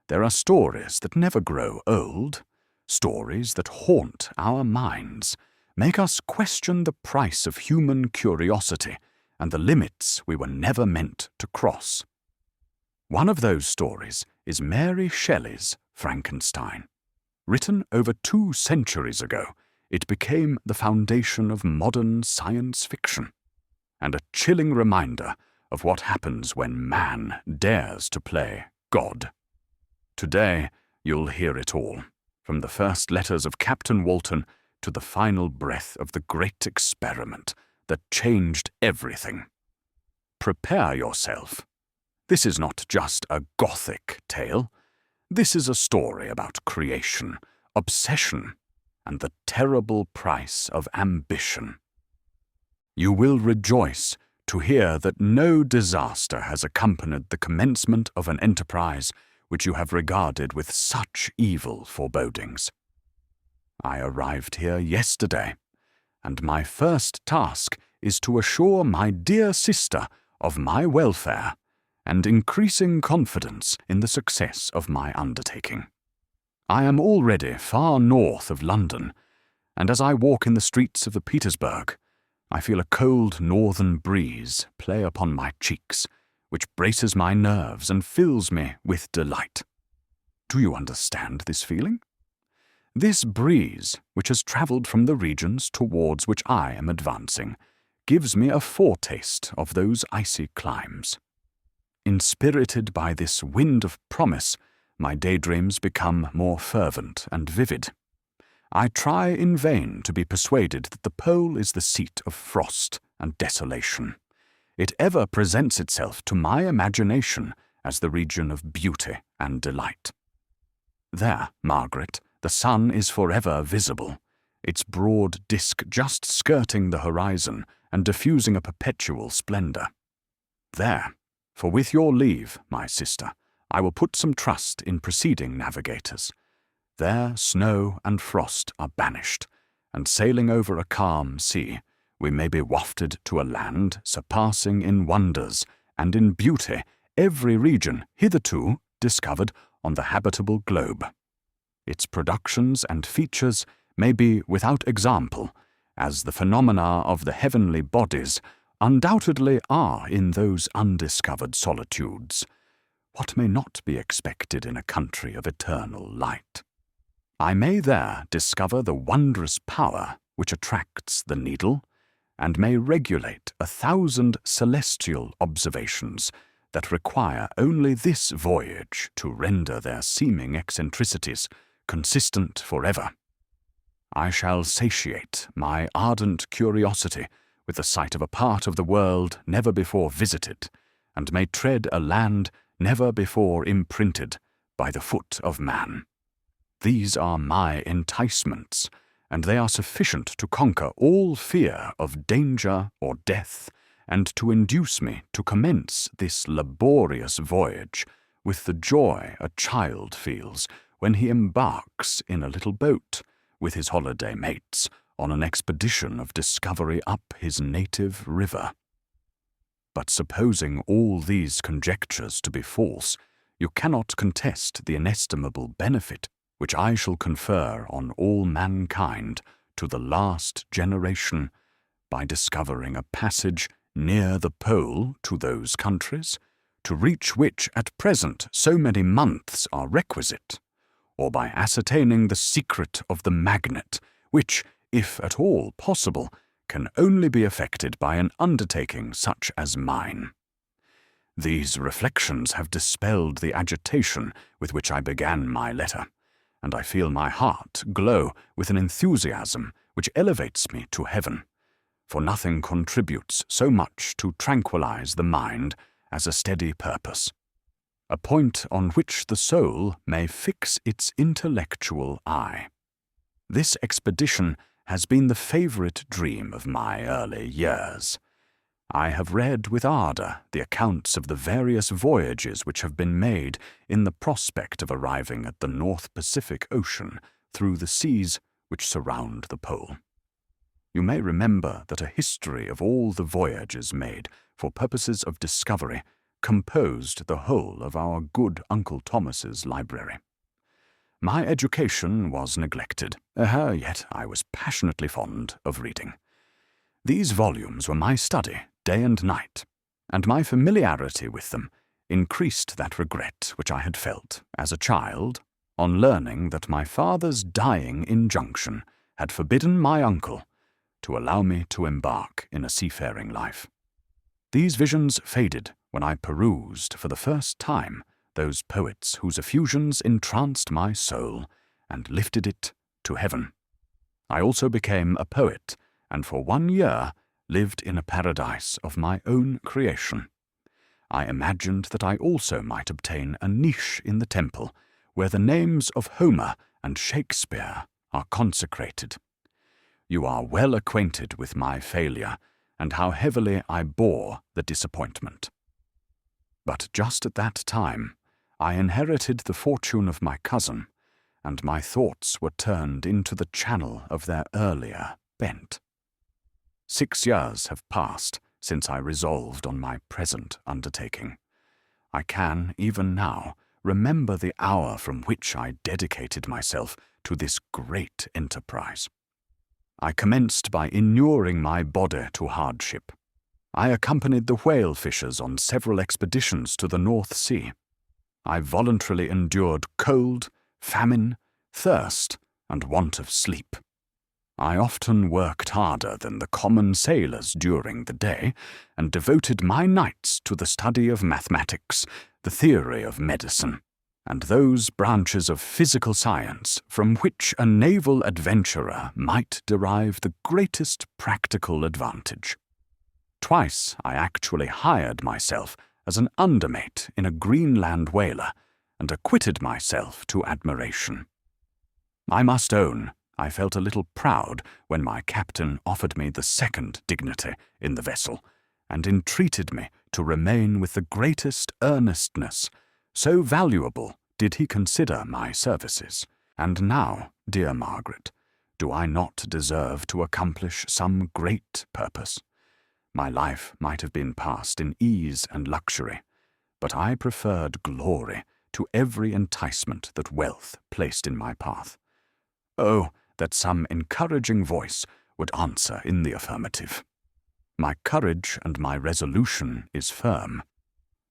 There are stories that never grow old, stories that haunt our minds, make us question the price of human curiosity and the limits we were never meant to cross. One of those stories is Mary Shelley's Frankenstein. Written over 2 centuries ago, it became the foundation of modern science fiction, and a chilling reminder of what happens when man dares to play God. Today, you'll hear it all, from the first letters of Captain Walton to the final breath of the great experiment that changed everything. Prepare yourself. This is not just a Gothic tale. This is a story about creation, obsession, and the terrible price of ambition. You will rejoice to hear that no disaster has accompanied the commencement of an enterprise which you have regarded with such evil forebodings. I arrived here yesterday, and my first task is to assure my dear sister of my welfare and increasing confidence in the success of my undertaking. I am already far north of London, and as I walk in the streets of the Petersburg, I feel a cold northern breeze play upon my cheeks, which braces my nerves and fills me with delight. Do you understand this feeling? This breeze, which has travelled from the regions towards which I am advancing, gives me a foretaste of those icy climes. Inspirited by this wind of promise, my daydreams become more fervent and vivid. I try in vain to be persuaded that the pole is the seat of frost and desolation. It ever presents itself to my imagination as the region of beauty and delight. There, Margaret, the sun is forever visible, its broad disk just skirting the horizon and diffusing a perpetual splendour. There, for with your leave, my sister, I will put some trust in preceding navigators. There snow and frost are banished, and sailing over a calm sea, we may be wafted to a land surpassing in wonders and in beauty every region hitherto discovered on the habitable globe. Its productions and features may be without example, as the phenomena of the heavenly bodies undoubtedly are in those undiscovered solitudes. What may not be expected in a country of eternal light? I may there discover the wondrous power which attracts the needle, and may regulate 1,000 celestial observations that require only this voyage to render their seeming eccentricities consistent forever. I shall satiate my ardent curiosity with the sight of a part of the world never before visited, and may tread a land never before imprinted by the foot of man. These are my enticements, and they are sufficient to conquer all fear of danger or death, and to induce me to commence this laborious voyage with the joy a child feels when he embarks in a little boat with his holiday mates on an expedition of discovery up his native river. But supposing all these conjectures to be false, you cannot contest the inestimable benefit which I shall confer on all mankind to the last generation by discovering a passage near the pole to those countries, to reach which at present so many months are requisite, or by ascertaining the secret of the magnet, which, if at all possible, can only be effected by an undertaking such as mine. These reflections have dispelled the agitation with which I began my letter, and I feel my heart glow with an enthusiasm which elevates me to heaven, for nothing contributes so much to tranquilize the mind as a steady purpose, a point on which the soul may fix its intellectual eye. This expedition has been the favorite dream of my early years. I have read with ardor the accounts of the various voyages which have been made in the prospect of arriving at the North Pacific Ocean through the seas which surround the pole. You may remember that a history of all the voyages made for purposes of discovery composed the whole of our good Uncle Thomas's library. My education was neglected, yet I was passionately fond of reading. These volumes were my study day and night, and my familiarity with them increased that regret which I had felt as a child on learning that my father's dying injunction had forbidden my uncle to allow me to embark in a seafaring life. These visions faded when I perused for the first time those poets whose effusions entranced my soul and lifted it to heaven. I also became a poet, and for 1 year lived in a paradise of my own creation. I imagined that I also might obtain a niche in the temple where the names of Homer and Shakespeare are consecrated. You are well acquainted with my failure and how heavily I bore the disappointment. But just at that time, I inherited the fortune of my cousin, and my thoughts were turned into the channel of their earlier bent. 6 years have passed since I resolved on my present undertaking. I can, even now, remember the hour from which I dedicated myself to this great enterprise. I commenced by inuring my body to hardship. I accompanied the whale fishers on several expeditions to the North Sea. I voluntarily endured cold, famine, thirst, and want of sleep. I often worked harder than the common sailors during the day, and devoted my nights to the study of mathematics, the theory of medicine, and those branches of physical science from which a naval adventurer might derive the greatest practical advantage. Twice I actually hired myself as an undermate in a Greenland whaler, and acquitted myself to admiration. I must own I felt a little proud when my captain offered me the second dignity in the vessel, and entreated me to remain with the greatest earnestness. So valuable did he consider my services. And now, dear Margaret, do I not deserve to accomplish some great purpose? My life might have been passed in ease and luxury, but I preferred glory to every enticement that wealth placed in my path. Oh, that some encouraging voice would answer in the affirmative. My courage and my resolution is firm,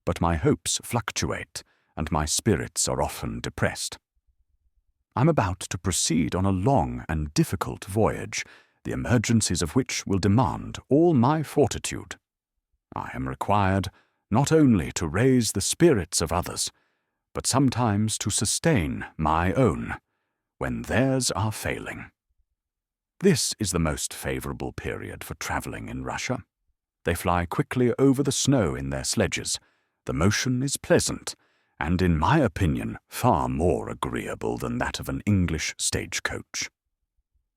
but my hopes fluctuate, and my spirits are often depressed. I'm about to proceed on a long and difficult voyage, the emergencies of which will demand all my fortitude. I am required not only to raise the spirits of others, but sometimes to sustain my own when theirs are failing. This is the most favorable period for traveling in Russia. They fly quickly over the snow in their sledges. The motion is pleasant, and in my opinion far more agreeable than that of an English stagecoach.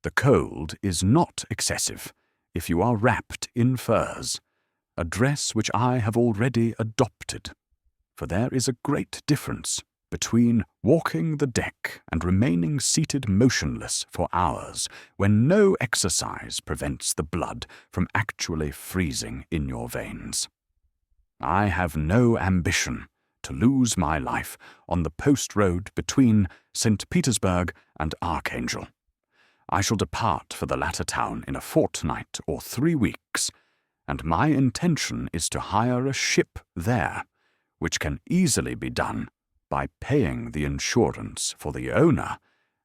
The cold is not excessive if you are wrapped in furs, a dress which I have already adopted, for there is a great difference between walking the deck and remaining seated motionless for hours when no exercise prevents the blood from actually freezing in your veins. I have no ambition to lose my life on the post road between St. Petersburg and Archangel. I shall depart for the latter town in a fortnight or 3 weeks, and my intention is to hire a ship there, which can easily be done by paying the insurance for the owner,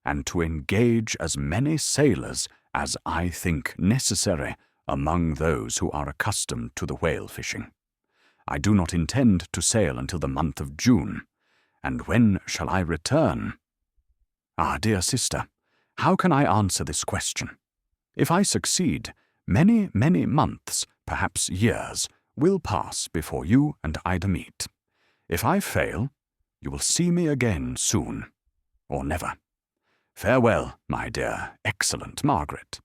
and to engage as many sailors as I think necessary among those who are accustomed to the whale fishing. I do not intend to sail until the month of June, and when shall I return? Ah, dear sister, how can I answer this question? If I succeed, many, many months, perhaps years, will pass before you and Ida meet. If I fail, you will see me again soon, or never. Farewell, my dear, excellent Margaret.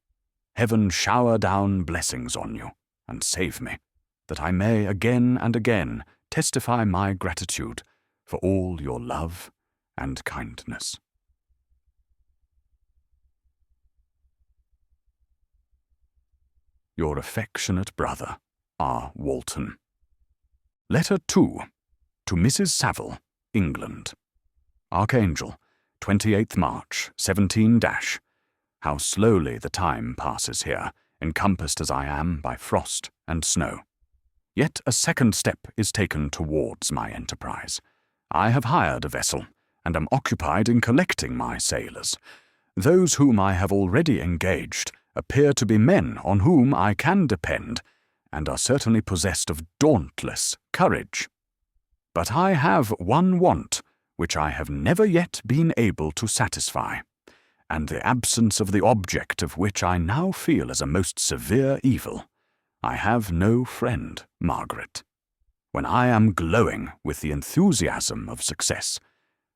Heaven shower down blessings on you, and save me, that I may again and again testify my gratitude for all your love and kindness. Your affectionate brother, R. Walton. Letter 2. To Mrs. Saville, England. Archangel, 28th March, 17 — How slowly the time passes here, encompassed as I am by frost and snow. Yet a second step is taken towards my enterprise. I have hired a vessel, and am occupied in collecting my sailors. Those whom I have already engaged appear to be men on whom I can depend, and are certainly possessed of dauntless courage. But I have one want which I have never yet been able to satisfy, and the absence of the object of which I now feel as a most severe evil. I have no friend, Margaret. When I am glowing with the enthusiasm of success,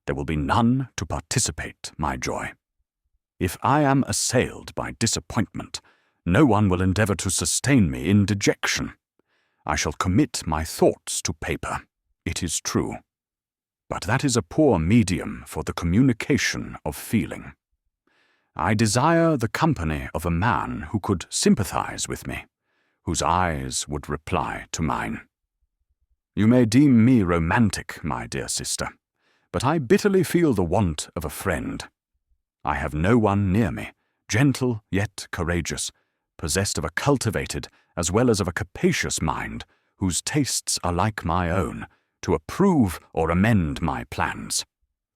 there will be none to participate my joy. If I am assailed by disappointment, no one will endeavor to sustain me in dejection. I shall commit my thoughts to paper, it is true, but that is a poor medium for the communication of feeling. I desire the company of a man who could sympathize with me, whose eyes would reply to mine. You may deem me romantic, my dear sister, but I bitterly feel the want of a friend. I have no one near me, gentle yet courageous, possessed of a cultivated as well as of a capacious mind, whose tastes are like my own, to approve or amend my plans.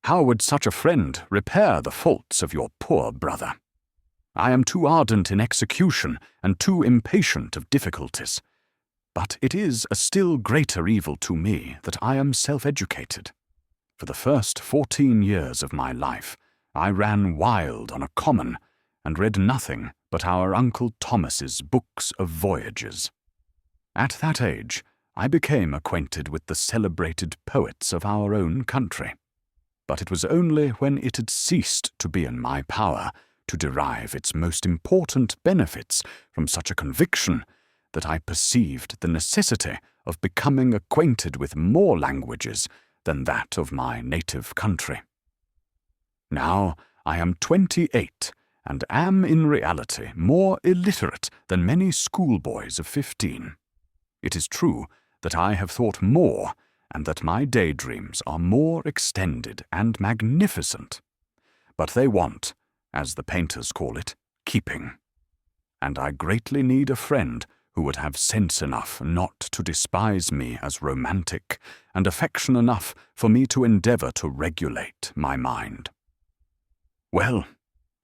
How would such a friend repair the faults of your poor brother? I am too ardent in execution and too impatient of difficulties. But it is a still greater evil to me that I am self-educated. For the first 14 years of my life, I ran wild on a common, and read nothing but our Uncle Thomas's books of voyages. At that age, I became acquainted with the celebrated poets of our own country. But it was only when it had ceased to be in my power to derive its most important benefits from such a conviction that I perceived the necessity of becoming acquainted with more languages than that of my native country. Now I am 28, and am in reality more illiterate than many schoolboys of 15. It is true that I have thought more, and that my daydreams are more extended and magnificent. But they want, as the painters call it, keeping. And I greatly need a friend who would have sense enough not to despise me as romantic, and affection enough for me to endeavor to regulate my mind. Well,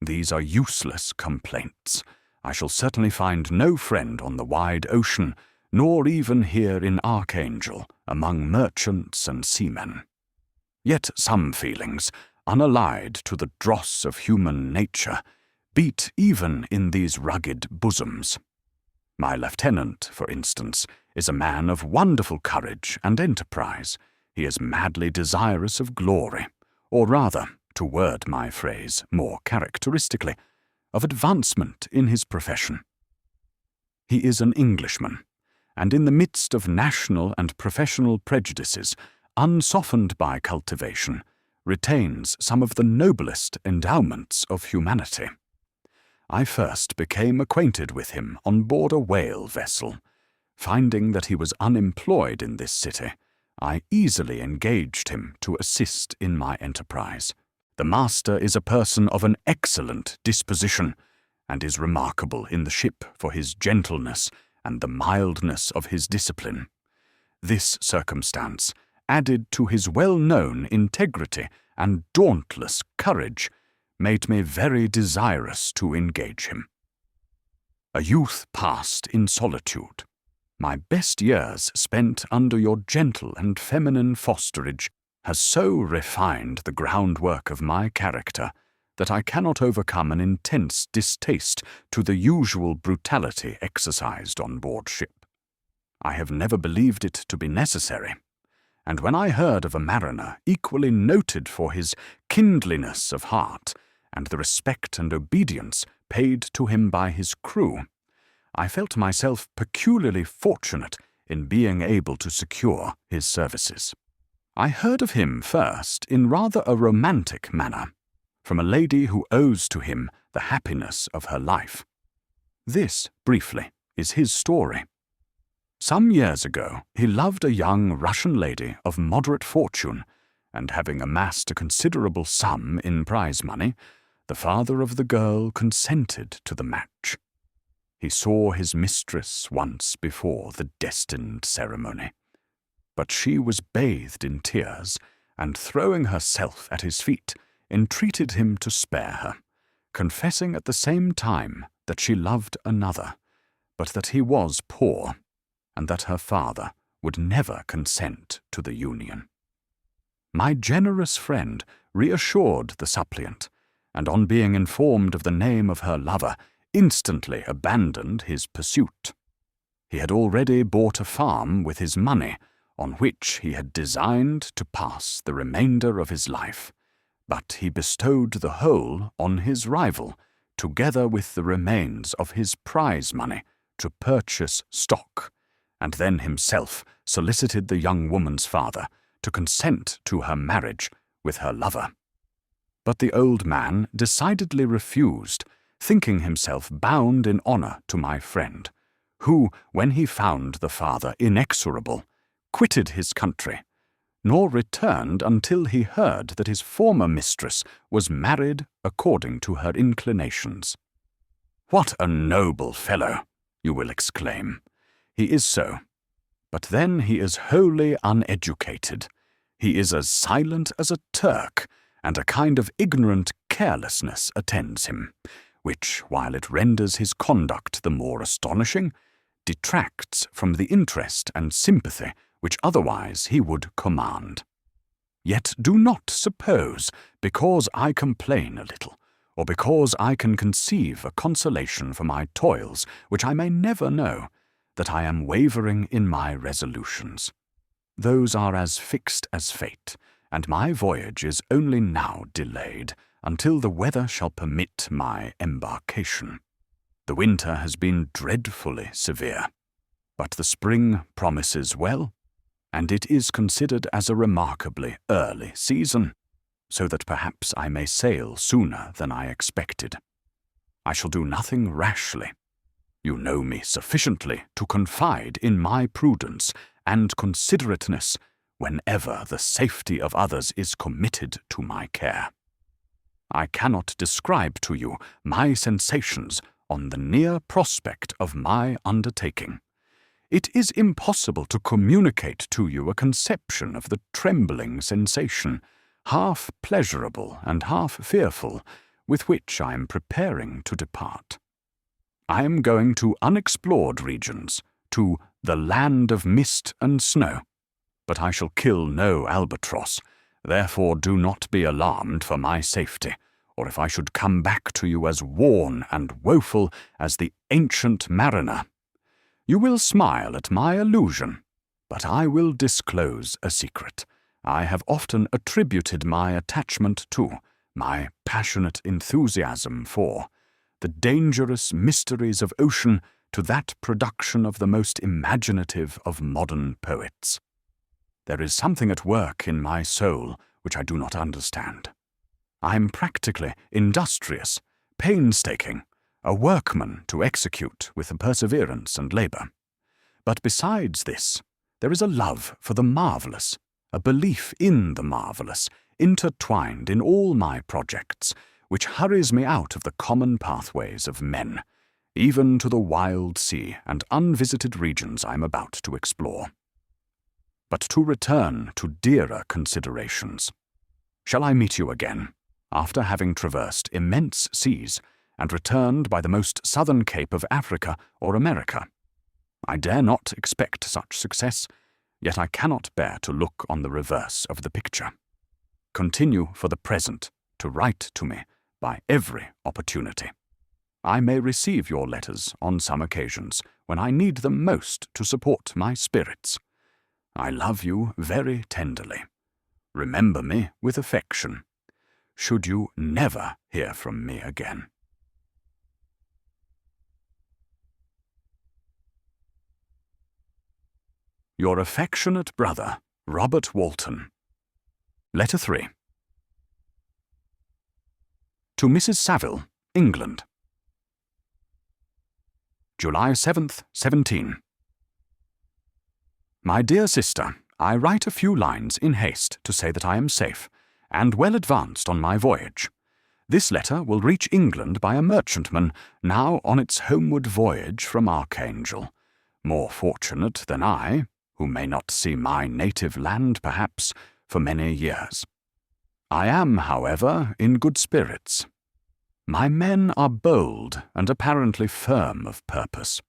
these are useless complaints. I shall certainly find no friend on the wide ocean, nor even here in Archangel, among merchants and seamen. Yet some feelings, unallied to the dross of human nature, beat even in these rugged bosoms. My lieutenant, for instance, is a man of wonderful courage and enterprise. He is madly desirous of glory, or rather, to word my phrase more characteristically, of advancement in his profession. He is an Englishman, and in the midst of national and professional prejudices, unsoftened by cultivation, retains some of the noblest endowments of humanity. I first became acquainted with him on board a whale vessel. Finding that he was unemployed in this city, I easily engaged him to assist in my enterprise. The master is a person of an excellent disposition, and is remarkable in the ship for his gentleness and the mildness of his discipline. This circumstance, added to his well-known integrity and dauntless courage, made me very desirous to engage him. A youth passed in solitude. My best years spent under your gentle and feminine fosterage has so refined the groundwork of my character that I cannot overcome an intense distaste to the usual brutality exercised on board ship. I have never believed it to be necessary, and when I heard of a mariner equally noted for his kindliness of heart and the respect and obedience paid to him by his crew, I felt myself peculiarly fortunate in being able to secure his services. I heard of him first in rather a romantic manner, from a lady who owes to him the happiness of her life. This, briefly, is his story. Some years ago, he loved a young Russian lady of moderate fortune, and having amassed a considerable sum in prize money, the father of the girl consented to the match. He saw his mistress once before the destined ceremony, but she was bathed in tears, and throwing herself at his feet, entreated him to spare her, confessing at the same time that she loved another, but that he was poor, and that her father would never consent to the union. My generous friend reassured the suppliant, and on being informed of the name of her lover, instantly abandoned his pursuit. He had already bought a farm with his money, on which he had designed to pass the remainder of his life, but he bestowed the whole on his rival, together with the remains of his prize money, to purchase stock, and then himself solicited the young woman's father to consent to her marriage with her lover. But the old man decidedly refused, thinking himself bound in honor to my friend, who, when he found the father inexorable, quitted his country, nor returned until he heard that his former mistress was married according to her inclinations. "What a noble fellow!" you will exclaim. He is so. But then he is wholly uneducated. He is as silent as a Turk, and a kind of ignorant carelessness attends him, which, while it renders his conduct the more astonishing, detracts from the interest and sympathy which otherwise he would command. Yet do not suppose, because I complain a little, or because I can conceive a consolation for my toils which I may never know, that I am wavering in my resolutions. Those are as fixed as fate, and my voyage is only now delayed until the weather shall permit my embarkation. The winter has been dreadfully severe, but the spring promises well, and it is considered as a remarkably early season, so that perhaps I may sail sooner than I expected. I shall do nothing rashly. You know me sufficiently to confide in my prudence and considerateness whenever the safety of others is committed to my care. I cannot describe to you my sensations on the near prospect of my undertaking. It is impossible to communicate to you a conception of the trembling sensation, half pleasurable and half fearful, with which I am preparing to depart. I am going to unexplored regions, to the land of mist and snow, but I shall kill no albatross, therefore do not be alarmed for my safety, or if I should come back to you as worn and woeful as the ancient mariner. You will smile at my allusion, but I will disclose a secret I have often attributed my attachment to, my passionate enthusiasm for, the dangerous mysteries of ocean, to that production of the most imaginative of modern poets. There is something at work in my soul which I do not understand. I am practically industrious, painstaking, a workman to execute with perseverance and labor. But besides this, there is a love for the marvelous, a belief in the marvelous, intertwined in all my projects, which hurries me out of the common pathways of men, even to the wild sea and unvisited regions I am about to explore. But to return to dearer considerations. Shall I meet you again, after having traversed immense seas, and returned by the most southern cape of Africa or America? I dare not expect such success, yet I cannot bear to look on the reverse of the picture. Continue for the present to write to me by every opportunity. I may receive your letters on some occasions when I need them most to support my spirits. I love you very tenderly. Remember me with affection. Should you never hear from me again. Your affectionate brother, Robert Walton. Letter 3. To Mrs. Saville, England. July 7th, 17. My dear sister, I write a few lines in haste to say that I am safe, and well advanced on my voyage. This letter will reach England by a merchantman now on its homeward voyage from Archangel, more fortunate than I, who may not see my native land, perhaps, for many years. I am, however, in good spirits. My men are bold and apparently firm of purpose,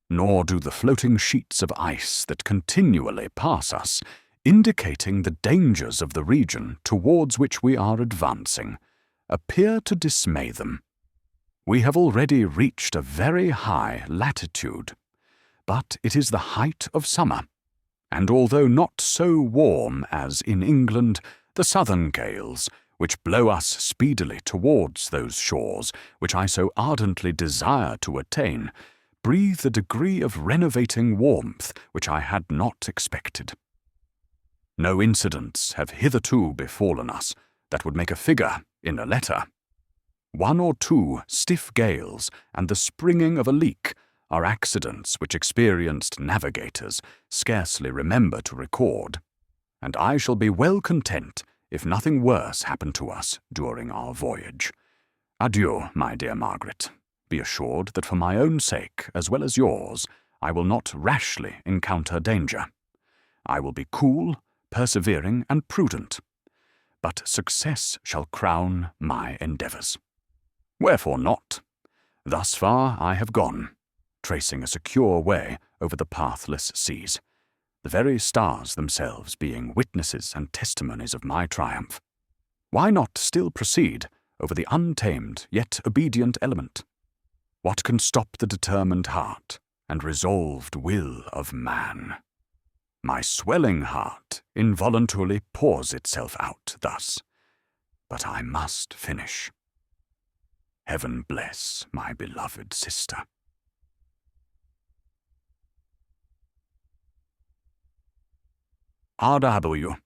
nor do the floating sheets of ice that continually pass us, indicating the dangers of the region towards which we are advancing, appear to dismay them. We have already reached a very high latitude, but it is the height of summer, and although not so warm as in England, the southern gales, which blow us speedily towards those shores which I so ardently desire to attain, breathe a degree of renovating warmth which I had not expected. No incidents have hitherto befallen us that would make a figure in a letter. 1 or 2 stiff gales and the springing of a leak are accidents which experienced navigators scarcely remember to record, and I shall be well content if nothing worse happen to us during our voyage. Adieu, my dear Margaret. Be assured that for my own sake, as well as yours, I will not rashly encounter danger. I will be cool, persevering, and prudent, but success shall crown my endeavours. Wherefore not? Thus far I have gone, tracing a secure way over the pathless seas, the very stars themselves being witnesses and testimonies of my triumph. Why not still proceed over the untamed yet obedient element? What can stop the determined heart and resolved will of man? My swelling heart involuntarily pours itself out thus, but I must finish. Heaven bless my beloved sister. R.W.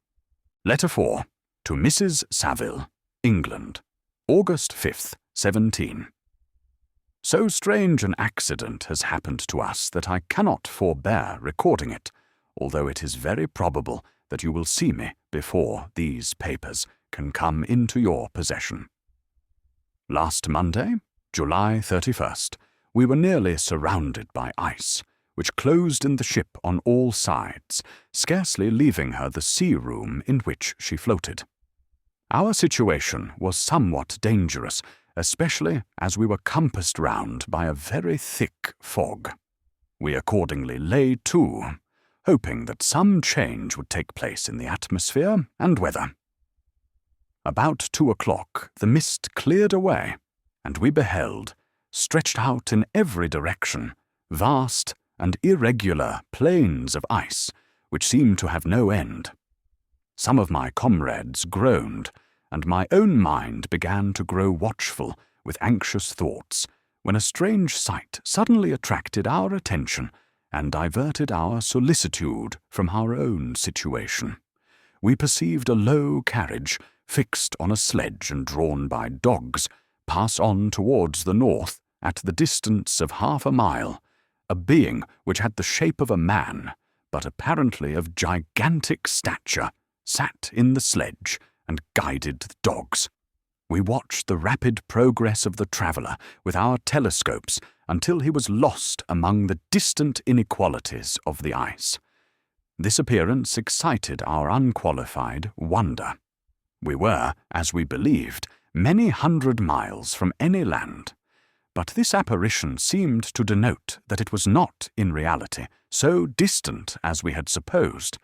Letter 4 to Mrs. Saville, England, August 5th, 17. So strange an accident has happened to us that I cannot forbear recording it, although it is very probable that you will see me before these papers can come into your possession. Last Monday, July 31st, we were nearly surrounded by ice, which closed in the ship on all sides, scarcely leaving her the sea-room in which she floated. Our situation was somewhat dangerous, especially as we were compassed round by a very thick fog. We accordingly lay to, hoping that some change would take place in the atmosphere and weather. About 2 o'clock the mist cleared away, and we beheld, stretched out in every direction, vast and irregular plains of ice, which seemed to have no end. Some of my comrades groaned, and my own mind began to grow watchful with anxious thoughts, when a strange sight suddenly attracted our attention and diverted our solicitude from our own situation. We perceived a low carriage, fixed on a sledge and drawn by dogs, pass on towards the north at the distance of 1/2 mile. A being which had the shape of a man, but apparently of gigantic stature, sat in the sledge and guided the dogs. We watched the rapid progress of the traveller with our telescopes until he was lost among the distant inequalities of the ice. This appearance excited our unqualified wonder. We were, as we believed, many 100 miles from any land, but this apparition seemed to denote that it was not, in reality, so distant as we had supposed.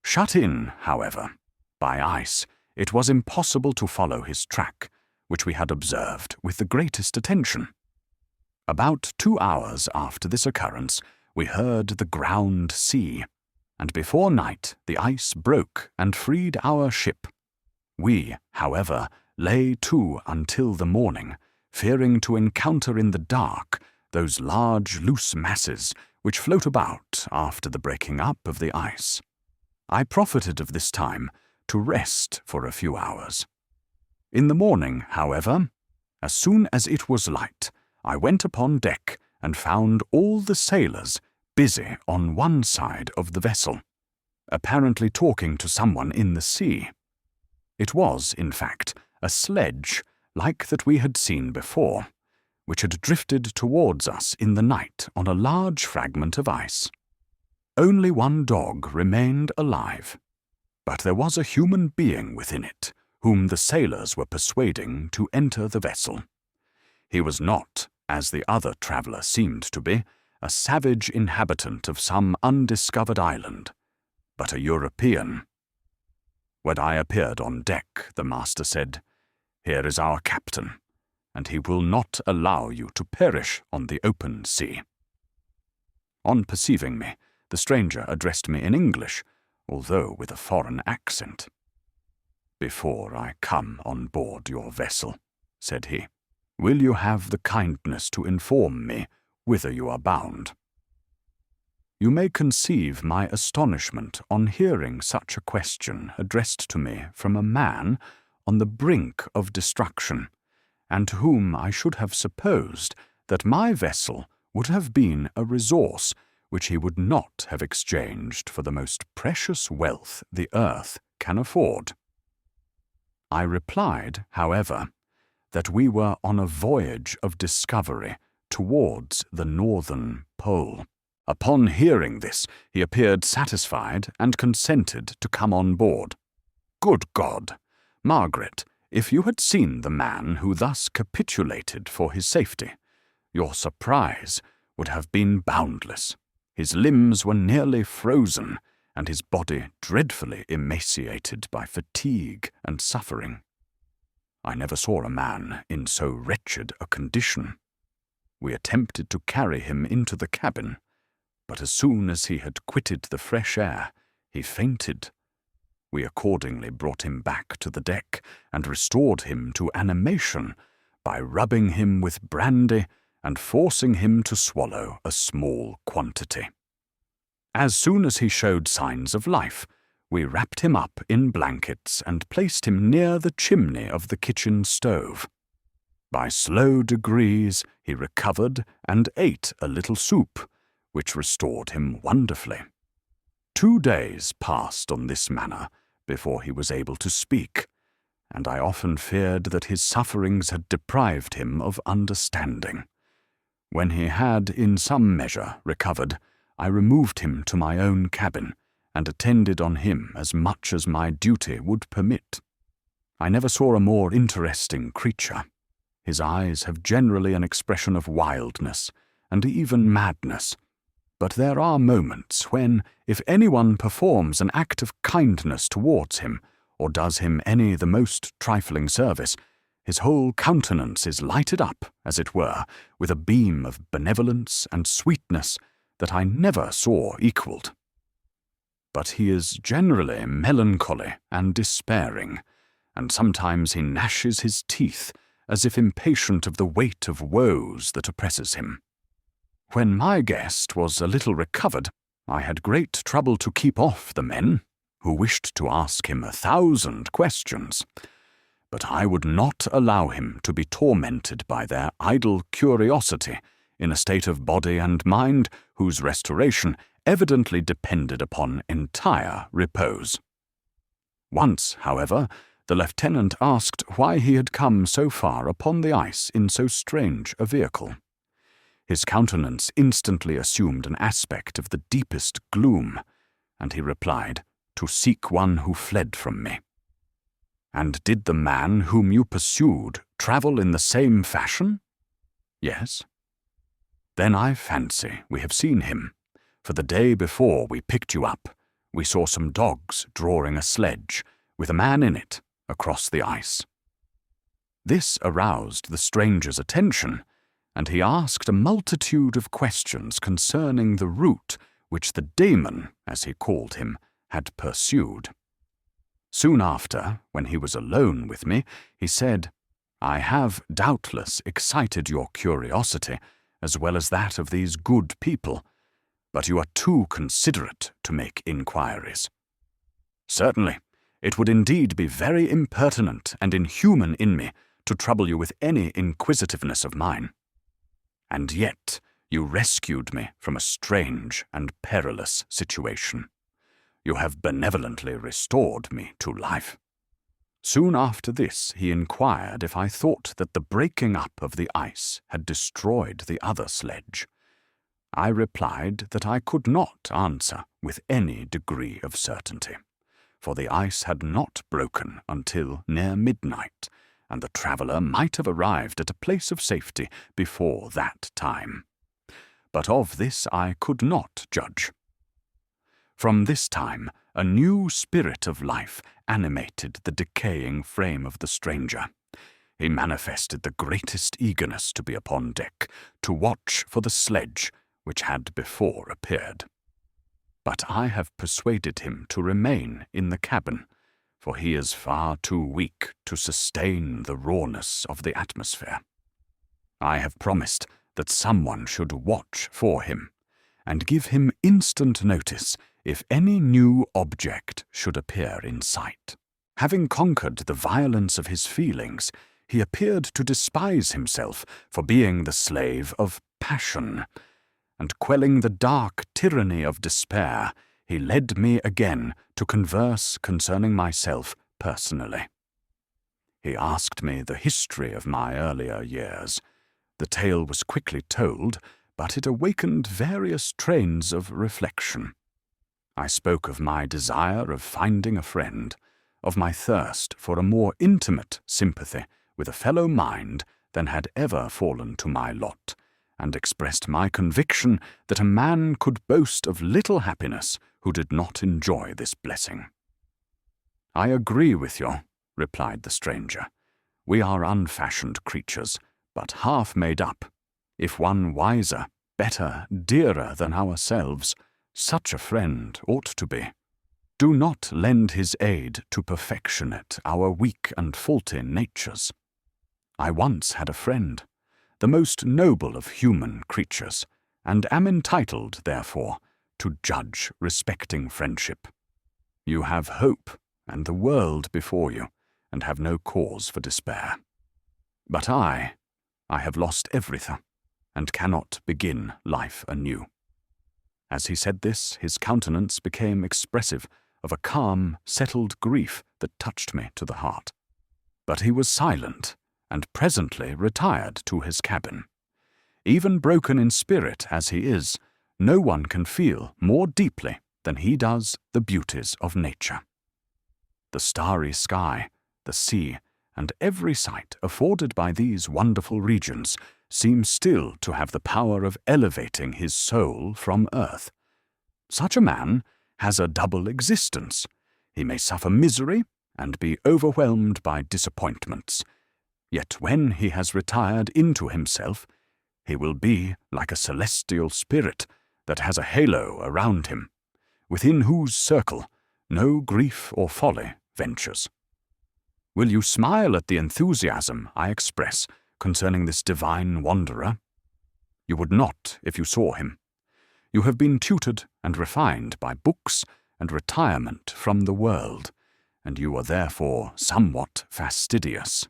Shut in, however, by ice, it was impossible to follow his track, which we had observed with the greatest attention. About 2 hours after this occurrence, we heard the ground sea, and before night the ice broke and freed our ship. We, however, lay to until the morning, fearing to encounter in the dark those large loose masses which float about after the breaking up of the ice. I profited of this time to rest for a few hours. In the morning, however, as soon as it was light, I went upon deck and found all the sailors busy on one side of the vessel, apparently talking to someone in the sea. It was, in fact, a sledge like that we had seen before, which had drifted towards us in the night on a large fragment of ice. Only one dog remained alive, but there was a human being within it, whom the sailors were persuading to enter the vessel. He was not, as the other traveller seemed to be, a savage inhabitant of some undiscovered island, but a European. When I appeared on deck, the master said, "Here is our captain, and he will not allow you to perish on the open sea." On perceiving me, the stranger addressed me in English, although with a foreign accent. "Before I come on board your vessel," said he, "will you have the kindness to inform me whither you are bound?" You may conceive my astonishment on hearing such a question addressed to me from a man on the brink of destruction, and to whom I should have supposed that my vessel would have been a resource which he would not have exchanged for the most precious wealth the earth can afford. I replied, however, that we were on a voyage of discovery towards the northern pole. Upon hearing this, he appeared satisfied and consented to come on board. Good God! Margaret, if you had seen the man who thus capitulated for his safety, your surprise would have been boundless. His limbs were nearly frozen, and his body dreadfully emaciated by fatigue and suffering. I never saw a man in so wretched a condition. We attempted to carry him into the cabin, but as soon as he had quitted the fresh air, he fainted. We accordingly brought him back to the deck and restored him to animation by rubbing him with brandy and forcing him to swallow a small quantity. As soon as he showed signs of life, we wrapped him up in blankets and placed him near the chimney of the kitchen stove. By slow degrees he recovered and ate a little soup, which restored him wonderfully. 2 days passed on this manner before he was able to speak, and I often feared that his sufferings had deprived him of understanding. When he had in some measure recovered, I removed him to my own cabin and attended on him as much as my duty would permit. I never saw a more interesting creature. His eyes have generally an expression of wildness and even madness, but there are moments when, if anyone performs an act of kindness towards him, or does him any the most trifling service, his whole countenance is lighted up, as it were, with a beam of benevolence and sweetness that I never saw equalled. But he is generally melancholy and despairing, and sometimes he gnashes his teeth, as if impatient of the weight of woes that oppresses him. When my guest was a little recovered, I had great trouble to keep off the men, who wished to ask him 1,000 questions, but I would not allow him to be tormented by their idle curiosity in a state of body and mind whose restoration evidently depended upon entire repose. Once, however, the lieutenant asked why he had come so far upon the ice in so strange a vehicle. His countenance instantly assumed an aspect of the deepest gloom, and he replied, "To seek one who fled from me." "And did the man whom you pursued travel in the same fashion?" "Yes." "Then I fancy we have seen him, for the day before we picked you up, we saw some dogs drawing a sledge, with a man in it, across the ice." This aroused the stranger's attention, and he asked a multitude of questions concerning the route which the daemon, as he called him, had pursued. Soon after, when he was alone with me, he said, "I have doubtless excited your curiosity, as well as that of these good people, but you are too considerate to make inquiries." "Certainly, it would indeed be very impertinent and inhuman in me to trouble you with any inquisitiveness of mine. And yet You rescued me from a strange and perilous situation. You have benevolently restored me to life." Soon after this he inquired if I thought that the breaking up of the ice had destroyed the other sledge. I replied that I could not answer with any degree of certainty, for the ice had not broken until near midnight, and the traveller might have arrived at a place of safety before that time. But of this I could not judge. From this time a new spirit of life animated the decaying frame of the stranger. He manifested the greatest eagerness to be upon deck, to watch for the sledge which had before appeared. But I have persuaded him to remain in the cabin, for he is far too weak to sustain the rawness of the atmosphere. I have promised that someone should watch for him, and give him instant notice if any new object should appear in sight. Having conquered the violence of his feelings, he appeared to despise himself for being the slave of passion, and quelling the dark tyranny of despair, he led me again to converse concerning myself personally. He asked me the history of my earlier years. The tale was quickly told, but it awakened various trains of reflection. I spoke of my desire of finding a friend, of my thirst for a more intimate sympathy with a fellow mind than had ever fallen to my lot, and expressed my conviction that a man could boast of little happiness who did not enjoy this blessing. "I agree with you," replied the stranger. "We are unfashioned creatures, but half made up. If one wiser, better, dearer than ourselves, such a friend ought to be. Do not lend his aid to perfectionate our weak and faulty natures. I once had a friend, the most noble of human creatures, and am entitled, therefore, to judge respecting friendship. You have hope and the world before you, and have no cause for despair. But I have lost everything, and cannot begin life anew." As he said this, his countenance became expressive of a calm, settled grief that touched me to the heart. But he was silent, and presently retired to his cabin. Even broken in spirit as he is, no one can feel more deeply than he does the beauties of nature. The starry sky, the sea, and every sight afforded by these wonderful regions seem still to have the power of elevating his soul from earth. Such a man has a double existence. He may suffer misery and be overwhelmed by disappointments, yet when he has retired into himself, he will be like a celestial spirit that has a halo around him, within whose circle no grief or folly ventures. Will you smile at the enthusiasm I express concerning this divine wanderer? You would not if you saw him. You have been tutored and refined by books and retirement from the world, and you are therefore somewhat fastidious.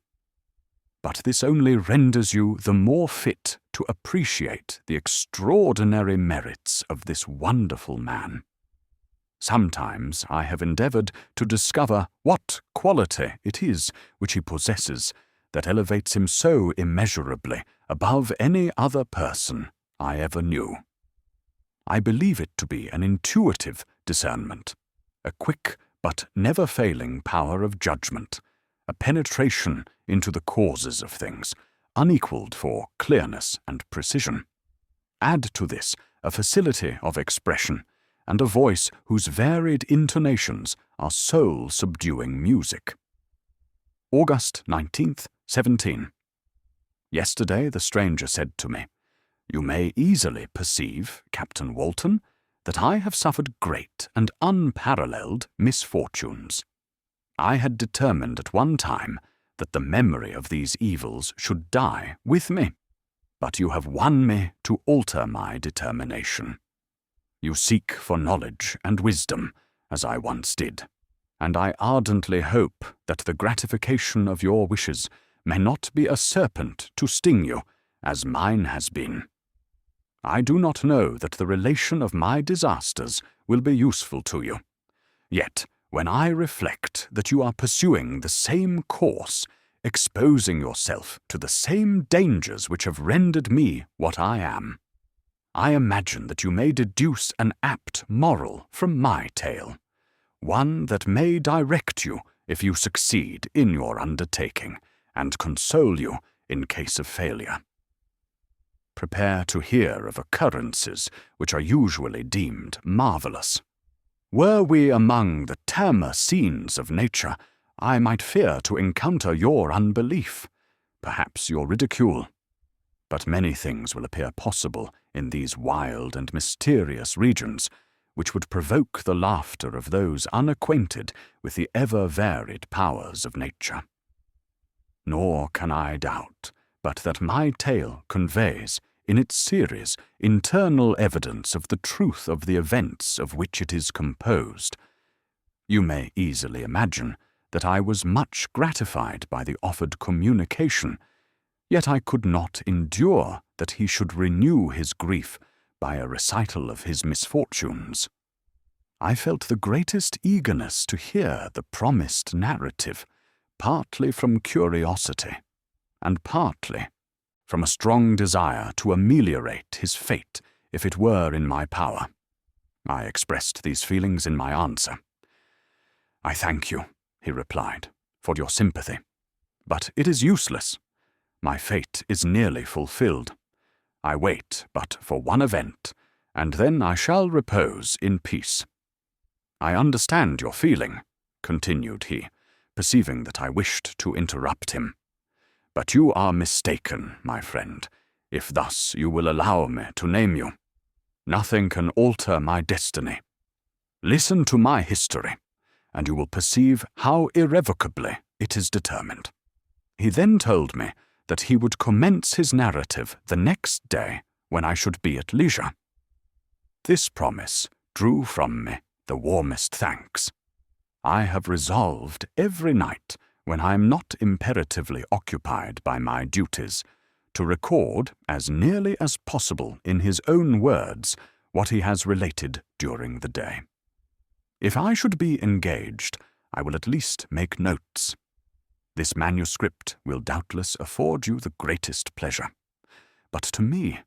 But this only renders you the more fit to appreciate the extraordinary merits of this wonderful man. Sometimes I have endeavoured to discover what quality it is which he possesses that elevates him so immeasurably above any other person I ever knew. I believe it to be an intuitive discernment, a quick but never-failing power of judgment, a penetration into the causes of things, unequalled for clearness and precision. Add to this a facility of expression, and a voice whose varied intonations are soul-subduing music. August 19th, 17. Yesterday the stranger said to me, "You may easily perceive, Captain Walton, that I have suffered great and unparalleled misfortunes. I had determined at one time that the memory of these evils should die with me, but you have won me to alter my determination. You seek for knowledge and wisdom, as I once did, and I ardently hope that the gratification of your wishes may not be a serpent to sting you, as mine has been. I do not know that the relation of my disasters will be useful to you. Yet, when I reflect that you are pursuing the same course, exposing yourself to the same dangers which have rendered me what I am, I imagine that you may deduce an apt moral from my tale, one that may direct you if you succeed in your undertaking, and console you in case of failure. Prepare to hear of occurrences which are usually deemed marvelous. Were we among the tamer scenes of nature, I might fear to encounter your unbelief, perhaps your ridicule. But many things will appear possible in these wild and mysterious regions, which would provoke the laughter of those unacquainted with the ever-varied powers of nature. Nor can I doubt but that my tale conveys, in its series, internal evidence of the truth of the events of which it is composed. You may easily imagine that I was much gratified by the offered communication, yet I could not endure that he should renew his grief by a recital of his misfortunes. I felt the greatest eagerness to hear the promised narrative, partly from curiosity, and partly from a strong desire to ameliorate his fate if it were in my power. I expressed these feelings in my answer. "I thank you," he replied, "for your sympathy, but it is useless. My fate is nearly fulfilled. I wait but for one event, and then I shall repose in peace. I understand your feeling," continued he, perceiving that I wished to interrupt him. "But you are mistaken, my friend, if thus you will allow me to name you. Nothing can alter my destiny. Listen to my history, and you will perceive how irrevocably it is determined." He then told me that he would commence his narrative the next day when I should be at leisure. This promise drew from me the warmest thanks. I have resolved every night, when I am not imperatively occupied by my duties, to record as nearly as possible in his own words what he has related during the day. If I should be engaged, I will at least make notes. This manuscript will doubtless afford you the greatest pleasure. But to me,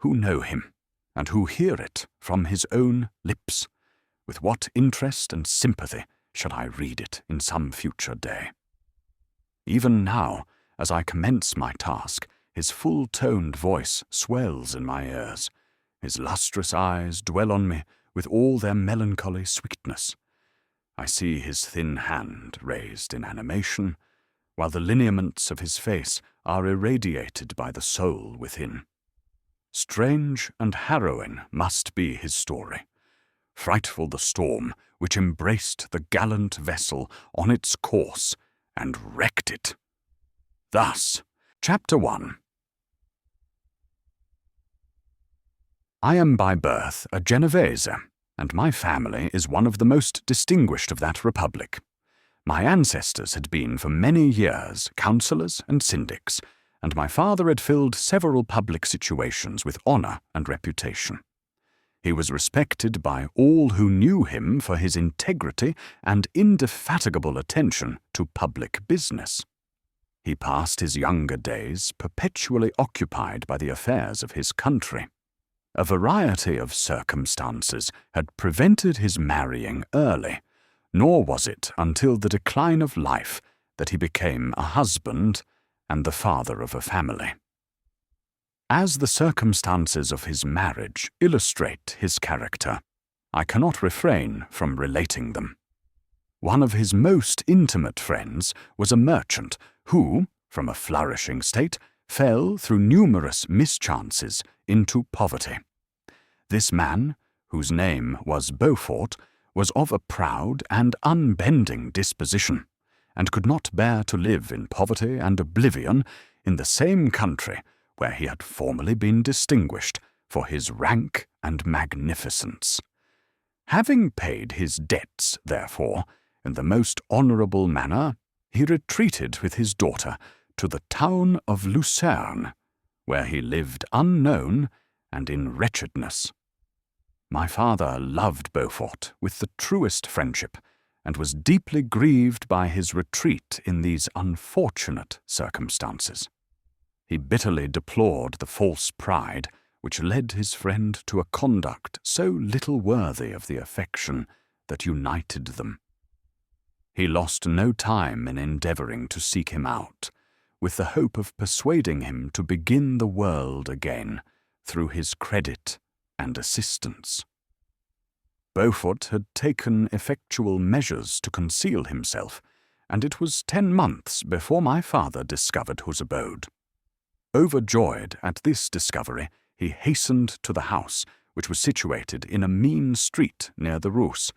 who know him, and who hear it from his own lips, with what interest and sympathy shall I read it in some future day? Even now, as I commence my task, his full-toned voice swells in my ears. His lustrous eyes dwell on me with all their melancholy sweetness. I see his thin hand raised in animation, while the lineaments of his face are irradiated by the soul within. Strange and harrowing must be his story. Frightful the storm which embraced the gallant vessel on its course and wrecked it. Thus, Chapter 1. I am by birth a Genovese, and my family is one of the most distinguished of that republic. My ancestors had been for many years councillors and syndics, and my father had filled several public situations with honour and reputation. He was respected by all who knew him for his integrity and indefatigable attention to public business. He passed his younger days perpetually occupied by the affairs of his country. A variety of circumstances had prevented his marrying early, nor was it until the decline of life that he became a husband and the father of a family. As the circumstances of his marriage illustrate his character, I cannot refrain from relating them. One of his most intimate friends was a merchant who, from a flourishing state, fell through numerous mischances into poverty. This man, whose name was Beaufort, was of a proud and unbending disposition, and could not bear to live in poverty and oblivion in the same country where he had formerly been distinguished for his rank and magnificence. Having paid his debts, therefore, in the most honourable manner, he retreated with his daughter to the town of Lucerne, where he lived unknown and in wretchedness. My father loved Beaufort with the truest friendship, and was deeply grieved by his retreat in these unfortunate circumstances. He bitterly deplored the false pride which led his friend to a conduct so little worthy of the affection that united them. He lost no time in endeavouring to seek him out, with the hope of persuading him to begin the world again through his credit and assistance. Beaufort had taken effectual measures to conceal himself, and it was 10 months before my father discovered his abode. Overjoyed at this discovery, he hastened to the house, which was situated in a mean street near the Rus.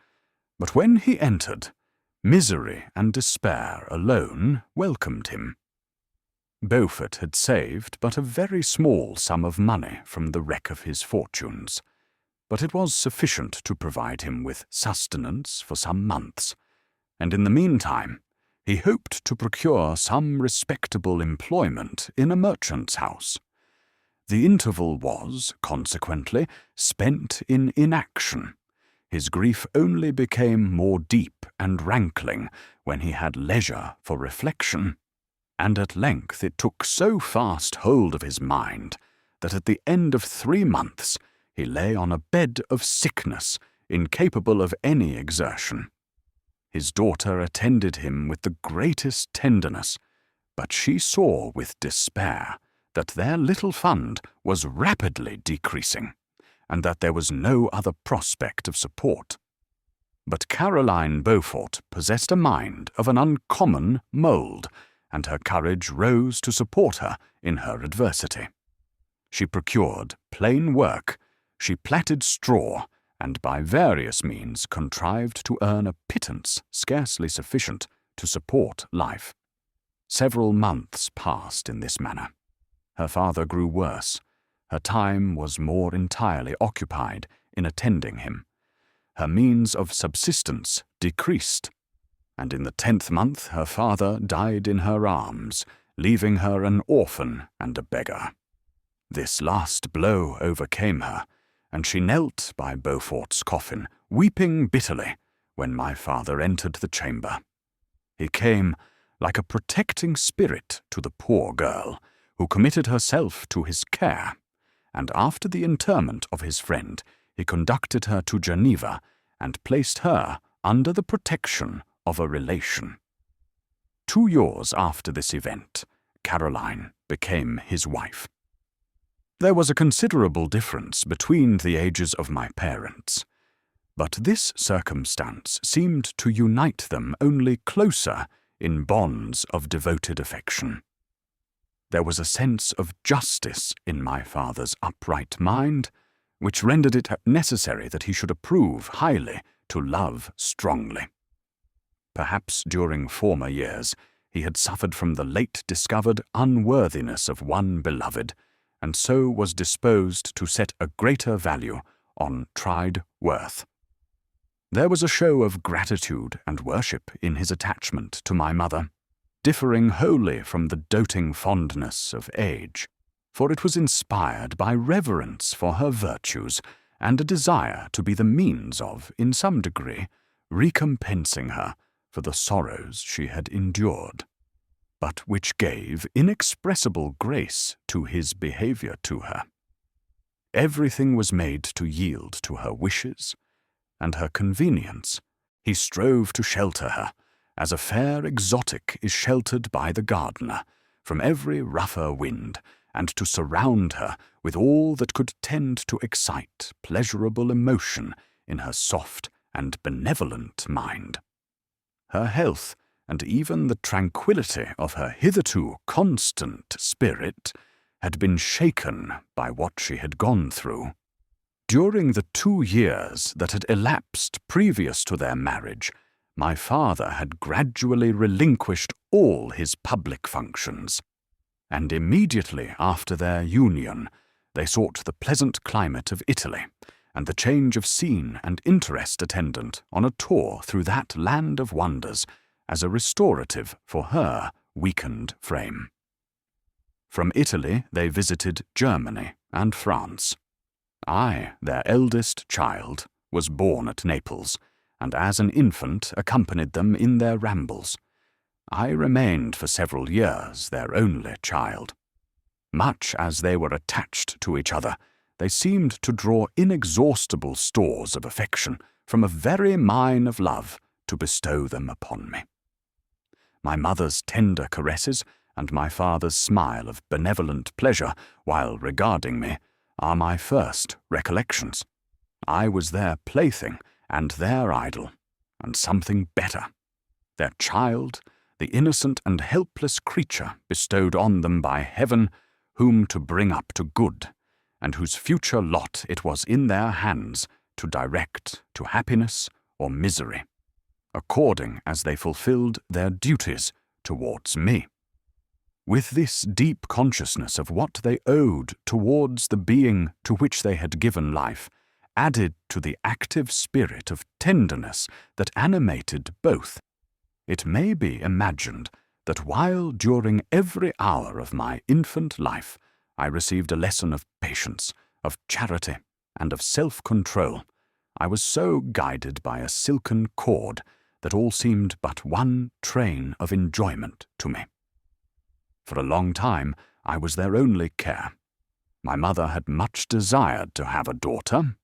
But when he entered, misery and despair alone welcomed him. Beaufort had saved but a very small sum of money from the wreck of his fortunes, but it was sufficient to provide him with sustenance for some months, and in the meantime he hoped to procure some respectable employment in a merchant's house. The interval was, consequently, spent in inaction. His grief only became more deep and rankling when he had leisure for reflection, and at length it took so fast hold of his mind that at the end of 3 months he lay on a bed of sickness, incapable of any exertion. His daughter attended him with the greatest tenderness, but she saw with despair that their little fund was rapidly decreasing, and that there was no other prospect of support. But Caroline Beaufort possessed a mind of an uncommon mould, and her courage rose to support her in her adversity. She procured plain work, she plaited straw, and by various means contrived to earn a pittance scarcely sufficient to support life. Several months passed in this manner. Her father grew worse. Her time was more entirely occupied in attending him. Her means of subsistence decreased, and in the 10th month her father died in her arms, leaving her an orphan and a beggar. This last blow overcame her, and she knelt by Beaufort's coffin, weeping bitterly, when my father entered the chamber. He came like a protecting spirit to the poor girl, who committed herself to his care, and after the interment of his friend, he conducted her to Geneva and placed her under the protection of a relation. 2 years after this event, Caroline became his wife. There was a considerable difference between the ages of my parents, but this circumstance seemed to unite them only closer in bonds of devoted affection. There was a sense of justice in my father's upright mind, which rendered it necessary that he should approve highly to love strongly. Perhaps during former years he had suffered from the late discovered unworthiness of one beloved, and so was disposed to set a greater value on tried worth. There was a show of gratitude and worship in his attachment to my mother, differing wholly from the doting fondness of age, for it was inspired by reverence for her virtues and a desire to be the means of, in some degree, recompensing her for the sorrows she had endured, but which gave inexpressible grace to his behaviour to her. Everything was made to yield to her wishes and her convenience. He strove to shelter her, as a fair exotic is sheltered by the gardener, from every rougher wind, and to surround her with all that could tend to excite pleasurable emotion in her soft and benevolent mind. Her health, and even the tranquillity of her hitherto constant spirit, had been shaken by what she had gone through. During the 2 years that had elapsed previous to their marriage, my father had gradually relinquished all his public functions, and immediately after their union they sought the pleasant climate of Italy, and the change of scene and interest attendant on a tour through that land of wonders as a restorative for her weakened frame. From Italy they visited Germany and France. I, their eldest child, was born at Naples, and as an infant accompanied them in their rambles. I remained for several years their only child. Much as they were attached to each other, they seemed to draw inexhaustible stores of affection from a very mine of love to bestow them upon me. My mother's tender caresses and my father's smile of benevolent pleasure while regarding me are my first recollections. I was their plaything and their idol, and something better. Their child, the innocent and helpless creature bestowed on them by heaven, whom to bring up to good, and whose future lot it was in their hands to direct to happiness or misery, according as they fulfilled their duties towards me. With this deep consciousness of what they owed towards the being to which they had given life, added to the active spirit of tenderness that animated both, it may be imagined that while during every hour of my infant life I received a lesson of patience, of charity, and of self-control, I was so guided by a silken cord that all seemed but one train of enjoyment to me. For a long time I was their only care. My mother had much desired to have a daughter,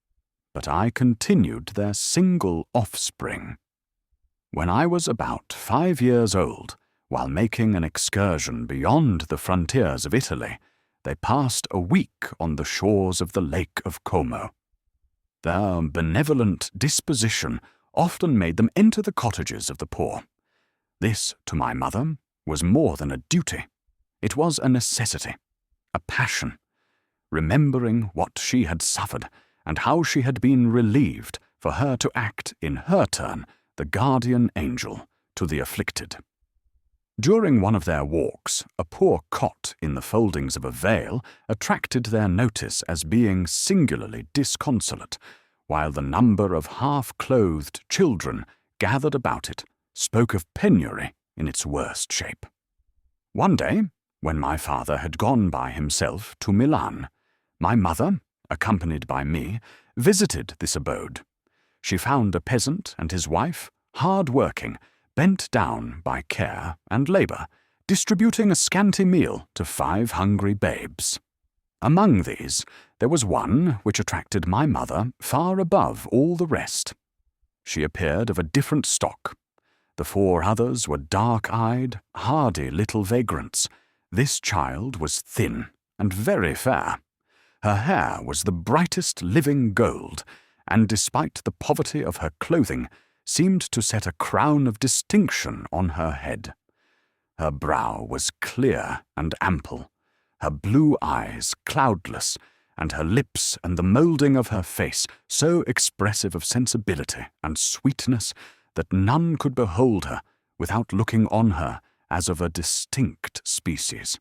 but I continued their single offspring. When I was about 5 years old, while making an excursion beyond the frontiers of Italy, they passed a week on the shores of the Lake of Como. Their benevolent disposition often made them enter the cottages of the poor. This, to my mother, was more than a duty. It was a necessity, a passion. Remembering what she had suffered, and how she had been relieved, for her to act, in her turn, the guardian angel to the afflicted. During one of their walks, a poor cot in the foldings of a veil attracted their notice as being singularly disconsolate, while the number of half-clothed children gathered about it spoke of penury in its worst shape. One day, when my father had gone by himself to Milan, my mother, accompanied by me, visited this abode. She found a peasant and his wife, hard-working, bent down by care and labour, distributing a scanty meal to 5 hungry babes. Among these, there was one which attracted my mother far above all the rest. She appeared of a different stock. The 4 others were dark-eyed, hardy little vagrants. This child was thin and very fair. Her hair was the brightest living gold, and despite the poverty of her clothing, seemed to set a crown of distinction on her head. Her brow was clear and ample, her blue eyes cloudless, and her lips and the moulding of her face so expressive of sensibility and sweetness that none could behold her without looking on her as of a distinct species,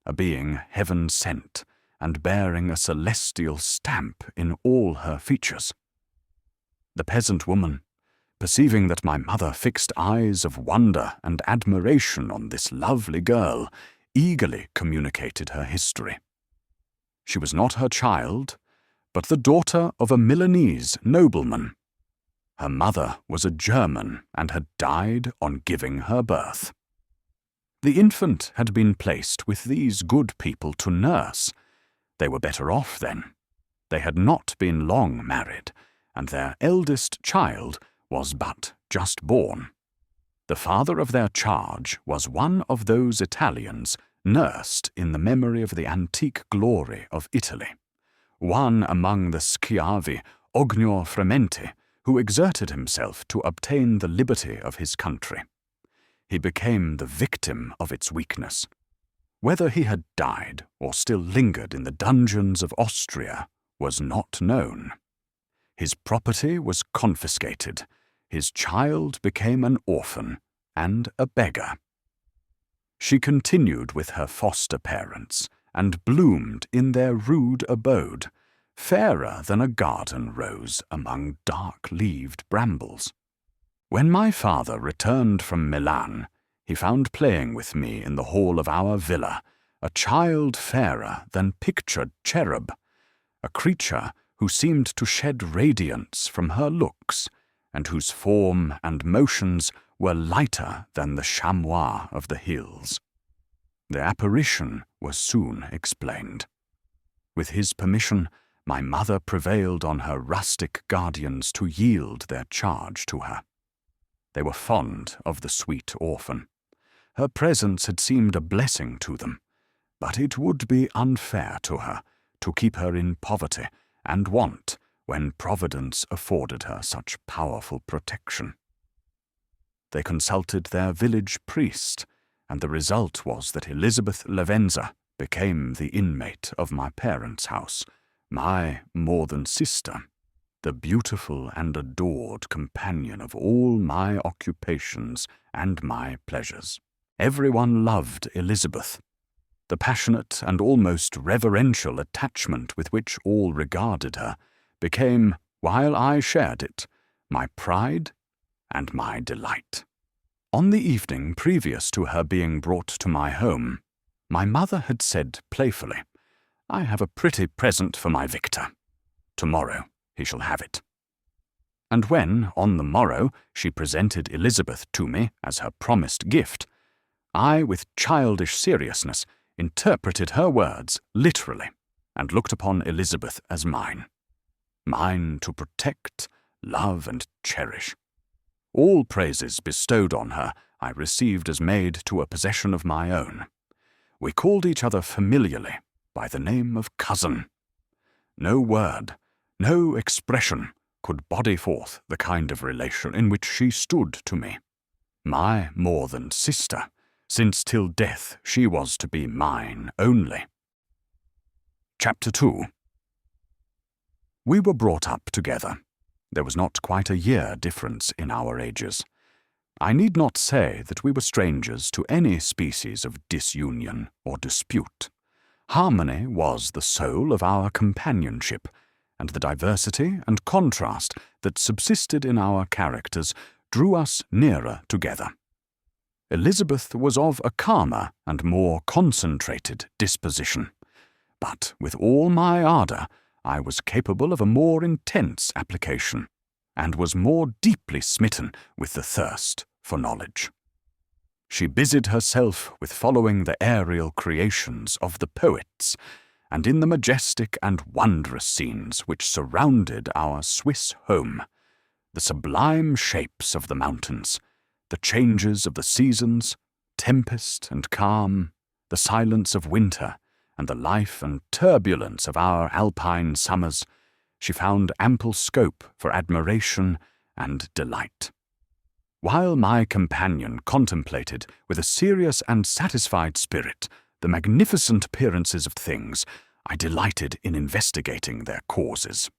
a being heaven-sent, and bearing a celestial stamp in all her features. The peasant woman, perceiving that my mother fixed eyes of wonder and admiration on this lovely girl, eagerly communicated her history. She was not her child, but the daughter of a Milanese nobleman. Her mother was a German and had died on giving her birth. The infant had been placed with these good people to nurse. They were better off then. They had not been long married, and their eldest child was but just born. The father of their charge was one of those Italians nursed in the memory of the antique glory of Italy, one among the Schiavi, Ognor Frementi, who exerted himself to obtain the liberty of his country. He became the victim of its weakness. Whether he had died or still lingered in the dungeons of Austria was not known. His property was confiscated, his child became an orphan and a beggar. She continued with her foster parents, and bloomed in their rude abode, fairer than a garden rose among dark-leaved brambles. When my father returned from Milan, he found playing with me in the hall of our villa a child fairer than pictured cherub, a creature who seemed to shed radiance from her looks, and whose form and motions were lighter than the chamois of the hills. The apparition was soon explained. With his permission, my mother prevailed on her rustic guardians to yield their charge to her. They were fond of the sweet orphan. Her presence had seemed a blessing to them, but it would be unfair to her to keep her in poverty and want when Providence afforded her such powerful protection. They consulted their village priest, and the result was that Elizabeth Lavenza became the inmate of my parents' house, my more than sister, the beautiful and adored companion of all my occupations and my pleasures. Everyone loved Elizabeth. The passionate and almost reverential attachment with which all regarded her became, while I shared it, my pride and my delight. On the evening previous to her being brought to my home, my mother had said playfully, "I have a pretty present for my Victor. Tomorrow he shall have it." And when, on the morrow, she presented Elizabeth to me as her promised gift, I, with childish seriousness, interpreted her words literally and looked upon Elizabeth as mine. Mine to protect, love, and cherish. All praises bestowed on her I received as made to a possession of my own. We called each other familiarly by the name of cousin. No word, no expression could body forth the kind of relation in which she stood to me. My more than sister, since till death she was to be mine only. Chapter 2. We were brought up together. There was not quite a year difference in our ages. I need not say that we were strangers to any species of disunion or dispute. Harmony was the soul of our companionship, and the diversity and contrast that subsisted in our characters drew us nearer together. Elizabeth was of a calmer and more concentrated disposition, but with all my ardour I was capable of a more intense application, and was more deeply smitten with the thirst for knowledge. She busied herself with following the aerial creations of the poets, and in the majestic and wondrous scenes which surrounded our Swiss home, the sublime shapes of the mountains, the changes of the seasons, tempest and calm, the silence of winter, and the life and turbulence of our alpine summers, she found ample scope for admiration and delight. While my companion contemplated with a serious and satisfied spirit the magnificent appearances of things, I delighted in investigating their causes.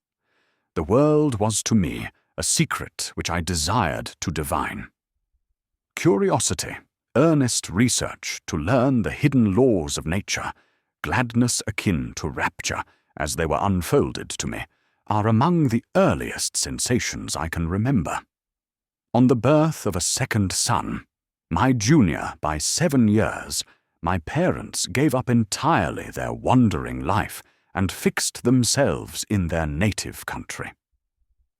The world was to me a secret which I desired to divine. Curiosity, earnest research to learn the hidden laws of nature, gladness akin to rapture as they were unfolded to me, are among the earliest sensations I can remember. On the birth of a second son, my junior by 7 years, my parents gave up entirely their wandering life and fixed themselves in their native country.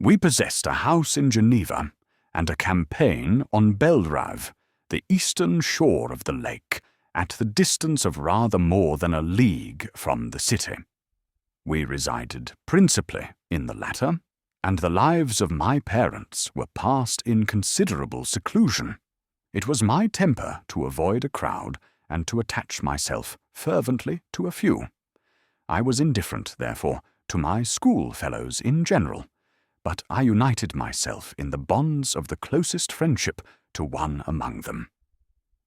We possessed a house in Geneva and a campaign on Belrive, the eastern shore of the lake, at the distance of rather more than a league from the city. We resided principally in the latter, and the lives of my parents were passed in considerable seclusion. It was my temper to avoid a crowd and to attach myself fervently to a few. I was indifferent, therefore, to my schoolfellows in general, but I united myself in the bonds of the closest friendship to one among them.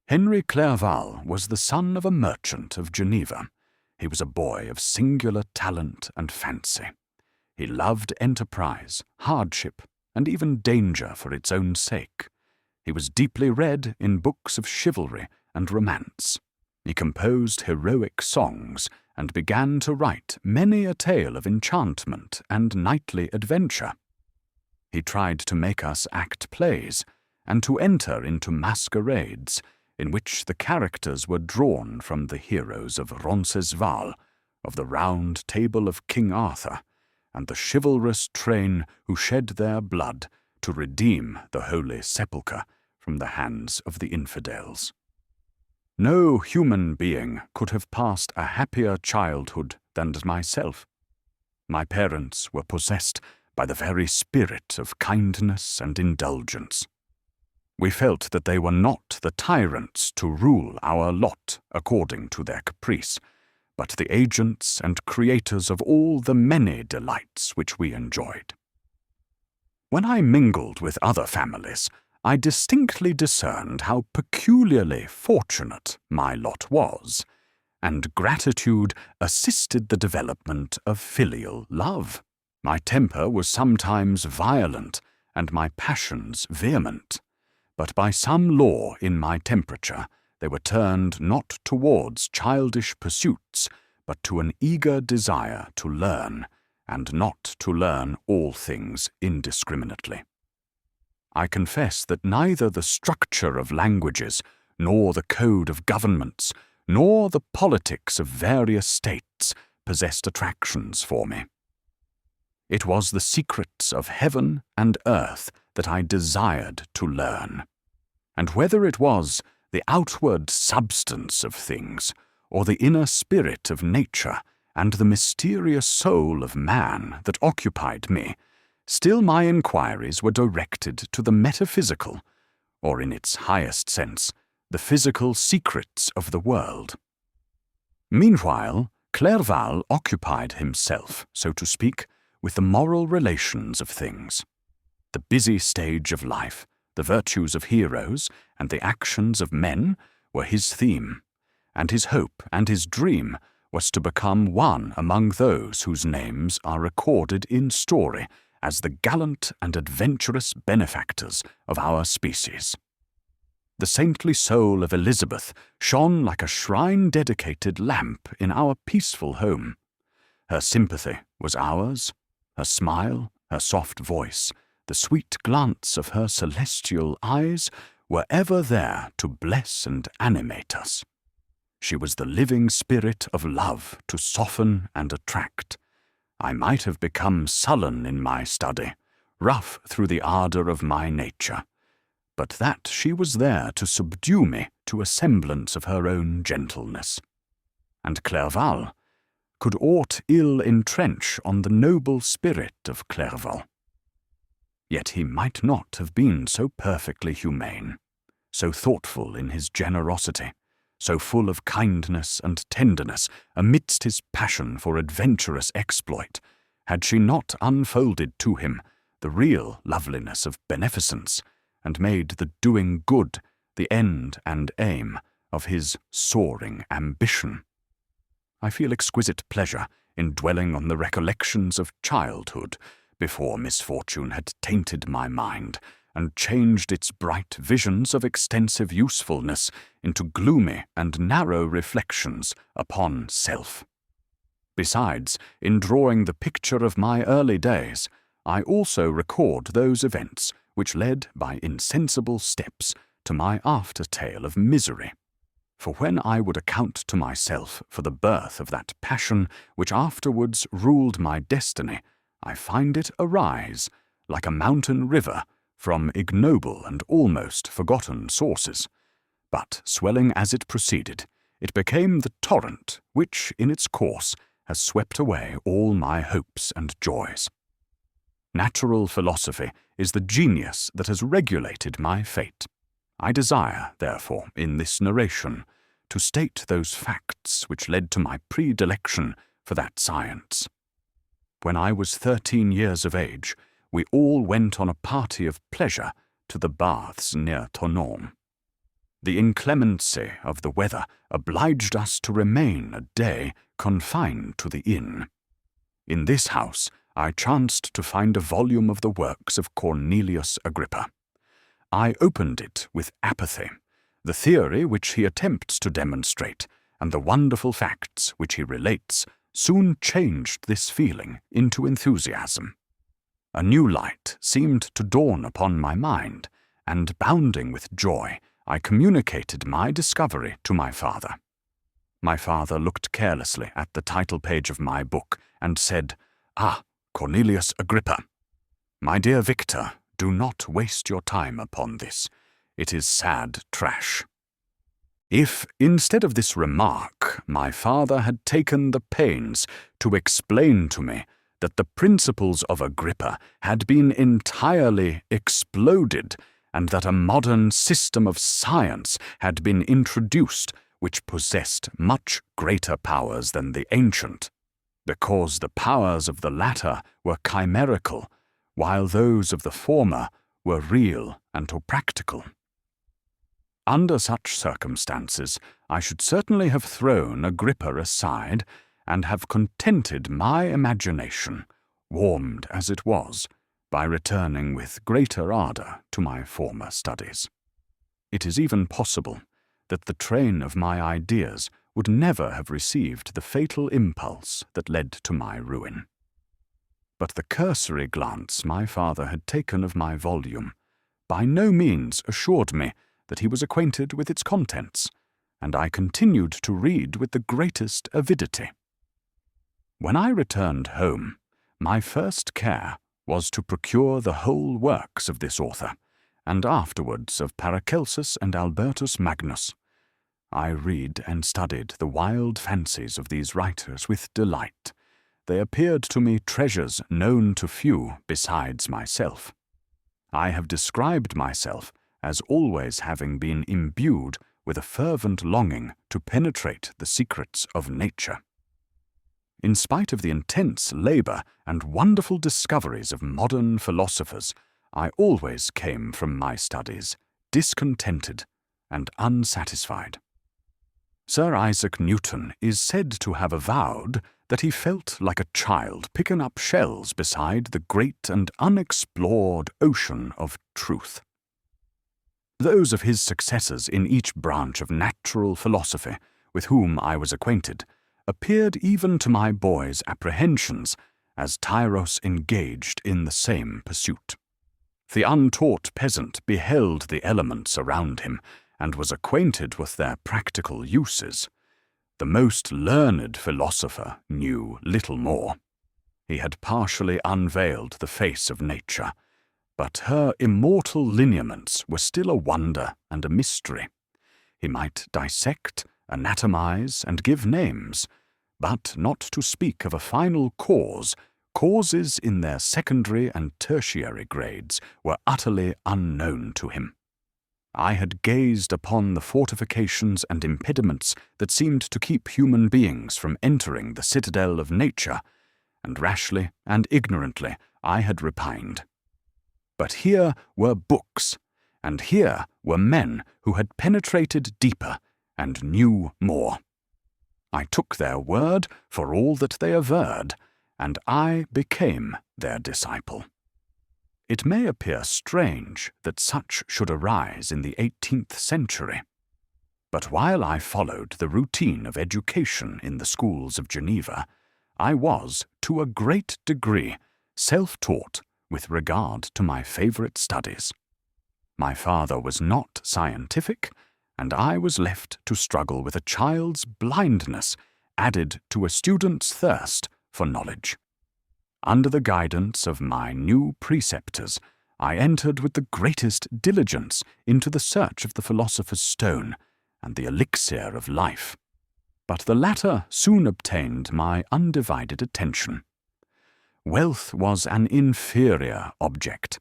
Henry Clerval was the son of a merchant of Geneva. He was a boy of singular talent and fancy. He loved enterprise, hardship, and even danger for its own sake. He was deeply read in books of chivalry and romance. He composed heroic songs and began to write many a tale of enchantment and knightly adventure. He tried to make us act plays and to enter into masquerades in which the characters were drawn from the heroes of Roncesvalles, of the Round Table of King Arthur, and the chivalrous train who shed their blood to redeem the holy sepulchre from the hands of the infidels. No human being could have passed a happier childhood than myself. My parents were possessed by the very spirit of kindness and indulgence. We felt that they were not the tyrants to rule our lot according to their caprice, but the agents and creators of all the many delights which we enjoyed. When I mingled with other families, I distinctly discerned how peculiarly fortunate my lot was, and gratitude assisted the development of filial love. My temper was sometimes violent, and my passions vehement, but by some law in my temperature they were turned not towards childish pursuits, but to an eager desire to learn, and not to learn all things indiscriminately. I confess that neither the structure of languages, nor the code of governments, nor the politics of various states possessed attractions for me. It was the secrets of heaven and earth that I desired to learn, and whether it was the outward substance of things, or the inner spirit of nature and the mysterious soul of man that occupied me, still my inquiries were directed to the metaphysical, or in its highest sense, the physical secrets of the world. Meanwhile, Clerval occupied himself, so to speak, with the moral relations of things. The busy stage of life, the virtues of heroes, and the actions of men were his theme, and his hope and his dream was to become one among those whose names are recorded in story as the gallant and adventurous benefactors of our species. The saintly soul of Elizabeth shone like a shrine-dedicated lamp in our peaceful home. Her sympathy was ours, her smile, her soft voice, the sweet glance of her celestial eyes were ever there to bless and animate us. She was the living spirit of love to soften and attract. I might have become sullen in my study, rough through the ardour of my nature, but that she was there to subdue me to a semblance of her own gentleness. And Clerval, could aught ill entrench on the noble spirit of Clerval? Yet he might not have been so perfectly humane, so thoughtful in his generosity, so full of kindness and tenderness amidst his passion for adventurous exploit, had she not unfolded to him the real loveliness of beneficence, and made the doing good the end and aim of his soaring ambition. I feel exquisite pleasure in dwelling on the recollections of childhood, before misfortune had tainted my mind, and changed its bright visions of extensive usefulness into gloomy and narrow reflections upon self. Besides, in drawing the picture of my early days, I also record those events which led by insensible steps to my after-tale of misery. For when I would account to myself for the birth of that passion which afterwards ruled my destiny, I find it arise, like a mountain river, from ignoble and almost forgotten sources. But, swelling as it proceeded, it became the torrent which, in its course, has swept away all my hopes and joys. Natural philosophy is the genius that has regulated my fate. I desire, therefore, in this narration, to state those facts which led to my predilection for that science. When I was 13 years of age, we all went on a party of pleasure to the baths near Tonon. The inclemency of the weather obliged us to remain a day confined to the inn. In this house I chanced to find a volume of the works of Cornelius Agrippa. I opened it with apathy. The theory which he attempts to demonstrate, and the wonderful facts which he relates, soon changed this feeling into enthusiasm. A new light seemed to dawn upon my mind, and bounding with joy, I communicated my discovery to my father. My father looked carelessly at the title page of my book, and said, "Ah, Cornelius Agrippa. My dear Victor, do not waste your time upon this. It is sad trash. If, instead of this remark, my father had taken the pains to explain to me that the principles of Agrippa had been entirely exploded, and that a modern system of science had been introduced which possessed much greater powers than the ancient, because the powers of the latter were chimerical, while those of the former were real and practical. Under such circumstances, I should certainly have thrown Agrippa aside, and have contented my imagination, warmed as it was, by returning with greater ardour to my former studies. It is even possible that the train of my ideas would never have received the fatal impulse that led to my ruin. But the cursory glance my father had taken of my volume by no means assured me that he was acquainted with its contents, and I continued to read with the greatest avidity. When I returned home, my first care was to procure the whole works of this author, and afterwards of Paracelsus and Albertus Magnus. I read and studied the wild fancies of these writers with delight. They appeared to me treasures known to few besides myself. I have described myself as always having been imbued with a fervent longing to penetrate the secrets of nature. In spite of the intense labour and wonderful discoveries of modern philosophers, I always came from my studies discontented and unsatisfied. Sir Isaac Newton is said to have avowed that he felt like a child picking up shells beside the great and unexplored ocean of truth. Those of his successors in each branch of natural philosophy with whom I was acquainted appeared even to my boy's apprehensions as tyros engaged in the same pursuit. The untaught peasant beheld the elements around him and was acquainted with their practical uses. The most learned philosopher knew little more. He had partially unveiled the face of nature, but her immortal lineaments were still a wonder and a mystery. He might dissect, anatomize, and give names, but not to speak of a final cause, causes in their secondary and tertiary grades were utterly unknown to him. I had gazed upon the fortifications and impediments that seemed to keep human beings from entering the citadel of nature, and rashly and ignorantly I had repined. But here were books, and here were men who had penetrated deeper and knew more. I took their word for all that they averred, and I became their disciple. It may appear strange that such should arise in the 18th century, but while I followed the routine of education in the schools of Geneva, I was, to a great degree, self-taught with regard to my favourite studies. My father was not scientific, and I was left to struggle with a child's blindness added to a student's thirst for knowledge. Under the guidance of my new preceptors, I entered with the greatest diligence into the search of the philosopher's stone and the elixir of life. But the latter soon obtained my undivided attention. Wealth was an inferior object,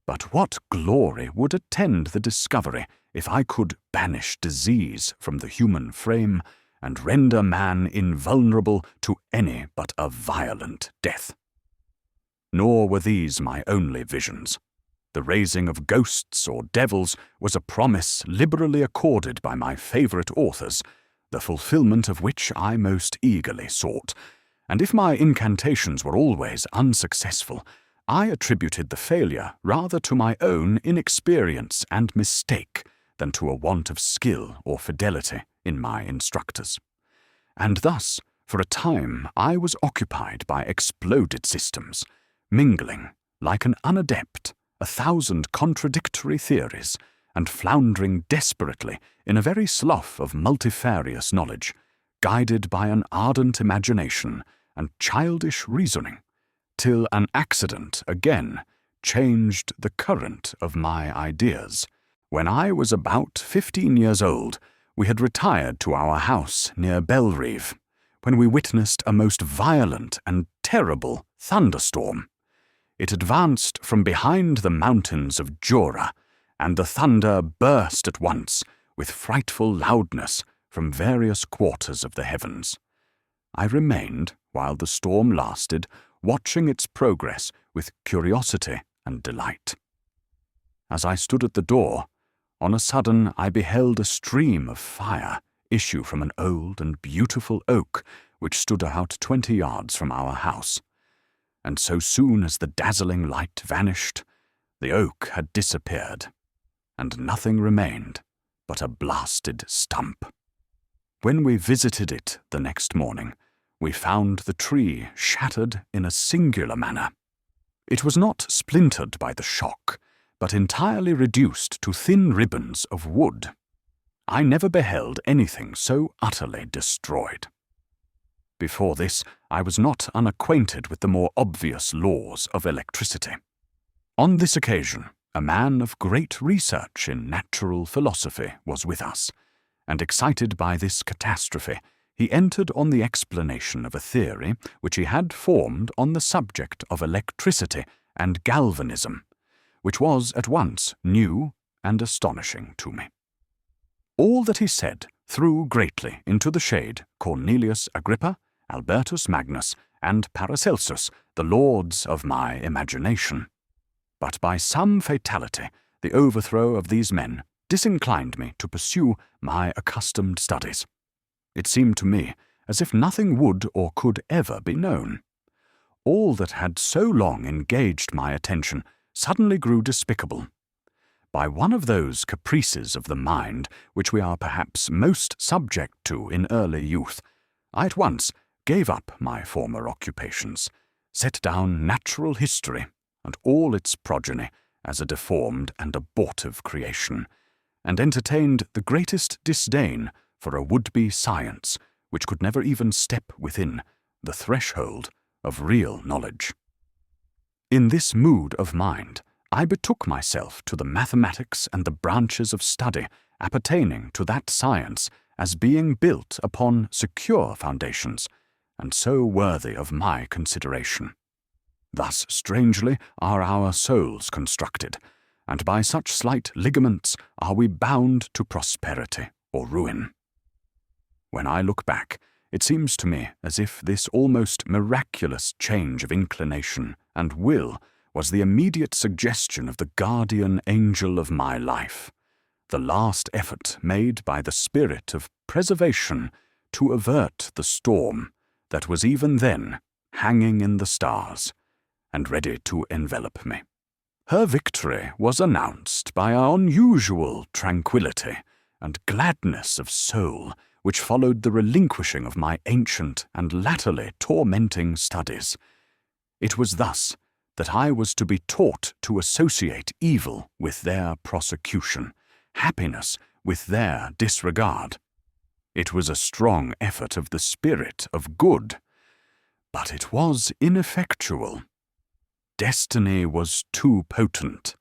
but what glory would attend the discovery if I could banish disease from the human frame and render man invulnerable to any but a violent death? Nor were these my only visions. The raising of ghosts or devils was a promise liberally accorded by my favourite authors, the fulfilment of which I most eagerly sought, and if my incantations were always unsuccessful, I attributed the failure rather to my own inexperience and mistake than to a want of skill or fidelity in my instructors. And thus, for a time, I was occupied by exploded systems, mingling, like an unadept, 1,000 contradictory theories, and floundering desperately in a very slough of multifarious knowledge, guided by an ardent imagination and childish reasoning, till an accident again changed the current of my ideas. When I was about 15 years old, we had retired to our house near Belrive, when we witnessed a most violent and terrible thunderstorm. It advanced from behind the mountains of Jura, and the thunder burst at once with frightful loudness from various quarters of the heavens. I remained, while the storm lasted, watching its progress with curiosity and delight. As I stood at the door, on a sudden I beheld a stream of fire issue from an old and beautiful oak which stood about 20 yards from our house. And so soon as the dazzling light vanished, the oak had disappeared, and nothing remained but a blasted stump. When we visited it the next morning, we found the tree shattered in a singular manner. It was not splintered by the shock, but entirely reduced to thin ribbons of wood. I never beheld anything so utterly destroyed. Before this, I was not unacquainted with the more obvious laws of electricity. On this occasion, a man of great research in natural philosophy was with us, and excited by this catastrophe, he entered on the explanation of a theory which he had formed on the subject of electricity and galvanism, which was at once new and astonishing to me. All that he said threw greatly into the shade Cornelius Agrippa, Albertus Magnus, and Paracelsus, the lords of my imagination. But by some fatality, the overthrow of these men disinclined me to pursue my accustomed studies. It seemed to me as if nothing would or could ever be known. All that had so long engaged my attention suddenly grew despicable. By one of those caprices of the mind which we are perhaps most subject to in early youth, I at once gave up my former occupations, set down natural history and all its progeny as a deformed and abortive creation, and entertained the greatest disdain for a would-be science which could never even step within the threshold of real knowledge. In this mood of mind, I betook myself to the mathematics and the branches of study appertaining to that science as being built upon secure foundations, and so worthy of my consideration. Thus strangely are our souls constructed, and by such slight ligaments are we bound to prosperity or ruin. When I look back, it seems to me as if this almost miraculous change of inclination and will was the immediate suggestion of the guardian angel of my life, the last effort made by the spirit of preservation to avert the storm that was even then hanging in the stars and ready to envelop me. Her victory was announced by our unusual tranquillity and gladness of soul which followed the relinquishing of my ancient and latterly tormenting studies. It was thus that I was to be taught to associate evil with their prosecution, happiness with their disregard. It was a strong effort of the spirit of good, but it was ineffectual. Destiny was too potent,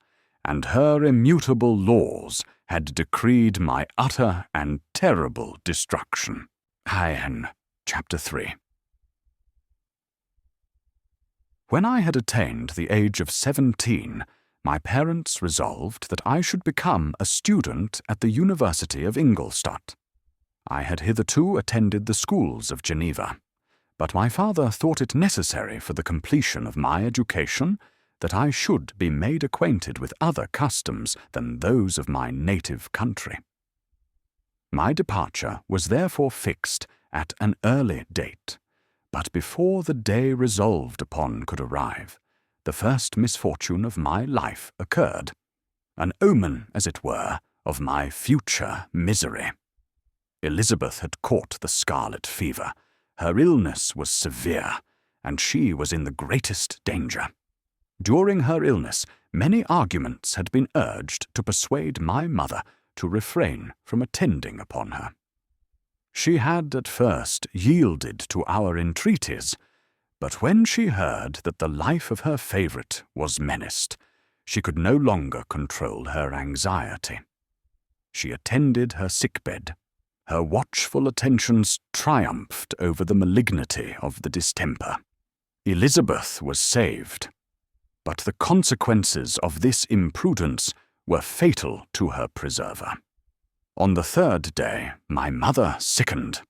and her immutable laws had decreed my utter and terrible destruction. Hien, Chapter 3. When I had attained the age of 17, my parents resolved that I should become a student at the University of Ingolstadt. I had hitherto attended the schools of Geneva, but my father thought it necessary for the completion of my education that I should be made acquainted with other customs than those of my native country. My departure was therefore fixed at an early date, but before the day resolved upon could arrive, the first misfortune of my life occurred, an omen, as it were, of my future misery. Elizabeth had caught the scarlet fever. Her illness was severe, and she was in the greatest danger. During her illness, many arguments had been urged to persuade my mother to refrain from attending upon her. She had at first yielded to our entreaties, But when she heard that the life of her favourite was menaced, she could no longer control her anxiety. She attended her sickbed. Her watchful attentions triumphed over the malignity of the distemper. Elizabeth was saved, but the consequences of this imprudence were fatal to her preserver. On the third day, my mother sickened.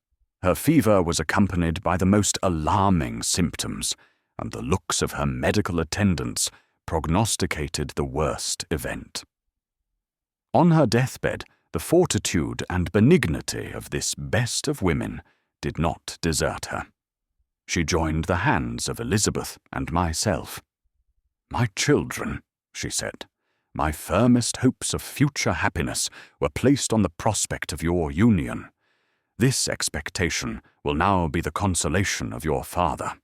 Her fever was accompanied by the most alarming symptoms, and the looks of her medical attendants prognosticated the worst event. On her deathbed, the fortitude and benignity of this best of women did not desert her. She joined the hands of Elizabeth and myself. "My children," she said, "my firmest hopes of future happiness were placed on the prospect of your union. This expectation will now be the consolation of your father.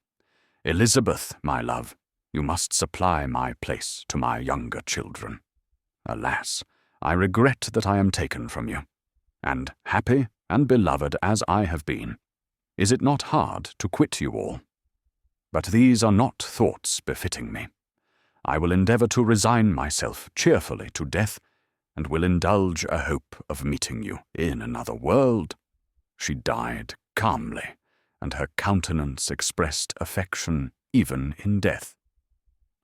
Elizabeth, my love, you must supply my place to my younger children. Alas, I regret that I am taken from you, and happy and beloved as I have been, is it not hard to quit you all? But these are not thoughts befitting me. I will endeavour to resign myself cheerfully to death, and will indulge a hope of meeting you in another world." She died calmly, and her countenance expressed affection even in death.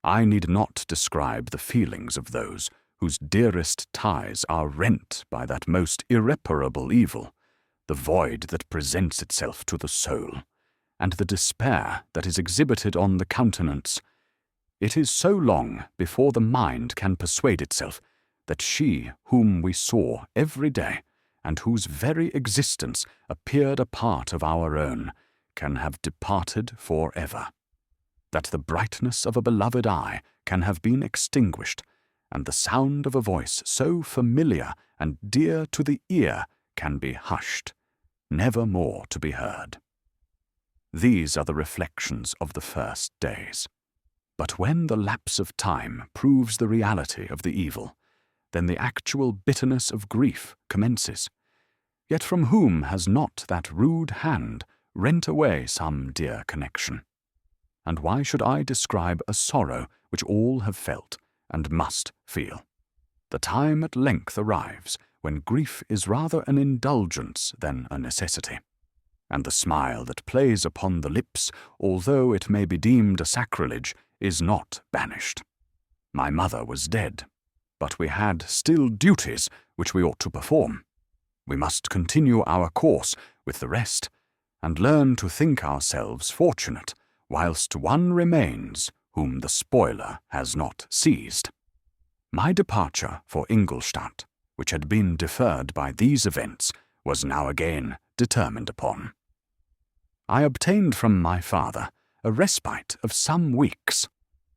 I need not describe the feelings of those whose dearest ties are rent by that most irreparable evil, the void that presents itself to the soul, and the despair that is exhibited on the countenance. It is so long before the mind can persuade itself that she whom we saw every day, and whose very existence appeared a part of our own, can have departed for ever, that the brightness of a beloved eye can have been extinguished, and the sound of a voice so familiar and dear to the ear can be hushed, never more to be heard. These are the reflections of the first days. But when the lapse of time proves the reality of the evil, then the actual bitterness of grief commences. Yet from whom has not that rude hand rent away some dear connection? And why should I describe a sorrow which all have felt and must feel? The time at length arrives when grief is rather an indulgence than a necessity, and the smile that plays upon the lips, although it may be deemed a sacrilege, is not banished. My mother was dead, but we had still duties which we ought to perform. We must continue our course with the rest, and learn to think ourselves fortunate whilst one remains whom the spoiler has not seized. My departure for Ingolstadt, which had been deferred by these events, was now again determined upon. I obtained from my father a respite of some weeks.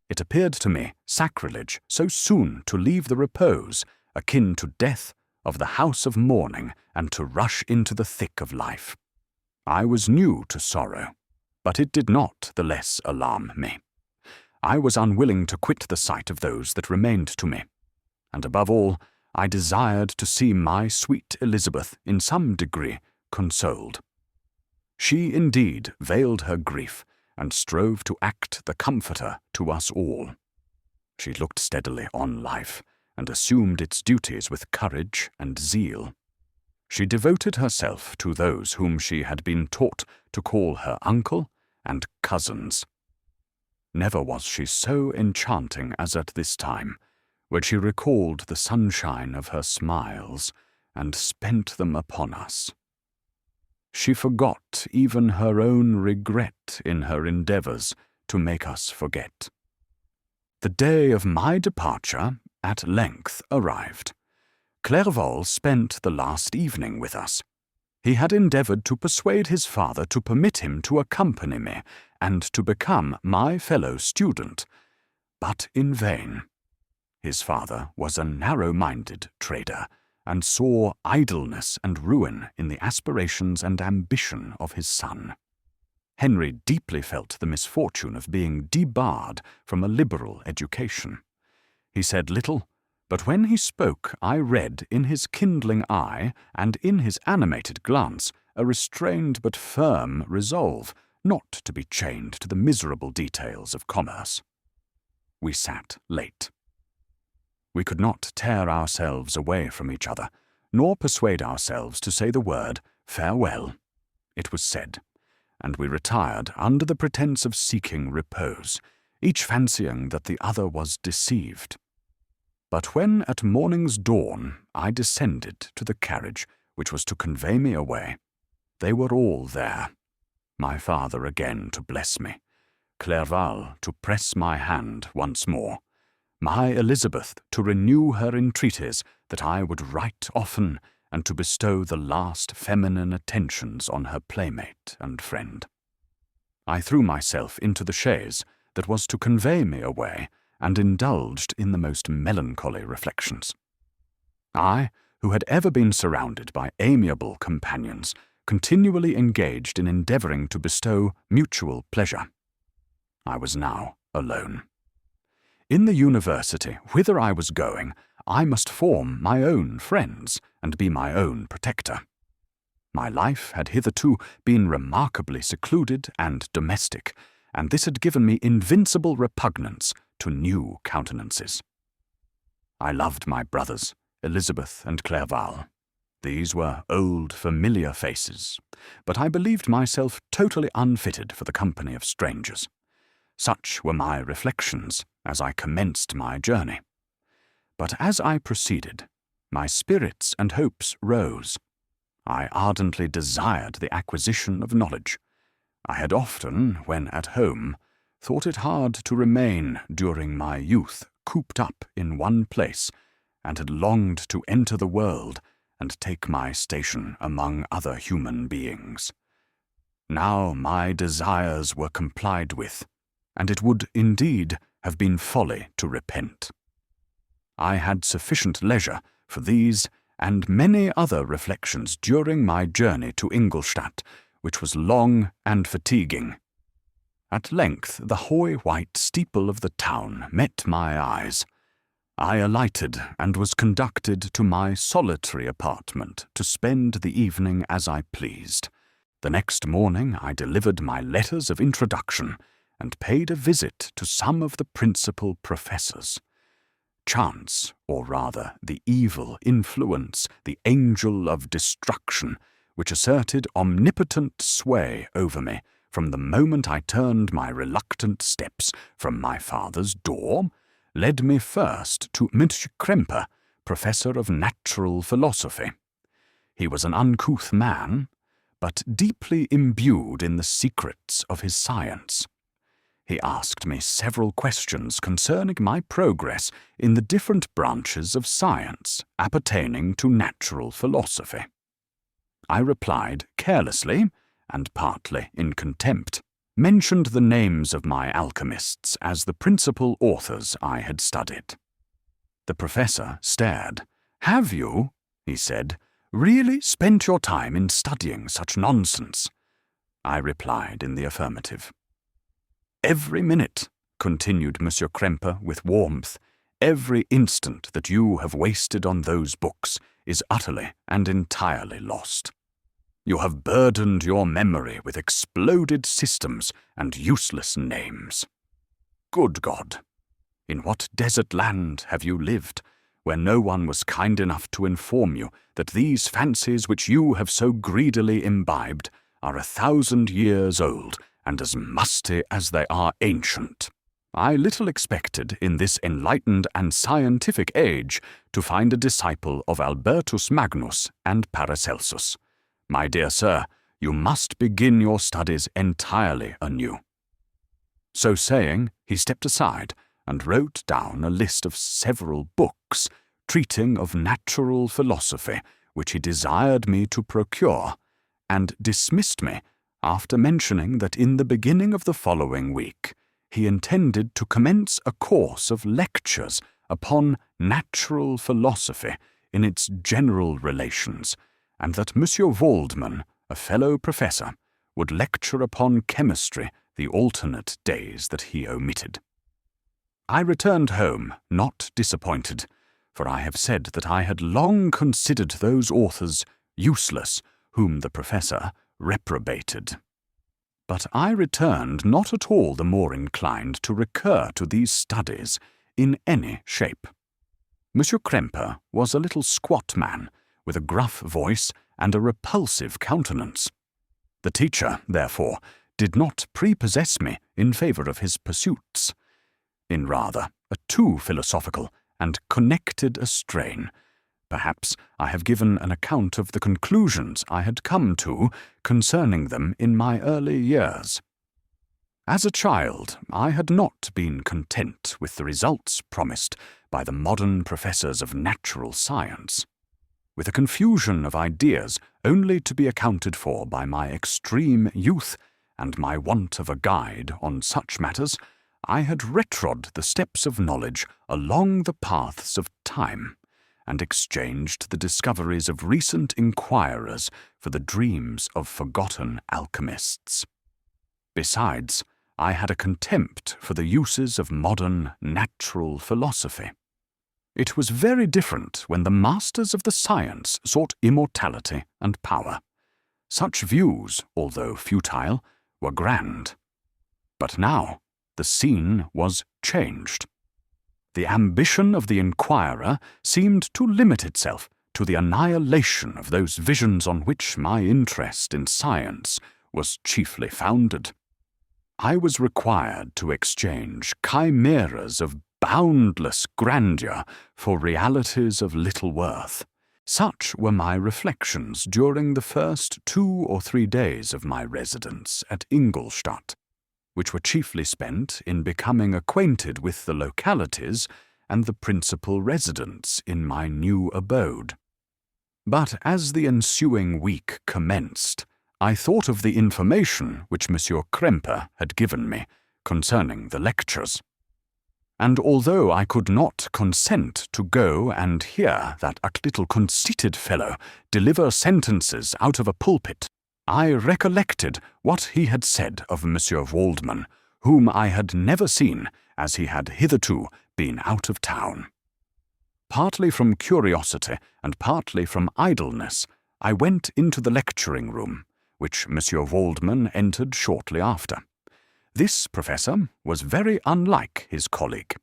It appeared to me sacrilege so soon to leave the repose, akin to death, of the house of mourning, and to rush into the thick of life. I was new to sorrow, but it did not the less alarm me. I was unwilling to quit the sight of those that remained to me, and above all, I desired to see my sweet Elizabeth in some degree consoled. She indeed veiled her grief, and strove to act the comforter to us all. She looked steadily on life, and assumed its duties with courage and zeal. She devoted herself to those whom she had been taught to call her uncle and cousins. Never was she so enchanting as at this time, when she recalled the sunshine of her smiles, and spent them upon us. She forgot even her own regret in her endeavours to make us forget. The day of my departure at length arrived. Clerval spent the last evening with us. He had endeavoured to persuade his father to permit him to accompany me, and to become my fellow student, but in vain. His father was a narrow-minded trader, and saw idleness and ruin in the aspirations and ambition of his son. Henry deeply felt the misfortune of being debarred from a liberal education. He said little, but when he spoke I read in his kindling eye and in his animated glance a restrained but firm resolve not to be chained to the miserable details of commerce. We sat late. We could not tear ourselves away from each other, nor persuade ourselves to say the word farewell. It was said, and we retired under the pretence of seeking repose, each fancying that the other was deceived. But when at morning's dawn I descended to the carriage which was to convey me away, they were all there. My father again to bless me, Clerval to press my hand once more, my Elizabeth to renew her entreaties that I would write often and to bestow the last feminine attentions on her playmate and friend. I threw myself into the chaise that was to convey me away, and indulged in the most melancholy reflections. I, who had ever been surrounded by amiable companions, continually engaged in endeavouring to bestow mutual pleasure. I was now alone. In the university whither I was going, I must form my own friends and be my own protector. My life had hitherto been remarkably secluded and domestic, and this had given me invincible repugnance to new countenances. I loved my brothers, Elizabeth and Clerval. These were old, familiar faces, but I believed myself totally unfitted for the company of strangers. Such were my reflections as I commenced my journey. But as I proceeded, my spirits and hopes rose. I ardently desired the acquisition of knowledge. I had often, when at home, thought it hard to remain during my youth cooped up in one place, and had longed to enter the world and take my station among other human beings. Now my desires were complied with, and it would indeed have been folly to repent. I had sufficient leisure for these and many other reflections during my journey to Ingolstadt, which was long and fatiguing. At length the hoary white steeple of the town met my eyes. I alighted and was conducted to my solitary apartment to spend the evening as I pleased. The next morning I delivered my letters of introduction and paid a visit to some of the principal professors. Chance, or rather the evil influence, the angel of destruction, which asserted omnipotent sway over me from the moment I turned my reluctant steps from my father's door, led me first to Monsieur Kremper, professor of natural philosophy. He was an uncouth man, but deeply imbued in the secrets of his science. He asked me several questions concerning my progress in the different branches of science appertaining to natural philosophy. I replied carelessly, and partly in contempt, mentioned the names of my alchemists as the principal authors I had studied. The professor stared. "Have you," he said, "really spent your time in studying such nonsense?" I replied in the affirmative. "Every minute," continued Monsieur Kremper with warmth, "every instant that you have wasted on those books is utterly and entirely lost. You have burdened your memory with exploded systems and useless names. Good God! In what desert land have you lived, where no one was kind enough to inform you that these fancies which you have so greedily imbibed are 1,000 years old and as musty as they are ancient? I little expected in this enlightened and scientific age to find a disciple of Albertus Magnus and Paracelsus. My dear sir, you must begin your studies entirely anew." So saying, he stepped aside and wrote down a list of several books treating of natural philosophy which he desired me to procure, and dismissed me after mentioning that in the beginning of the following week he intended to commence a course of lectures upon natural philosophy in its general relations, and that Monsieur Waldman, a fellow professor, would lecture upon chemistry the alternate days that he omitted. I returned home not disappointed, for I have said that I had long considered those authors useless whom the professor reprobated. But I returned not at all the more inclined to recur to these studies in any shape. Monsieur Kremper was a little squat man, with a gruff voice and a repulsive countenance. The teacher, therefore, did not prepossess me in favour of his pursuits. In rather a too philosophical and connected a strain, perhaps I have given an account of the conclusions I had come to concerning them in my early years. As a child, I had not been content with the results promised by the modern professors of natural science. With a confusion of ideas only to be accounted for by my extreme youth and my want of a guide on such matters, I had retrod the steps of knowledge along the paths of time, and exchanged the discoveries of recent inquirers for the dreams of forgotten alchemists. Besides, I had a contempt for the uses of modern natural philosophy. It was very different when the masters of the science sought immortality and power. Such views, although futile, were grand. But now the scene was changed. The ambition of the inquirer seemed to limit itself to the annihilation of those visions on which my interest in science was chiefly founded. I was required to exchange chimeras of boundless grandeur for realities of little worth. Such were my reflections during the first 2 or 3 days of my residence at Ingolstadt, which were chiefly spent in becoming acquainted with the localities and the principal residents in my new abode. But as the ensuing week commenced, I thought of the information which Monsieur Kremper had given me concerning the lectures. And although I could not consent to go and hear that little conceited fellow deliver sentences out of a pulpit, I recollected what he had said of Monsieur Waldman, whom I had never seen, as he had hitherto been out of town. Partly from curiosity and partly from idleness, I went into the lecturing room, which Monsieur Waldman entered shortly after. This professor was very unlike his colleague.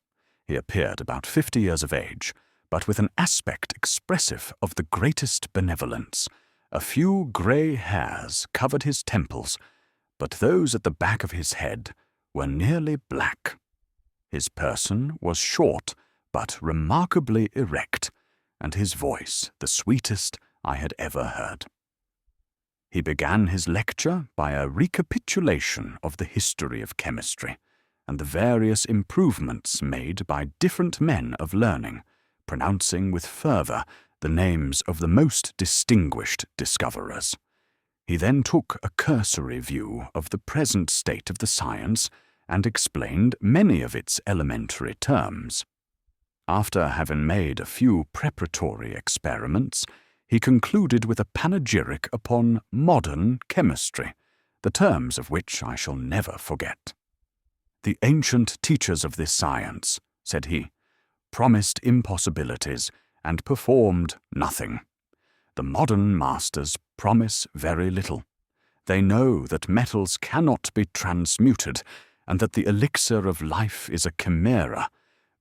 He appeared about 50 years of age, but with an aspect expressive of the greatest benevolence. A few grey hairs covered his temples, but those at the back of his head were nearly black. His person was short, but remarkably erect, and his voice the sweetest I had ever heard. He began his lecture by a recapitulation of the history of chemistry, and the various improvements made by different men of learning, pronouncing with fervour the names of the most distinguished discoverers. He then took a cursory view of the present state of the science and explained many of its elementary terms. After having made a few preparatory experiments, he concluded with a panegyric upon modern chemistry, the terms of which I shall never forget. The ancient teachers of this science, said he, promised impossibilities and performed nothing. The modern masters promise very little. They know that metals cannot be transmuted, and that the elixir of life is a chimera,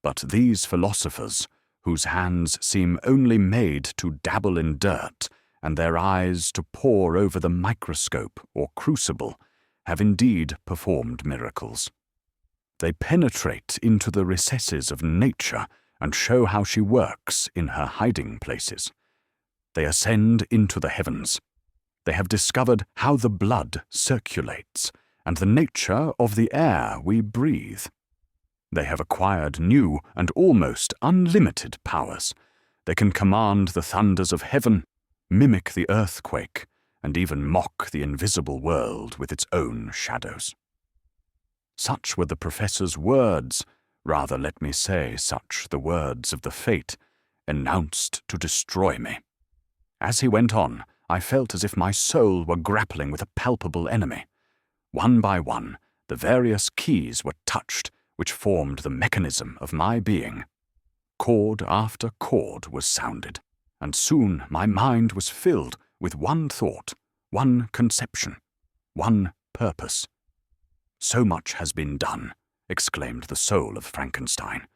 but these philosophers, whose hands seem only made to dabble in dirt, and their eyes to pore over the microscope or crucible, have indeed performed miracles. They penetrate into the recesses of nature and show how she works in her hiding places. They ascend into the heavens. They have discovered how the blood circulates, and the nature of the air we breathe. They have acquired new and almost unlimited powers. They can command the thunders of heaven, mimic the earthquake, and even mock the invisible world with its own shadows. Such were the professor's words, rather let me say such the words of the fate, announced to destroy me. As he went on, I felt as if my soul were grappling with a palpable enemy. One by one, the various keys were touched which formed the mechanism of my being. Chord after chord was sounded, and soon my mind was filled with one thought, one conception, one purpose. "So much has been done," exclaimed the soul of Frankenstein.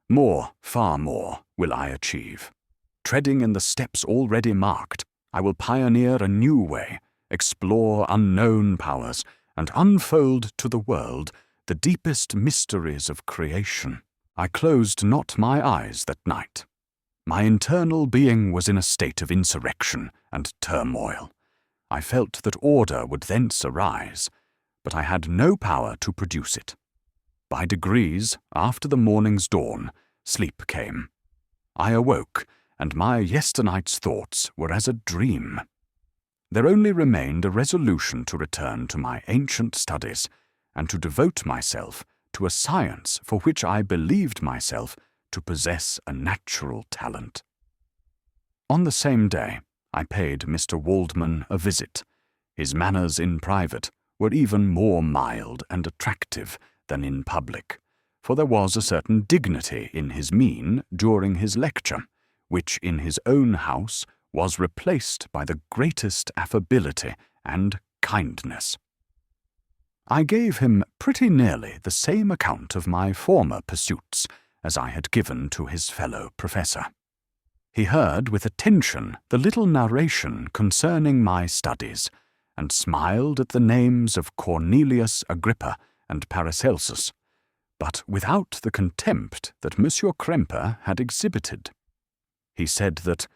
"More, far more, will I achieve. Treading in the steps already marked, I will pioneer a new way, explore unknown powers, and unfold to the world the deepest mysteries of creation." I closed not my eyes that night. My internal being was in a state of insurrection and turmoil. I felt that order would thence arise, but I had no power to produce it. By degrees, after the morning's dawn, sleep came. I awoke, and my yesternight's thoughts were as a dream. There only remained a resolution to return to my ancient studies, and to devote myself to a science for which I believed myself to possess a natural talent. On the same day, I paid Mr. Waldman a visit. His manners in private were even more mild and attractive than in public, for there was a certain dignity in his mien during his lecture, which in his own house was replaced by the greatest affability and kindness. I gave him pretty nearly the same account of my former pursuits as I had given to his fellow professor. He heard with attention the little narration concerning my studies, and smiled at the names of Cornelius Agrippa and Paracelsus, but without the contempt that Monsieur Kremper had exhibited. He said that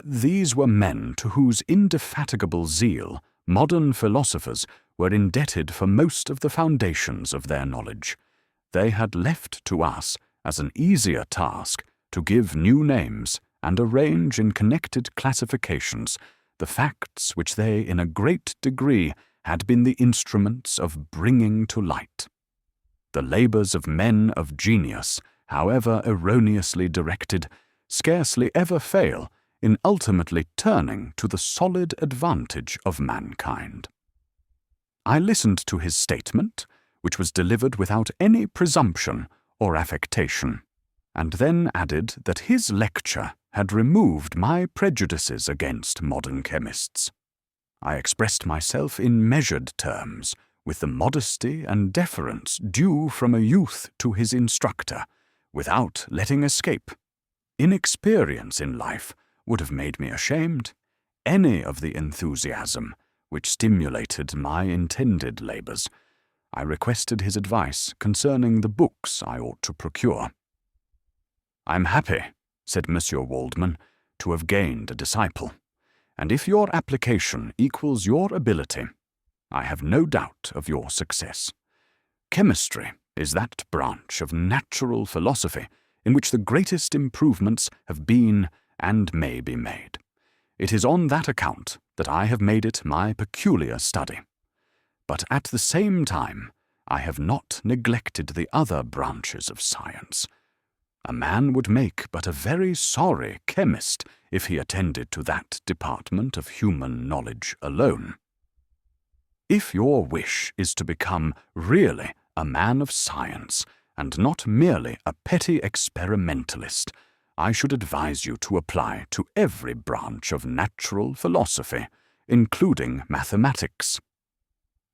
these were men to whose indefatigable zeal modern philosophers were indebted for most of the foundations of their knowledge. They had left to us as an easier task to give new names and arrange in connected classifications the facts which they in a great degree had been the instruments of bringing to light. The labours of men of genius, however erroneously directed, scarcely ever fail in ultimately turning to the solid advantage of mankind. I listened to his statement, which was delivered without any presumption or affectation, and then added that his lecture had removed my prejudices against modern chemists. I expressed myself in measured terms, with the modesty and deference due from a youth to his instructor, without letting escape. Inexperience in life would have made me ashamed. Any of the enthusiasm which stimulated my intended labours. I requested his advice concerning the books I ought to procure. "I am happy," said Monsieur Waldman, "to have gained a disciple, and if your application equals your ability, I have no doubt of your success. Chemistry is that branch of natural philosophy in which the greatest improvements have been and may be made. It is on that account that I have made it my peculiar study. But at the same time, I have not neglected the other branches of science. A man would make but a very sorry chemist if he attended to that department of human knowledge alone. If your wish is to become really a man of science, and not merely a petty experimentalist, I should advise you to apply to every branch of natural philosophy, including mathematics."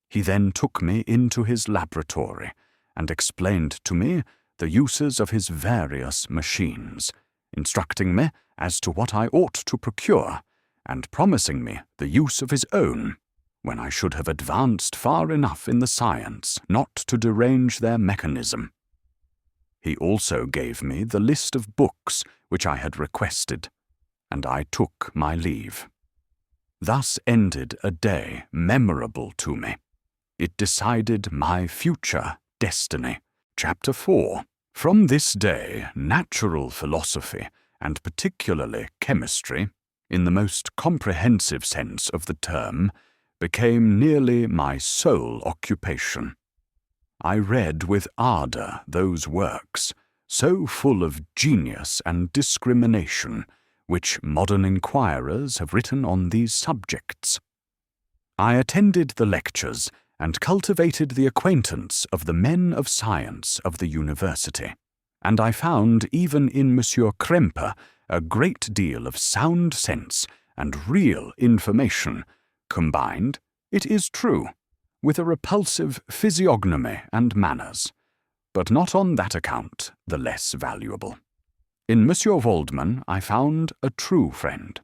He then took me into his laboratory and explained to me the uses of his various machines, instructing me as to what I ought to procure, and promising me the use of his own, when I should have advanced far enough in the science not to derange their mechanism. He also gave me the list of books which I had requested, and I took my leave. Thus ended a day memorable to me. It decided my future destiny. Chapter 4. From this day, natural philosophy, and particularly chemistry, in the most comprehensive sense of the term, became nearly my sole occupation. I read with ardour those works, so full of genius and discrimination, which modern inquirers have written on these subjects. I attended the lectures and cultivated the acquaintance of the men of science of the university, and I found even in Monsieur Kremper a great deal of sound sense and real information, combined, it is true, with a repulsive physiognomy and manners, but not on that account the less valuable. In Monsieur Waldman I found a true friend.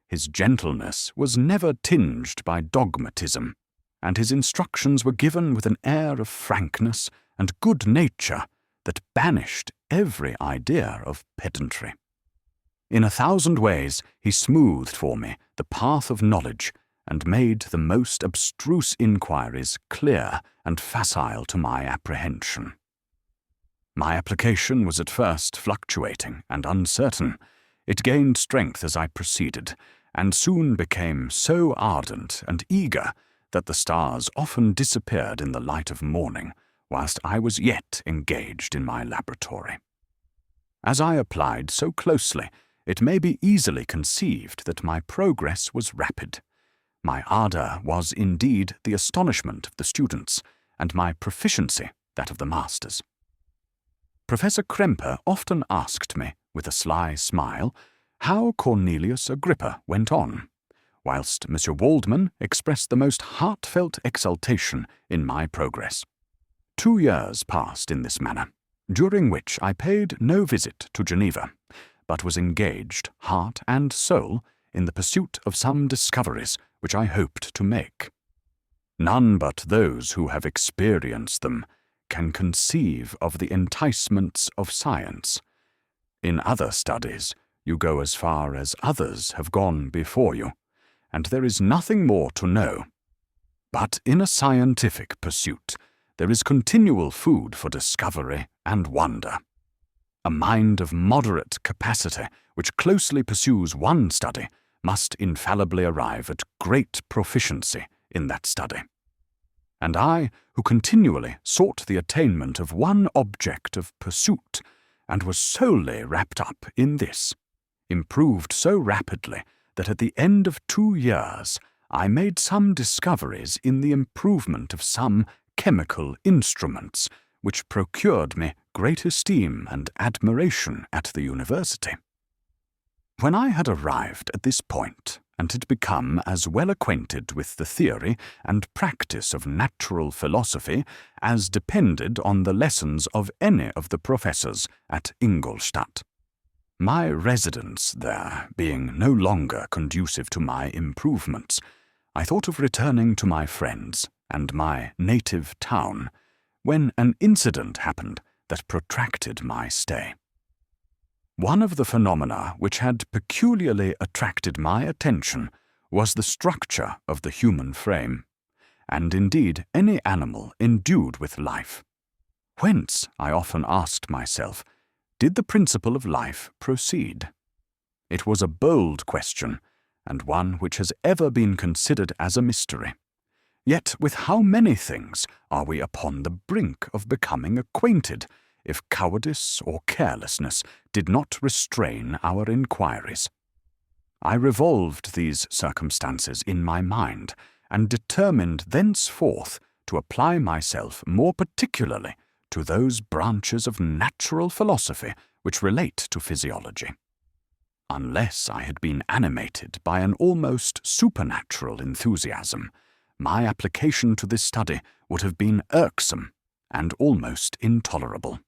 His gentleness was never tinged by dogmatism, and his instructions were given with an air of frankness and good nature that banished every idea of pedantry. In 1,000 ways he smoothed for me the path of knowledge and made the most abstruse inquiries clear and facile to my apprehension. My application was at first fluctuating and uncertain. It gained strength as I proceeded, and soon became so ardent and eager that the stars often disappeared in the light of morning, whilst I was yet engaged in my laboratory. As I applied so closely, it may be easily conceived that my progress was rapid. My ardour was indeed the astonishment of the students, and my proficiency that of the masters. Professor Kremper often asked me, with a sly smile, how Cornelius Agrippa went on, whilst Monsieur Waldman expressed the most heartfelt exultation in my progress. 2 years passed in this manner, during which I paid no visit to Geneva, but was engaged, heart and soul, in the pursuit of some discoveries which I hoped to make. None but those who have experienced them can conceive of the enticements of science. In other studies, you go as far as others have gone before you, and there is nothing more to know. But in a scientific pursuit, there is continual food for discovery and wonder. A mind of moderate capacity, which closely pursues one study, must infallibly arrive at great proficiency in that study. And I, who continually sought the attainment of one object of pursuit, and was solely wrapped up in this, improved so rapidly that at the end of 2 years I made some discoveries in the improvement of some chemical instruments, which procured me great esteem and admiration at the university. When I had arrived at this point, and had become as well acquainted with the theory and practice of natural philosophy as depended on the lessons of any of the professors at Ingolstadt, my residence there being no longer conducive to my improvements, I thought of returning to my friends and my native town, when an incident happened that protracted my stay. One of the phenomena which had peculiarly attracted my attention was the structure of the human frame, and indeed any animal endued with life. Whence, I often asked myself, did the principle of life proceed? It was a bold question, and one which has ever been considered as a mystery. Yet with how many things are we upon the brink of becoming acquainted, if cowardice or carelessness did not restrain our inquiries? I revolved these circumstances in my mind, and determined thenceforth to apply myself more particularly to those branches of natural philosophy which relate to physiology. Unless I had been animated by an almost supernatural enthusiasm, my application to this study would have been irksome and almost intolerable.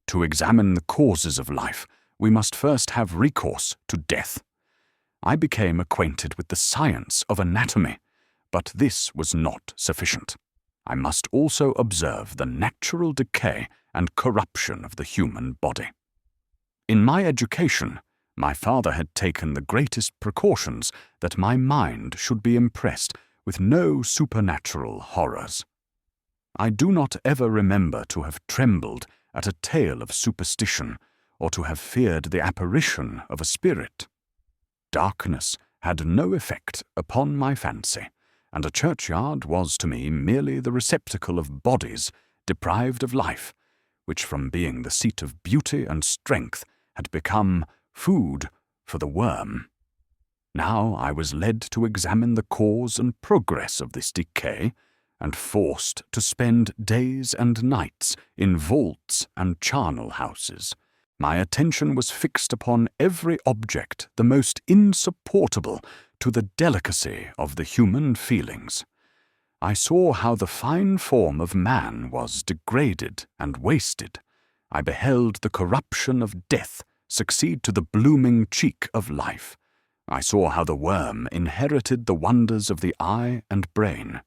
To examine the causes of life, we must first have recourse to death. I became acquainted with the science of anatomy, but this was not sufficient. I must also observe the natural decay and corruption of the human body. In my education, my father had taken the greatest precautions that my mind should be impressed with no supernatural horrors. I do not ever remember to have trembled at a tale of superstition, or to have feared the apparition of a spirit. Darkness had no effect upon my fancy, and a churchyard was to me merely the receptacle of bodies deprived of life, which from being the seat of beauty and strength had become food for the worm. Now I was led to examine the cause and progress of this decay, and forced to spend days and nights in vaults and charnel houses. My attention was fixed upon every object the most insupportable to the delicacy of the human feelings. I saw how the fine form of man was degraded and wasted. I beheld the corruption of death succeed to the blooming cheek of life. I saw how the worm inherited the wonders of the eye and brain.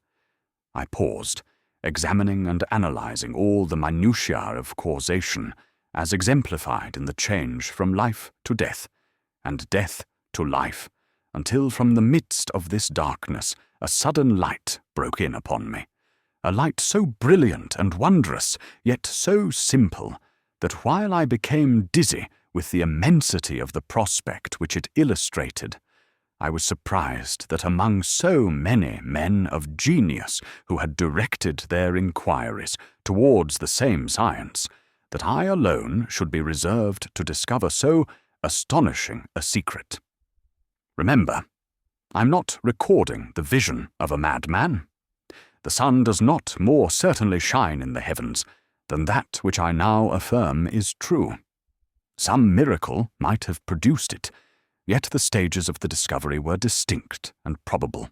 I paused, examining and analyzing all the minutiae of causation, as exemplified in the change from life to death, and death to life, until from the midst of this darkness a sudden light broke in upon me, a light so brilliant and wondrous, yet so simple, that while I became dizzy with the immensity of the prospect which it illustrated, I was surprised that among so many men of genius who had directed their inquiries towards the same science, that I alone should be reserved to discover so astonishing a secret. Remember, I'm not recording the vision of a madman. The sun does not more certainly shine in the heavens than that which I now affirm is true. Some miracle might have produced it, yet the stages of the discovery were distinct and probable.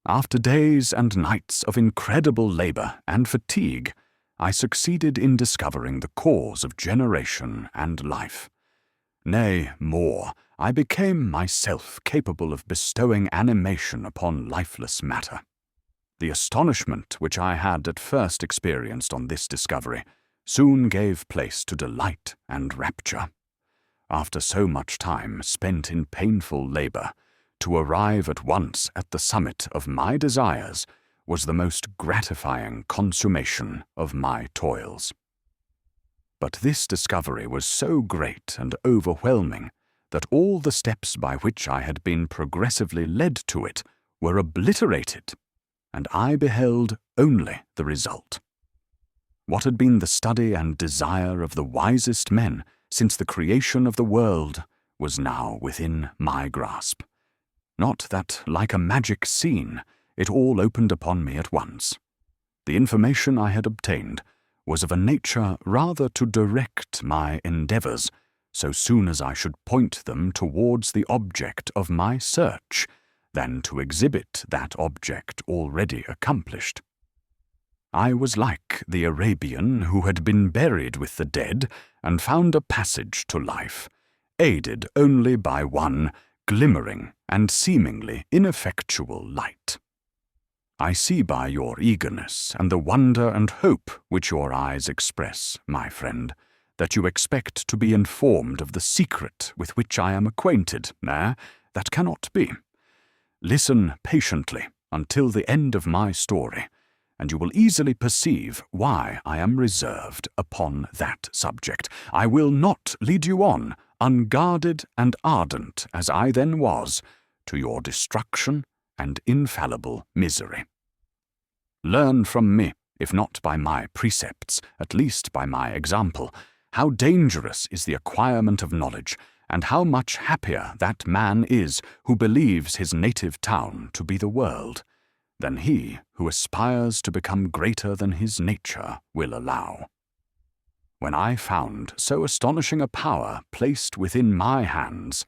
After days and nights of incredible labor and fatigue, I succeeded in discovering the cause of generation and life. Nay, more, I became myself capable of bestowing animation upon lifeless matter. The astonishment which I had at first experienced on this discovery soon gave place to delight and rapture. After so much time spent in painful labor, to arrive at once at the summit of my desires was the most gratifying consummation of my toils. But this discovery was so great and overwhelming that all the steps by which I had been progressively led to it were obliterated, and I beheld only the result. What had been the study and desire of the wisest men since the creation of the world was now within my grasp. Not that, like a magic scene, it all opened upon me at once. The information I had obtained was of a nature rather to direct my endeavors so soon as I should point them towards the object of my search, than to exhibit that object already accomplished. I was like the Arabian who had been buried with the dead and found a passage to life, aided only by one glimmering and seemingly ineffectual light. I see by your eagerness and the wonder and hope which your eyes express, my friend, that you expect to be informed of the secret with which I am acquainted. That cannot be. Listen patiently until the end of my story, and you will easily perceive why I am reserved upon that subject. I will not lead you on, unguarded and ardent as I then was, to your destruction and infallible misery. Learn from me, if not by my precepts, at least by my example, how dangerous is the acquirement of knowledge, and how much happier that man is who believes his native town to be the world, than he who aspires to become greater than his nature will allow. When I found so astonishing a power placed within my hands,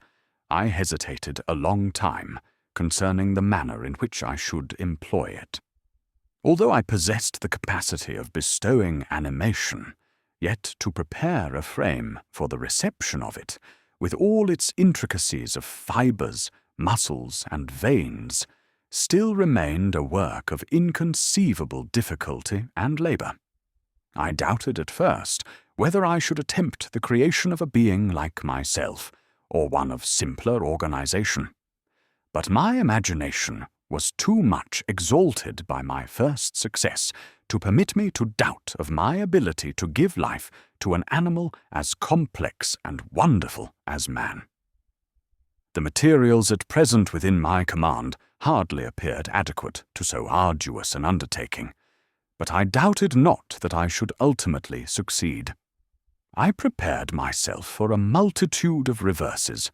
I hesitated a long time concerning the manner in which I should employ it. Although I possessed the capacity of bestowing animation, yet to prepare a frame for the reception of it, with all its intricacies of fibers, muscles, and veins, still remained a work of inconceivable difficulty and labor. I doubted at first whether I should attempt the creation of a being like myself, or one of simpler organization. But my imagination was too much exalted by my first success to permit me to doubt of my ability to give life to an animal as complex and wonderful as man. The materials at present within my command hardly appeared adequate to so arduous an undertaking, but I doubted not that I should ultimately succeed. I prepared myself for a multitude of reverses.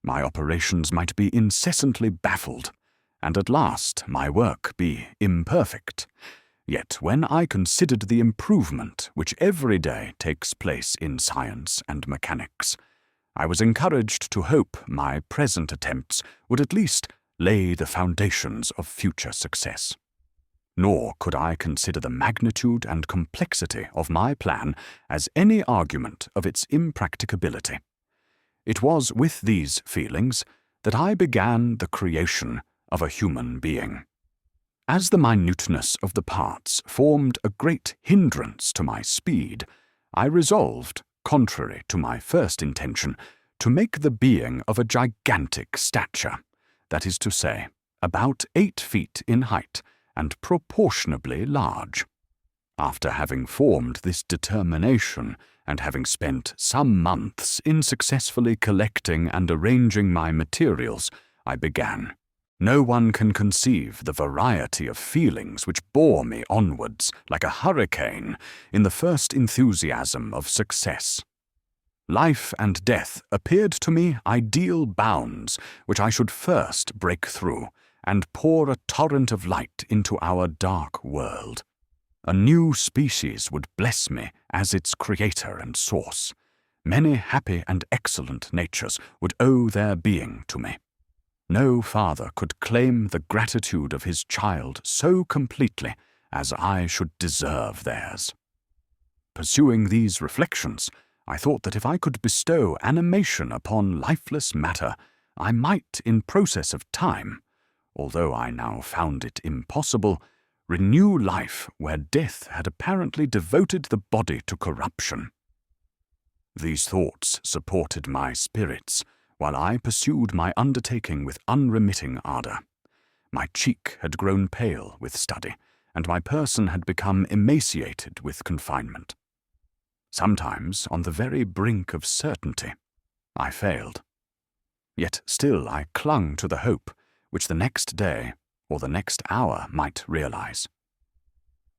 My operations might be incessantly baffled, and at last my work be imperfect. Yet when I considered the improvement which every day takes place in science and mechanics, I was encouraged to hope my present attempts would at least lay the foundations of future success. nor could I consider the magnitude and complexity of my plan as any argument of its impracticability. It was with these feelings that I began the creation of a human being. As the minuteness of the parts formed a great hindrance to my speed, I resolved, contrary to my first intention, to make the being of a gigantic stature, that is to say, about 8 feet in height and proportionably large. After having formed this determination, and having spent some months in successfully collecting and arranging my materials, I began. No one can conceive the variety of feelings which bore me onwards like a hurricane in the first enthusiasm of success. Life and death appeared to me ideal bounds which I should first break through and pour a torrent of light into our dark world. A new species would bless me as its creator and source. Many happy and excellent natures would owe their being to me. No father could claim the gratitude of his child so completely as I should deserve theirs. Pursuing these reflections, I thought that if I could bestow animation upon lifeless matter, I might, in process of time, although I now found it impossible, renew life where death had apparently devoted the body to corruption. These thoughts supported my spirits, while I pursued my undertaking with unremitting ardor. My cheek had grown pale with study, and my person had become emaciated with confinement. Sometimes, on the very brink of certainty, I failed. Yet still I clung to the hope which the next day or the next hour might realize.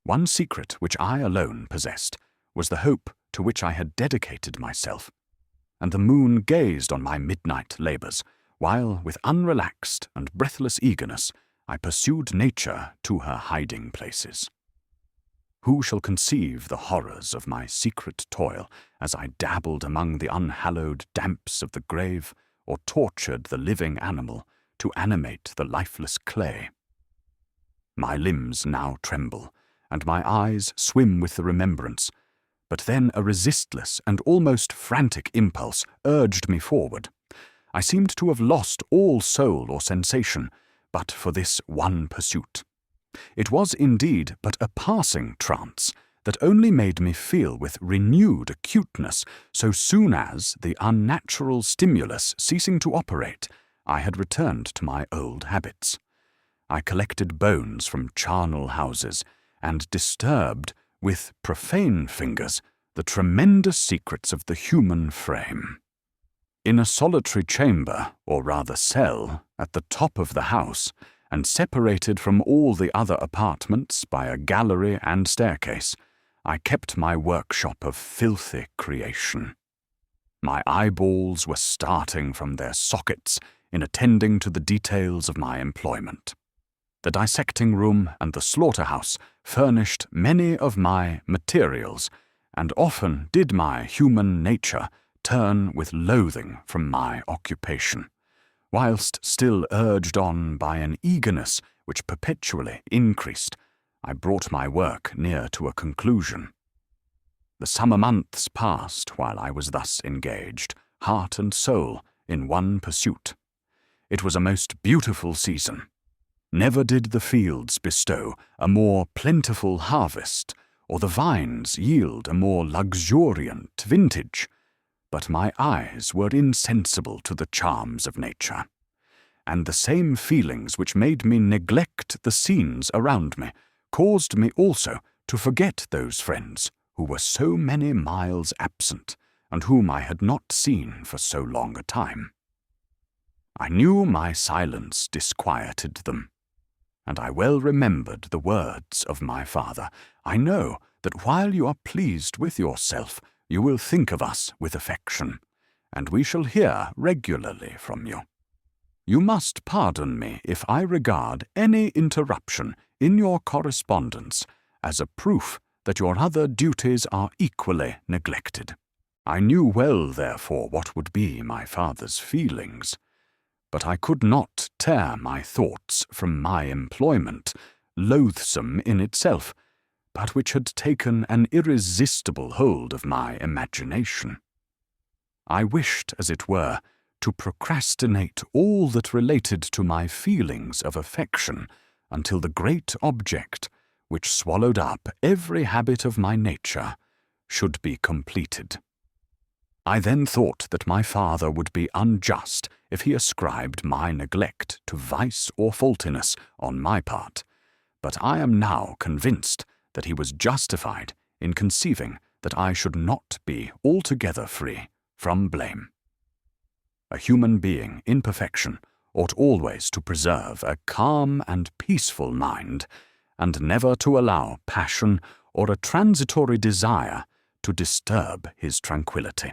One secret which I alone possessed was the hope to which I had dedicated myself, and the moon gazed on my midnight labors, while with unrelaxed and breathless eagerness I pursued nature to her hiding places. Who shall conceive the horrors of my secret toil as I dabbled among the unhallowed damps of the grave, or tortured the living animal to animate the lifeless clay? My limbs now tremble, and my eyes swim with the remembrance, but then a resistless and almost frantic impulse urged me forward. I seemed to have lost all soul or sensation, but for this one pursuit. It was indeed but a passing trance that only made me feel with renewed acuteness so soon as, the unnatural stimulus ceasing to operate, I had returned to my old habits. I collected bones from charnel houses, and disturbed, with profane fingers, the tremendous secrets of the human frame. In a solitary chamber, or rather cell, at the top of the house, and separated from all the other apartments by a gallery and staircase, I kept my workshop of filthy creation. My eyeballs were starting from their sockets in attending to the details of my employment. The dissecting room and the slaughterhouse furnished many of my materials, and often did my human nature turn with loathing from my occupation, whilst still urged on by an eagerness which perpetually increased. I brought my work near to a conclusion. The summer months passed while I was thus engaged, heart and soul, in one pursuit. It was a most beautiful season. Never did the fields bestow a more plentiful harvest, or the vines yield a more luxuriant vintage, but my eyes were insensible to the charms of nature, and the same feelings which made me neglect the scenes around me caused me also to forget those friends who were so many miles absent, and whom I had not seen for so long a time. I knew my silence disquieted them, and I well remembered the words of my father. I know that while you are pleased with yourself, you will think of us with affection, and we shall hear regularly from you. You must pardon me if I regard any interruption in your correspondence as a proof that your other duties are equally neglected. I knew well, therefore, what would be my father's feelings, but I could not tear my thoughts from my employment, loathsome in itself, but which had taken an irresistible hold of my imagination. I wished, as it were, to procrastinate all that related to my feelings of affection until the great object, which swallowed up every habit of my nature, should be completed. I then thought that my father would be unjust if he ascribed my neglect to vice or faultiness on my part, but I am now convinced that he was justified in conceiving that I should not be altogether free from blame. A human being in perfection ought always to preserve a calm and peaceful mind, and never to allow passion or a transitory desire to disturb his tranquillity.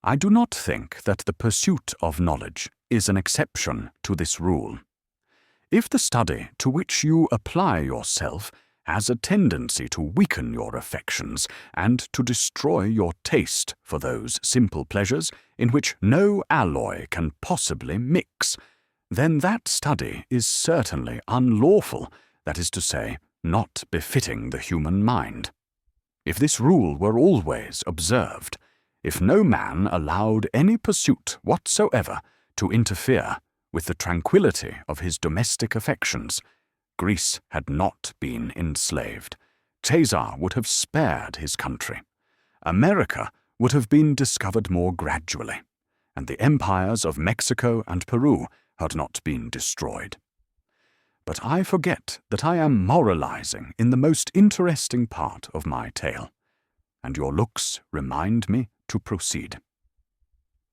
I do not think that the pursuit of knowledge is an exception to this rule. If the study to which you apply yourself has a tendency to weaken your affections and to destroy your taste for those simple pleasures in which no alloy can possibly mix, then that study is certainly unlawful, that is to say, not befitting the human mind. If this rule were always observed, if no man allowed any pursuit whatsoever to interfere with the tranquillity of his domestic affections, Greece had not been enslaved. Caesar would have spared his country. America would have been discovered more gradually, and the empires of Mexico and Peru had not been destroyed. But I forget that I am moralizing in the most interesting part of my tale, and your looks remind me to proceed.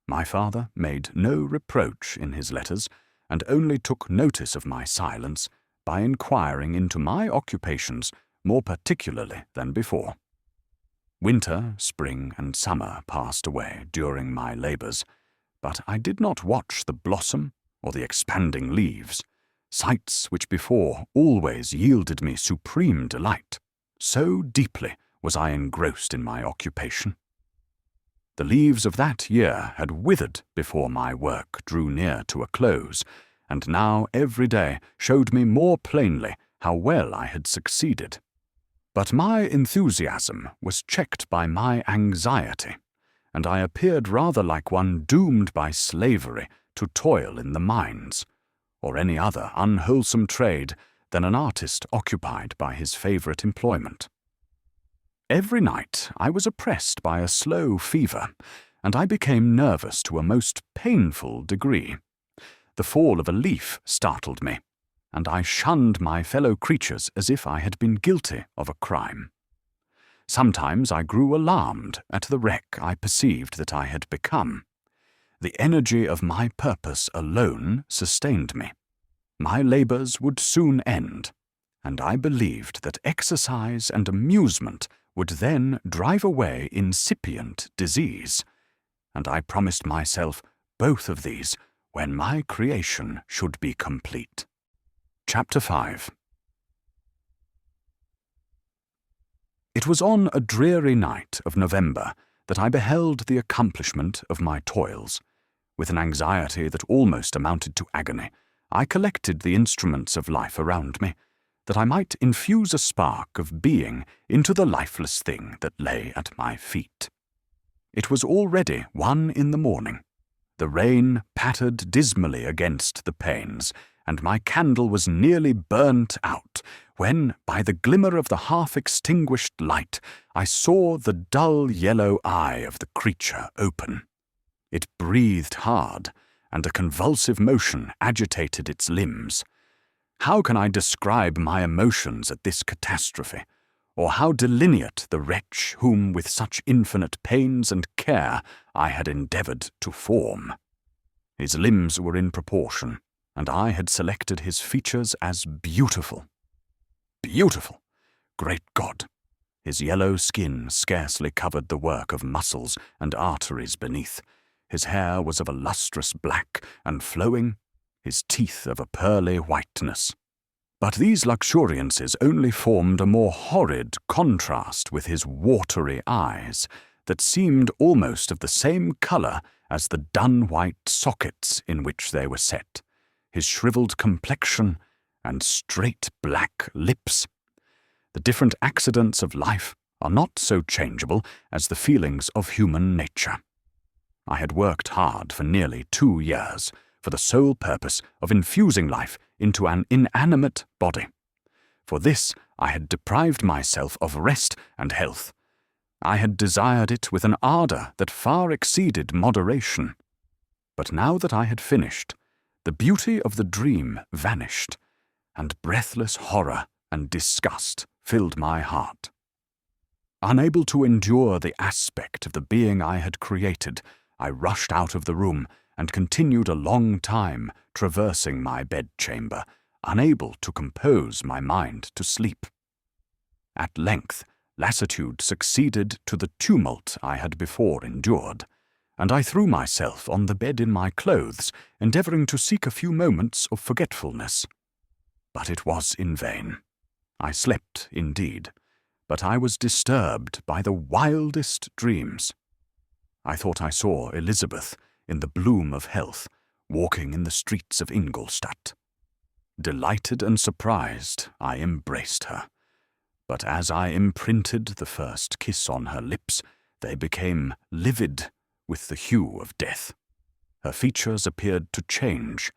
My father made no reproach in his letters, and only took notice of my silence by inquiring into my occupations more particularly than before. Winter, spring, and summer passed away during my labours, but I did not watch the blossom or the expanding leaves, sights which before always yielded me supreme delight. So deeply was I engrossed in my occupation. The leaves of that year had withered before my work drew near to a close, and now every day showed me more plainly how well I had succeeded. But my enthusiasm was checked by my anxiety, and I appeared rather like one doomed by slavery to toil in the mines, or any other unwholesome trade than an artist occupied by his favourite employment. Every night I was oppressed by a slow fever, and I became nervous to a most painful degree. The fall of a leaf startled me, and I shunned my fellow creatures as if I had been guilty of a crime. Sometimes I grew alarmed at the wreck I perceived that I had become. The energy of my purpose alone sustained me. My labours would soon end, and I believed that exercise and amusement would then drive away incipient disease, and I promised myself both of these when my creation should be complete. Chapter 5. It was on a dreary night of November that I beheld the accomplishment of my toils. With an anxiety that almost amounted to agony, I collected the instruments of life around me, that I might infuse a spark of being into the lifeless thing that lay at my feet. It was already 1 in the morning. The rain pattered dismally against the panes, and my candle was nearly burnt out, when, by the glimmer of the half-extinguished light, I saw the dull yellow eye of the creature open. It breathed hard, and a convulsive motion agitated its limbs. How can I describe my emotions at this catastrophe, or how delineate the wretch whom with such infinite pains and care I had endeavoured to form? His limbs were in proportion, and I had selected his features as beautiful. Beautiful! Great God! His yellow skin scarcely covered the work of muscles and arteries beneath. His hair was of a lustrous black and flowing, his teeth of a pearly whiteness. But these luxuriances only formed a more horrid contrast with his watery eyes, that seemed almost of the same colour as the dun-white sockets in which they were set, his shrivelled complexion, and straight black lips. The different accidents of life are not so changeable as the feelings of human nature. I had worked hard for nearly 2 years for the sole purpose of infusing life into an inanimate body. For this I had deprived myself of rest and health. I had desired it with an ardour that far exceeded moderation. But now that I had finished, the beauty of the dream vanished, and breathless horror and disgust filled my heart. Unable to endure the aspect of the being I had created, I rushed out of the room and continued a long time traversing my bedchamber, unable to compose my mind to sleep. At length, lassitude succeeded to the tumult I had before endured, and I threw myself on the bed in my clothes, endeavouring to seek a few moments of forgetfulness. But it was in vain. I slept, indeed, but I was disturbed by the wildest dreams. I thought I saw Elizabeth, in the bloom of health, walking in the streets of Ingolstadt. Delighted and surprised, I embraced her. But as I imprinted the first kiss on her lips, they became livid with the hue of death. Her features appeared to change,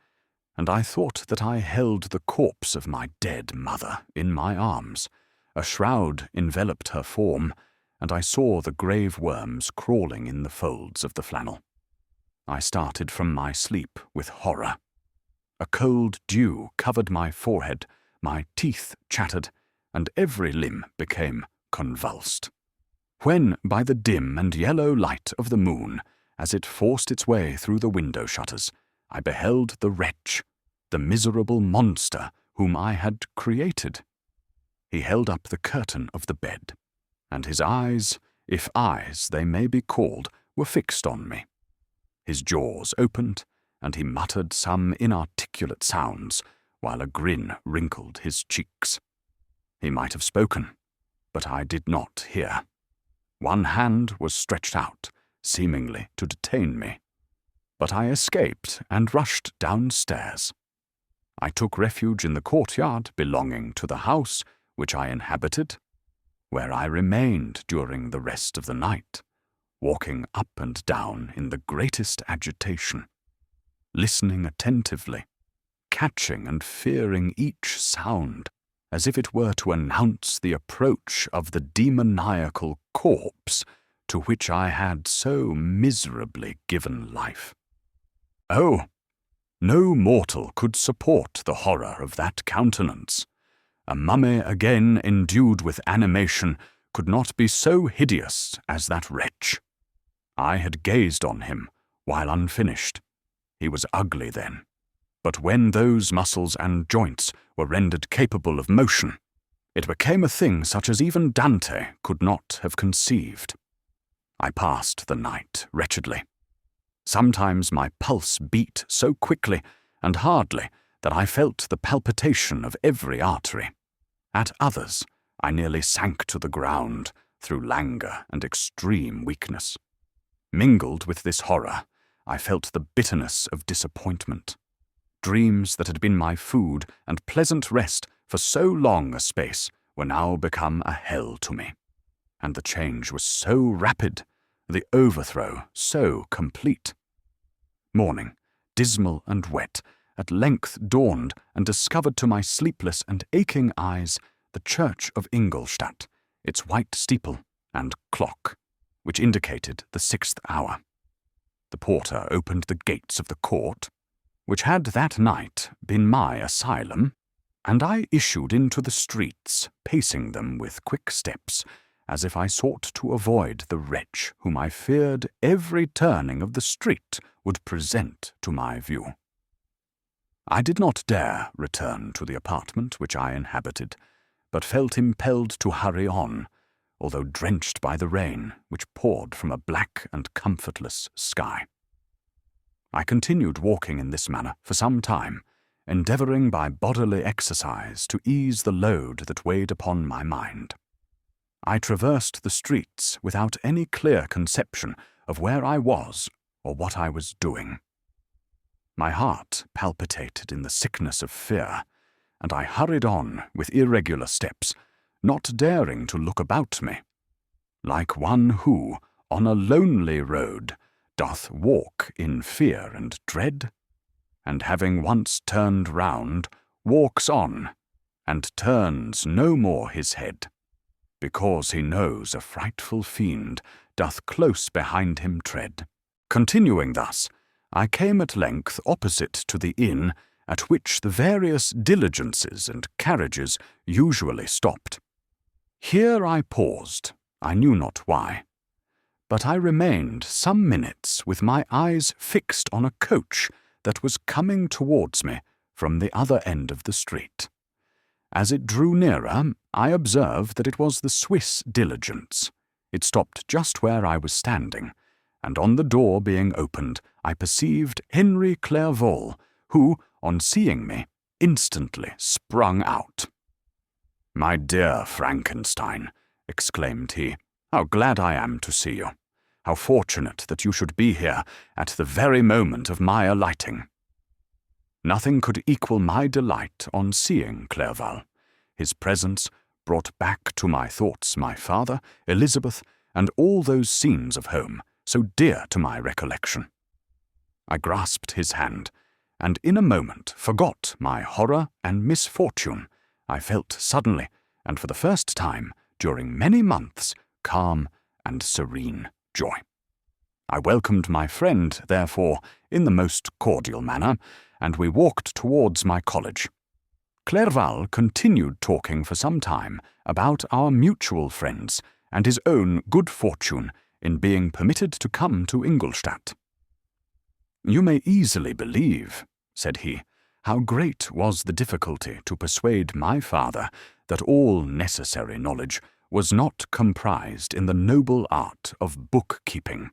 and I thought that I held the corpse of my dead mother in my arms. A shroud enveloped her form, and I saw the grave worms crawling in the folds of the flannel. I started from my sleep with horror. A cold dew covered my forehead, my teeth chattered, and every limb became convulsed. When, by the dim and yellow light of the moon, as it forced its way through the window shutters, I beheld the wretch, the miserable monster whom I had created. He held up the curtain of the bed, and his eyes, if eyes they may be called, were fixed on me. His jaws opened, and he muttered some inarticulate sounds, while a grin wrinkled his cheeks. He might have spoken, but I did not hear. One hand was stretched out, seemingly to detain me, but I escaped and rushed downstairs. I took refuge in the courtyard belonging to the house which I inhabited, where I remained during the rest of the night, walking up and down in the greatest agitation, listening attentively, catching and fearing each sound, as if it were to announce the approach of the demoniacal corpse to which I had so miserably given life. Oh, no mortal could support the horror of that countenance. A mummy again endued with animation could not be so hideous as that wretch. I had gazed on him while unfinished. He was ugly then, but when those muscles and joints were rendered capable of motion, it became a thing such as even Dante could not have conceived. I passed the night wretchedly. Sometimes my pulse beat so quickly and hardly that I felt the palpitation of every artery. At others, I nearly sank to the ground through languor and extreme weakness. Mingled with this horror, I felt the bitterness of disappointment. Dreams that had been my food and pleasant rest for so long a space were now become a hell to me, and the change was so rapid, the overthrow so complete. Morning, dismal and wet, at length dawned and discovered to my sleepless and aching eyes the church of Ingolstadt, its white steeple and clock, which indicated the 6th hour. The porter opened the gates of the court, which had that night been my asylum, and I issued into the streets, pacing them with quick steps, as if I sought to avoid the wretch whom I feared every turning of the street would present to my view. I did not dare return to the apartment which I inhabited, but felt impelled to hurry on, although drenched by the rain which poured from a black and comfortless sky. I continued walking in this manner for some time, endeavouring by bodily exercise to ease the load that weighed upon my mind. I traversed the streets without any clear conception of where I was or what I was doing. My heart palpitated in the sickness of fear, and I hurried on with irregular steps, not daring to look about me, like one who, on a lonely road, doth walk in fear and dread, and having once turned round, walks on, and turns no more his head, because he knows a frightful fiend doth close behind him tread. Continuing thus, I came at length opposite to the inn at which the various diligences and carriages usually stopped. Here I paused, I knew not why, but I remained some minutes with my eyes fixed on a coach that was coming towards me from the other end of the street. As it drew nearer, I observed that it was the Swiss diligence. It stopped just where I was standing, and on the door being opened, I perceived Henry Clerval, who, on seeing me, instantly sprung out. "My dear Frankenstein," exclaimed he, "how glad I am to see you! How fortunate that you should be here at the very moment of my alighting!" Nothing could equal my delight on seeing Clerval. His presence brought back to my thoughts my father, Elizabeth, and all those scenes of home so dear to my recollection. I grasped his hand, and in a moment forgot my horror and misfortune. I felt suddenly, and for the first time during many months, calm and serene joy. I welcomed my friend, therefore, in the most cordial manner, and we walked towards my college. Clerval continued talking for some time about our mutual friends and his own good fortune in being permitted to come to Ingolstadt. "You may easily believe," said he, "how great was the difficulty to persuade my father that all necessary knowledge was not comprised in the noble art of book-keeping.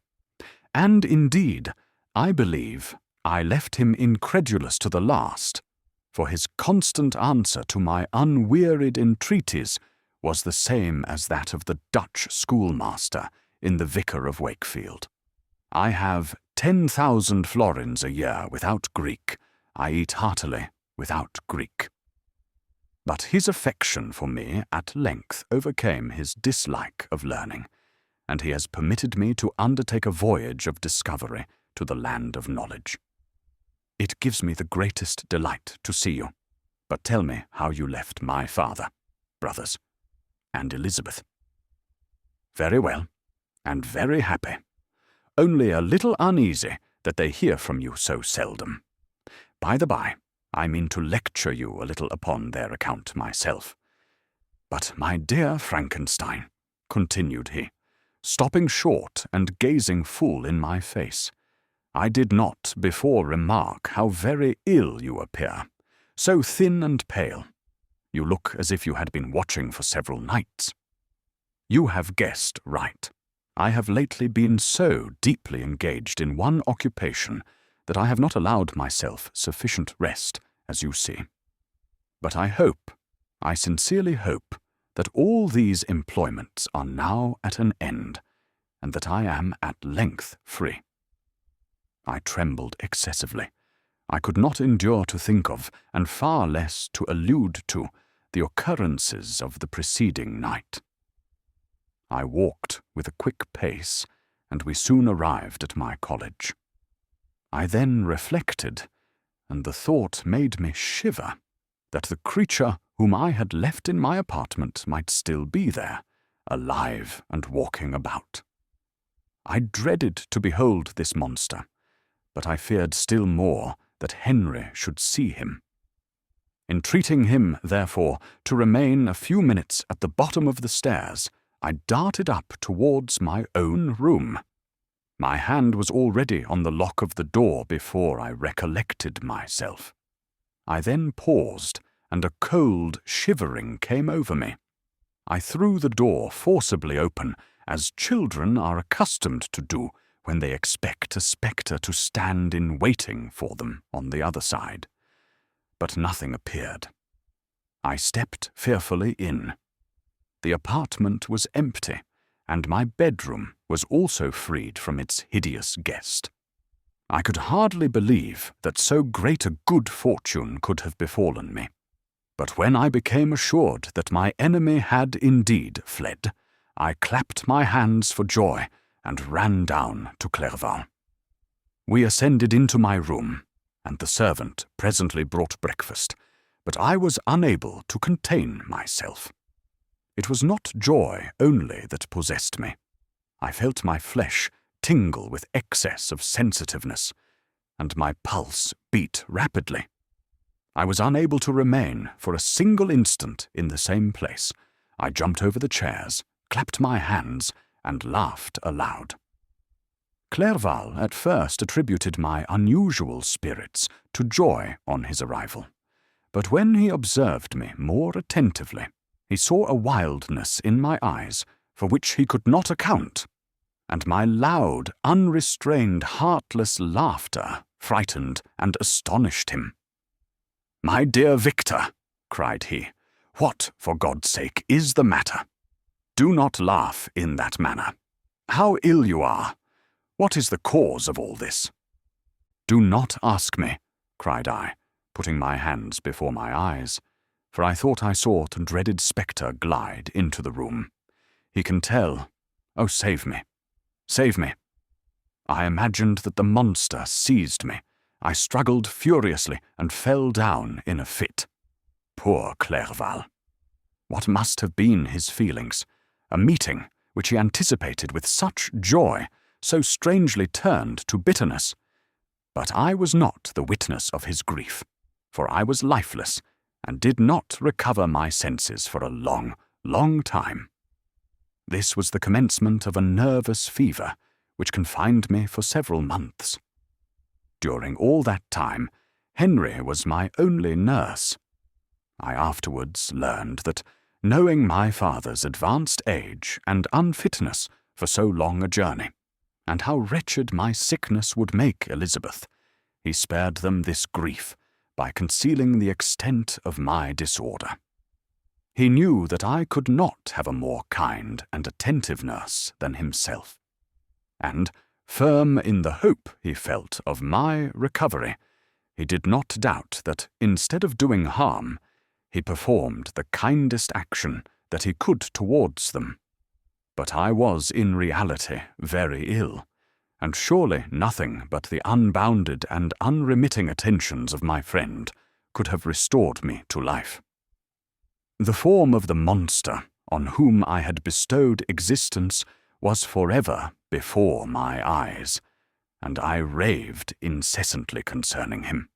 And indeed, I believe I left him incredulous to the last, for his constant answer to my unwearied entreaties was the same as that of the Dutch schoolmaster in The Vicar of Wakefield. I have 10,000 florins a year without Greek. I eat heartily without Greek." But his affection for me at length overcame his dislike of learning, and he has permitted me to undertake a voyage of discovery to the land of knowledge. It gives me the greatest delight to see you, but tell me how you left my father, brothers, and Elizabeth. "Very well, and very happy, only a little uneasy that they hear from you so seldom. By the by, I mean to lecture you a little upon their account myself. But, my dear Frankenstein," continued he, stopping short and gazing full in my face, "I did not before remark how very ill you appear, so thin and pale. You look as if you had been watching for several nights. You have guessed right. I have lately been so deeply engaged in one occupation that I have not allowed myself sufficient rest, as you see. But I sincerely hope, that all these employments are now at an end, and that I am at length free." I trembled excessively. I could not endure to think of, and far less to allude to, the occurrences of the preceding night. I walked with a quick pace, and we soon arrived at my college. I then reflected, and the thought made me shiver, that the creature whom I had left in my apartment might still be there, alive and walking about. I dreaded to behold this monster, but I feared still more that Henry should see him. Entreating him, therefore, to remain a few minutes at the bottom of the stairs, I darted up towards my own room. My hand was already on the lock of the door before I recollected myself. I then paused, and a cold shivering came over me. I threw the door forcibly open, as children are accustomed to do when they expect a spectre to stand in waiting for them on the other side. But nothing appeared. I stepped fearfully in. The apartment was empty, and my bedroom was also freed from its hideous guest. I could hardly believe that so great a good fortune could have befallen me. But when I became assured that my enemy had indeed fled, I clapped my hands for joy and ran down to Clerval. We ascended into my room, and the servant presently brought breakfast, but I was unable to contain myself. It was not joy only that possessed me. I felt my flesh tingle with excess of sensitiveness, and my pulse beat rapidly. I was unable to remain for a single instant in the same place. I jumped over the chairs, clapped my hands, and laughed aloud. Clerval at first attributed my unusual spirits to joy on his arrival, but when he observed me more attentively, he saw a wildness in my eyes for which he could not account, and my loud, unrestrained, heartless laughter frightened and astonished him. "My dear Victor," cried he, "what, for God's sake, is the matter? Do not laugh in that manner. How ill you are! What is the cause of all this?" "Do not ask me," cried I, putting my hands before my eyes, for I thought I saw the dreaded spectre glide into the room. "He can tell. Oh, save me! Save me!" I imagined that the monster seized me. I struggled furiously and fell down in a fit. Poor Clerval! What must have been his feelings? A meeting, which he anticipated with such joy, so strangely turned to bitterness. But I was not the witness of his grief, for I was lifeless, and did not recover my senses for a long, long time. This was the commencement of a nervous fever, which confined me for several months. During all that time, Henry was my only nurse. I afterwards learned that, knowing my father's advanced age and unfitness for so long a journey, and how wretched my sickness would make Elizabeth, he spared them this grief by concealing the extent of my disorder. He knew that I could not have a more kind and attentive nurse than himself, and, firm in the hope he felt of my recovery, he did not doubt that, instead of doing harm, he performed the kindest action that he could towards them. But I was in reality very ill, and surely nothing but the unbounded and unremitting attentions of my friend could have restored me to life. The form of the monster on whom I had bestowed existence was forever before my eyes, and I raved incessantly concerning him.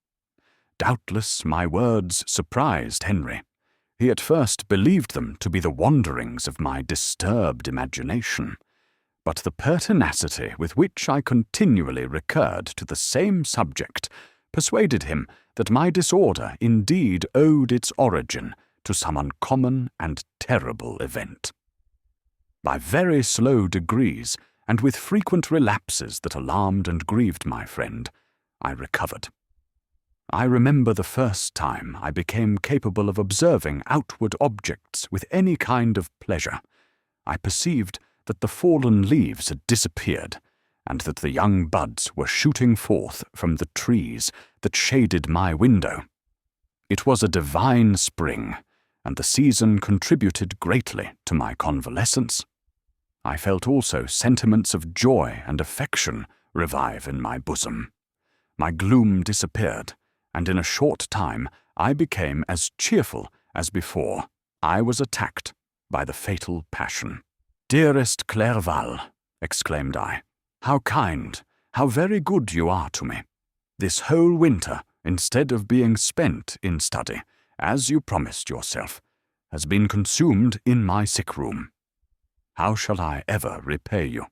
Doubtless my words surprised Henry. He at first believed them to be the wanderings of my disturbed imagination, but the pertinacity with which I continually recurred to the same subject persuaded him that my disorder indeed owed its origin to some uncommon and terrible event. By very slow degrees, and with frequent relapses that alarmed and grieved my friend, I recovered. I remember the first time I became capable of observing outward objects with any kind of pleasure. I perceived that the fallen leaves had disappeared, and that the young buds were shooting forth from the trees that shaded my window. It was a divine spring, and the season contributed greatly to my convalescence. I felt also sentiments of joy and affection revive in my bosom. My gloom disappeared, and in a short time I became as cheerful as before. I was attacked by the fatal passion. "Dearest Clerval," exclaimed I, "how kind, how very good you are to me. This whole winter, instead of being spent in study, as you promised yourself, has been consumed in my sick room. How shall I ever repay you?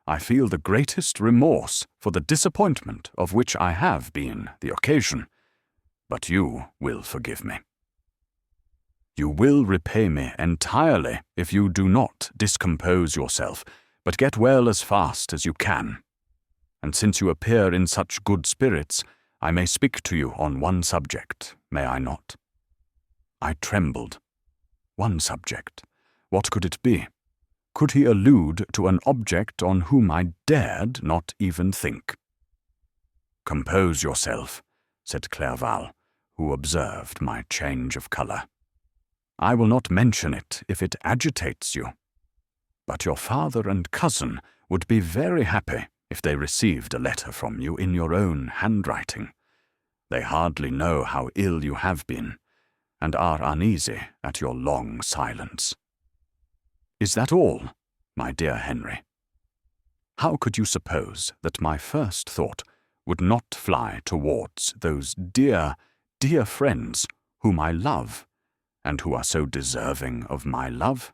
I feel the greatest remorse for the disappointment of which I have been the occasion, but you will forgive me. You will repay me entirely if you do not discompose yourself, but get well as fast as you can. And since you appear in such good spirits, I may speak to you on one subject, may I not?" I trembled. One subject? What could it be? Could he allude to an object on whom I dared not even think? "Compose yourself," said Clerval, who observed my change of colour. "I will not mention it if it agitates you. But your father and cousin would be very happy if they received a letter from you in your own handwriting. They hardly know how ill you have been, and are uneasy at your long silence. Is that all, my dear Henry? How could you suppose that my first thought would not fly towards those dear, dear friends whom I love, and who are so deserving of my love?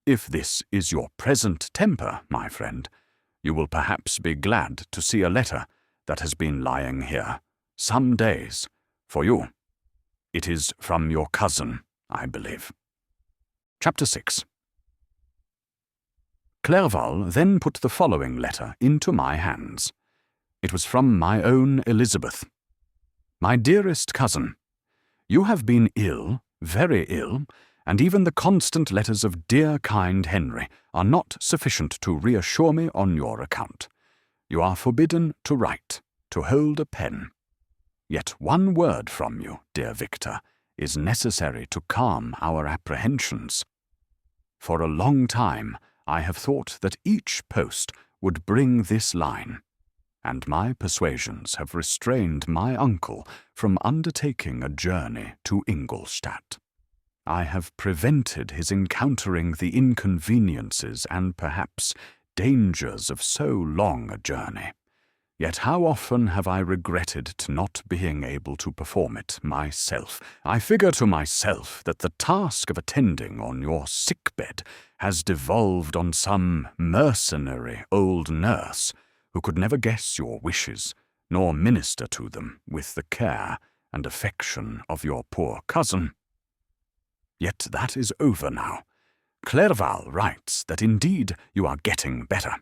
If this is your present temper, my friend, you will perhaps be glad to see a letter that has been lying here some days for you. It is from your cousin, I believe." Chapter 6. Clerval then put the following letter into my hands. It was from my own Elizabeth. "My dearest cousin, you have been ill, very ill, and even the constant letters of dear kind Henry are not sufficient to reassure me on your account. You are forbidden to write, to hold a pen. Yet one word from you, dear Victor, is necessary to calm our apprehensions. For a long time I have thought that each post would bring this line, and my persuasions have restrained my uncle from undertaking a journey to Ingolstadt. I have prevented his encountering the inconveniences and perhaps dangers of so long a journey. Yet how often have I regretted to not being able to perform it myself. I figure to myself that the task of attending on your sick-bed has devolved on some mercenary old nurse who could never guess your wishes, nor minister to them with the care and affection of your poor cousin. Yet that is over now. Clerval writes that indeed you are getting better.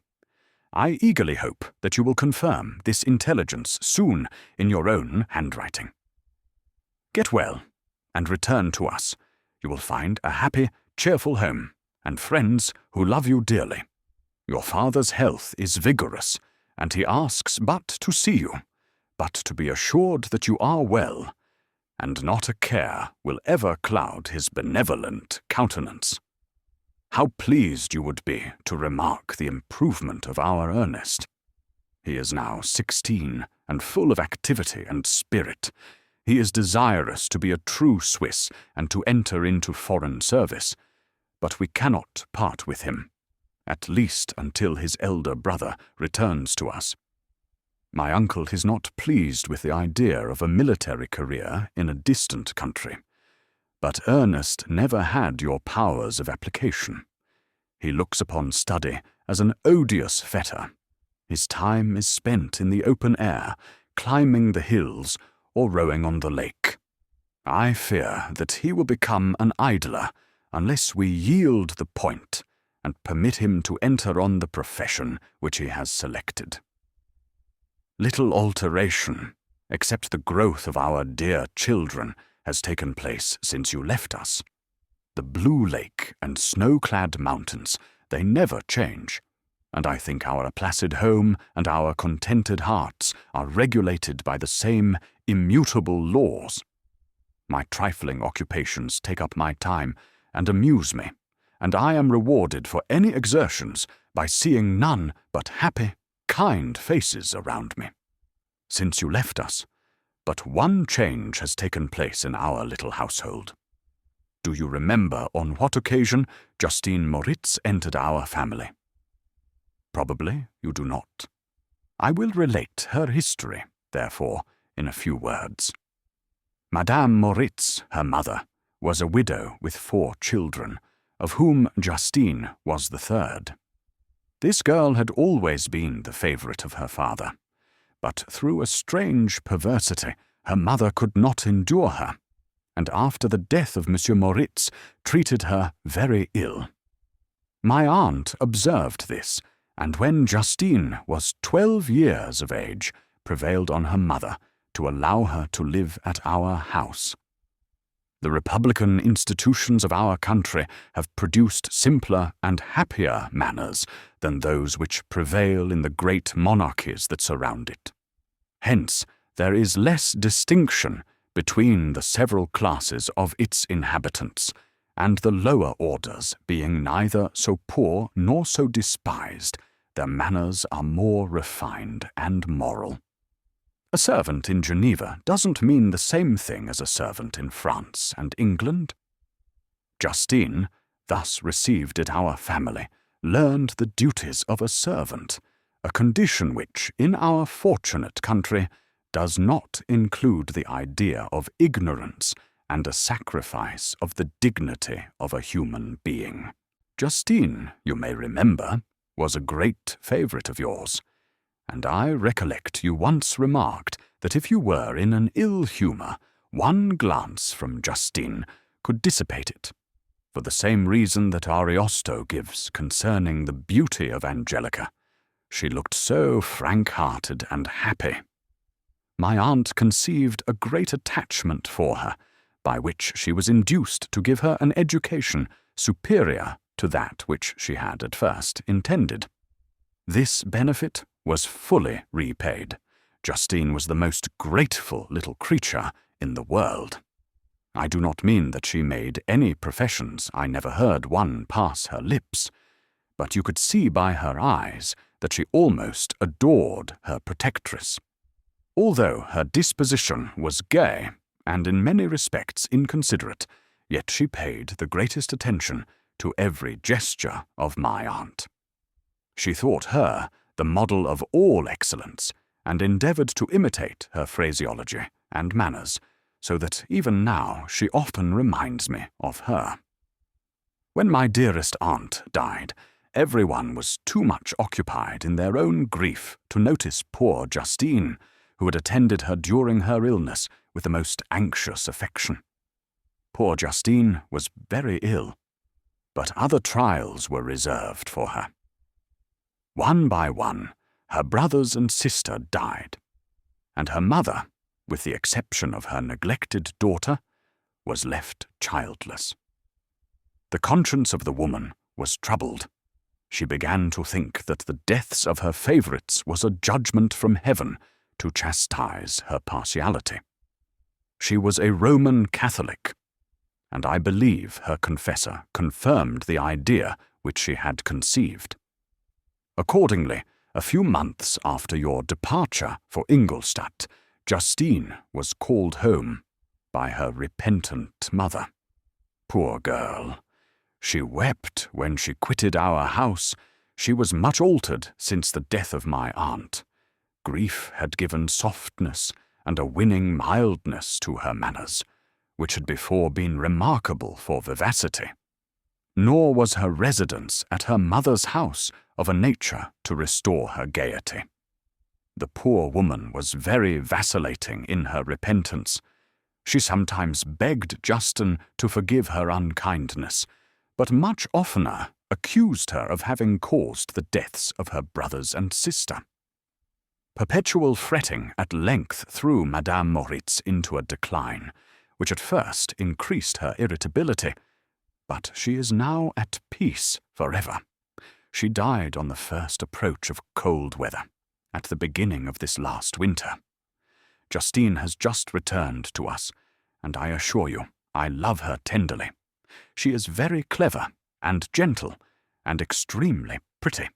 I eagerly hope that you will confirm this intelligence soon in your own handwriting. Get well, and return to us. You will find a happy, cheerful home, and friends who love you dearly. Your father's health is vigorous, and he asks but to see you, but to be assured that you are well, and not a care will ever cloud his benevolent countenance. How pleased you would be to remark the improvement of our Ernest. He is now 16 and full of activity and spirit. He is desirous to be a true Swiss and to enter into foreign service, but we cannot part with him, at least until his elder brother returns to us. My uncle is not pleased with the idea of a military career in a distant country. But Ernest never had your powers of application. He looks upon study as an odious fetter. His time is spent in the open air, climbing the hills or rowing on the lake. I fear that he will become an idler unless we yield the point and permit him to enter on the profession which he has selected. Little alteration, except the growth of our dear children, has taken place since you left us. The blue lake and snow-clad mountains, they never change, and I think our placid home and our contented hearts are regulated by the same immutable laws. My trifling occupations take up my time and amuse me, and I am rewarded for any exertions by seeing none but happy, kind faces around me. Since you left us, but one change has taken place in our little household. Do you remember on what occasion Justine Moritz entered our family? Probably you do not. I will relate her history, therefore, in a few words. Madame Moritz, her mother, was a widow with 4 children, of whom Justine was the third. This girl had always been the favourite of her father, but through a strange perversity her mother could not endure her, and after the death of Monsieur Moritz treated her very ill. My aunt observed this, and when Justine was 12 years of age, prevailed on her mother to allow her to live at our house. The republican institutions of our country have produced simpler and happier manners than those which prevail in the great monarchies that surround it. Hence, there is less distinction between the several classes of its inhabitants, and the lower orders being neither so poor nor so despised, their manners are more refined and moral. A servant in Geneva doesn't mean the same thing as a servant in France and England. Justine, thus received at our family, learned the duties of a servant, a condition which, in our fortunate country, does not include the idea of ignorance and a sacrifice of the dignity of a human being. Justine, you may remember, was a great favourite of yours, and I recollect you once remarked that if you were in an ill humour, one glance from Justine could dissipate it, for the same reason that Ariosto gives concerning the beauty of Angelica. She looked so frank-hearted and happy. My aunt conceived a great attachment for her, by which she was induced to give her an education superior to that which she had at first intended. This benefit was fully repaid. Justine was the most grateful little creature in the world. I do not mean that she made any professions. I never heard one pass her lips, but you could see by her eyes that she almost adored her protectress. Although her disposition was gay and in many respects inconsiderate, yet she paid the greatest attention to every gesture of my aunt. She thought her the model of all excellence, and endeavoured to imitate her phraseology and manners, so that even now she often reminds me of her. When my dearest aunt died, everyone was too much occupied in their own grief to notice poor Justine, who had attended her during her illness with the most anxious affection. Poor Justine was very ill, but other trials were reserved for her. One by one, her brothers and sister died, and her mother, with the exception of her neglected daughter, was left childless. The conscience of the woman was troubled. She began to think that the deaths of her favourites was a judgment from heaven to chastise her partiality. She was a Roman Catholic, and I believe her confessor confirmed the idea which she had conceived. Accordingly, a few months after your departure for Ingolstadt, Justine was called home by her repentant mother. Poor girl! She wept when she quitted our house. She was much altered since the death of my aunt. Grief had given softness and a winning mildness to her manners, which had before been remarkable for vivacity. Nor was her residence at her mother's house of a nature to restore her gaiety. The poor woman was very vacillating in her repentance. She sometimes begged Justin to forgive her unkindness, but much oftener accused her of having caused the deaths of her brothers and sister. Perpetual fretting at length threw Madame Moritz into a decline, which at first increased her irritability, but she is now at peace forever. She died on the first approach of cold weather, at the beginning of this last winter. Justine has just returned to us, and I assure you I love her tenderly. She is very clever and gentle and extremely pretty.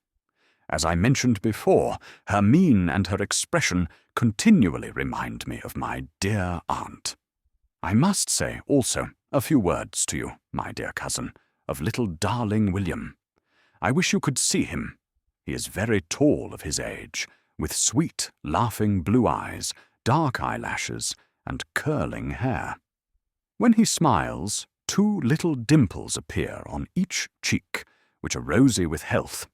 As I mentioned before, her mien and her expression continually remind me of my dear aunt. I must say also a few words to you, my dear cousin, of little darling William. I wish you could see him. He is very tall of his age, with sweet, laughing blue eyes, dark eyelashes, and curling hair. When he smiles, 2 little dimples appear on each cheek, which are rosy with health.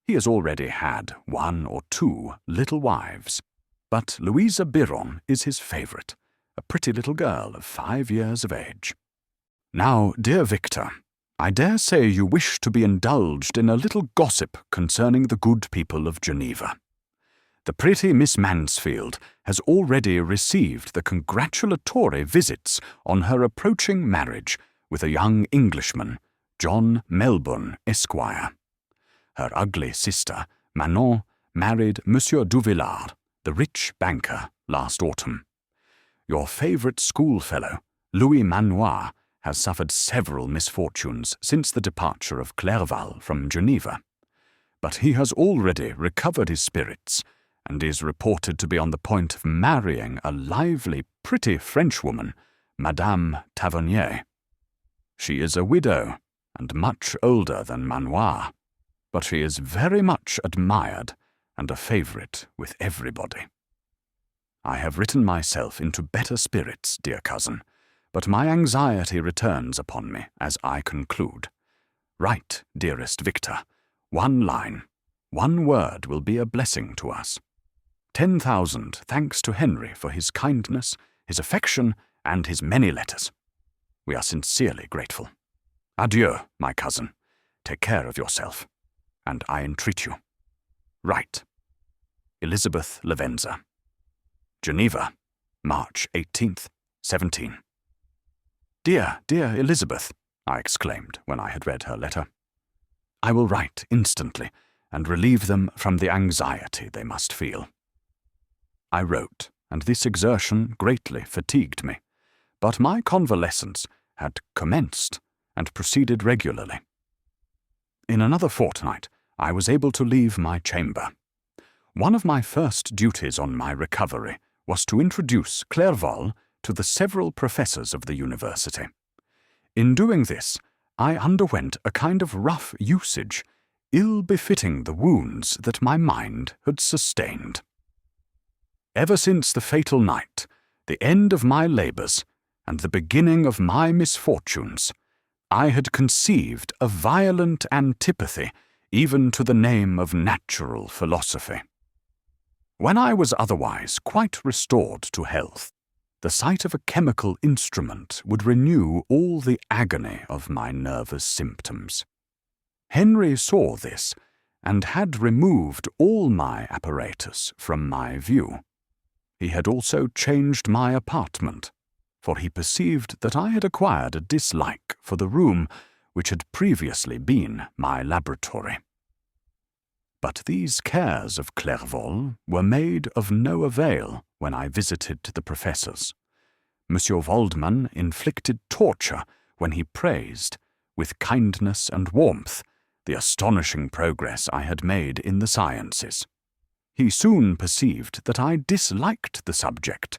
He has already had 1 or 2 little wives, but Louisa Biron is his favourite, a pretty little girl of 5 years of age. Now, dear Victor, I dare say you wish to be indulged in a little gossip concerning the good people of Geneva. The pretty Miss Mansfield has already received the congratulatory visits on her approaching marriage with a young Englishman, John Melbourne, Esquire. Her ugly sister, Manon, married Monsieur Duvillard, the rich banker, last autumn. your favourite schoolfellow, Louis Manoir, has suffered several misfortunes since the departure of Clerval from Geneva. But he has already recovered his spirits, and is reported to be on the point of marrying a lively, pretty Frenchwoman, Madame Tavernier. She is a widow, and much older than Manoir, but she is very much admired and a favourite with everybody. I have written myself into better spirits, dear cousin, but my anxiety returns upon me as I conclude. Write, dearest Victor, one line, one word will be a blessing to us. 10,000 thanks to Henry for his kindness, his affection, and his many letters. We are sincerely grateful. Adieu, my cousin. Take care of yourself, and I entreat you. Write. Elizabeth Lavenza. Geneva, March 18th, 17. Dear Elizabeth, I exclaimed when I had read her letter. I will write instantly and relieve them from the anxiety they must feel. I wrote, and this exertion greatly fatigued me, but my convalescence had commenced and proceeded regularly. In another fortnight, I was able to leave my chamber. One of my first duties on my recovery was to introduce Clerval to the several professors of the university. In doing this, I underwent a kind of rough usage, ill-befitting the wounds that my mind had sustained. Ever since the fatal night, the end of my labours, and the beginning of my misfortunes, I had conceived a violent antipathy even to the name of natural philosophy. When I was otherwise quite restored to health, the sight of a chemical instrument would renew all the agony of my nervous symptoms. Henry saw this, and had removed all my apparatus from my view. He had also changed my apartment, for he perceived that I had acquired a dislike for the room which had previously been my laboratory. But these cares of Clerval were made of no avail when I visited the professors. Monsieur Waldman inflicted torture when he praised, with kindness and warmth, the astonishing progress I had made in the sciences. He soon perceived that I disliked the subject,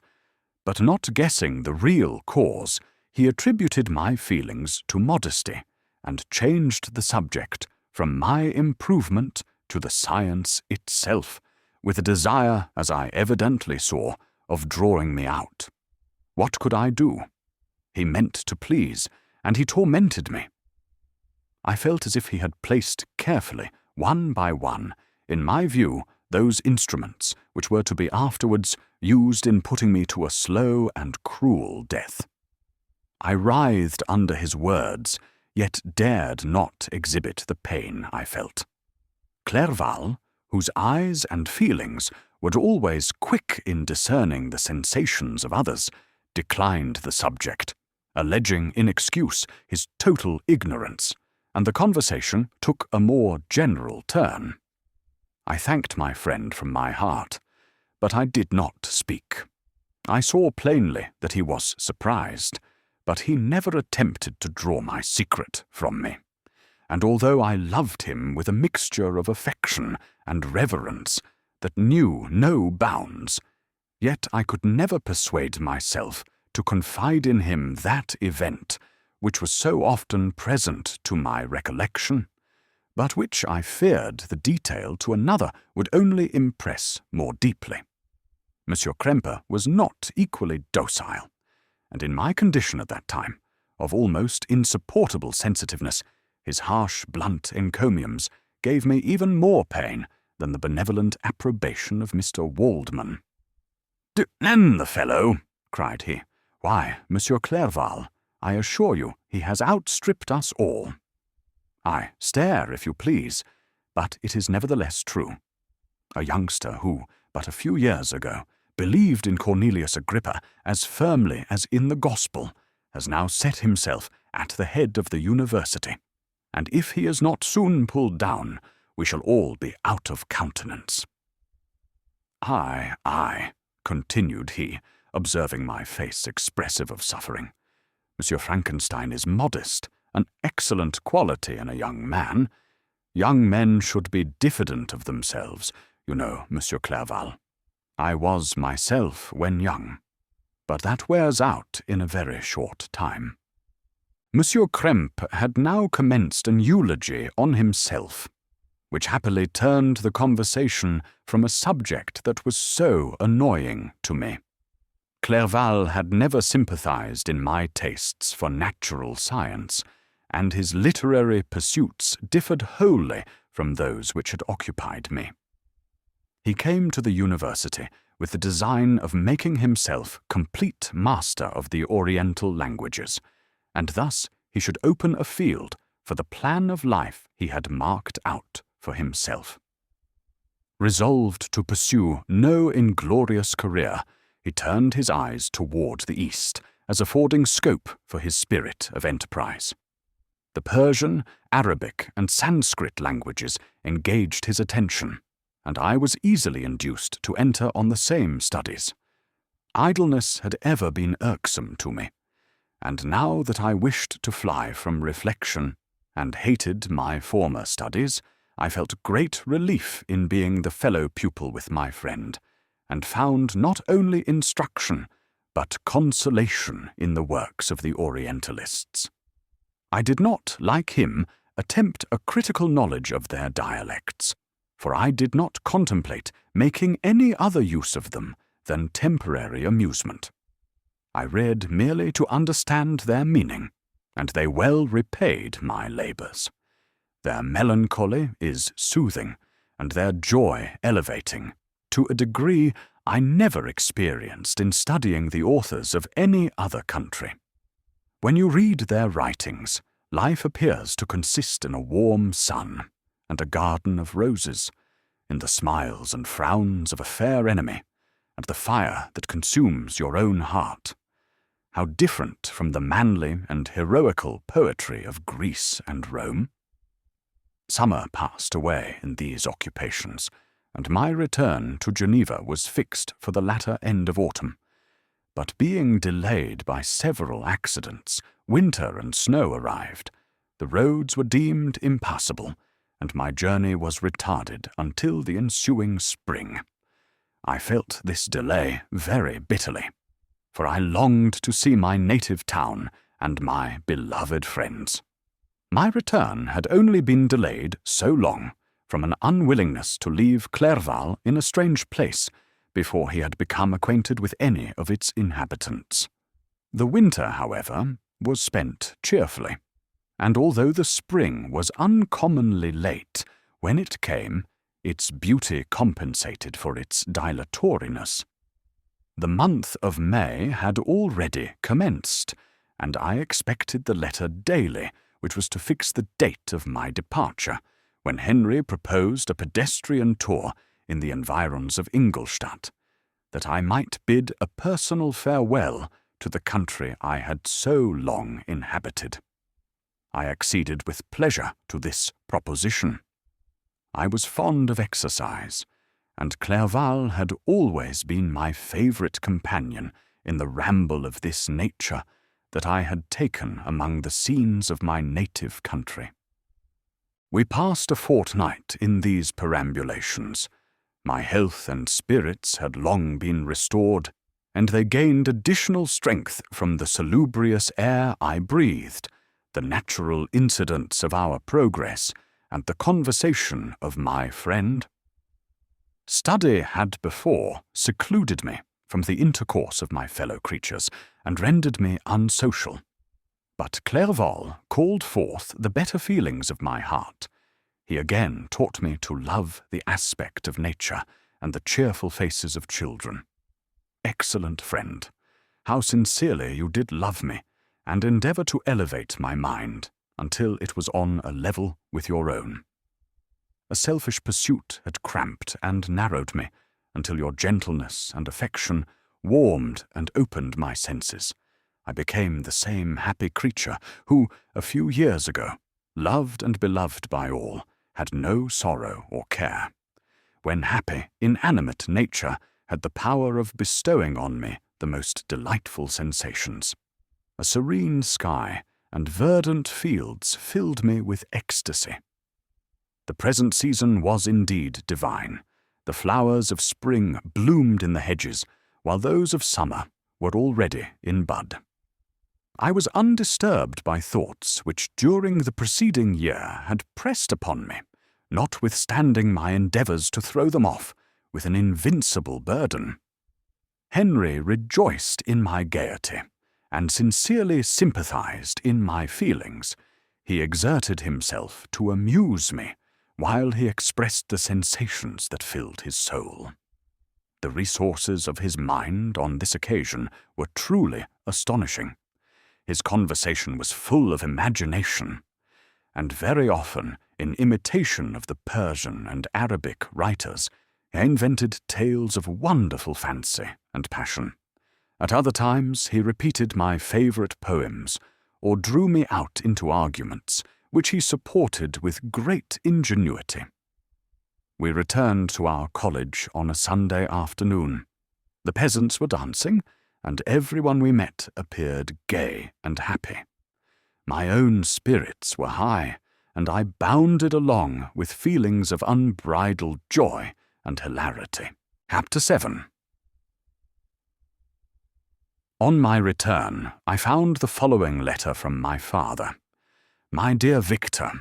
but not guessing the real cause, he attributed my feelings to modesty, and changed the subject from my improvement to the science itself, with a desire, as I evidently saw, of drawing me out. What could I do? He meant to please, and he tormented me. I felt as if he had placed carefully, one by one, in my view, those instruments which were to be afterwards used in putting me to a slow and cruel death. I writhed under his words, yet dared not exhibit the pain I felt. Clerval, whose eyes and feelings were always quick in discerning the sensations of others, declined the subject, alleging in excuse his total ignorance, and the conversation took a more general turn. I thanked my friend from my heart, but I did not speak. I saw plainly that he was surprised, but he never attempted to draw my secret from me, and although I loved him with a mixture of affection and reverence that knew no bounds, yet I could never persuade myself to confide in him that event which was so often present to my recollection, but which I feared the detail to another would only impress more deeply. Monsieur Kremper was not equally docile, and in my condition at that time, of almost insupportable sensitiveness, his harsh, blunt encomiums gave me even more pain than the benevolent approbation of Mr. Waldman. "D—n the fellow!" cried he. "Why, Monsieur Clerval, I assure you he has outstripped us all." I stare, if you please, but it is nevertheless true. A youngster who, but a few years ago, believed in Cornelius Agrippa as firmly as in the gospel, has now set himself at the head of the university, and if he is not soon pulled down, we shall all be out of countenance. Ay, continued he, observing my face expressive of suffering. Monsieur Frankenstein is modest, an excellent quality in a young man. Young men should be diffident of themselves, you know, Monsieur Clerval. I was myself when young, but that wears out in a very short time. Monsieur Krempe had now commenced an eulogy on himself, which happily turned the conversation from a subject that was so annoying to me. Clerval had never sympathized in my tastes for natural science, and his literary pursuits differed wholly from those which had occupied me. He came to the university with the design of making himself complete master of the Oriental languages, and thus he should open a field for the plan of life he had marked out for himself. Resolved to pursue no inglorious career, he turned his eyes toward the east as affording scope for his spirit of enterprise. The Persian, Arabic, and Sanskrit languages engaged his attention, and I was easily induced to enter on the same studies. Idleness had ever been irksome to me, and now that I wished to fly from reflection and hated my former studies, I felt great relief in being the fellow pupil with my friend, and found not only instruction, but consolation in the works of the Orientalists. I did not, like him, attempt a critical knowledge of their dialects, for I did not contemplate making any other use of them than temporary amusement. I read merely to understand their meaning, and they well repaid my labours. Their melancholy is soothing, and their joy elevating, to a degree I never experienced in studying the authors of any other country. When you read their writings, life appears to consist in a warm sun and a garden of roses, in the smiles and frowns of a fair enemy, and the fire that consumes your own heart. How different from the manly and heroical poetry of Greece and Rome! Summer passed away in these occupations, and my return to Geneva was fixed for the latter end of autumn. But being delayed by several accidents, winter and snow arrived. The roads were deemed impassable, and my journey was retarded until the ensuing spring. I felt this delay very bitterly, for I longed to see my native town and my beloved friends. My return had only been delayed so long from an unwillingness to leave Clerval in a strange place before he had become acquainted with any of its inhabitants. The winter, however, was spent cheerfully, and although the spring was uncommonly late, when it came, its beauty compensated for its dilatoriness. The month of May had already commenced, and I expected the letter daily, which was to fix the date of my departure, when Henry proposed a pedestrian tour in the environs of Ingolstadt, that I might bid a personal farewell to the country I had so long inhabited. I acceded with pleasure to this proposition. I was fond of exercise, and Clerval had always been my favourite companion in the ramble of this nature that I had taken among the scenes of my native country. We passed a fortnight in these perambulations. My health and spirits had long been restored, and they gained additional strength from the salubrious air I breathed, the natural incidents of our progress, and the conversation of my friend. Study had before secluded me from the intercourse of my fellow creatures, and rendered me unsocial. But Clerval called forth the better feelings of my heart. He again taught me to love the aspect of nature and the cheerful faces of children. Excellent friend, how sincerely you did love me, and endeavour to elevate my mind until it was on a level with your own. A selfish pursuit had cramped and narrowed me, until your gentleness and affection warmed and opened my senses. I became the same happy creature who, a few years ago, loved and beloved by all, had no sorrow or care, when happy, inanimate nature had the power of bestowing on me the most delightful sensations. A serene sky and verdant fields filled me with ecstasy. The present season was indeed divine. The flowers of spring bloomed in the hedges, while those of summer were already in bud. I was undisturbed by thoughts which during the preceding year had pressed upon me, notwithstanding my endeavours to throw them off with an invincible burden. Henry rejoiced in my gaiety, and sincerely sympathized in my feelings. He exerted himself to amuse me, while he expressed the sensations that filled his soul. The resources of his mind on this occasion were truly astonishing. His conversation was full of imagination, and very often, in imitation of the Persian and Arabic writers, he invented tales of wonderful fancy and passion. At other times he repeated my favourite poems, or drew me out into arguments, which he supported with great ingenuity. We returned to our college on a Sunday afternoon. The peasants were dancing, and everyone we met appeared gay and happy. My own spirits were high, and I bounded along with feelings of unbridled joy and hilarity. Chapter 7. On my return, I found the following letter from my father. My dear Victor,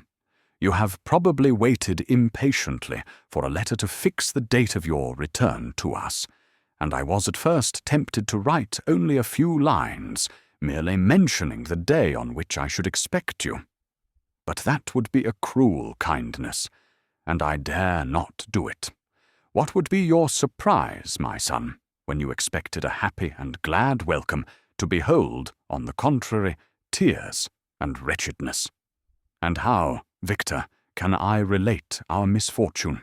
you have probably waited impatiently for a letter to fix the date of your return to us, and I was at first tempted to write only a few lines, merely mentioning the day on which I should expect you. But that would be a cruel kindness, and I dare not do it. What would be your surprise, my son, when you expected a happy and glad welcome, to behold, on the contrary, tears and wretchedness? And how, Victor, can I relate our misfortune?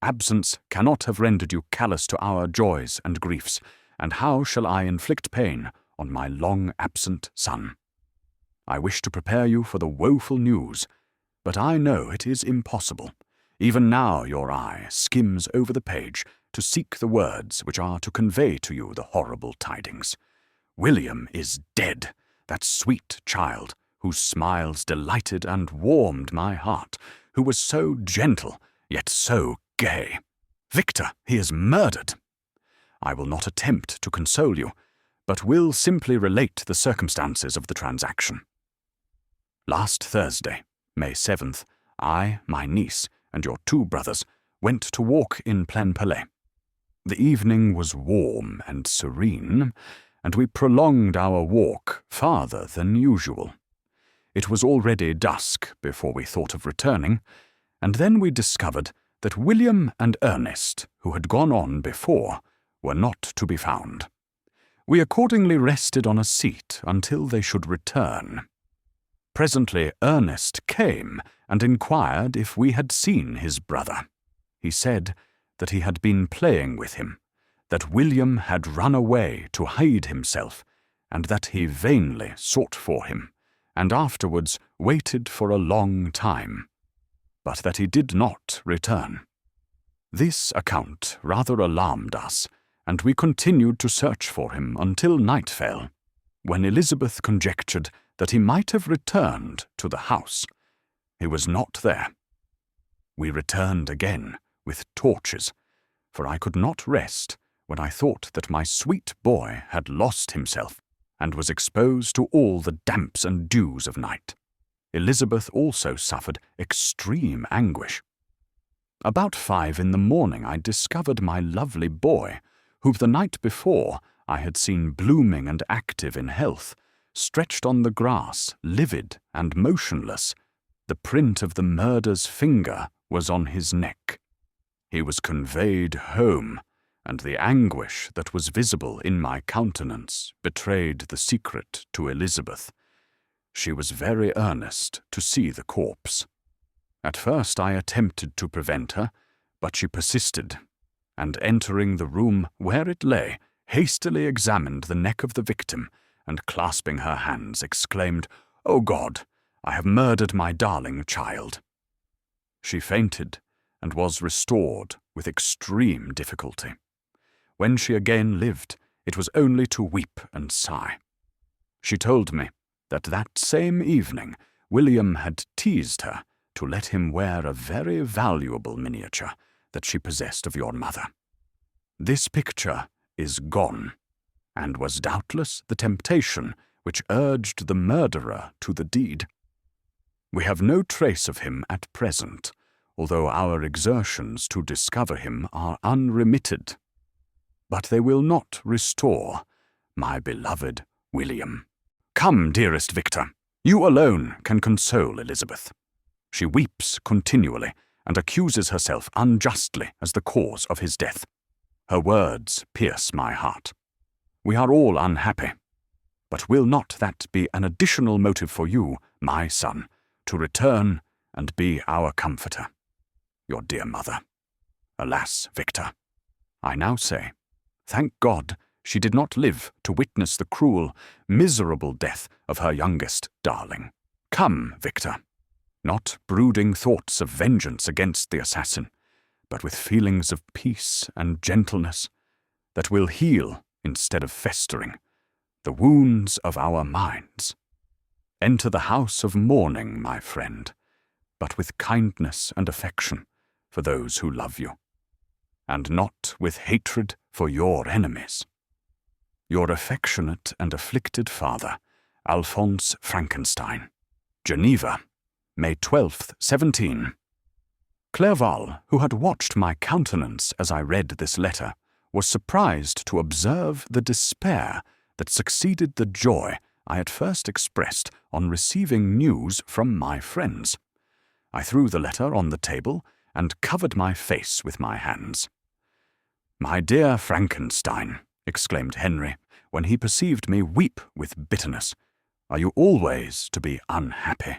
Absence cannot have rendered you callous to our joys and griefs, and how shall I inflict pain on my long-absent son? I wish to prepare you for the woeful news, but I know it is impossible. Even now your eye skims over the page to seek the words which are to convey to you the horrible tidings. William is dead, that sweet child, whose smiles delighted and warmed my heart, who was so gentle, yet so gay. Victor, he is murdered. I will not attempt to console you, but will simply relate the circumstances of the transaction. Last Thursday, May 7th, I, my niece, and your 2 brothers went to walk in Plainpalais. The evening was warm and serene, and we prolonged our walk farther than usual. It was already dusk before we thought of returning, and then we discovered that William and Ernest, who had gone on before, were not to be found. We accordingly rested on a seat until they should return. Presently Ernest came and inquired if we had seen his brother. He said that he had been playing with him, that William had run away to hide himself, and that he vainly sought for him, and afterwards waited for a long time, but that he did not return. This account rather alarmed us, and we continued to search for him until night fell, when Elizabeth conjectured that he might have returned to the house. He was not there. We returned again with torches, for I could not rest when I thought that my sweet boy had lost himself and was exposed to all the damps and dews of night. Elizabeth also suffered extreme anguish. About 5 in the morning I discovered my lovely boy, whom the night before I had seen blooming and active in health, stretched on the grass, livid and motionless. The print of the murder's finger was on his neck. He was conveyed home, and the anguish that was visible in my countenance betrayed the secret to Elizabeth. She was very earnest to see the corpse. At first I attempted to prevent her, but she persisted, and entering the room where it lay, hastily examined the neck of the victim, and clasping her hands, exclaimed, "O God, I have murdered my darling child." She fainted, and was restored with extreme difficulty. When she again lived, it was only to weep and sigh. She told me that that same evening William had teased her to let him wear a very valuable miniature that she possessed of your mother. This picture is gone, and was doubtless the temptation which urged the murderer to the deed. We have no trace of him at present, although our exertions to discover him are unremitted. But they will not restore my beloved William. Come, dearest Victor, you alone can console Elizabeth. She weeps continually and accuses herself unjustly as the cause of his death. Her words pierce my heart. We are all unhappy, but will not that be an additional motive for you, my son, to return and be our comforter? Your dear mother. Alas, Victor, I now say, thank God she did not live to witness the cruel, miserable death of her youngest darling. Come, Victor, not brooding thoughts of vengeance against the assassin, but with feelings of peace and gentleness that will heal, instead of festering, the wounds of our minds. Enter the house of mourning, my friend, but with kindness and affection for those who love you, and not with hatred for your enemies. Your affectionate and afflicted father, Alphonse Frankenstein. Geneva, May 12th, 17. Clerval, who had watched my countenance as I read this letter, was surprised to observe the despair that succeeded the joy I at first expressed on receiving news from my friends. I threw the letter on the table and covered my face with my hands. "My dear Frankenstein," exclaimed Henry, when he perceived me weep with bitterness, "are you always to be unhappy?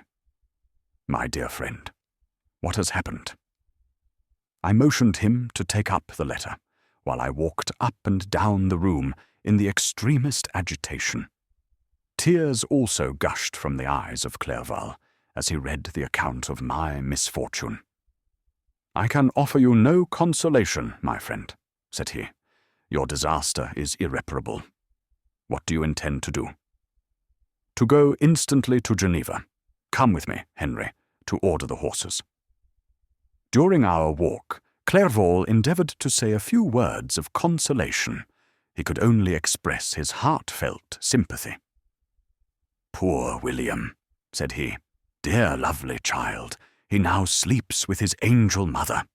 My dear friend, what has happened?" I motioned him to take up the letter, while I walked up and down the room in the extremest agitation. Tears also gushed from the eyes of Clerval as he read the account of my misfortune. "I can offer you no consolation, my friend," said he. "Your disaster is irreparable. What do you intend to do?" "To go instantly to Geneva. Come with me, Henry, to order the horses." During our walk, Clerval endeavoured to say a few words of consolation. He could only express his heartfelt sympathy. "Poor William," said he, "dear lovely child, he now sleeps with his angel mother.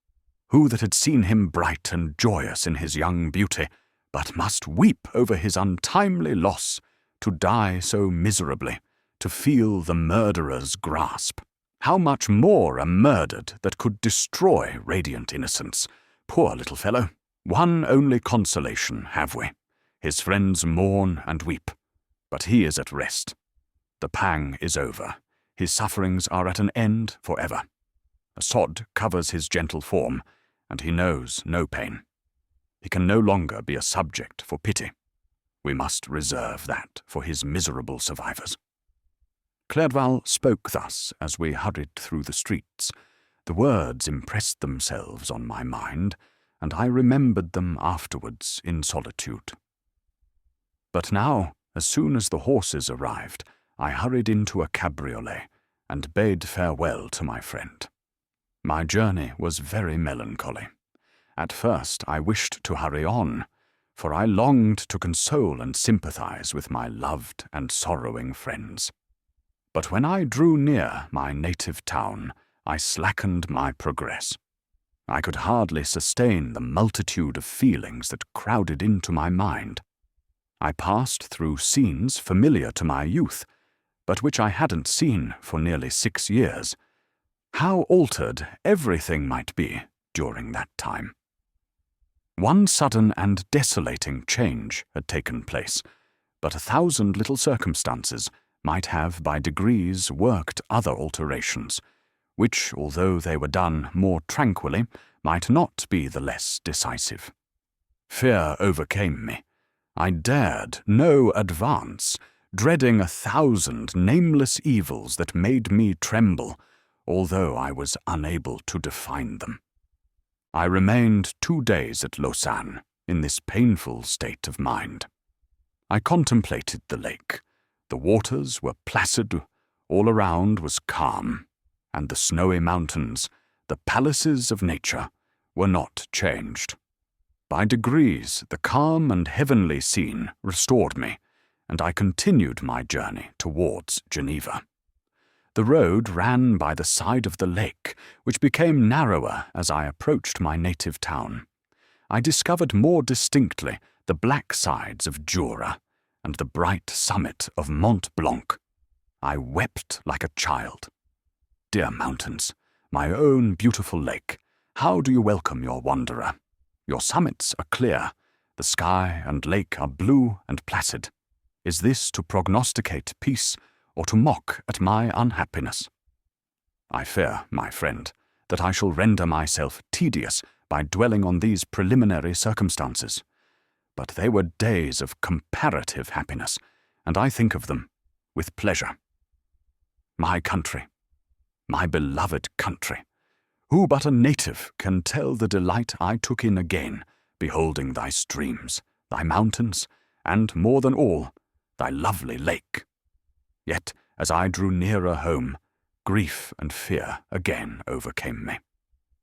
Who that had seen him bright and joyous in his young beauty, but must weep over his untimely loss, to die so miserably, to feel the murderer's grasp. How much more a murdered that could destroy radiant innocence. Poor little fellow! One only consolation have we. His friends mourn and weep, but he is at rest. The pang is over. His sufferings are at an end forever. A sod covers his gentle form, and he knows no pain. He can no longer be a subject for pity. We must reserve that for his miserable survivors." Clerval spoke thus as we hurried through the streets. The words impressed themselves on my mind, and I remembered them afterwards in solitude. But now, as soon as the horses arrived, I hurried into a cabriolet and bade farewell to my friend. My journey was very melancholy. At first I wished to hurry on, for I longed to console and sympathize with my loved and sorrowing friends. But when I drew near my native town, I slackened my progress. I could hardly sustain the multitude of feelings that crowded into my mind. I passed through scenes familiar to my youth, but which I hadn't seen for nearly 6 years. How altered everything might be during that time. One sudden and desolating change had taken place, but 1,000 little circumstances might have by degrees worked other alterations, which, although they were done more tranquilly, might not be the less decisive. Fear overcame me. I dared no advance, dreading 1,000 nameless evils that made me tremble, although I was unable to define them. I remained 2 days at Lausanne in this painful state of mind. I contemplated the lake. The waters were placid, all around was calm, and the snowy mountains, the palaces of nature, were not changed. By degrees, the calm and heavenly scene restored me, and I continued my journey towards Geneva. The road ran by the side of the lake, which became narrower as I approached my native town. I discovered more distinctly the black sides of Jura and the bright summit of Mont Blanc. I wept like a child. Dear mountains, my own beautiful lake, how do you welcome your wanderer? Your summits are clear, the sky and lake are blue and placid. Is this to prognosticate peace, or to mock at my unhappiness? I fear, my friend, that I shall render myself tedious by dwelling on these preliminary circumstances. But they were days of comparative happiness, and I think of them with pleasure. My country, my beloved country, who but a native can tell the delight I took in again, beholding thy streams, thy mountains, and, more than all, thy lovely lake. Yet, as I drew nearer home, grief and fear again overcame me.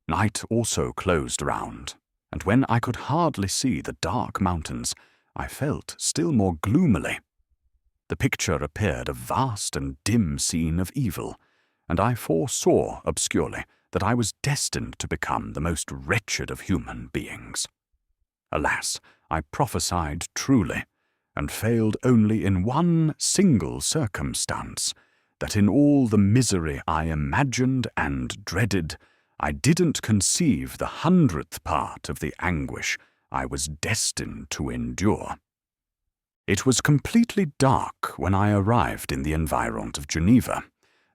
Night also closed around, and when I could hardly see the dark mountains, I felt still more gloomily. The picture appeared a vast and dim scene of evil, and I foresaw obscurely that I was destined to become the most wretched of human beings. Alas, I prophesied truly, and failed only in one single circumstance, that in all the misery I imagined and dreaded, I didn't conceive the 100th part of the anguish I was destined to endure. It was completely dark when I arrived in the environs of Geneva.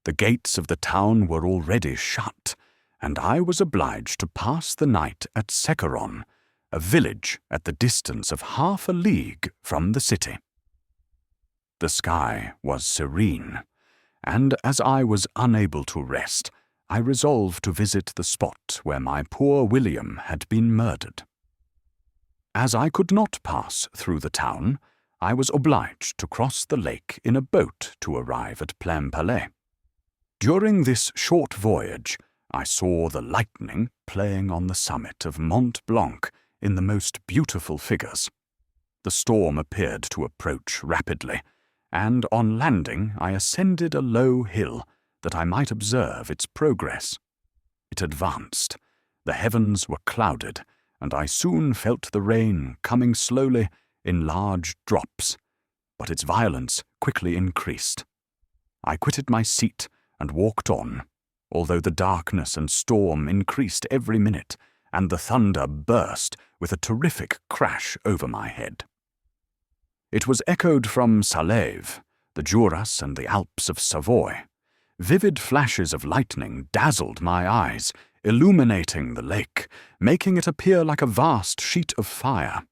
The gates of the town were already shut, and I was obliged to pass the night at Secheron, a village at the distance of half a league from the city. The sky was serene, and as I was unable to rest, I resolved to visit the spot where my poor William had been murdered. As I could not pass through the town, I was obliged to cross the lake in a boat to arrive at Plainpalais. During this short voyage, I saw the lightning playing on the summit of Mont Blanc in the most beautiful figures. The storm appeared to approach rapidly, and on landing I ascended a low hill that I might observe its progress. It advanced. The heavens were clouded, and I soon felt the rain coming slowly in large drops, but its violence quickly increased. I quitted my seat and walked on, although the darkness and storm increased every minute, and the thunder burst with a terrific crash over my head. It was echoed from Salève, the Juras and the Alps of Savoy. Vivid flashes of lightning dazzled my eyes, illuminating the lake, making it appear like a vast sheet of fire.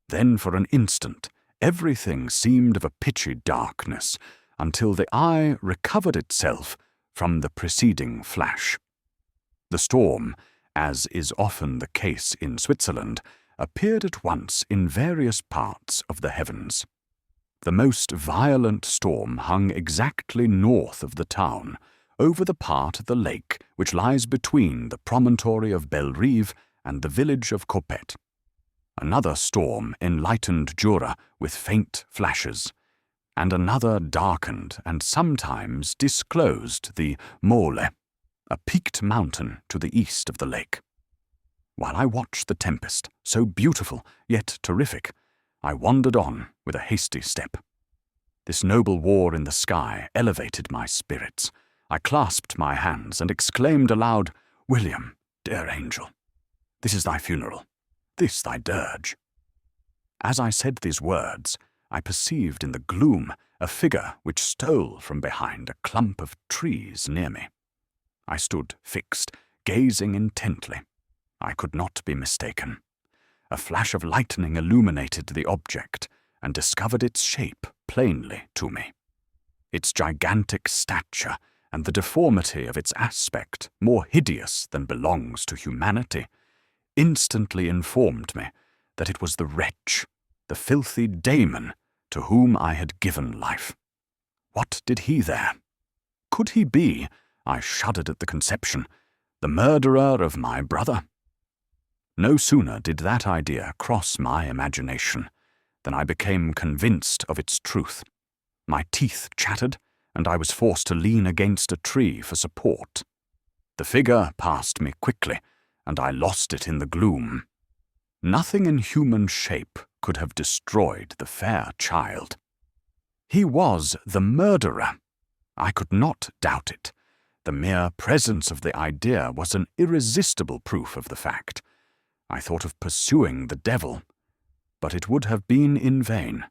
Then for an instant everything seemed of a pitchy darkness, until the eye recovered itself from the preceding flash. The storm, as is often the case in Switzerland, appeared at once in various parts of the heavens. The most violent storm hung exactly north of the town, over the part of the lake which lies between the promontory of Bellerive and the village of Coppet. Another storm enlightened Jura with faint flashes, and another darkened and sometimes disclosed the Mole, a peaked mountain to the east of the lake. While I watched the tempest, so beautiful yet terrific, I wandered on with a hasty step. This noble war in the sky elevated my spirits. I clasped my hands and exclaimed aloud, "William, dear angel, this is thy funeral, this thy dirge." As I said these words, I perceived in the gloom a figure which stole from behind a clump of trees near me. I stood fixed, gazing intently. I could not be mistaken. A flash of lightning illuminated the object and discovered its shape plainly to me. Its gigantic stature and the deformity of its aspect, more hideous than belongs to humanity, instantly informed me that it was the wretch, the filthy Damon, to whom I had given life. What did he there? Could he be, I shuddered at the conception, the murderer of my brother? No sooner did that idea cross my imagination than I became convinced of its truth. My teeth chattered, and I was forced to lean against a tree for support. The figure passed me quickly, and I lost it in the gloom. Nothing in human shape could have destroyed the fair child. He was the murderer. I could not doubt it. The mere presence of the idea was an irresistible proof of the fact. I thought of pursuing the devil, but it would have been in vain,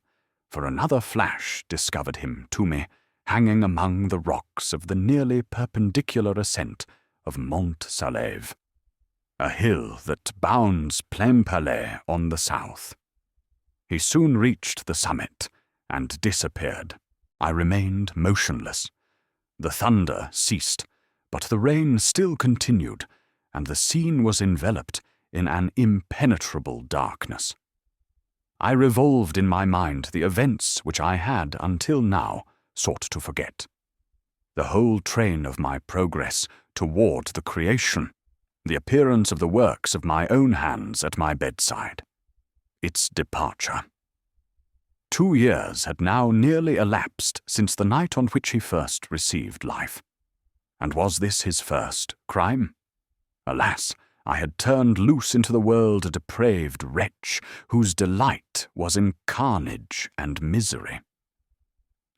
for another flash discovered him to me, hanging among the rocks of the nearly perpendicular ascent of Mont Salève, a hill that bounds Plainpalais on the south. He soon reached the summit and disappeared. I remained motionless. The thunder ceased, but the rain still continued, and the scene was enveloped in an impenetrable darkness. I revolved in my mind the events which I had, until now, sought to forget. The whole train of my progress toward the creation, the appearance of the works of my own hands at my bedside, its departure. 2 years had now nearly elapsed since the night on which he first received life. And was this his first crime? Alas, I had turned loose into the world a depraved wretch whose delight was in carnage and misery.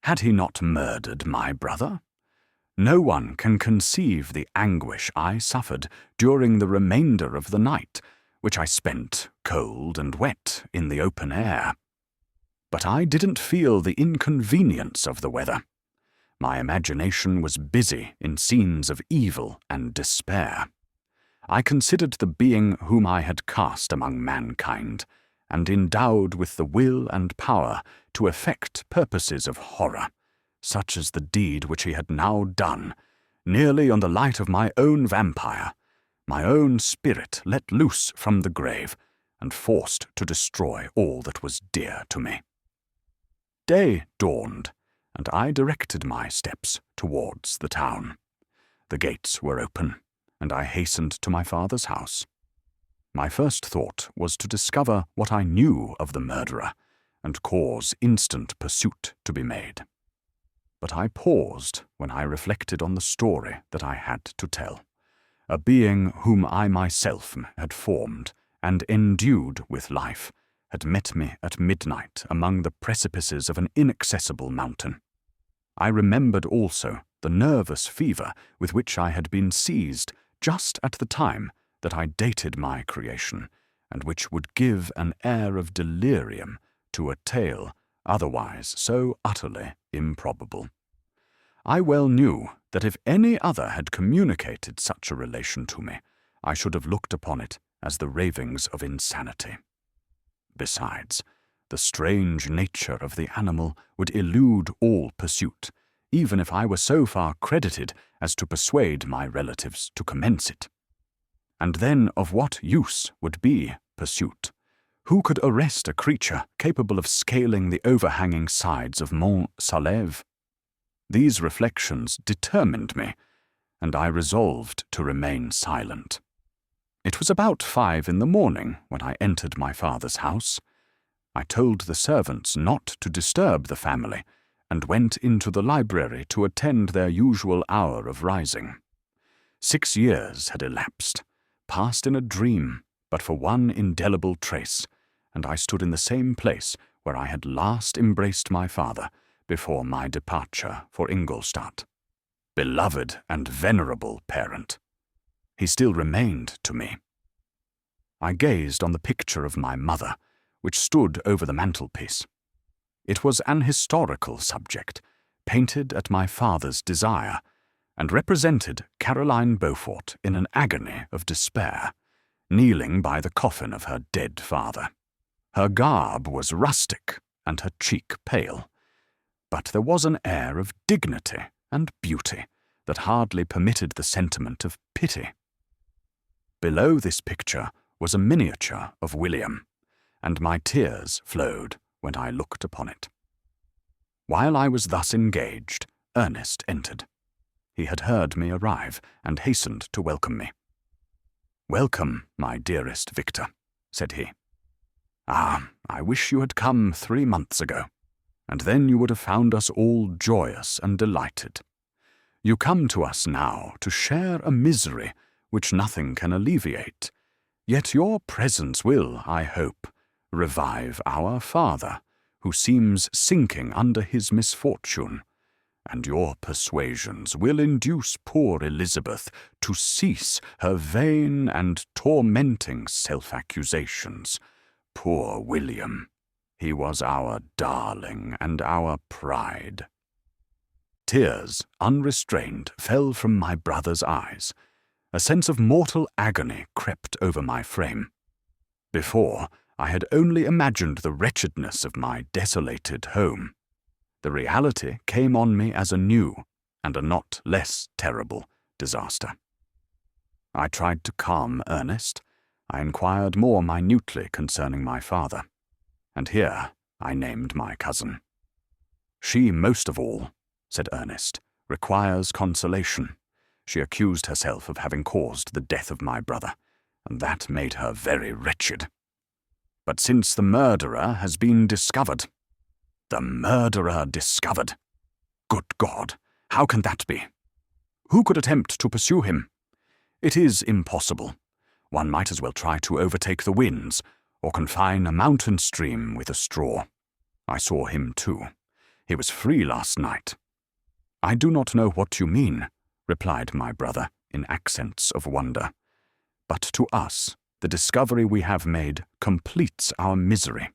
Had he not murdered my brother? No one can conceive the anguish I suffered during the remainder of the night, which I spent cold and wet in the open air. But I didn't feel the inconvenience of the weather. My imagination was busy in scenes of evil and despair. I considered the being whom I had cast among mankind, and endowed with the will and power to effect purposes of horror, such as the deed which he had now done, nearly on the light of my own vampire, my own spirit let loose from the grave, and forced to destroy all that was dear to me. Day dawned, and I directed my steps towards the town. The gates were open, and I hastened to my father's house. My first thought was to discover what I knew of the murderer, and cause instant pursuit to be made. But I paused when I reflected on the story that I had to tell. A being whom I myself had formed and endued with life had met me at midnight among the precipices of an inaccessible mountain. I remembered also the nervous fever with which I had been seized just at the time that I dated my creation, and which would give an air of delirium to a tale otherwise so utterly improbable. I well knew that if any other had communicated such a relation to me, I should have looked upon it as the ravings of insanity. Besides, the strange nature of the animal would elude all pursuit, even if I were so far credited as to persuade my relatives to commence it. And then of what use would be pursuit? Who could arrest a creature capable of scaling the overhanging sides of Mont Salève? These reflections determined me, and I resolved to remain silent. It was about 5 in the morning when I entered my father's house. I told the servants not to disturb the family, and went into the library to attend their usual hour of rising. 6 years had elapsed, passed in a dream, but for one indelible trace, and I stood in the same place where I had last embraced my father before my departure for Ingolstadt. Beloved and venerable parent, he still remained to me. I gazed on the picture of my mother, which stood over the mantelpiece. It was an historical subject, painted at my father's desire, and represented Caroline Beaufort in an agony of despair, kneeling by the coffin of her dead father. Her garb was rustic, and her cheek pale, but there was an air of dignity and beauty that hardly permitted the sentiment of pity. Below this picture was a miniature of William, and my tears flowed when I looked upon it. While I was thus engaged, Ernest entered. He had heard me arrive and hastened to welcome me. "Welcome, my dearest Victor," said he. "Ah, I wish you had come 3 months ago, and then you would have found us all joyous and delighted. You come to us now to share a misery which nothing can alleviate, yet your presence will, I hope, revive our father, who seems sinking under his misfortune, and your persuasions will induce poor Elizabeth to cease her vain and tormenting self-accusations. Poor William! He was our darling and our pride." Tears, unrestrained, fell from my brother's eyes. A sense of mortal agony crept over my frame. Before, I had only imagined the wretchedness of my desolated home. The reality came on me as a new, and a not less terrible, disaster. I tried to calm Ernest. I inquired more minutely concerning my father, and here I named my cousin. "She most of all," said Ernest, "requires consolation. She accused herself of having caused the death of my brother, and that made her very wretched. But since the murderer has been discovered—" "The murderer discovered! Good God, how can that be? Who could attempt to pursue him? It is impossible. One might as well try to overtake the winds, or confine a mountain stream with a straw. I saw him too. He was free last night." "I do not know what you mean," replied my brother in accents of wonder. "But to us, the discovery we have made completes our misery.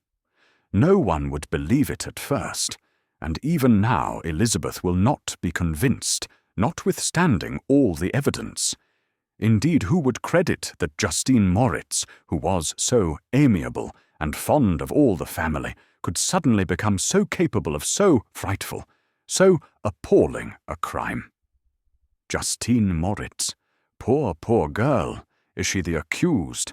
No one would believe it at first, and even now Elizabeth will not be convinced, notwithstanding all the evidence. Indeed, who would credit that Justine Moritz, who was so amiable and fond of all the family, could suddenly become so capable of so frightful, so appalling a crime? Justine Moritz, poor girl, is she the accused?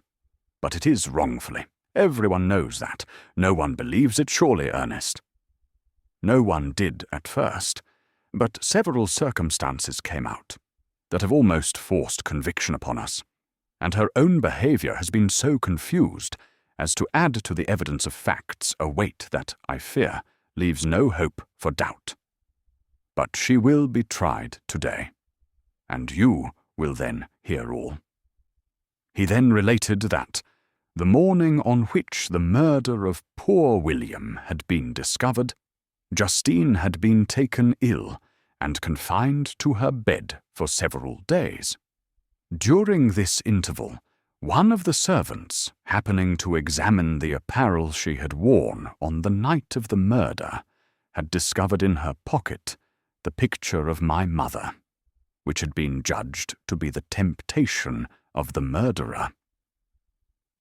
But it is wrongfully. Everyone knows that. No one believes it, surely, Ernest?" "No one did at first, but several circumstances came out that have almost forced conviction upon us, and her own behaviour has been so confused as to add to the evidence of facts a weight that, I fear, leaves no hope for doubt. But she will be tried today, and you will then hear all." He then related that, the morning on which the murder of poor William had been discovered, Justine had been taken ill and confined to her bed for several days. During this interval, one of the servants, happening to examine the apparel she had worn on the night of the murder, had discovered in her pocket the picture of my mother, which had been judged to be the temptation of the murderer.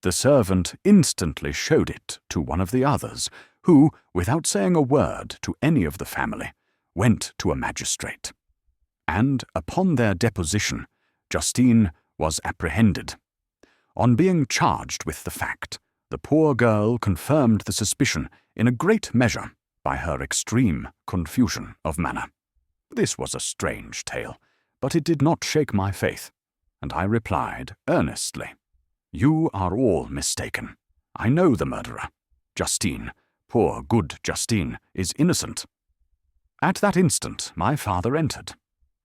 The servant instantly showed it to one of the others, who, without saying a word to any of the family, went to a magistrate. And, upon their deposition, Justine was apprehended. On being charged with the fact, the poor girl confirmed the suspicion in a great measure by her extreme confusion of manner. This was a strange tale, but it did not shake my faith, and I replied earnestly, "You are all mistaken. I know the murderer. Justine, poor good Justine, is innocent." At that instant my father entered.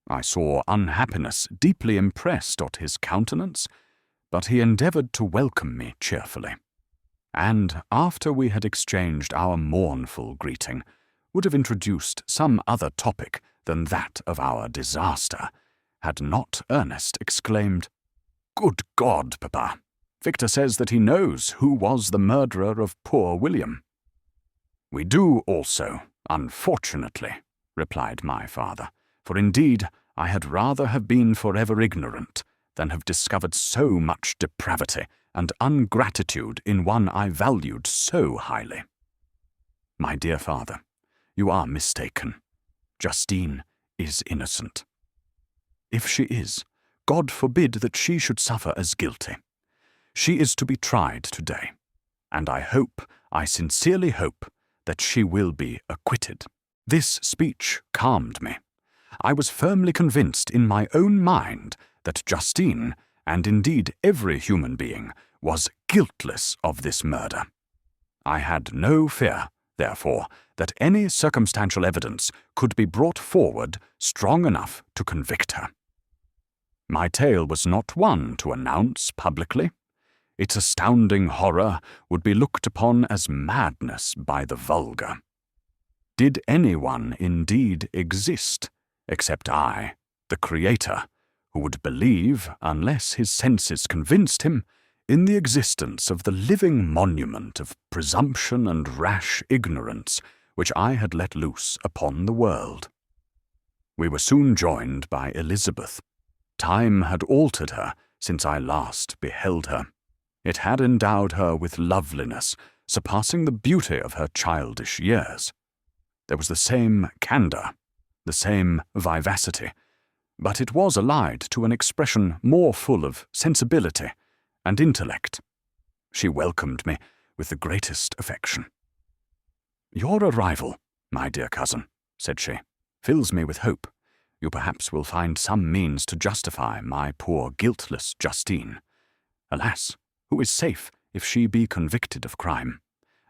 I saw unhappiness deeply impressed on his countenance, but he endeavoured to welcome me cheerfully, and, after we had exchanged our mournful greeting, would have introduced some other topic than that of our disaster, had not Ernest exclaimed, "Good God, Papa! Victor says that he knows who was the murderer of poor William." "We do also, unfortunately," replied my father, "for indeed I had rather have been forever ignorant than have discovered so much depravity and ungratitude in one I valued so highly. My dear father, you are mistaken. Justine is innocent. If she is, God forbid that she should suffer as guilty. She is to be tried today, and I sincerely hope, that she will be acquitted." This speech calmed me. I was firmly convinced in my own mind that Justine, and indeed every human being, was guiltless of this murder. I had no fear, therefore, that any circumstantial evidence could be brought forward strong enough to convict her. My tale was not one to announce publicly. Its astounding horror would be looked upon as madness by the vulgar. Did anyone indeed exist, except I, the Creator, who would believe, unless his senses convinced him, in the existence of the living monument of presumption and rash ignorance which I had let loose upon the world? We were soon joined by Elizabeth. Time had altered her since I last beheld her. It had endowed her with loveliness, surpassing the beauty of her childish years. There was the same candour, the same vivacity, but it was allied to an expression more full of sensibility and intellect. She welcomed me with the greatest affection. "Your arrival, my dear cousin," said she, "fills me with hope. You perhaps will find some means to justify my poor guiltless Justine. Alas, who is safe if she be convicted of crime?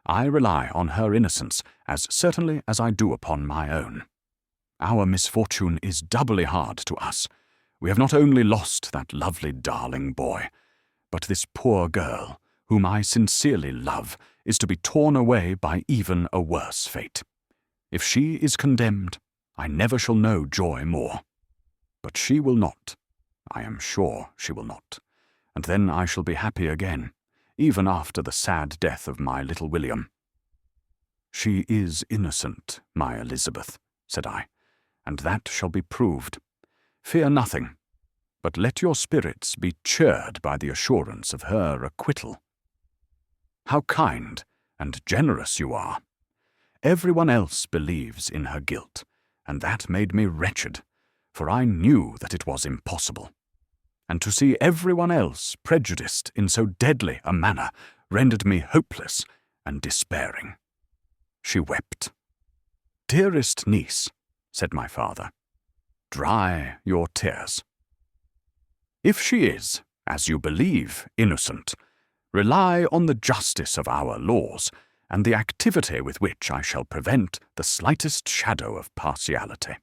I rely on her innocence as certainly as I do upon my own. Our misfortune is doubly hard to us. We have not only lost that lovely darling boy, but this poor girl, whom I sincerely love, is to be torn away by even a worse fate. If she is condemned, I never shall know joy more. But she will not. I am sure she will not. And then I shall be happy again, even after the sad death of my little William." "She is innocent, my Elizabeth," said I, "and that shall be proved. Fear nothing, but let your spirits be cheered by the assurance of her acquittal." "How kind and generous you are! Everyone else believes in her guilt, and that made me wretched, for I knew that it was impossible. And to see everyone else prejudiced in so deadly a manner rendered me hopeless and despairing." She wept. "Dearest niece," said my father, "dry your tears. If she is, as you believe, innocent, rely on the justice of our laws and the activity with which I shall prevent the slightest shadow of partiality."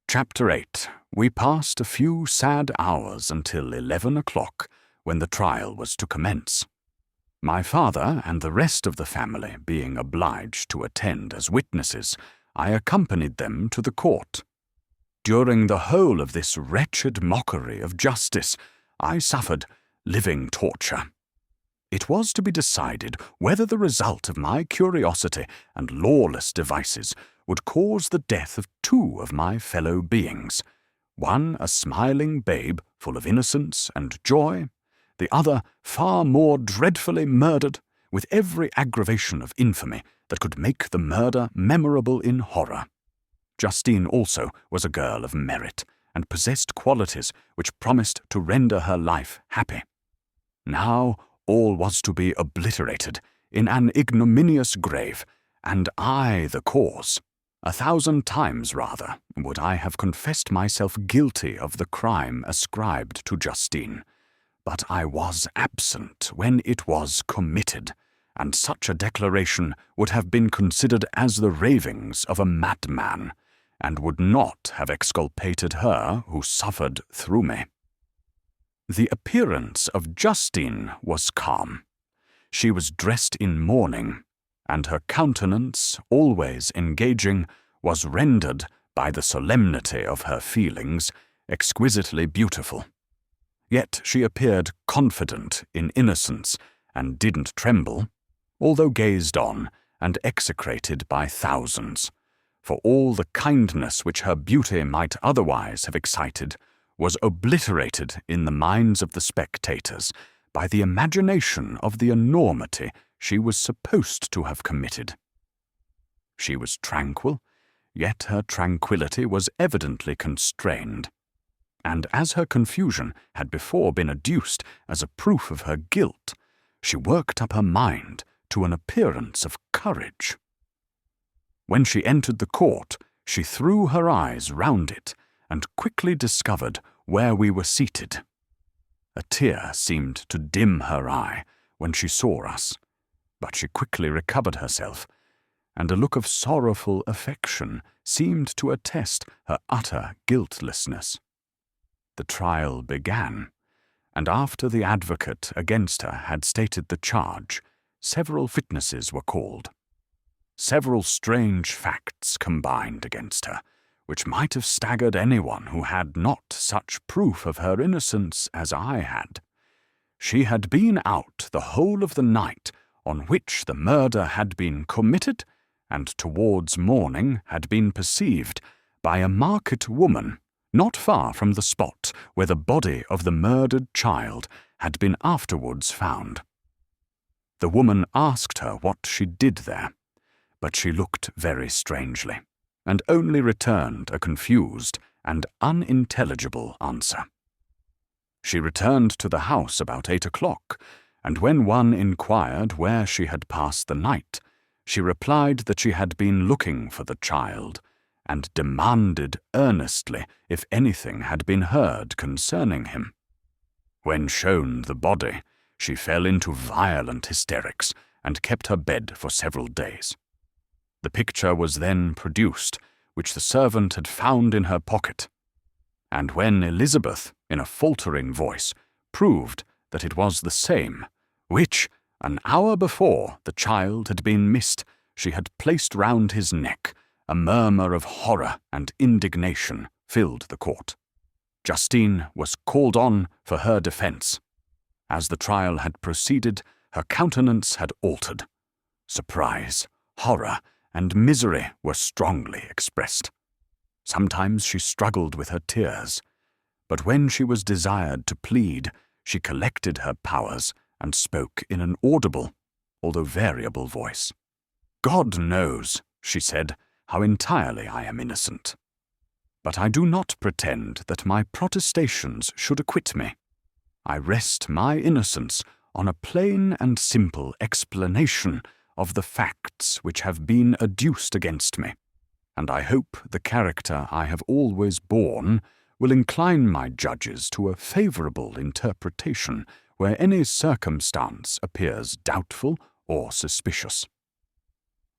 Chapter 8. We passed a few sad hours until 11 o'clock, when the trial was to commence. My father and the rest of the family being obliged to attend as witnesses, I accompanied them to the court. During the whole of this wretched mockery of justice, I suffered living torture. It was to be decided whether the result of my curiosity and lawless devices would cause the death of two of my fellow beings, one a smiling babe full of innocence and joy, the other far more dreadfully murdered, with every aggravation of infamy that could make the murder memorable in horror. Justine also was a girl of merit, and possessed qualities which promised to render her life happy. Now all was to be obliterated in an ignominious grave, and I the cause. 1,000 times rather would I have confessed myself guilty of the crime ascribed to Justine, but I was absent when it was committed, and such a declaration would have been considered as the ravings of a madman, and would not have exculpated her who suffered through me. The appearance of Justine was calm. She was dressed in mourning, and her countenance, always engaging, was rendered, by the solemnity of her feelings, exquisitely beautiful. Yet she appeared confident in innocence, and didn't tremble, although gazed on and execrated by thousands, for all the kindness which her beauty might otherwise have excited was obliterated in the minds of the spectators by the imagination of the enormity she was supposed to have committed. She was tranquil, yet her tranquillity was evidently constrained, and as her confusion had before been adduced as a proof of her guilt, she worked up her mind to an appearance of courage. When she entered the court, she threw her eyes round it and quickly discovered where we were seated. A tear seemed to dim her eye when she saw us, but she quickly recovered herself, and a look of sorrowful affection seemed to attest her utter guiltlessness. The trial began, and after the advocate against her had stated the charge, several witnesses were called. Several strange facts combined against her, which might have staggered anyone who had not such proof of her innocence as I had. She had been out the whole of the night on which the murder had been committed, and towards morning had been perceived by a market woman not far from the spot where the body of the murdered child had been afterwards found. The woman asked her what she did there, but she looked very strangely, and only returned a confused and unintelligible answer. She returned to the house about 8 o'clock, and when one inquired where she had passed the night, she replied that she had been looking for the child, and demanded earnestly if anything had been heard concerning him. When shown the body, she fell into violent hysterics and kept her bed for several days. The picture was then produced, which the servant had found in her pocket, and when Elizabeth, in a faltering voice, proved that it was the same, which, an hour before the child had been missed, she had placed round his neck, a murmur of horror and indignation filled the court. Justine was called on for her defence. As the trial had proceeded, her countenance had altered. Surprise, horror, and misery were strongly expressed. Sometimes she struggled with her tears, but when she was desired to plead, she collected her powers and spoke in an audible, although variable voice. "God knows," she said, "how entirely I am innocent. But I do not pretend that my protestations should acquit me. I rest my innocence on a plain and simple explanation of the facts which have been adduced against me, and I hope the character I have always borne will incline my judges to a favourable interpretation where any circumstance appears doubtful or suspicious."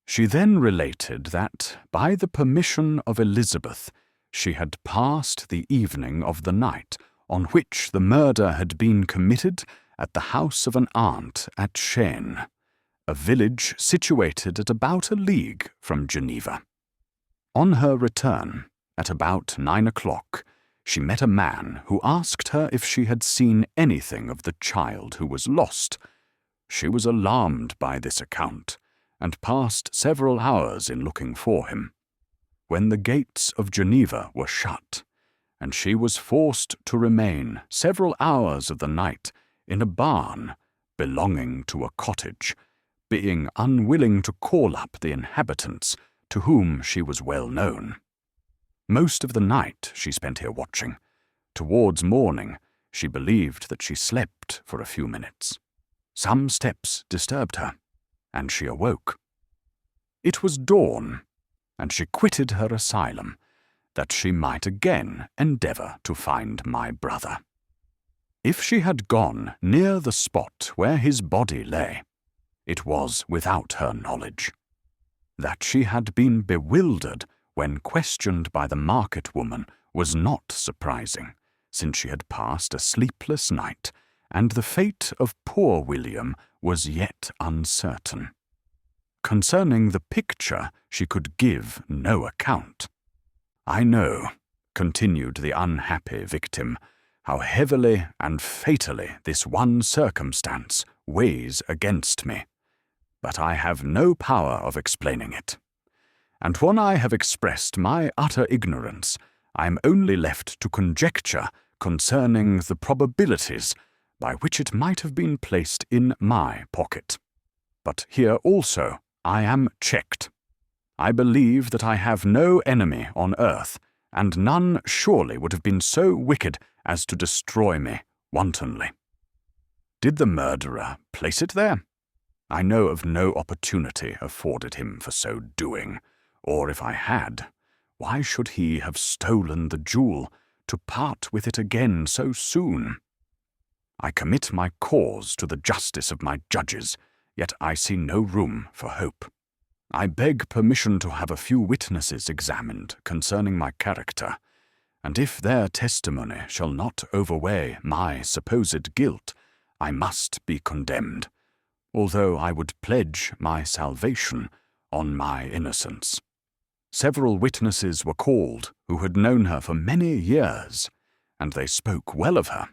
She then related that, by the permission of Elizabeth, she had passed the evening of the night on which the murder had been committed at the house of an aunt at Chêne, a village situated at about a league from Geneva. On her return, at about 9 o'clock, she met a man who asked her if she had seen anything of the child who was lost. She was alarmed by this account, and passed several hours in looking for him, when the gates of Geneva were shut, and she was forced to remain several hours of the night in a barn belonging to a cottage, being unwilling to call up the inhabitants to whom she was well known. Most of the night she spent here watching. Towards morning she believed that she slept for a few minutes. Some steps disturbed her, and she awoke. It was dawn, and she quitted her asylum, that she might again endeavour to find my brother. If she had gone near the spot where his body lay, it was without her knowledge. That she had been bewildered when questioned by the market woman was not surprising, since she had passed a sleepless night, and the fate of poor William was yet uncertain. Concerning the picture she could give no account. "I know," continued the unhappy victim, "how heavily and fatally this one circumstance weighs against me, but I have no power of explaining it. And when I have expressed my utter ignorance, I am only left to conjecture concerning the probabilities by which it might have been placed in my pocket. But here also I am checked. I believe that I have no enemy on earth, and none surely would have been so wicked as to destroy me wantonly. Did the murderer place it there? I know of no opportunity afforded him for so doing, or if I had, why should he have stolen the jewel, to part with it again so soon? I commit my cause to the justice of my judges, yet I see no room for hope. I beg permission to have a few witnesses examined concerning my character, and if their testimony shall not overweigh my supposed guilt, I must be condemned, although I would pledge my salvation on my innocence. Several witnesses were called who had known her for many years, and they spoke well of her,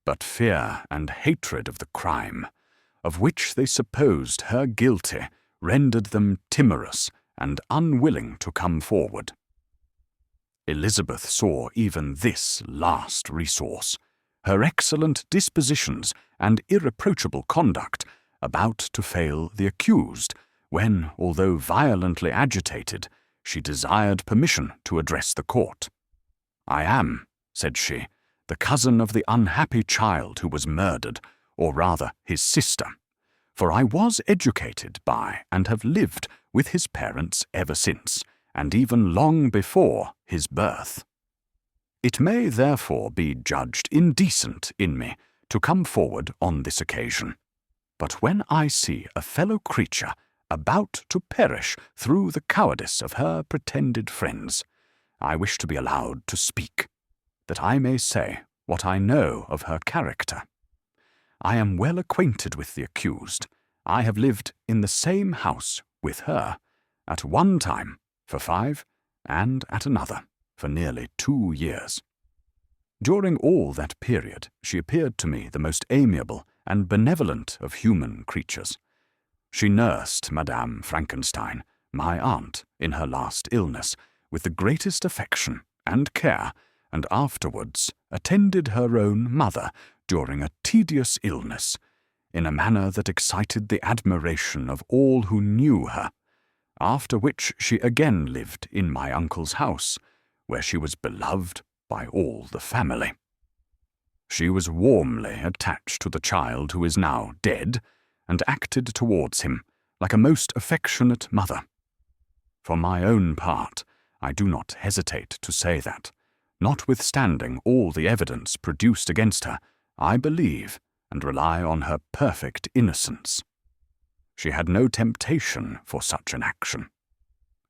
but fear and hatred of the crime, of which they supposed her guilty, rendered them timorous and unwilling to come forward. Elizabeth saw even this last resource, her excellent dispositions and irreproachable conduct, about to fail the accused, when, although violently agitated, she desired permission to address the court. "I am," said she, "the cousin of the unhappy child who was murdered, or rather his sister, for I was educated by and have lived with his parents ever since, and even long before his birth. It may therefore be judged indecent in me to come forward on this occasion. But when I see a fellow creature about to perish through the cowardice of her pretended friends, I wish to be allowed to speak, that I may say what I know of her character. I am well acquainted with the accused. I have lived in the same house with her, at one time for 5, and at another for nearly 2 years. During all that period she appeared to me the most amiable and benevolent of human creatures. She nursed Madame Frankenstein, my aunt, in her last illness, with the greatest affection and care, and afterwards attended her own mother during a tedious illness, in a manner that excited the admiration of all who knew her, after which she again lived in my uncle's house, where she was beloved by all the family. She was warmly attached to the child who is now dead, and acted towards him like a most affectionate mother. For my own part, I do not hesitate to say that, notwithstanding all the evidence produced against her, I believe and rely on her perfect innocence. She had no temptation for such an action.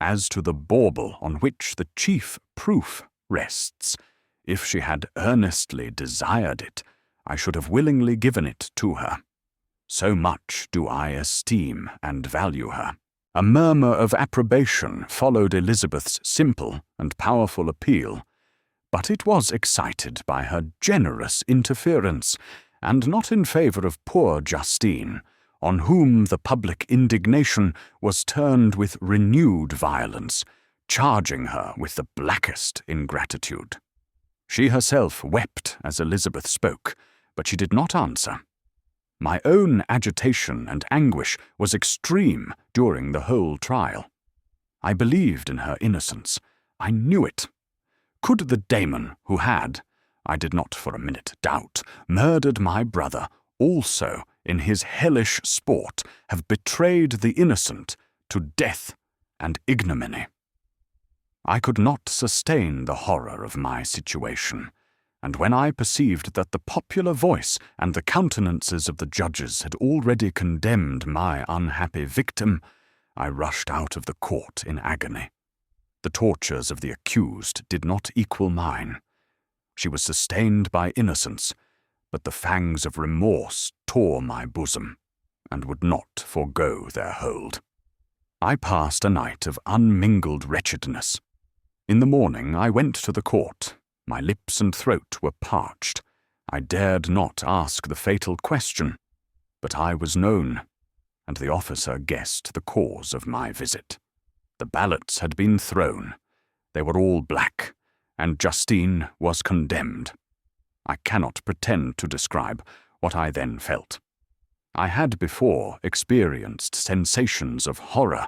As to the bauble on which the chief proof rests, if she had earnestly desired it, I should have willingly given it to her. So much do I esteem and value her. A murmur of approbation followed Elizabeth's simple and powerful appeal, but it was excited by her generous interference, and not in favour of poor Justine, on whom the public indignation was turned with renewed violence, charging her with the blackest ingratitude. She herself wept as Elizabeth spoke, but she did not answer. My own agitation and anguish was extreme during the whole trial. I believed in her innocence. I knew it. Could the daemon who had, I did not for a minute doubt, murdered my brother also in his hellish sport have betrayed the innocent to death and ignominy? I could not sustain the horror of my situation, and when I perceived that the popular voice and the countenances of the judges had already condemned my unhappy victim, I rushed out of the court in agony. The tortures of the accused did not equal mine. She was sustained by innocence, but the fangs of remorse tore my bosom, and would not forego their hold. I passed a night of unmingled wretchedness. In the morning I went to the court. My lips and throat were parched. I dared not ask the fatal question, but I was known, and the officer guessed the cause of my visit. The ballots had been thrown. They were all black, and Justine was condemned. I cannot pretend to describe what I then felt. I had before experienced sensations of horror,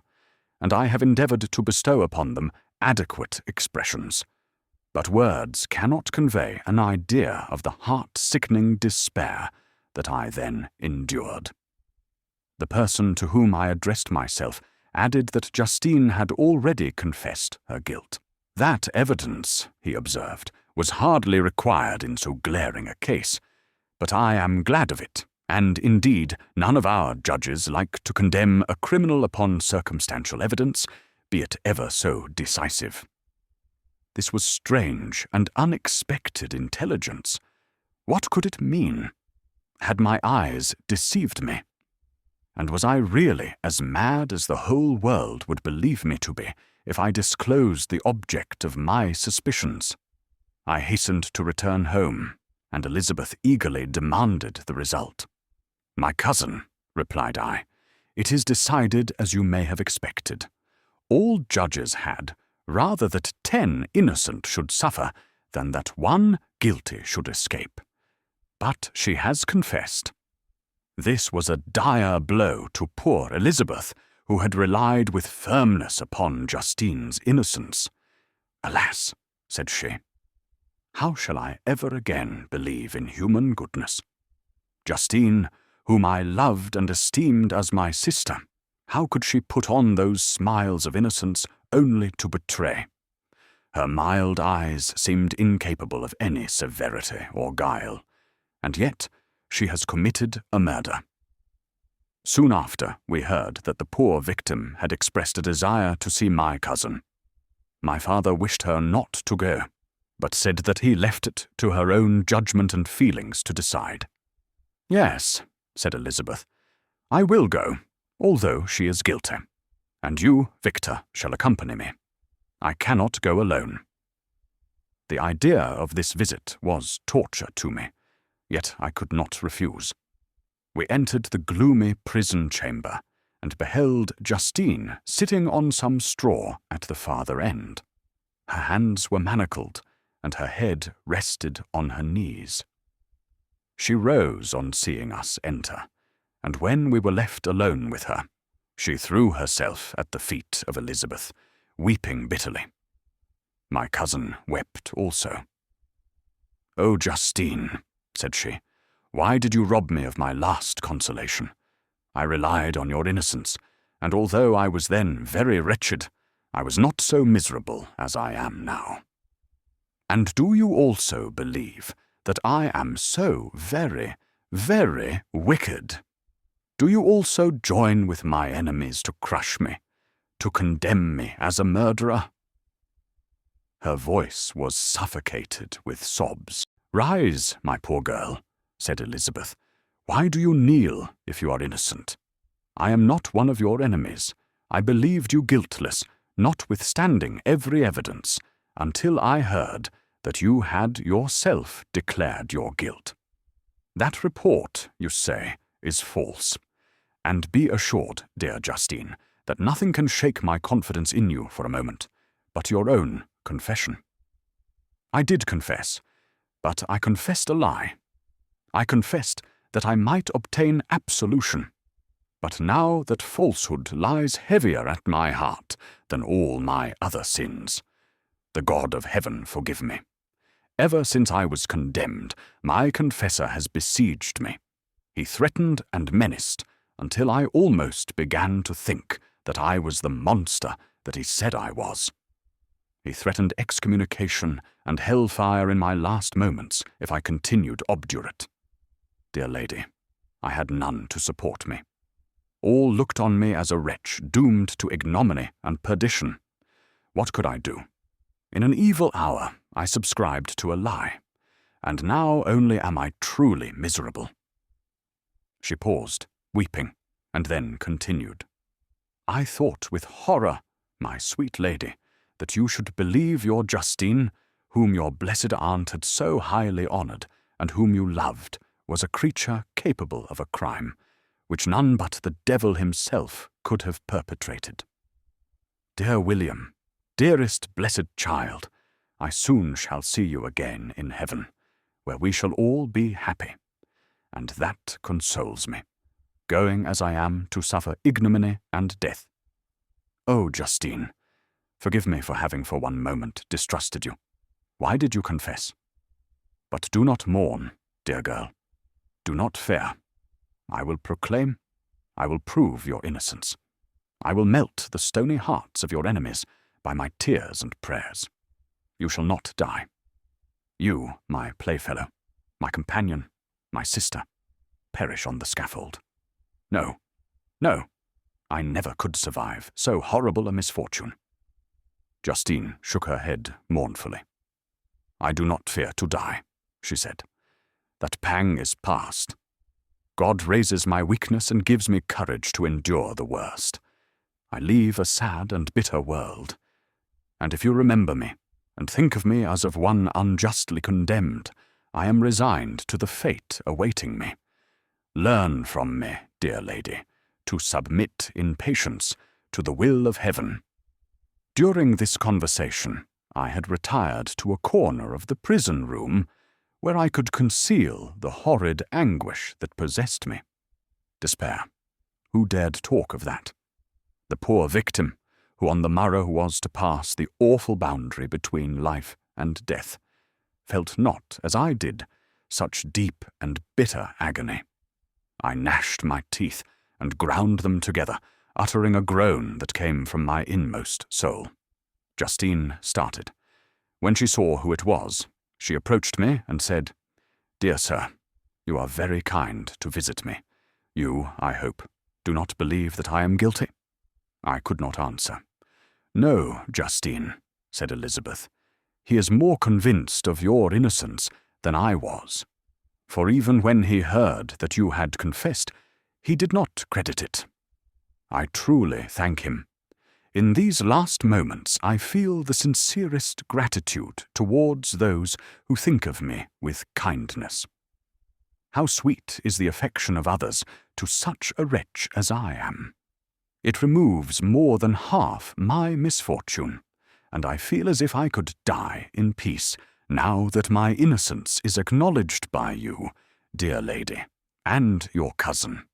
and I have endeavoured to bestow upon them adequate expressions. But words cannot convey an idea of the heart-sickening despair that I then endured. The person to whom I addressed myself added that Justine had already confessed her guilt. That evidence, he observed, was hardly required in so glaring a case, but I am glad of it, and indeed none of our judges like to condemn a criminal upon circumstantial evidence, be it ever so decisive. This was strange and unexpected intelligence. What could it mean? Had my eyes deceived me? And was I really as mad as the whole world would believe me to be if I disclosed the object of my suspicions? I hastened to return home, and Elizabeth eagerly demanded the result. "My cousin," replied I, "it is decided as you may have expected. All judges had rather that 10 innocent should suffer than that 1 guilty should escape. But she has confessed." This was a dire blow to poor Elizabeth, who had relied with firmness upon Justine's innocence. "Alas," said she, "how shall I ever again believe in human goodness? Justine, whom I loved and esteemed as my sister, how could she put on those smiles of innocence only to betray? Her mild eyes seemed incapable of any severity or guile, and yet she has committed a murder." Soon after, we heard that the poor victim had expressed a desire to see my cousin. My father wished her not to go, but said that he left it to her own judgment and feelings to decide. "Yes," said Elizabeth, "I will go, although she is guilty, and you, Victor, shall accompany me. I cannot go alone." The idea of this visit was torture to me, yet I could not refuse. We entered the gloomy prison chamber, and beheld Justine sitting on some straw at the farther end. Her hands were manacled, and her head rested on her knees. She rose on seeing us enter, and when we were left alone with her, she threw herself at the feet of Elizabeth, weeping bitterly. My cousin wept also. "O Justine," said she, "why did you rob me of my last consolation? I relied on your innocence, and although I was then very wretched, I was not so miserable as I am now. And do you also believe that I am so very, very wicked? Do you also join with my enemies to crush me, to condemn me as a murderer?" Her voice was suffocated with sobs. "Rise, my poor girl," said Elizabeth. "Why do you kneel if you are innocent? I am not one of your enemies. I believed you guiltless, notwithstanding every evidence, until I heard that you had yourself declared your guilt. That report, you say, is false. And be assured, dear Justine, that nothing can shake my confidence in you for a moment, but your own confession. I did confess, but I confessed a lie. I confessed that I might obtain absolution. But now that falsehood lies heavier at my heart than all my other sins, the God of heaven forgive me. Ever since I was condemned, my confessor has besieged me. He threatened and menaced until I almost began to think that I was the monster that he said I was. He threatened excommunication and hellfire in my last moments if I continued obdurate. Dear lady, I had none to support me. All looked on me as a wretch doomed to ignominy and perdition. What could I do? In an evil hour I subscribed to a lie, and now only am I truly miserable." She paused, weeping, and then continued. "I thought with horror, my sweet lady, that you should believe your Justine, whom your blessed aunt had so highly honoured, and whom you loved, was a creature capable of a crime, which none but the devil himself could have perpetrated. Dear William, dearest blessed child, I soon shall see you again in heaven, where we shall all be happy, and that consoles me, going as I am to suffer ignominy and death. Oh, Justine, forgive me for having for one moment distrusted you. Why did you confess? But do not mourn, dear girl. Do not fear. I will proclaim, I will prove your innocence. I will melt the stony hearts of your enemies by my tears and prayers. You shall not die. You, my playfellow, my companion, my sister, perish on the scaffold. No, no, I never could survive so horrible a misfortune." Justine shook her head mournfully. "I do not fear to die," she said. "That pang is past. God raises my weakness and gives me courage to endure the worst. I leave a sad and bitter world. And if you remember me, and think of me as of one unjustly condemned, I am resigned to the fate awaiting me. Learn from me, dear lady, to submit in patience to the will of heaven." During this conversation, I had retired to a corner of the prison room where I could conceal the horrid anguish that possessed me. Despair. Who dared talk of that? The poor victim, who on the morrow was to pass the awful boundary between life and death, felt not, as I did, such deep and bitter agony. I gnashed my teeth and ground them together, uttering a groan that came from my inmost soul. Justine started. When she saw who it was, she approached me and said, "Dear sir, you are very kind to visit me. You, I hope, do not believe that I am guilty?" I could not answer. "No, Justine," said Elizabeth. "He is more convinced of your innocence than I was. For even when he heard that you had confessed, he did not credit it. I truly thank him. In these last moments I feel the sincerest gratitude towards those who think of me with kindness. How sweet is the affection of others to such a wretch as I am! It removes more than half my misfortune, and I feel as if I could die in peace now that my innocence is acknowledged by you, dear lady, and your cousin."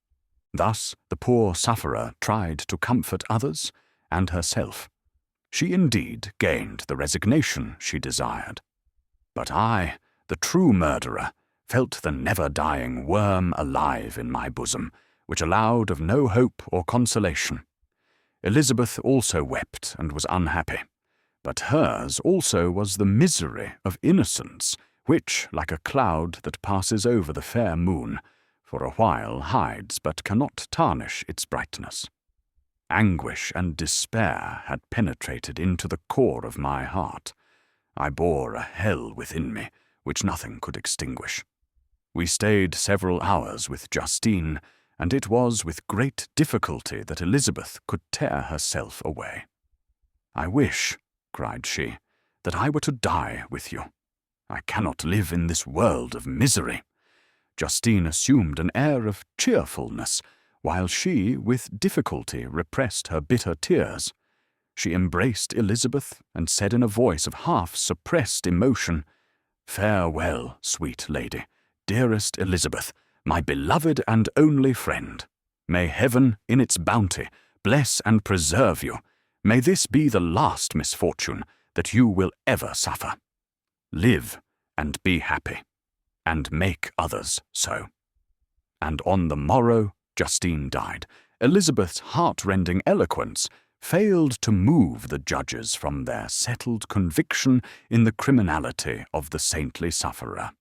Thus the poor sufferer tried to comfort others and herself. She indeed gained the resignation she desired. But I, the true murderer, felt the never-dying worm alive in my bosom, which allowed of no hope or consolation. Elizabeth also wept and was unhappy, but hers also was the misery of innocence, which, like a cloud that passes over the fair moon, for a while hides but cannot tarnish its brightness. Anguish and despair had penetrated into the core of my heart. I bore a hell within me, which nothing could extinguish. We stayed several hours with Justine, and it was with great difficulty that Elizabeth could tear herself away. "I wish," cried she, "that I were to die with you. I cannot live in this world of misery." Justine assumed an air of cheerfulness, while she, with difficulty, repressed her bitter tears. She embraced Elizabeth and said in a voice of half-suppressed emotion, "Farewell, sweet lady, dearest Elizabeth, my beloved and only friend. May heaven, in its bounty, bless and preserve you. May this be the last misfortune that you will ever suffer. Live and be happy, and make others so." And on the morrow Justine died. Elizabeth's heart-rending eloquence failed to move the judges from their settled conviction in the criminality of the saintly sufferer.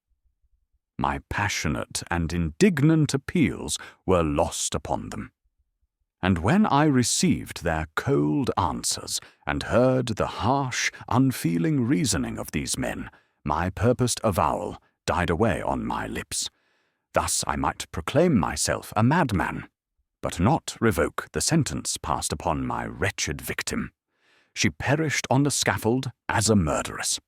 My passionate and indignant appeals were lost upon them. And when I received their cold answers and heard the harsh, unfeeling reasoning of these men, my purposed avowal died away on my lips. Thus I might proclaim myself a madman, but not revoke the sentence passed upon my wretched victim. She perished on the scaffold as a murderess.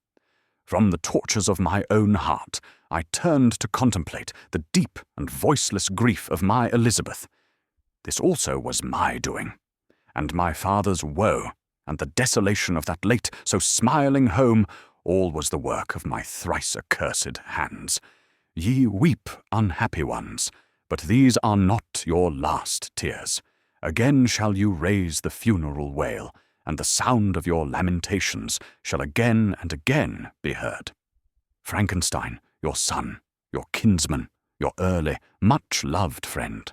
From the tortures of my own heart, I turned to contemplate the deep and voiceless grief of my Elizabeth. This also was my doing, and my father's woe, and the desolation of that late so smiling home, all was the work of my thrice accursed hands. Ye weep, unhappy ones, but these are not your last tears. Again shall you raise the funeral wail, and the sound of your lamentations shall again and again be heard. Frankenstein, your son, your kinsman, your early, much-loved friend,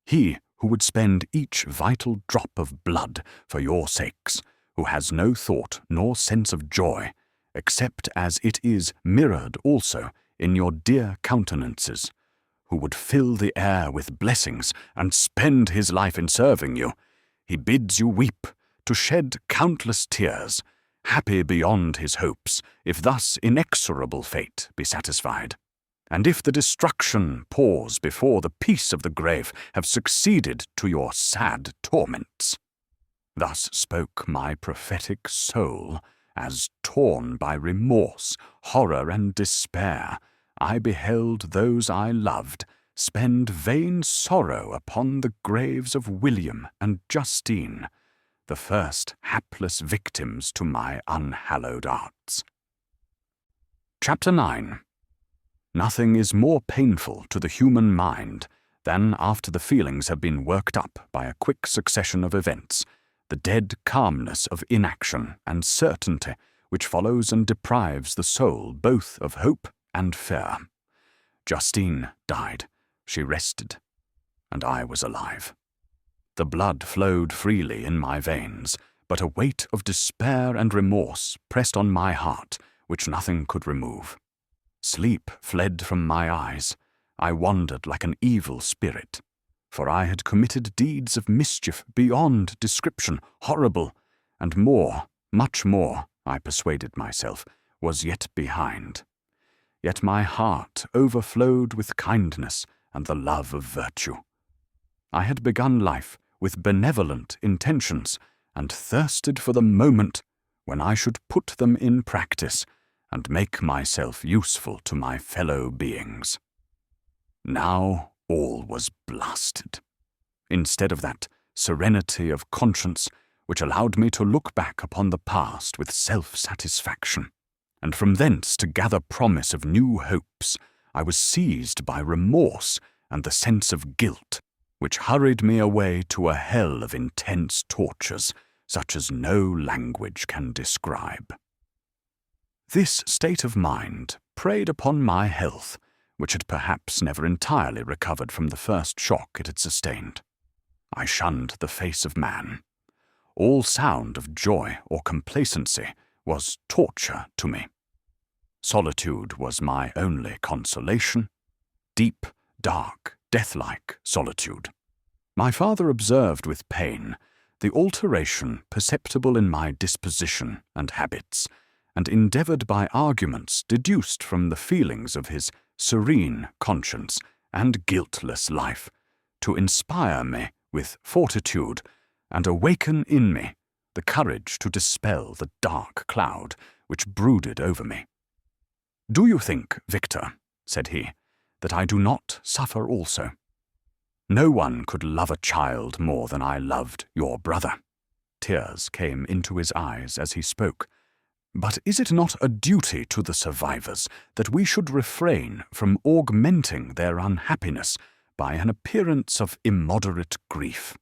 he who would spend each vital drop of blood for your sakes, who has no thought nor sense of joy, except as it is mirrored also in your dear countenances, who would fill the air with blessings and spend his life in serving you. He bids you weep, to shed countless tears, happy beyond his hopes, if thus inexorable fate be satisfied. And if the destruction pause before the peace of the grave have succeeded to your sad torments. Thus spoke my prophetic soul, as torn by remorse, horror, and despair, I beheld those I loved spend vain sorrow upon the graves of William and Justine, the first hapless victims to my unhallowed arts. Chapter 9. Nothing is more painful to the human mind than, after the feelings have been worked up by a quick succession of events, the dead calmness of inaction and certainty which follows and deprives the soul both of hope and fear. Justine died, she rested, and I was alive. The blood flowed freely in my veins, but a weight of despair and remorse pressed on my heart which nothing could remove. Sleep fled from my eyes. I wandered like an evil spirit, for I had committed deeds of mischief beyond description, horrible, and more, much more, I persuaded myself, was yet behind. Yet my heart overflowed with kindness and the love of virtue. I had begun life with benevolent intentions, and thirsted for the moment when I should put them in practice and make myself useful to my fellow beings. Now all was blasted. Instead of that serenity of conscience which allowed me to look back upon the past with self-satisfaction, and from thence to gather promise of new hopes, I was seized by remorse and the sense of guilt, which hurried me away to a hell of intense tortures, such as no language can describe. This state of mind preyed upon my health, which had perhaps never entirely recovered from the first shock it had sustained. I shunned the face of man. All sound of joy or complacency was torture to me. Solitude was my only consolation, deep, dark, death-like solitude. My father observed with pain the alteration perceptible in my disposition and habits, and endeavoured by arguments deduced from the feelings of his serene conscience and guiltless life to inspire me with fortitude and awaken in me the courage to dispel the dark cloud which brooded over me. "Do you think, Victor," said he, "that I do not suffer also? No one could love a child more than I loved your brother." Tears came into his eyes as he spoke. "But is it not a duty to the survivors that we should refrain from augmenting their unhappiness by an appearance of immoderate grief?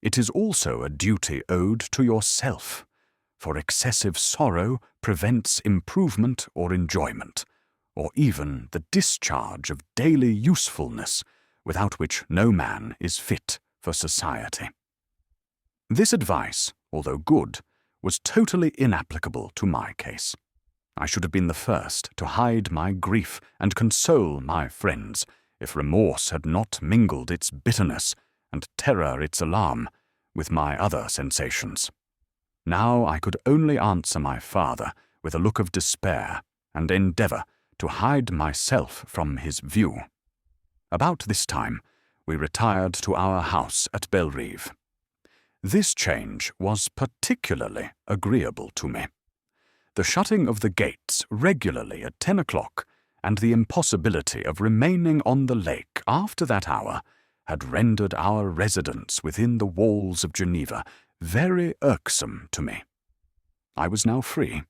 It is also a duty owed to yourself, for excessive sorrow prevents improvement or enjoyment, or even the discharge of daily usefulness, without which no man is fit for society." This advice, although good, was totally inapplicable to my case. I should have been the first to hide my grief and console my friends, if remorse had not mingled its bitterness and terror its alarm with my other sensations. Now I could only answer my father with a look of despair and endeavour to hide myself from his view. About this time we retired to our house at Belrive. This change was particularly agreeable to me. The shutting of the gates regularly at 10 o'clock and the impossibility of remaining on the lake after that hour had rendered our residence within the walls of Geneva very irksome to me. I was now free.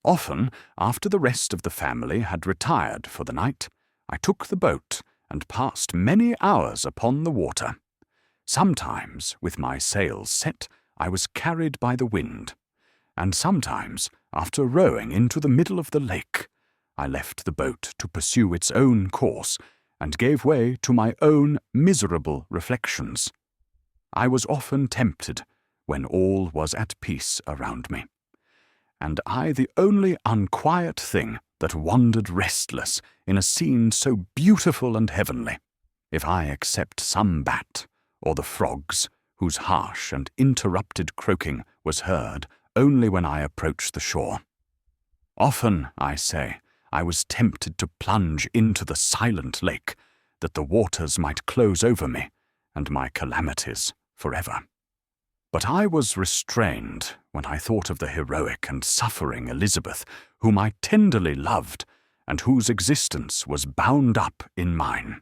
Often, after the rest of the family had retired for the night, I took the boat and passed many hours upon the water. Sometimes, with my sails set, I was carried by the wind, and sometimes, after rowing into the middle of the lake, I left the boat to pursue its own course, and gave way to my own miserable reflections. I was often tempted when all was at peace around me, and I the only unquiet thing that wandered restless in a scene so beautiful and heavenly, if I except some bat, or the frogs, whose harsh and interrupted croaking was heard only when I approached the shore. Often, I say, I was tempted to plunge into the silent lake, that the waters might close over me, and my calamities forever. But I was restrained when I thought of the heroic and suffering Elizabeth, whom I tenderly loved, and whose existence was bound up in mine.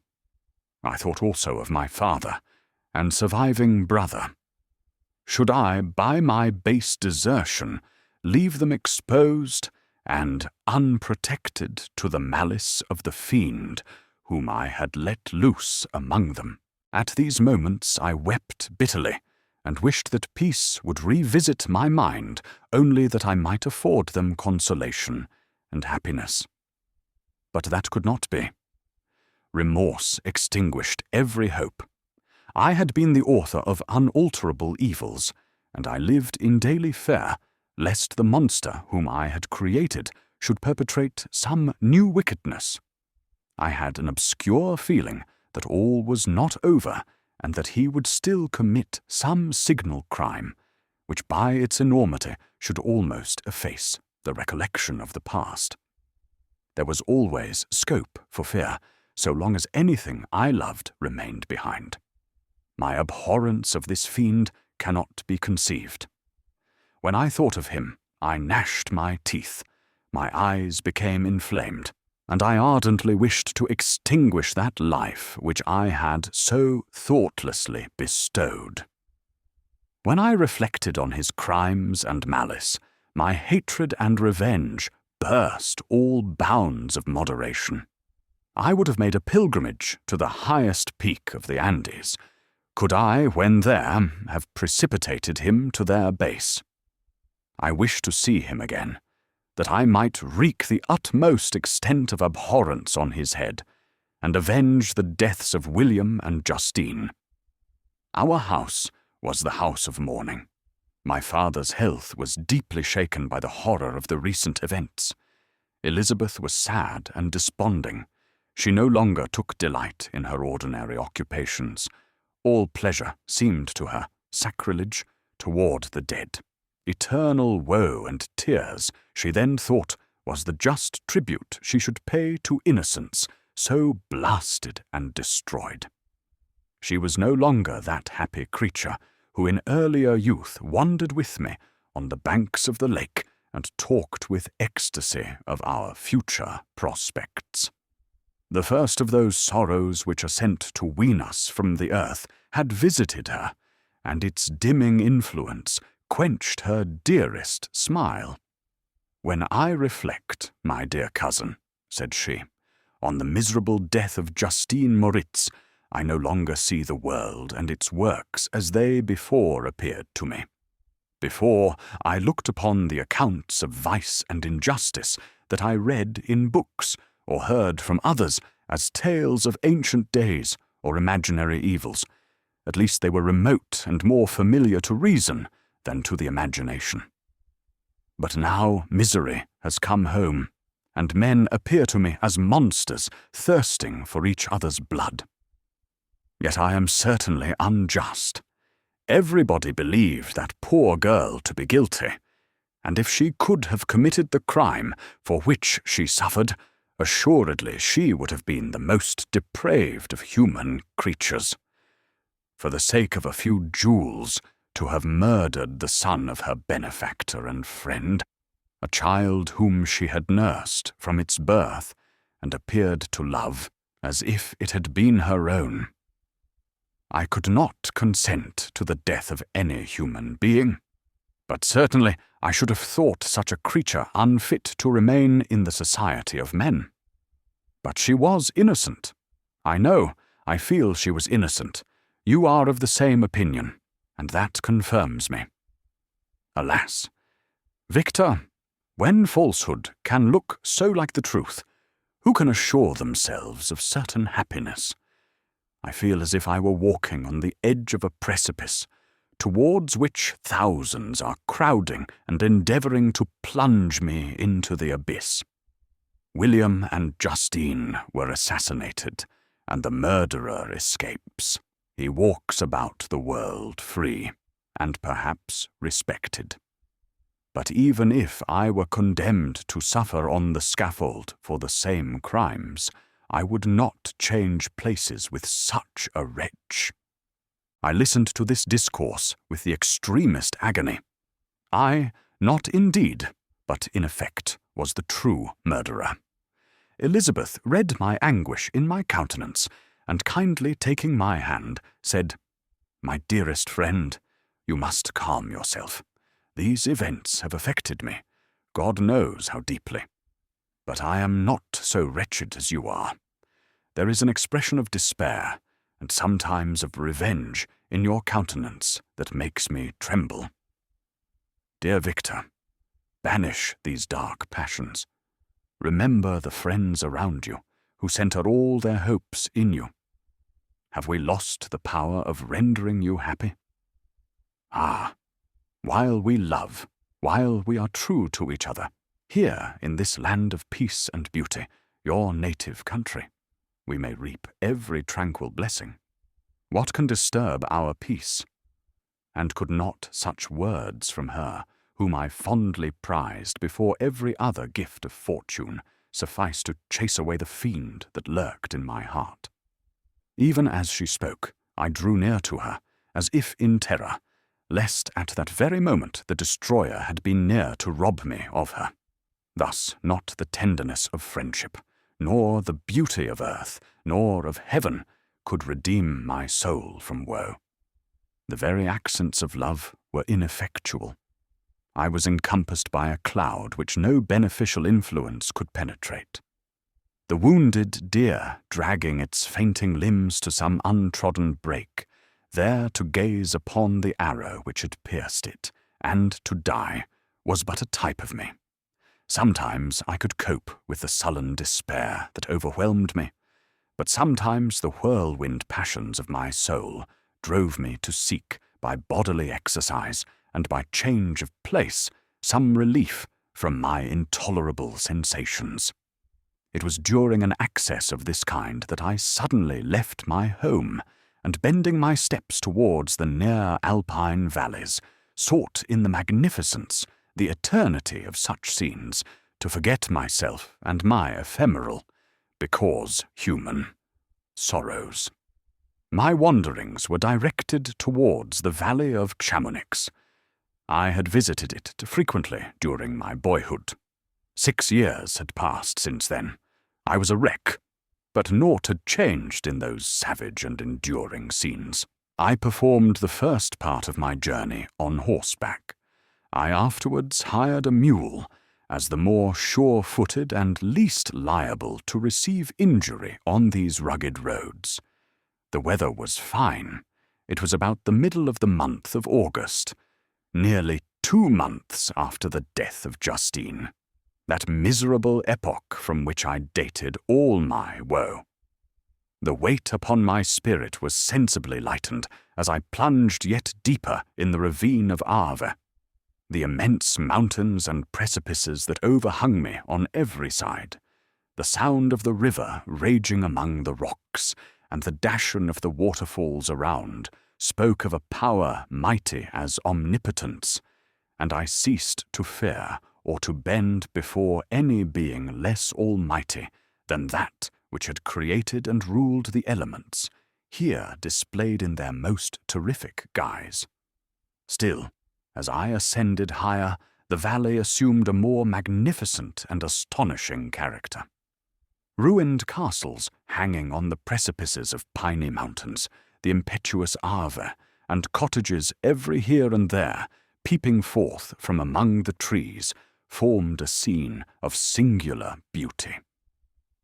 I thought also of my father and surviving brother. Should I, by my base desertion, leave them exposed and unprotected to the malice of the fiend whom I had let loose among them? At these moments I wept bitterly, and wished that peace would revisit my mind, only that I might afford them consolation and happiness. But that could not be. Remorse extinguished every hope. I had been the author of unalterable evils, and I lived in daily fear lest the monster whom I had created should perpetrate some new wickedness. I had an obscure feeling that all was not over, and that he would still commit some signal crime, which by its enormity should almost efface the recollection of the past. There was always scope for fear, so long as anything I loved remained behind. My abhorrence of this fiend cannot be conceived. When I thought of him, I gnashed my teeth, my eyes became inflamed, and I ardently wished to extinguish that life which I had so thoughtlessly bestowed. When I reflected on his crimes and malice, my hatred and revenge burst all bounds of moderation. I would have made a pilgrimage to the highest peak of the Andes, could I, when there, have precipitated him to their base. I wished to see him again, that I might wreak the utmost extent of abhorrence on his head, and avenge the deaths of William and Justine. Our house was the house of mourning. My father's health was deeply shaken by the horror of the recent events. Elizabeth was sad and desponding. She no longer took delight in her ordinary occupations. All pleasure seemed to her sacrilege toward the dead. Eternal woe and tears, she then thought, was the just tribute she should pay to innocence so blasted and destroyed. She was no longer that happy creature who in earlier youth wandered with me on the banks of the lake and talked with ecstasy of our future prospects. The first of those sorrows which are sent to wean us from the earth had visited her, and its dimming influence quenched her dearest smile. "When I reflect, my dear cousin," said she, "on the miserable death of Justine Moritz, I no longer see the world and its works as they before appeared to me. Before, I looked upon the accounts of vice and injustice that I read in books or heard from others as tales of ancient days or imaginary evils. At least they were remote and more familiar to reason than to the imagination. But now misery has come home, and men appear to me as monsters thirsting for each other's blood. Yet I am certainly unjust. Everybody believed that poor girl to be guilty, and if she could have committed the crime for which she suffered, assuredly she would have been the most depraved of human creatures. For the sake of a few jewels, to have murdered the son of her benefactor and friend, a child whom she had nursed from its birth and appeared to love as if it had been her own. I could not consent to the death of any human being, but certainly I should have thought such a creature unfit to remain in the society of men. But she was innocent. I feel she was innocent. You are of the same opinion, and that confirms me. Alas, Victor, when falsehood can look so like the truth, Who can assure themselves of certain happiness? I feel as if I were walking on the edge of a precipice, towards which thousands are crowding and endeavouring to plunge me into the abyss. William and Justine were assassinated, and the murderer escapes. He walks about the world free, and perhaps respected. But even if I were condemned to suffer on the scaffold for the same crimes, I would not change places with such a wretch. I listened to this discourse with the extremest agony. I, not in deed, but in effect, was the true murderer. Elizabeth read my anguish in my countenance, and kindly taking my hand, said, "My dearest friend, you must calm yourself. These events have affected me, God knows how deeply. But I am not so wretched as you are. There is an expression of despair, and sometimes of revenge, in your countenance that makes me tremble. Dear Victor, banish these dark passions. Remember the friends around you, who centre all their hopes in you. Have we lost the power of rendering you happy? Ah, while we love, while we are true to each other, here in this land of peace and beauty, your native country, we may reap every tranquil blessing. What can disturb our peace? And could not such words from her, whom I fondly prized before every other gift of fortune, suffice to chase away the fiend that lurked in my heart? Even as she spoke, I drew near to her, as if in terror, lest at that very moment the destroyer had been near to rob me of her. Thus not the tenderness of friendship, nor the beauty of earth, nor of heaven, could redeem my soul from woe. The very accents of love were ineffectual. I was encompassed by a cloud which no beneficial influence could penetrate. The wounded deer, dragging its fainting limbs to some untrodden brake, there to gaze upon the arrow which had pierced it, and to die, was but a type of me. Sometimes I could cope with the sullen despair that overwhelmed me, but sometimes the whirlwind passions of my soul drove me to seek, by bodily exercise and by change of place, some relief from my intolerable sensations. It was during an access of this kind that I suddenly left my home, and bending my steps towards the near alpine valleys, sought in the magnificence, the eternity of such scenes, to forget myself and my ephemeral, because human, sorrows. My wanderings were directed towards the valley of Chamonix. I had visited it frequently during my boyhood. 6 years had passed since then. I was a wreck, but naught had changed in those savage and enduring scenes. I performed the first part of my journey on horseback. I afterwards hired a mule, as the more sure-footed and least liable to receive injury on these rugged roads. The weather was fine. It was about the middle of the month of August, nearly 2 months after the death of Justine, that miserable epoch from which I dated all my woe. The weight upon my spirit was sensibly lightened as I plunged yet deeper in the ravine of Arve. The immense mountains and precipices that overhung me on every side, the sound of the river raging among the rocks, and the dashing of the waterfalls around, spoke of a power mighty as omnipotence, and I ceased to fear or to bend before any being less almighty than that which had created and ruled the elements, here displayed in their most terrific guise. Still, as I ascended higher, the valley assumed a more magnificent and astonishing character. Ruined castles hanging on the precipices of piny mountains, the impetuous Arve, and cottages every here and there, peeping forth from among the trees, formed a scene of singular beauty.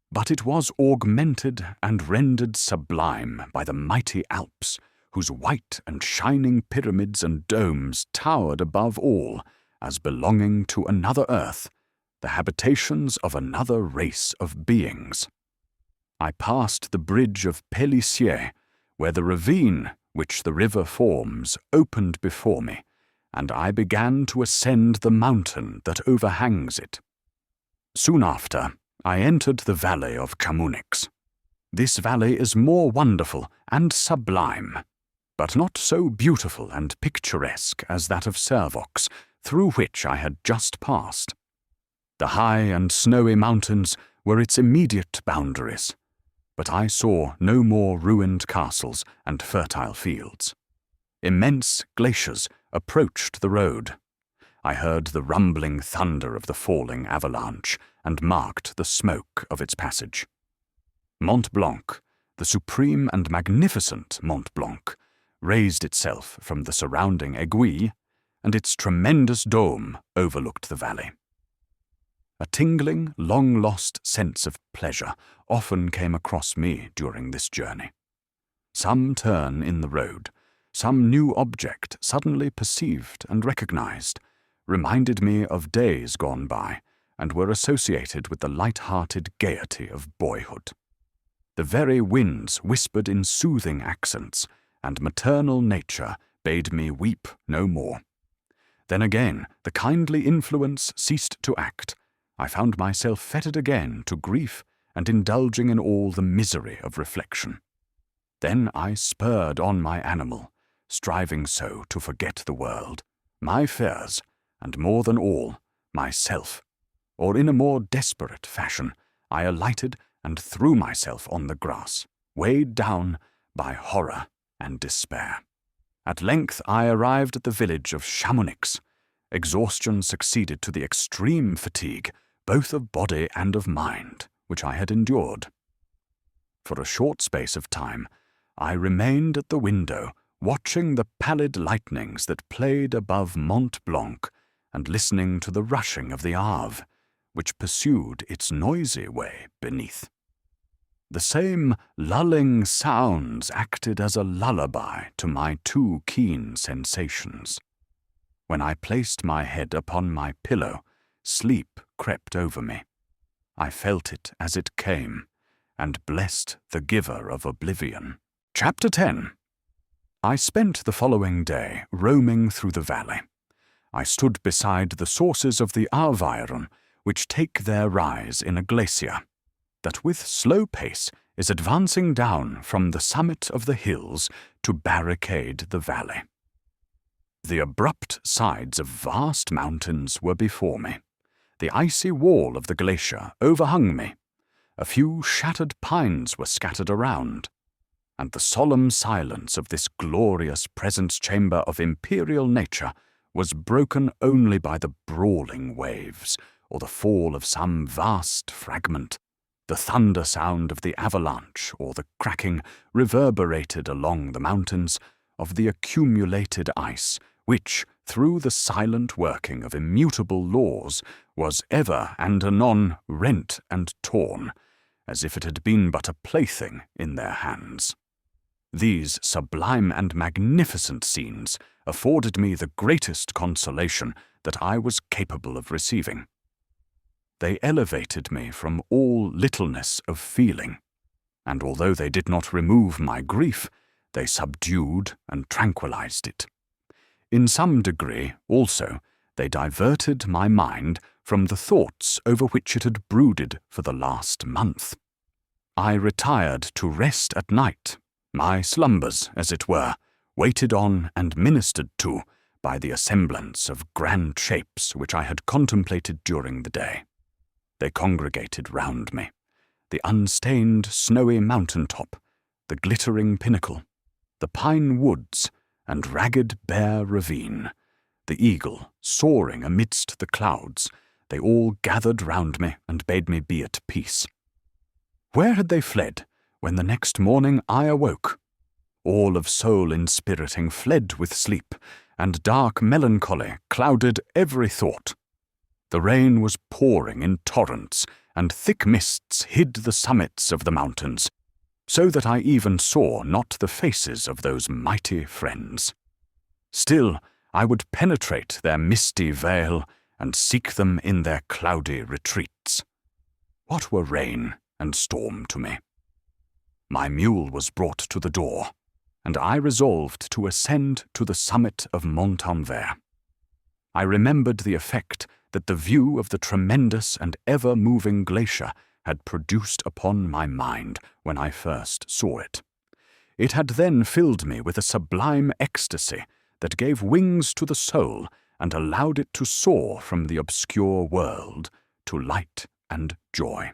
But it was augmented and rendered sublime by the mighty Alps, whose white and shining pyramids and domes towered above all, as belonging to another earth, the habitations of another race of beings. I passed the bridge of Pélissier, where the ravine which the river forms opened before me, and I began to ascend the mountain that overhangs it. Soon after, I entered the valley of Chamonix. This valley is more wonderful and sublime, but not so beautiful and picturesque as that of Servox, through which I had just passed. The high and snowy mountains were its immediate boundaries, but I saw no more ruined castles and fertile fields. Immense glaciers approached the road. I heard the rumbling thunder of the falling avalanche and marked the smoke of its passage. Mont Blanc, the supreme and magnificent Mont Blanc, raised itself from the surrounding aiguilles, and its tremendous dome overlooked the valley. A tingling, long-lost sense of pleasure often came across me during this journey. Some turn in the road, some new object suddenly perceived and recognized, reminded me of days gone by and were associated with the light-hearted gaiety of boyhood. The very winds whispered in soothing accents, and maternal nature bade me weep no more. Then again the kindly influence ceased to act. I found myself fettered again to grief and indulging in all the misery of reflection. Then I spurred on my animal, striving so to forget the world, my fears, and more than all, myself, or in a more desperate fashion, I alighted and threw myself on the grass, weighed down by horror and despair. At length I arrived at the village of Chamonix. Exhaustion succeeded to the extreme fatigue, both of body and of mind, which I had endured. For a short space of time, I remained at the window, watching the pallid lightnings that played above Mont Blanc and listening to the rushing of the Arve, which pursued its noisy way beneath. The same lulling sounds acted as a lullaby to my too keen sensations. When I placed my head upon my pillow, sleep crept over me. I felt it as it came, and blessed the giver of oblivion. Chapter 10. I spent the following day roaming through the valley. I stood beside the sources of the Arveiron, which take their rise in a glacier, that with slow pace is advancing down from the summit of the hills to barricade the valley. The abrupt sides of vast mountains were before me. The icy wall of the glacier overhung me. A few shattered pines were scattered around, and the solemn silence of this glorious presence chamber of imperial nature was broken only by the brawling waves, or the fall of some vast fragment. The thunder sound of the avalanche or the cracking reverberated along the mountains of the accumulated ice, which, through the silent working of immutable laws, was ever and anon rent and torn, as if it had been but a plaything in their hands. These sublime and magnificent scenes afforded me the greatest consolation that I was capable of receiving. They elevated me from all littleness of feeling, and although they did not remove my grief, they subdued and tranquilized it. In some degree, also, they diverted my mind from the thoughts over which it had brooded for the last month. I retired to rest at night, my slumbers, as it were, waited on and ministered to by the assemblance of grand shapes which I had contemplated during the day. They congregated round me, the unstained snowy mountain-top, the glittering pinnacle, the pine woods, and ragged bare ravine, the eagle soaring amidst the clouds. They all gathered round me and bade me be at peace. Where had they fled when the next morning I awoke? All of soul-inspiriting fled with sleep, and dark melancholy clouded every thought. The rain was pouring in torrents, and thick mists hid the summits of the mountains, so that I even saw not the faces of those mighty friends. Still, I would penetrate their misty veil and seek them in their cloudy retreats. What were rain and storm to me? My mule was brought to the door, and I resolved to ascend to the summit of Montanvert. I remembered the effect that the view of the tremendous and ever-moving glacier had produced upon my mind when I first saw it. It had then filled me with a sublime ecstasy that gave wings to the soul and allowed it to soar from the obscure world to light and joy.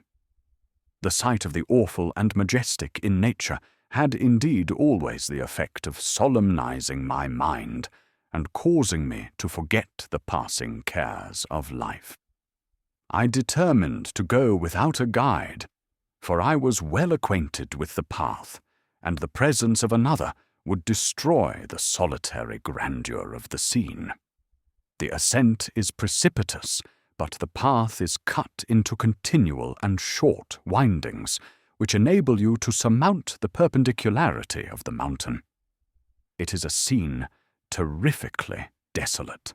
The sight of the awful and majestic in nature had indeed always the effect of solemnizing my mind and causing me to forget the passing cares of life. I determined to go without a guide, for I was well acquainted with the path, and the presence of another would destroy the solitary grandeur of the scene. The ascent is precipitous, but the path is cut into continual and short windings, which enable you to surmount the perpendicularity of the mountain. It is a scene terrifically desolate.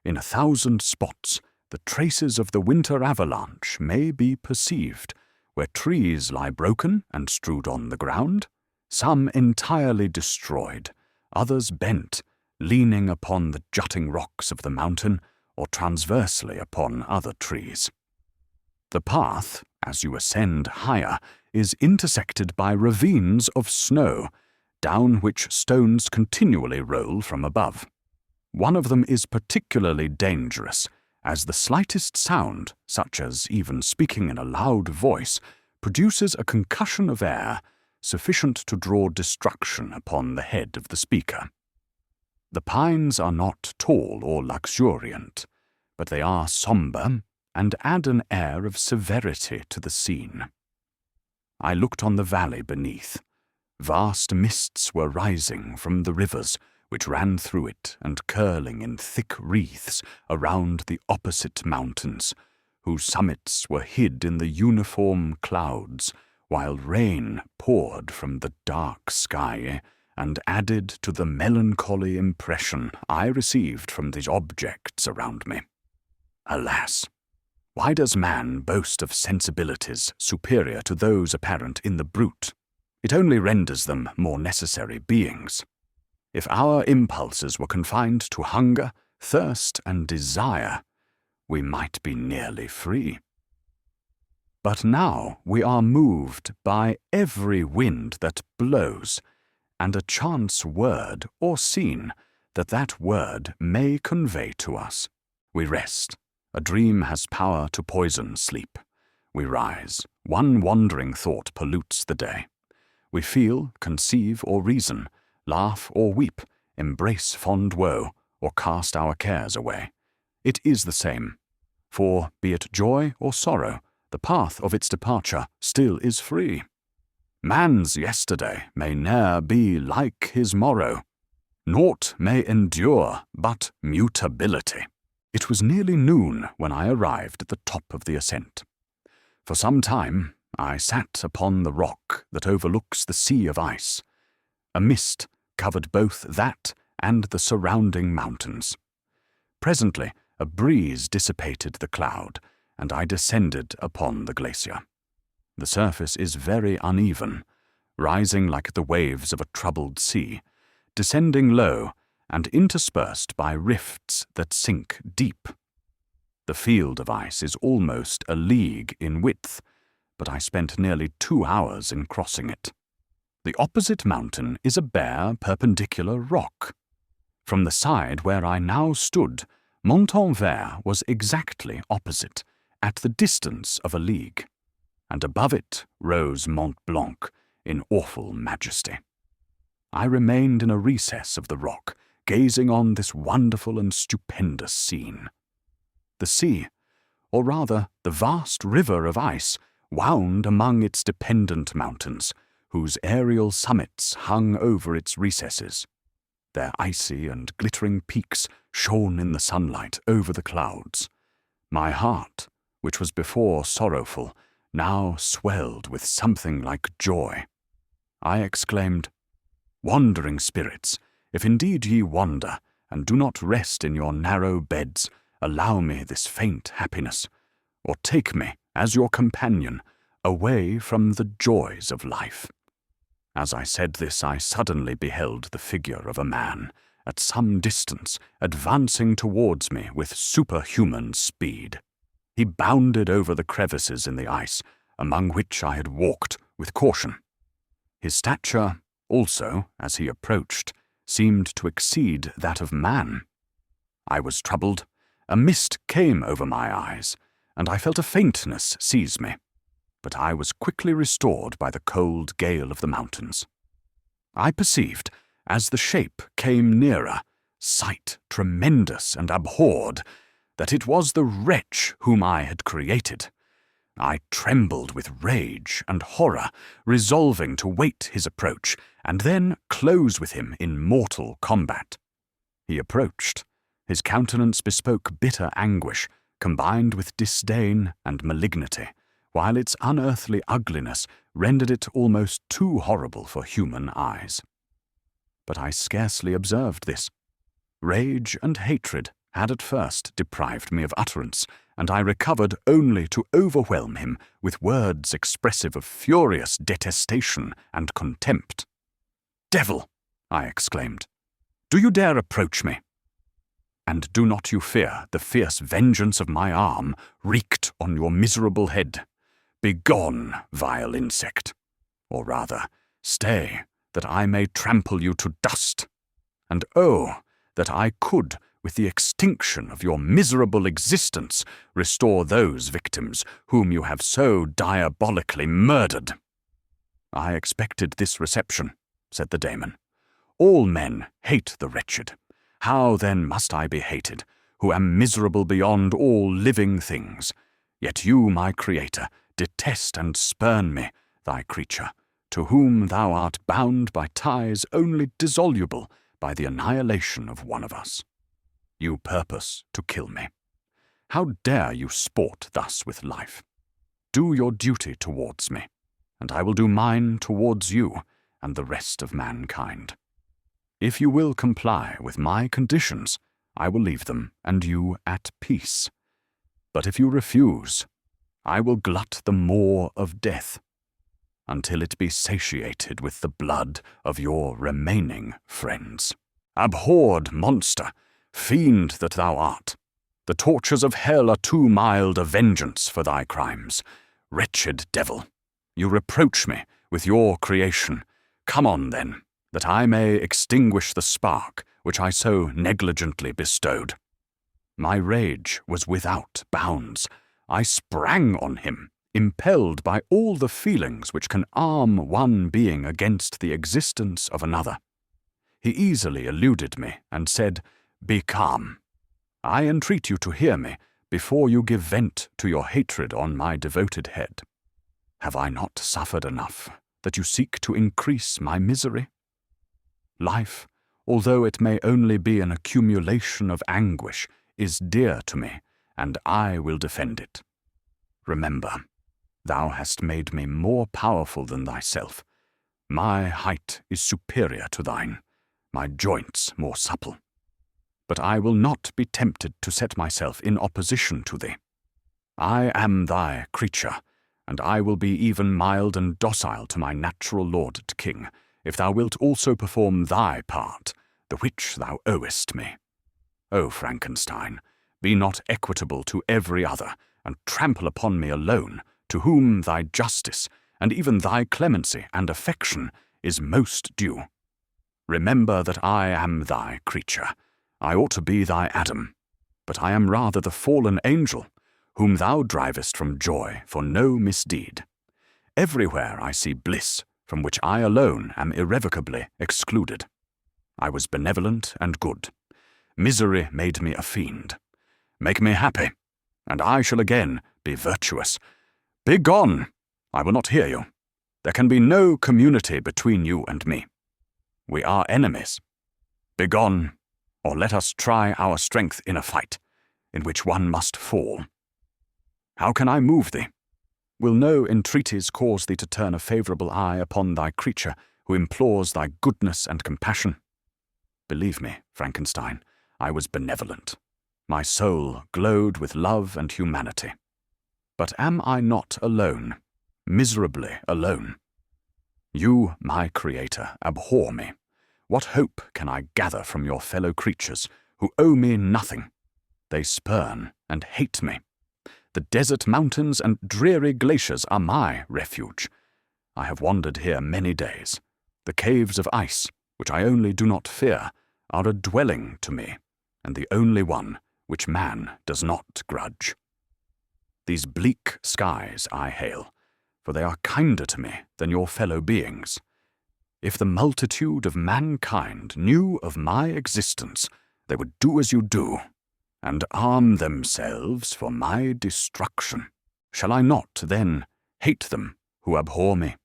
In 1,000 spots, the traces of the winter avalanche may be perceived, where trees lie broken and strewed on the ground, some entirely destroyed, others bent, leaning upon the jutting rocks of the mountain or transversely upon other trees. The path, as you ascend higher, is intersected by ravines of snow, down which stones continually roll from above. One of them is particularly dangerous, as the slightest sound, such as even speaking in a loud voice, produces a concussion of air sufficient to draw destruction upon the head of the speaker. The pines are not tall or luxuriant, but they are sombre and add an air of severity to the scene. I looked on the valley beneath. Vast mists were rising from the rivers which ran through it and curling in thick wreaths around the opposite mountains, whose summits were hid in the uniform clouds, while rain poured from the dark sky and added to the melancholy impression I received from these objects around me. Alas! Why does man boast of sensibilities superior to those apparent in the brute? It only renders them more necessary beings. If our impulses were confined to hunger, thirst, and desire, we might be nearly free. But now we are moved by every wind that blows, and a chance word or scene that word may convey to us. We rest. A dream has power to poison sleep. We rise. One wandering thought pollutes the day. We feel, conceive, or reason, laugh or weep, embrace fond woe, or cast our cares away. It is the same. For, be it joy or sorrow, the path of its departure still is free. Man's yesterday may ne'er be like his morrow. Naught may endure but mutability. It was nearly noon when I arrived at the top of the ascent. For some time I sat upon the rock that overlooks the sea of ice. A mist covered both that and the surrounding mountains. Presently a breeze dissipated the cloud, and I descended upon the glacier. The surface is very uneven, rising like the waves of a troubled sea, descending low, and interspersed by rifts that sink deep. The field of ice is almost a league in width, but I spent nearly 2 hours in crossing it. The opposite mountain is a bare, perpendicular rock. From the side where I now stood, Montanvert was exactly opposite, at the distance of a league, and above it rose Mont Blanc in awful majesty. I remained in a recess of the rock, gazing on this wonderful and stupendous scene. The sea, or rather the vast river of ice, wound among its dependent mountains, whose aerial summits hung over its recesses. Their icy and glittering peaks shone in the sunlight over the clouds. My heart, which was before sorrowful, now swelled with something like joy. I exclaimed, "Wandering spirits, if indeed ye wander, and do not rest in your narrow beds, allow me this faint happiness, or take me, as your companion, away from the joys of life." As I said this, I suddenly beheld the figure of a man, at some distance, advancing towards me with superhuman speed. He bounded over the crevices in the ice, among which I had walked with caution. His stature, also, as he approached, seemed to exceed that of man. I was troubled. A mist came over my eyes, and I felt a faintness seize me. But I was quickly restored by the cold gale of the mountains. I perceived, as the shape came nearer, sight tremendous and abhorred, that it was the wretch whom I had created. I trembled with rage and horror, resolving to wait his approach, and then close with him in mortal combat. He approached. His countenance bespoke bitter anguish, combined with disdain and malignity, while its unearthly ugliness rendered it almost too horrible for human eyes. But I scarcely observed this. Rage and hatred had at first deprived me of utterance, and I recovered only to overwhelm him with words expressive of furious detestation and contempt. "Devil!" I exclaimed. "Do you dare approach me? And do not you fear the fierce vengeance of my arm wreaked on your miserable head? Begone, vile insect! Or rather, stay, that I may trample you to dust. And oh, that I could, with the extinction of your miserable existence, restore those victims whom you have so diabolically murdered." "I expected this reception," said the daemon. "All men hate the wretched. How then must I be hated, who am miserable beyond all living things? Yet you, my creator, detest and spurn me, thy creature, to whom thou art bound by ties only dissoluble by the annihilation of one of us. You purpose to kill me. How dare you sport thus with life? Do your duty towards me, and I will do mine towards you and the rest of mankind. If you will comply with my conditions, I will leave them and you at peace. But if you refuse, I will glut the maw of death, until it be satiated with the blood of your remaining friends. Abhorred monster, fiend that thou art, the tortures of hell are too mild a vengeance for thy crimes. Wretched devil, you reproach me with your creation. Come on, then, that I may extinguish the spark which I so negligently bestowed." My rage was without bounds. I sprang on him, impelled by all the feelings which can arm one being against the existence of another. He easily eluded me and said, "Be calm. I entreat you to hear me before you give vent to your hatred on my devoted head. Have I not suffered enough that you seek to increase my misery? Life, although it may only be an accumulation of anguish, is dear to me, and I will defend it. Remember, thou hast made me more powerful than thyself. My height is superior to thine, my joints more supple. But I will not be tempted to set myself in opposition to thee. I am thy creature, and I will be even mild and docile to my natural lord and king, if thou wilt also perform thy part, the which thou owest me. O Frankenstein, be not equitable to every other, and trample upon me alone, to whom thy justice, and even thy clemency and affection, is most due. Remember that I am thy creature. I ought to be thy Adam, but I am rather the fallen angel, whom thou drivest from joy for no misdeed. Everywhere I see bliss, from which I alone am irrevocably excluded. I was benevolent and good. Misery made me a fiend. Make me happy, and I shall again be virtuous. Begone! I will not hear you. There can be no community between you and me. We are enemies. Begone, or let us try our strength in a fight, in which one must fall. How can I move thee? Will no entreaties cause thee to turn a favourable eye upon thy creature who implores thy goodness and compassion? Believe me, Frankenstein, I was benevolent. My soul glowed with love and humanity. But am I not alone, miserably alone? You, my Creator, abhor me. What hope can I gather from your fellow creatures, who owe me nothing? They spurn and hate me. The desert mountains and dreary glaciers are my refuge. I have wandered here many days. The caves of ice, which I only do not fear, are a dwelling to me, and the only one which man does not grudge. These bleak skies I hail, for they are kinder to me than your fellow beings. If the multitude of mankind knew of my existence, they would do as you do, and arm themselves for my destruction. Shall I not, then, hate them who abhor me?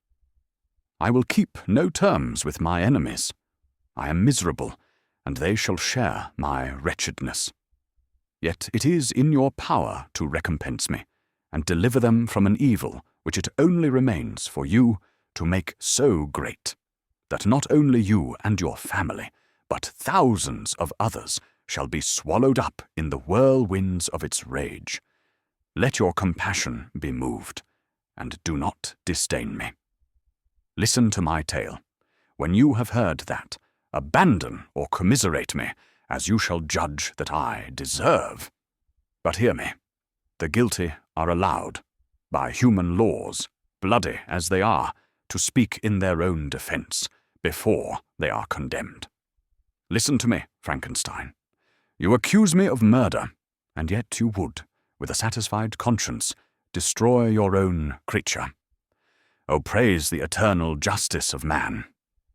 I will keep no terms with my enemies. I am miserable, and they shall share my wretchedness. Yet it is in your power to recompense me, and deliver them from an evil which it only remains for you to make so great, that not only you and your family, but thousands of others shall be swallowed up in the whirlwinds of its rage. Let your compassion be moved, and do not disdain me. Listen to my tale. When you have heard that, abandon or commiserate me, as you shall judge that I deserve. But hear me. The guilty are allowed, by human laws, bloody as they are, to speak in their own defense, before they are condemned. Listen to me, Frankenstein. You accuse me of murder, and yet you would, with a satisfied conscience, destroy your own creature. Oh, praise the eternal justice of man.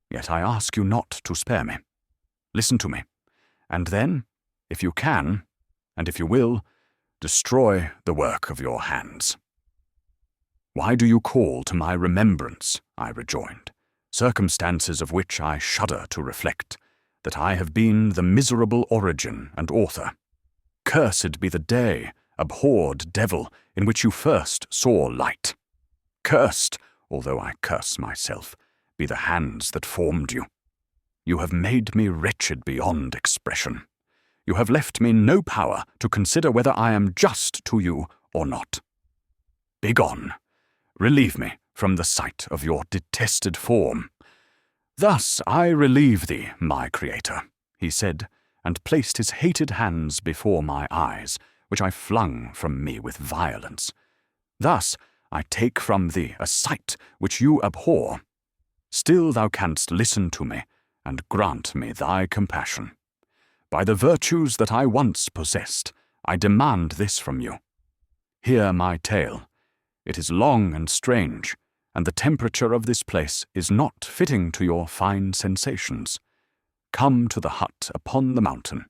Yet I ask you not to spare me. Listen to me, and then, if you can, and if you will, destroy the work of your hands. Why do you call to my remembrance, I rejoined, circumstances of which I shudder to reflect, that I have been the miserable origin and author? Cursed be the day, abhorred devil, in which you first saw light. Cursed, although I curse myself, be the hands that formed you. You have made me wretched beyond expression. You have left me no power to consider whether I am just to you or not. Begone! Relieve me from the sight of your detested form. Thus I relieve thee, my Creator, he said, and placed his hated hands before my eyes, which I flung from me with violence. Thus I take from thee a sight which you abhor. Still thou canst listen to me, and grant me thy compassion. By the virtues that I once possessed, I demand this from you. Hear my tale. It is long and strange, and the temperature of this place is not fitting to your fine sensations. Come to the hut upon the mountain.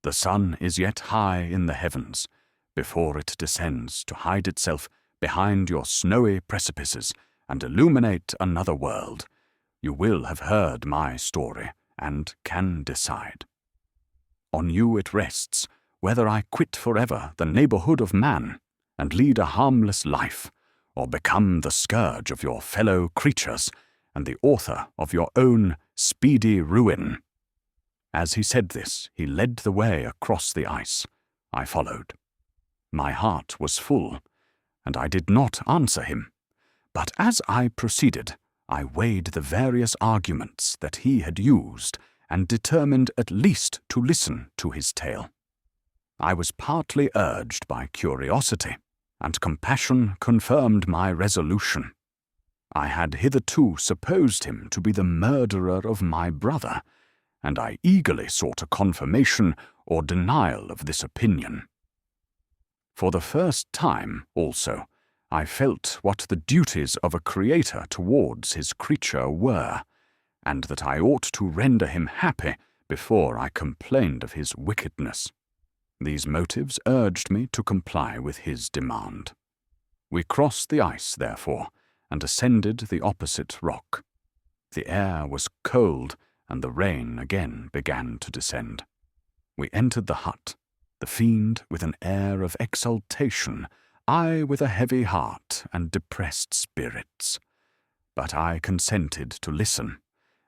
The sun is yet high in the heavens, before it descends to hide itself behind your snowy precipices and illuminate another world. You will have heard my story, and can decide. On you it rests, whether I quit forever the neighborhood of man, and lead a harmless life, or become the scourge of your fellow creatures, and the author of your own speedy ruin. As he said this, he led the way across the ice. I followed. My heart was full, and I did not answer him. But as I proceeded, I weighed the various arguments that he had used, and determined at least to listen to his tale. I was partly urged by curiosity, and compassion confirmed my resolution. I had hitherto supposed him to be the murderer of my brother, and I eagerly sought a confirmation or denial of this opinion. For the first time, also, I felt what the duties of a creator towards his creature were, and that I ought to render him happy before I complained of his wickedness. These motives urged me to comply with his demand. We crossed the ice, therefore, and ascended the opposite rock. The air was cold, and the rain again began to descend. We entered the hut, the fiend with an air of exultation, I with a heavy heart and depressed spirits. But I consented to listen,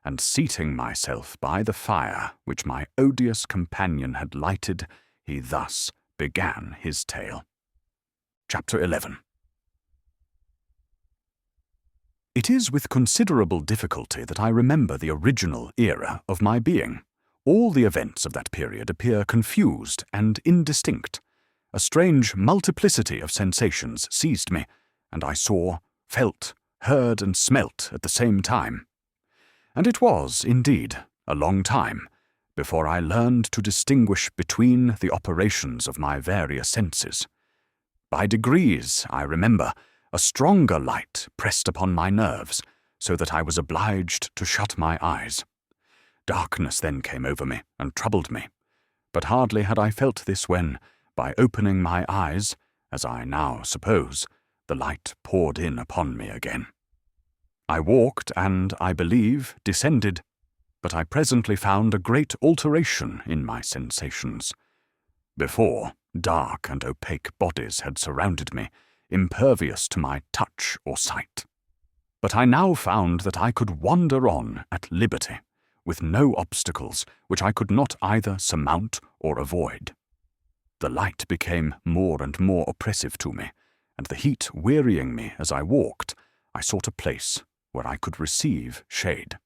and seating myself by the fire which my odious companion had lighted, he thus began his tale. Chapter 11. It is with considerable difficulty that I remember the original era of my being. All the events of that period appear confused and indistinct. A strange multiplicity of sensations seized me, and I saw, felt, heard, and smelt at the same time. And it was, indeed, a long time before I learned to distinguish between the operations of my various senses. By degrees, I remember, a stronger light pressed upon my nerves, so that I was obliged to shut my eyes. Darkness then came over me and troubled me, but hardly had I felt this when, by opening my eyes, as I now suppose, the light poured in upon me again. I walked and, I believe, descended, but I presently found a great alteration in my sensations. Before, dark and opaque bodies had surrounded me, impervious to my touch or sight. But I now found that I could wander on at liberty, with no obstacles which I could not either surmount or avoid. The light became more and more oppressive to me, and the heat wearying me as I walked, I sought a place where I could receive shade.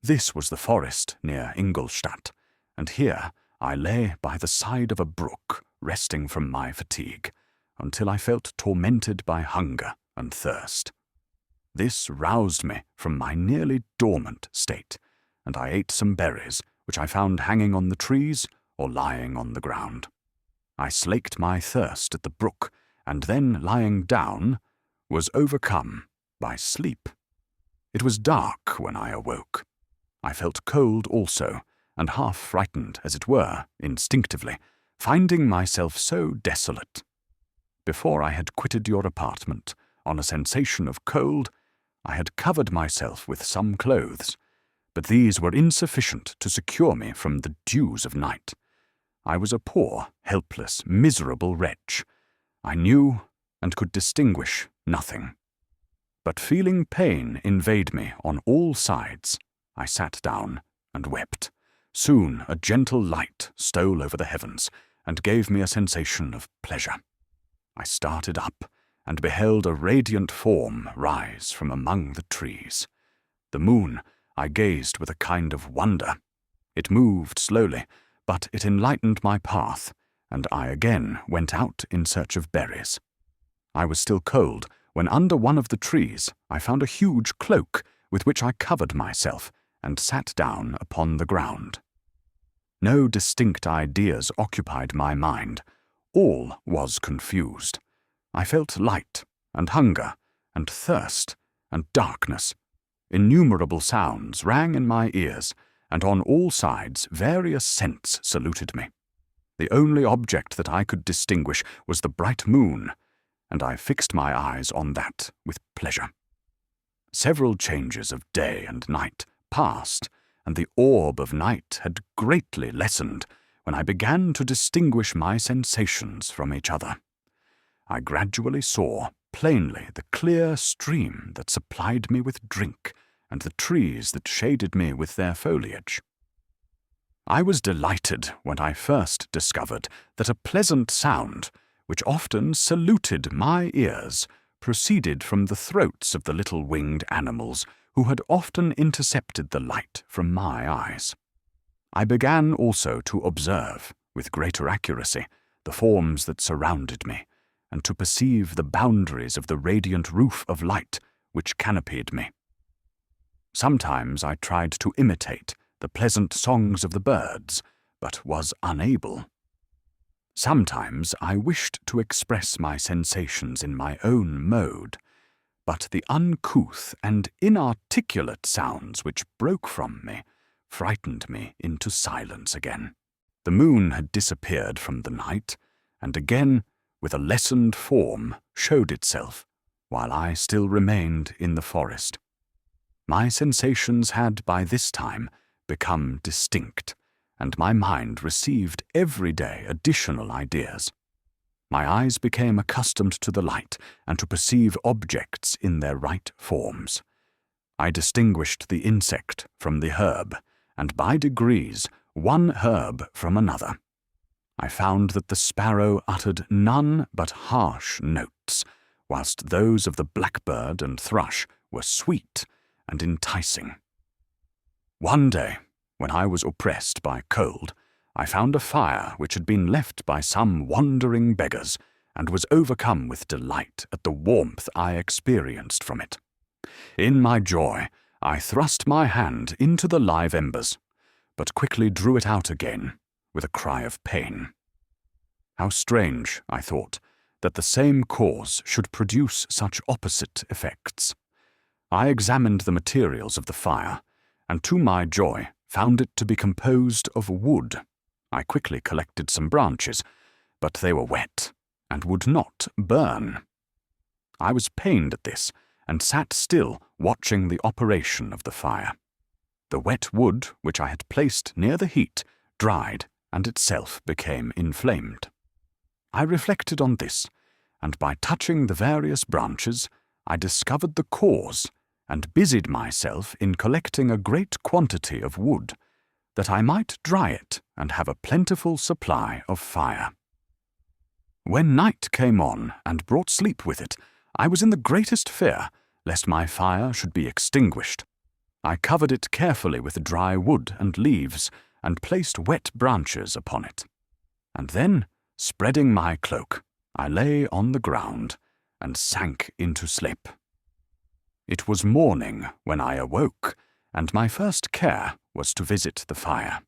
This was the forest near Ingolstadt, and here I lay by the side of a brook, resting from my fatigue, until I felt tormented by hunger and thirst. This roused me from my nearly dormant state, and I ate some berries which I found hanging on the trees or lying on the ground. I slaked my thirst at the brook, and then, lying down, was overcome by sleep. It was dark when I awoke. I felt cold also, and half frightened, as it were, instinctively, finding myself so desolate. Before I had quitted your apartment, on a sensation of cold, I had covered myself with some clothes, but these were insufficient to secure me from the dews of night. I was a poor, helpless, miserable wretch. I knew and could distinguish nothing. But feeling pain invade me on all sides, I sat down and wept. Soon a gentle light stole over the heavens and gave me a sensation of pleasure. I started up and beheld a radiant form rise from among the trees. The moon I gazed with a kind of wonder. It moved slowly, but it enlightened my path, and I again went out in search of berries. I was still cold when under one of the trees I found a huge cloak with which I covered myself and sat down upon the ground. No distinct ideas occupied my mind. All was confused. I felt light and hunger and thirst and darkness. Innumerable sounds rang in my ears, and on all sides various scents saluted me. The only object that I could distinguish was the bright moon, and I fixed my eyes on that with pleasure. Several changes of day and night passed, and the orb of night had greatly lessened when I began to distinguish my sensations from each other. I gradually saw plainly the clear stream that supplied me with drink, and the trees that shaded me with their foliage. I was delighted when I first discovered that a pleasant sound, which often saluted my ears, proceeded from the throats of the little winged animals who had often intercepted the light from my eyes. I began also to observe, with greater accuracy, the forms that surrounded me, and to perceive the boundaries of the radiant roof of light which canopied me. Sometimes I tried to imitate the pleasant songs of the birds, but was unable. Sometimes I wished to express my sensations in my own mode, but the uncouth and inarticulate sounds which broke from me frightened me into silence again. The moon had disappeared from the night, and again, with a lessened form, showed itself, while I still remained in the forest. My sensations had by this time become distinct, and my mind received every day additional ideas. My eyes became accustomed to the light and to perceive objects in their right forms. I distinguished the insect from the herb, and by degrees one herb from another. I found that the sparrow uttered none but harsh notes, whilst those of the blackbird and thrush were sweet and enticing. One day, when I was oppressed by cold, I found a fire which had been left by some wandering beggars, and was overcome with delight at the warmth I experienced from it. In my joy, I thrust my hand into the live embers, but quickly drew it out again with a cry of pain. How strange, I thought, that the same cause should produce such opposite effects. I examined the materials of the fire, and to my joy found it to be composed of wood. I quickly collected some branches, but they were wet and would not burn. I was pained at this, and sat still watching the operation of the fire. The wet wood, which I had placed near the heat, dried and itself became inflamed. I reflected on this, and by touching the various branches, I discovered the cause, and busied myself in collecting a great quantity of wood, that I might dry it and have a plentiful supply of fire. When night came on and brought sleep with it, I was in the greatest fear lest my fire should be extinguished. I covered it carefully with dry wood and leaves, and placed wet branches upon it. And then, spreading my cloak, I lay on the ground and sank into sleep. It was morning when I awoke, and my first care was to visit the fire.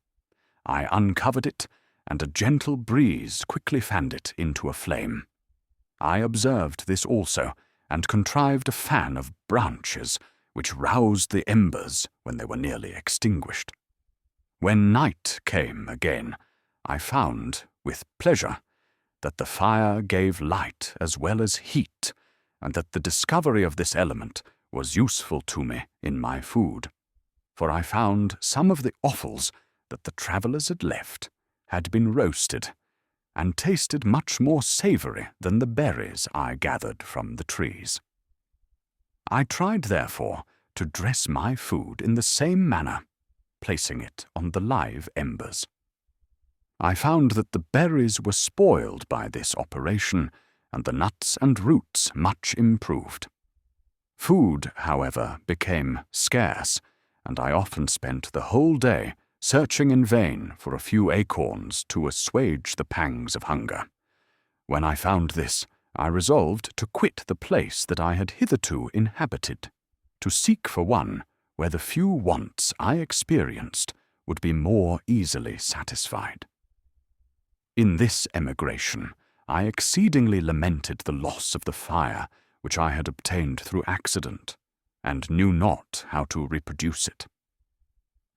I uncovered it, and a gentle breeze quickly fanned it into a flame. I observed this also, and contrived a fan of branches, which roused the embers when they were nearly extinguished. When night came again, I found, with pleasure, that the fire gave light as well as heat, and that the discovery of this element was useful to me in my food, for I found some of the offals that the travellers had left had been roasted, and tasted much more savoury than the berries I gathered from the trees. I tried, therefore, to dress my food in the same manner, placing it on the live embers. I found that the berries were spoiled by this operation, and the nuts and roots much improved. Food, however, became scarce, and I often spent the whole day searching in vain for a few acorns to assuage the pangs of hunger. When I found this, I resolved to quit the place that I had hitherto inhabited, to seek for one where the few wants I experienced would be more easily satisfied. In this emigration, I exceedingly lamented the loss of the fire which I had obtained through accident, and knew not how to reproduce it.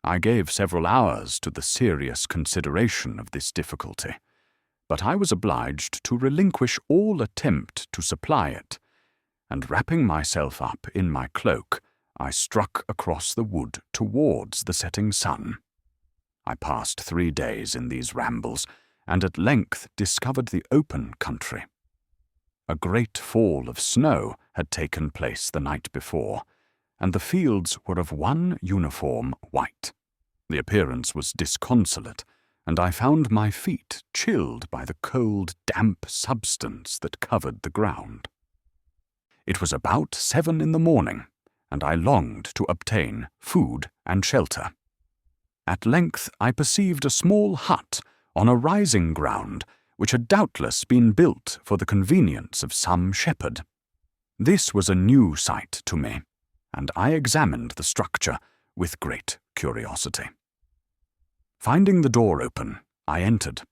I gave several hours to the serious consideration of this difficulty, but I was obliged to relinquish all attempt to supply it, and wrapping myself up in my cloak, I struck across the wood towards the setting sun. I passed 3 days in these rambles, and at length discovered the open country. A great fall of snow had taken place the night before, and the fields were of one uniform white. The appearance was disconsolate, and I found my feet chilled by the cold, damp substance that covered the ground. It was about 7 in the morning, and I longed to obtain food and shelter. At length I perceived a small hut on a rising ground, which had doubtless been built for the convenience of some shepherd. This was a new sight to me, and I examined the structure with great curiosity. Finding the door open, I entered.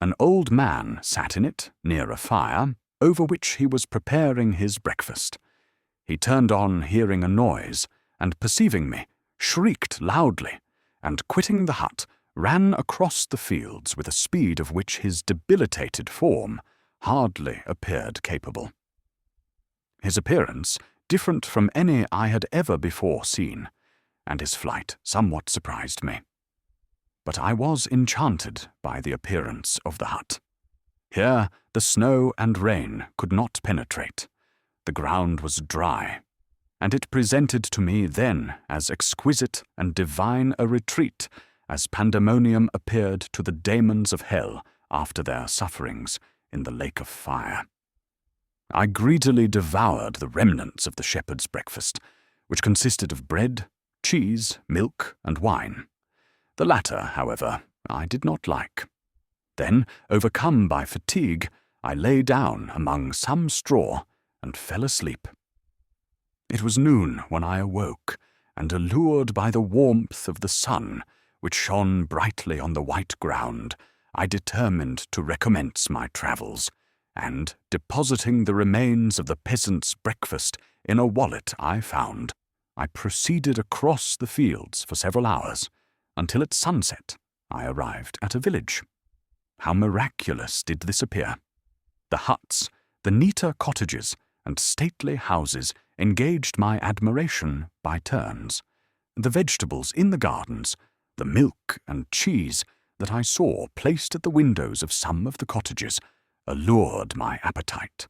An old man sat in it, near a fire, over which he was preparing his breakfast. He turned on hearing a noise, and perceiving me, shrieked loudly, and quitting the hut, ran across the fields with a speed of which his debilitated form hardly appeared capable. His appearance different from any I had ever before seen, and his flight somewhat surprised me. But I was enchanted by the appearance of the hut. Here the snow and rain could not penetrate. The ground was dry, and it presented to me then as exquisite and divine a retreat as pandemonium appeared to the daemons of hell after their sufferings in the lake of fire. I greedily devoured the remnants of the shepherd's breakfast, which consisted of bread, cheese, milk, and wine. The latter, however, I did not like. Then, overcome by fatigue, I lay down among some straw and fell asleep. It was noon when I awoke, and allured by the warmth of the sun, which shone brightly on the white ground, I determined to recommence my travels, and, depositing the remains of the peasant's breakfast in a wallet I found, I proceeded across the fields for several hours, until at sunset I arrived at a village. How miraculous did this appear! The huts, the neater cottages, and stately houses engaged my admiration by turns. The vegetables in the gardens, the milk and cheese that I saw placed at the windows of some of the cottages, allured my appetite.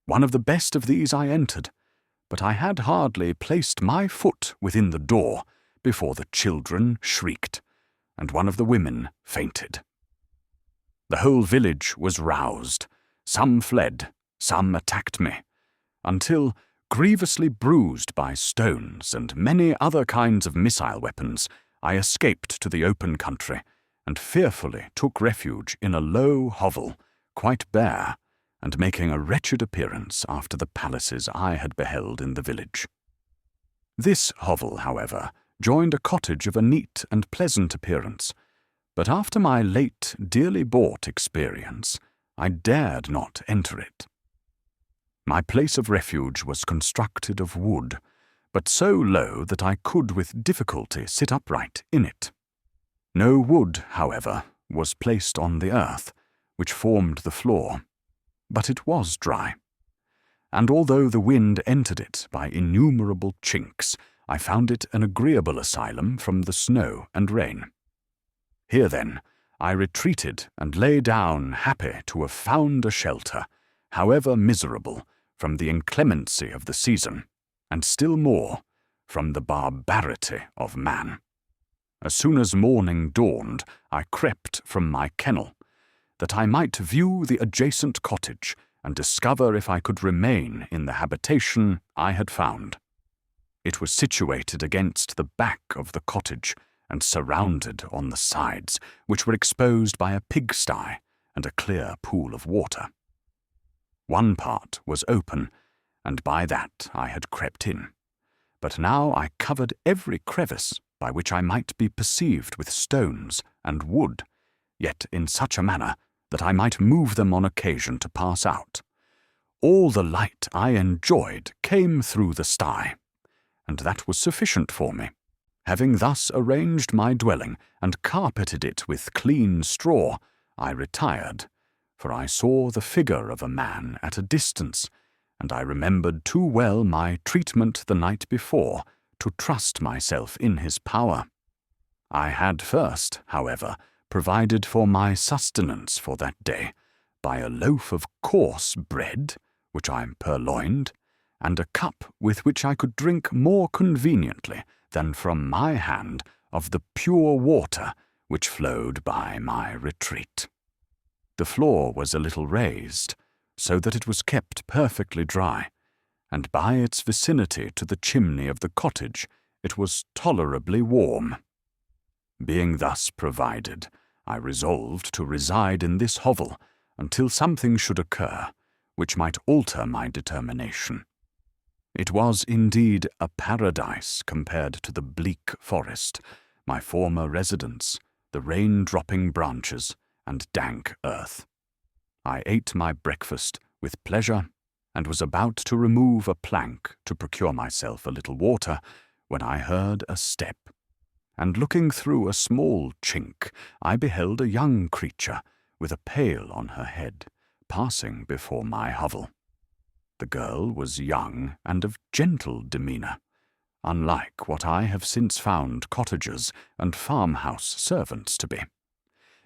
One of the best of these I entered, but I had hardly placed my foot within the door before the children shrieked, and one of the women fainted. The whole village was roused. Some fled, some attacked me, until, grievously bruised by stones and many other kinds of missile weapons, I escaped to the open country, and fearfully took refuge in a low hovel, quite bare, and making a wretched appearance after the palaces I had beheld in the village. This hovel, however, joined a cottage of a neat and pleasant appearance, but after my late dearly bought experience, I dared not enter it. My place of refuge was constructed of wood, but so low that I could with difficulty sit upright in it. No wood, however, was placed on the earth, which formed the floor, but it was dry, and although the wind entered it by innumerable chinks, I found it an agreeable asylum from the snow and rain. Here, then, I retreated and lay down happy to have found a shelter, however miserable, from the inclemency of the season, and still more from the barbarity of man. As soon as morning dawned, I crept from my kennel, that I might view the adjacent cottage and discover if I could remain in the habitation I had found. It was situated against the back of the cottage, and surrounded on the sides, which were exposed by a pigsty and a clear pool of water. One part was open, and by that I had crept in, but now I covered every crevice by which I might be perceived with stones and wood, yet in such a manner that I might move them on occasion to pass out. All the light I enjoyed came through the sty, and that was sufficient for me. Having thus arranged my dwelling and carpeted it with clean straw, I retired, for I saw the figure of a man at a distance, and I remembered too well my treatment the night before to trust myself in his power. I had first, however, provided for my sustenance for that day by a loaf of coarse bread, which I purloined, and a cup with which I could drink more conveniently than from my hand of the pure water which flowed by my retreat. The floor was a little raised, so that it was kept perfectly dry, and by its vicinity to the chimney of the cottage it was tolerably warm. Being thus provided, I resolved to reside in this hovel until something should occur which might alter my determination. It was indeed a paradise compared to the bleak forest, my former residence, the rain-dropping branches, and dank earth. I ate my breakfast with pleasure, and was about to remove a plank to procure myself a little water, when I heard a step, and looking through a small chink, I beheld a young creature, with a pail on her head, passing before my hovel. The girl was young and of gentle demeanour, unlike what I have since found cottagers and farmhouse servants to be.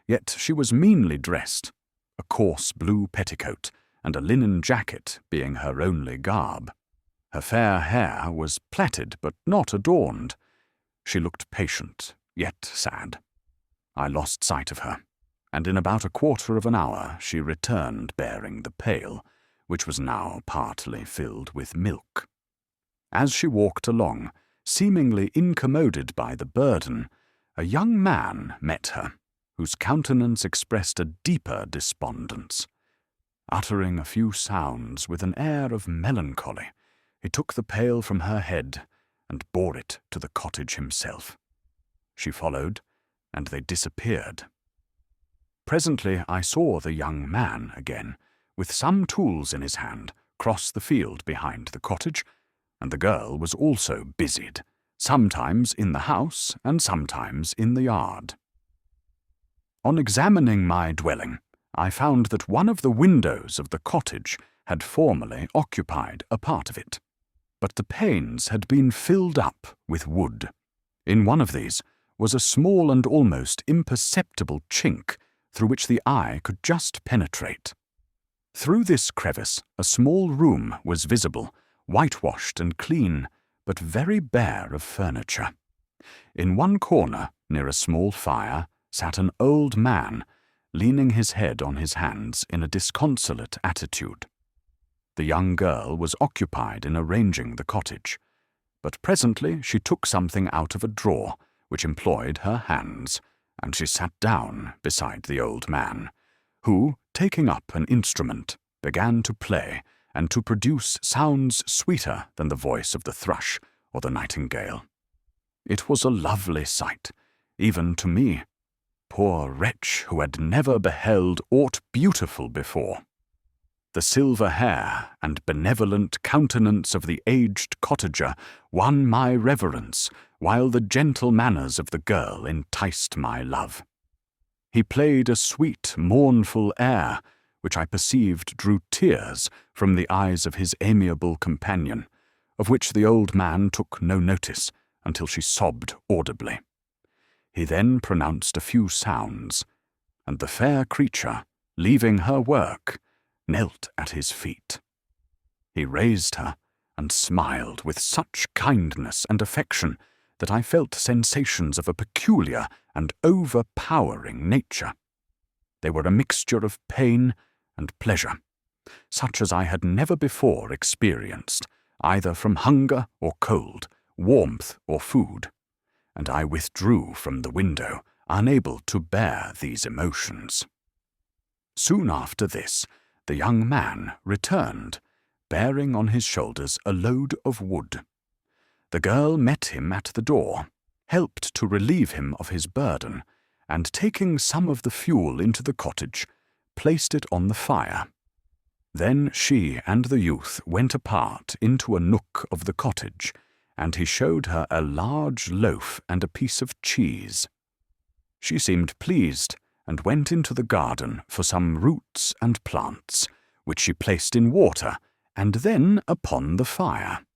Yet she was meanly dressed, a coarse blue petticoat and a linen jacket being her only garb. Her fair hair was plaited but not adorned. She looked patient, yet sad. I lost sight of her, and in about a quarter of an hour she returned bearing the pail, which was now partly filled with milk. As she walked along, seemingly incommoded by the burden, a young man met her, whose countenance expressed a deeper despondence. Uttering a few sounds with an air of melancholy, he took the pail from her head and bore it to the cottage himself. She followed, and they disappeared. Presently I saw the young man again, with some tools in his hand, cross the field behind the cottage, and the girl was also busied, sometimes in the house and sometimes in the yard. On examining my dwelling, I found that one of the windows of the cottage had formerly occupied a part of it, but the panes had been filled up with wood. In one of these was a small and almost imperceptible chink through which the eye could just penetrate. Through this crevice a small room was visible, whitewashed and clean, but very bare of furniture. In one corner, near a small fire, sat an old man, leaning his head on his hands in a disconsolate attitude. The young girl was occupied in arranging the cottage, but presently she took something out of a drawer which employed her hands, and she sat down beside the old man, who, taking up an instrument, began to play and to produce sounds sweeter than the voice of the thrush or the nightingale. It was a lovely sight, even to me, poor wretch who had never beheld aught beautiful before. The silver hair and benevolent countenance of the aged cottager won my reverence, while the gentle manners of the girl enticed my love. He played a sweet, mournful air, which I perceived drew tears from the eyes of his amiable companion, of which the old man took no notice until she sobbed audibly. He then pronounced a few sounds, and the fair creature, leaving her work, knelt at his feet. He raised her and smiled with such kindness and affection that I felt sensations of a peculiar and overpowering nature. They were a mixture of pain and pleasure, such as I had never before experienced, either from hunger or cold, warmth or food, and I withdrew from the window, unable to bear these emotions. Soon after this, the young man returned, bearing on his shoulders a load of wood. The girl met him at the door, helped to relieve him of his burden, and taking some of the fuel into the cottage, placed it on the fire. Then she and the youth went apart into a nook of the cottage, and he showed her a large loaf and a piece of cheese. She seemed pleased, and went into the garden for some roots and plants, which she placed in water, and then upon the fire.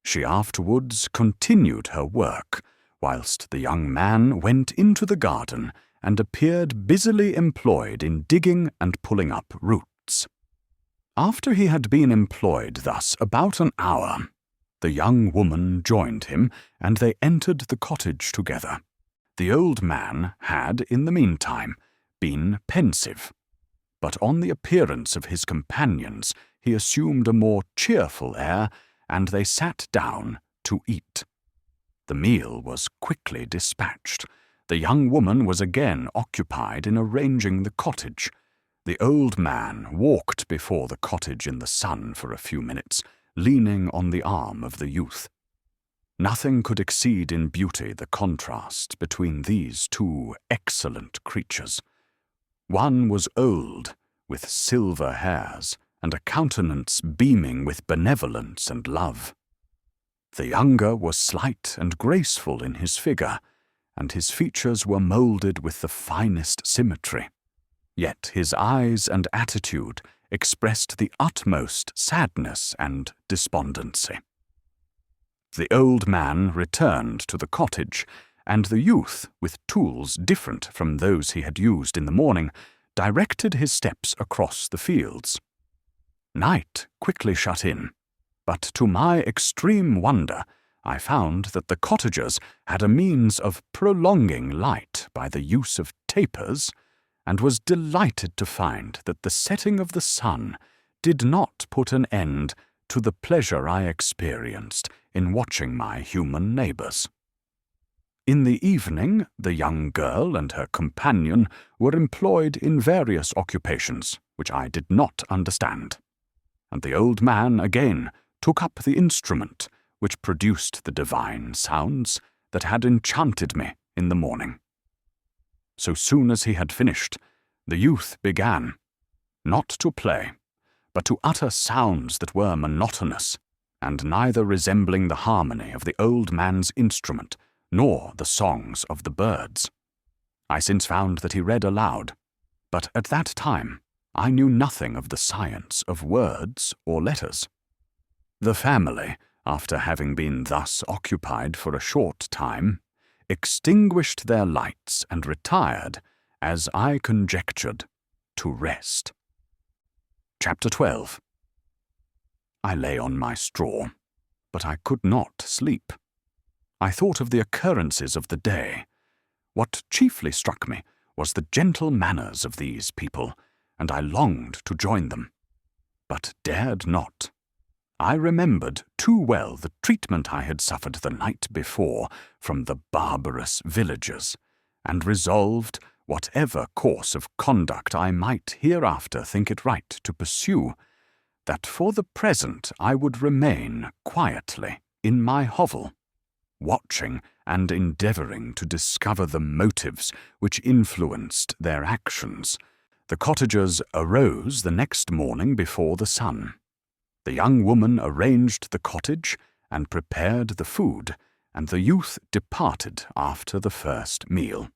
She afterwards continued her work, whilst the young man went into the garden and appeared busily employed in digging and pulling up roots. After he had been employed thus about an hour, the young woman joined him, and they entered the cottage together. The old man had, in the meantime, been pensive, but on the appearance of his companions he assumed a more cheerful air, and they sat down to eat. The meal was quickly dispatched. The young woman was again occupied in arranging the cottage. The old man walked before the cottage in the sun for a few minutes, leaning on the arm of the youth. Nothing could exceed in beauty the contrast between these two excellent creatures. One was old, with silver hairs, and a countenance beaming with benevolence and love. The younger was slight and graceful in his figure, and his features were moulded with the finest symmetry. Yet his eyes and attitude expressed the utmost sadness and despondency. The old man returned to the cottage, and the youth, with tools different from those he had used in the morning, directed his steps across the fields. Night quickly shut in, but to my extreme wonder I found that the cottagers had a means of prolonging light by the use of tapers, and was delighted to find that the setting of the sun did not put an end to the pleasure I experienced in watching my human neighbours. In the evening, the young girl and her companion were employed in various occupations which I did not understand, and the old man again took up the instrument which produced the divine sounds that had enchanted me in the morning. So soon as he had finished, the youth began, not to play, but to utter sounds that were monotonous, and neither resembling the harmony of the old man's instrument nor the songs of the birds. I since found that he read aloud, but at that time I knew nothing of the science of words or letters. The family, after having been thus occupied for a short time, extinguished their lights and retired, as I conjectured, to rest. Chapter 12. I lay on my straw, but I could not sleep. I thought of the occurrences of the day. What chiefly struck me was the gentle manners of these people, and I longed to join them, but dared not. I remembered too well the treatment I had suffered the night before from the barbarous villagers, and resolved, whatever course of conduct I might hereafter think it right to pursue, that for the present I would remain quietly in my hovel, watching and endeavouring to discover the motives which influenced their actions. The cottagers arose the next morning before the sun. The young woman arranged the cottage and prepared the food, and the youth departed after the first meal.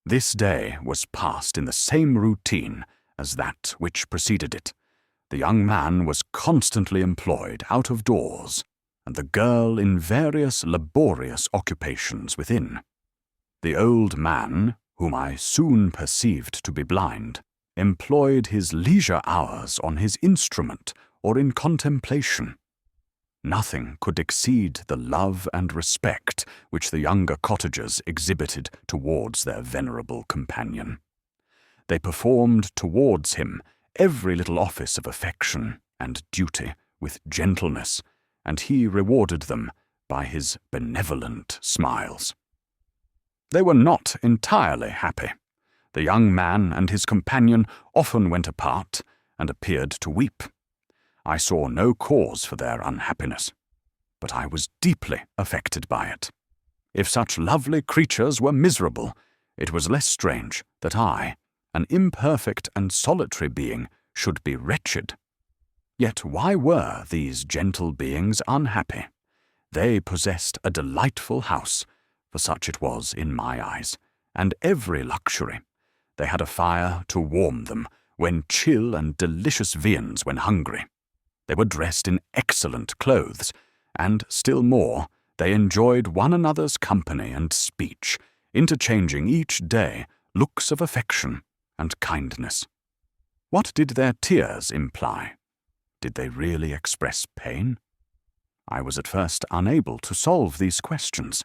This day was passed in the same routine as that which preceded it. The young man was constantly employed out of doors, and the girl in various laborious occupations within. The old man, whom I soon perceived to be blind, employed his leisure hours on his instrument or in contemplation. Nothing could exceed the love and respect which the younger cottagers exhibited towards their venerable companion. They performed towards him every little office of affection and duty with gentleness, and he rewarded them by his benevolent smiles. They were not entirely happy. The young man and his companion often went apart and appeared to weep. I saw no cause for their unhappiness, but I was deeply affected by it. If such lovely creatures were miserable, it was less strange that I, an imperfect and solitary being, should be wretched. Yet why were these gentle beings unhappy? They possessed a delightful house, for such it was in my eyes, and every luxury. They had a fire to warm them when chill and delicious viands when hungry. They were dressed in excellent clothes, and still more, they enjoyed one another's company and speech, interchanging each day looks of affection and kindness. What did their tears imply? Did they really express pain? I was at first unable to solve these questions,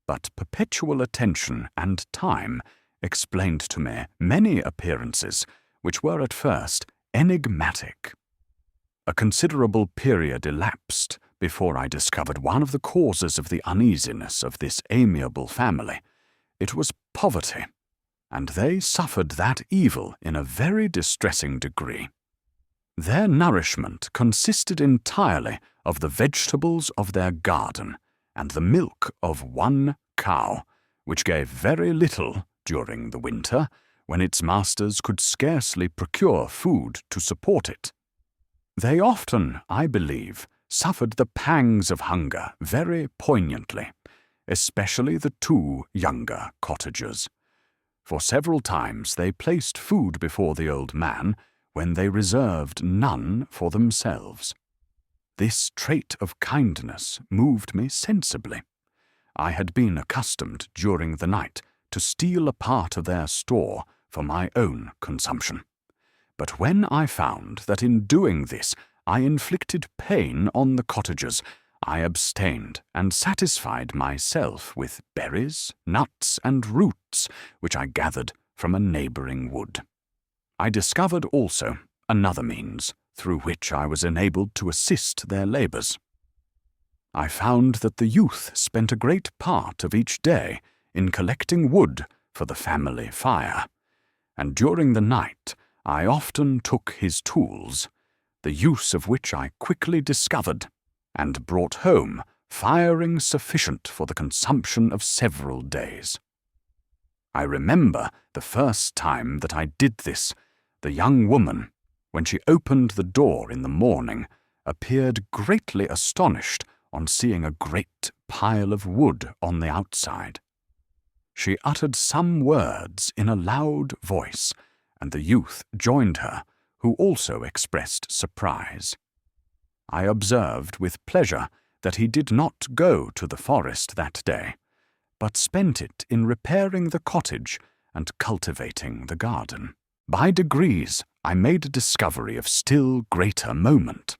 but perpetual attention and time explained to me many appearances which were at first enigmatic. A considerable period elapsed before I discovered one of the causes of the uneasiness of this amiable family. It was poverty, and they suffered that evil in a very distressing degree. Their nourishment consisted entirely of the vegetables of their garden and the milk of one cow, which gave very little during the winter, when its masters could scarcely procure food to support it. They often, I believe, suffered the pangs of hunger very poignantly, especially the two younger cottagers. For several times they placed food before the old man when they reserved none for themselves. This trait of kindness moved me sensibly. I had been accustomed during the night to steal a part of their store for my own consumption. But when I found that in doing this I inflicted pain on the cottagers, I abstained and satisfied myself with berries, nuts, and roots which I gathered from a neighbouring wood. I discovered also another means through which I was enabled to assist their labours. I found that the youth spent a great part of each day in collecting wood for the family fire, and during the night I often took his tools, the use of which I quickly discovered, and brought home firing sufficient for the consumption of several days. I remember the first time that I did this, the young woman, when she opened the door in the morning, appeared greatly astonished on seeing a great pile of wood on the outside. She uttered some words in a loud voice, and the youth joined her, who also expressed surprise. I observed with pleasure that he did not go to the forest that day, but spent it in repairing the cottage and cultivating the garden. By degrees, I made a discovery of still greater moment.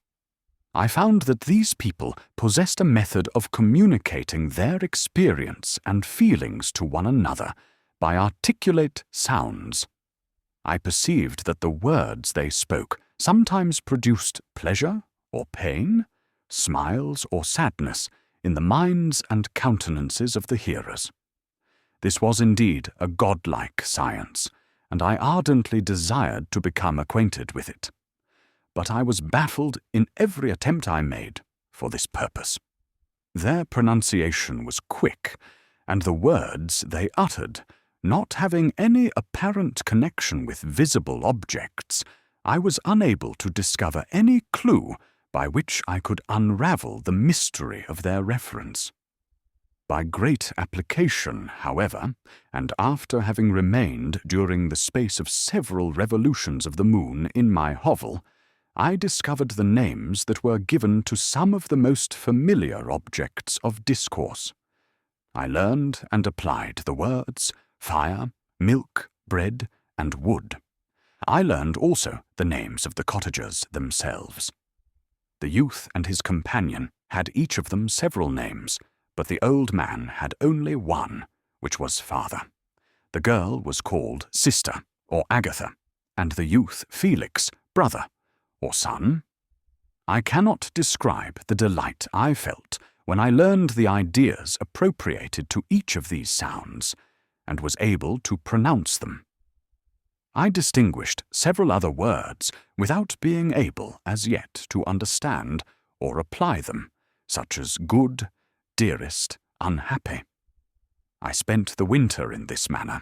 I found that these people possessed a method of communicating their experience and feelings to one another by articulate sounds. I perceived that the words they spoke sometimes produced pleasure or pain, smiles or sadness in the minds and countenances of the hearers. This was indeed a godlike science, and I ardently desired to become acquainted with it. But I was baffled in every attempt I made for this purpose. Their pronunciation was quick, and the words they uttered, not having any apparent connection with visible objects, I was unable to discover any clue by which I could unravel the mystery of their reference. By great application, however, and after having remained during the space of several revolutions of the moon in my hovel, I discovered the names that were given to some of the most familiar objects of discourse. I learned and applied the words fire, milk, bread, and wood. I learned also the names of the cottagers themselves. The youth and his companion had each of them several names, but the old man had only one, which was father. The girl was called sister, or Agatha, and the youth Felix, brother, or son. I cannot describe the delight I felt when I learned the ideas appropriated to each of these sounds, and was able to pronounce them. I distinguished several other words without being able as yet to understand or apply them, such as good, dearest, unhappy. I spent the winter in this manner.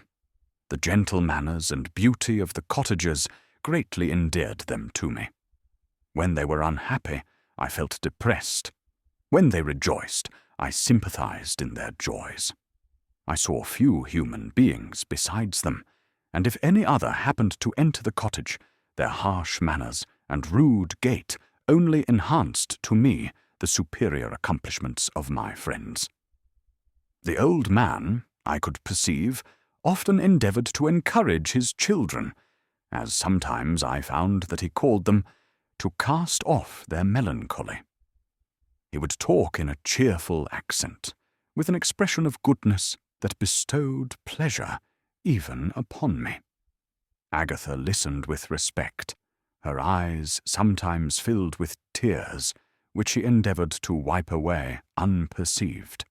The gentle manners and beauty of the cottagers greatly endeared them to me. When they were unhappy, I felt depressed. When they rejoiced, I sympathized in their joys. I saw few human beings besides them, and if any other happened to enter the cottage, their harsh manners and rude gait only enhanced to me the superior accomplishments of my friends. The old man, I could perceive, often endeavoured to encourage his children, as sometimes I found that he called them to cast off their melancholy. He would talk in a cheerful accent, with an expression of goodness that bestowed pleasure even upon me. Agatha listened with respect, her eyes sometimes filled with tears, which she endeavoured to wipe away unperceived.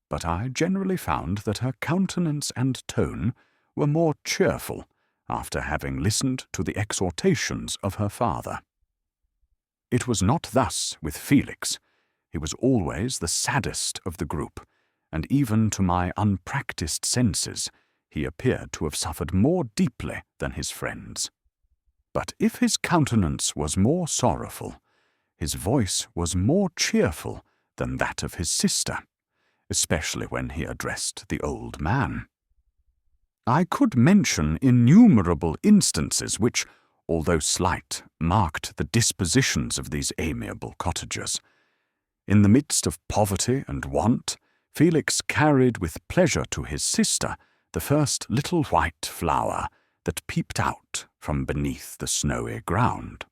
But I generally found that her countenance and tone were more cheerful after having listened to the exhortations of her father. It was not thus with Felix. He was always the saddest of the group, and even to my unpractised senses he appeared to have suffered more deeply than his friends. But if his countenance was more sorrowful, his voice was more cheerful than that of his sister, especially when he addressed the old man. I could mention innumerable instances which, although slight, marked the dispositions of these amiable cottagers. In the midst of poverty and want, Felix carried with pleasure to his sister the first little white flower that peeped out from beneath the snowy ground.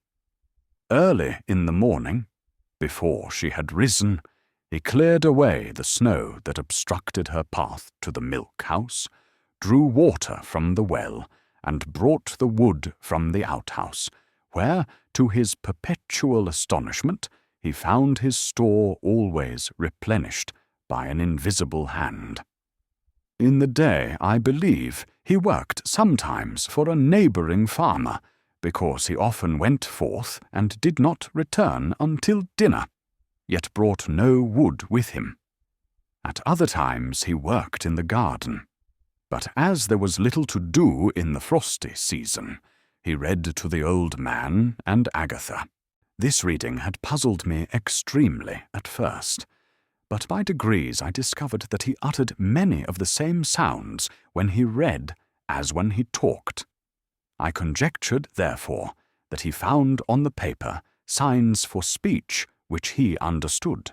Early in the morning, before she had risen, he cleared away the snow that obstructed her path to the milk house, drew water from the well, and brought the wood from the outhouse, where, to his perpetual astonishment, he found his store always replenished by an invisible hand. In the day, I believe, he worked sometimes for a neighbouring farmer, because he often went forth and did not return until dinner, yet brought no wood with him. At other times he worked in the garden, but as there was little to do in the frosty season, he read to the old man and Agatha. This reading had puzzled me extremely at first, but by degrees I discovered that he uttered many of the same sounds when he read as when he talked. I conjectured, therefore, that he found on the paper signs for speech which he understood,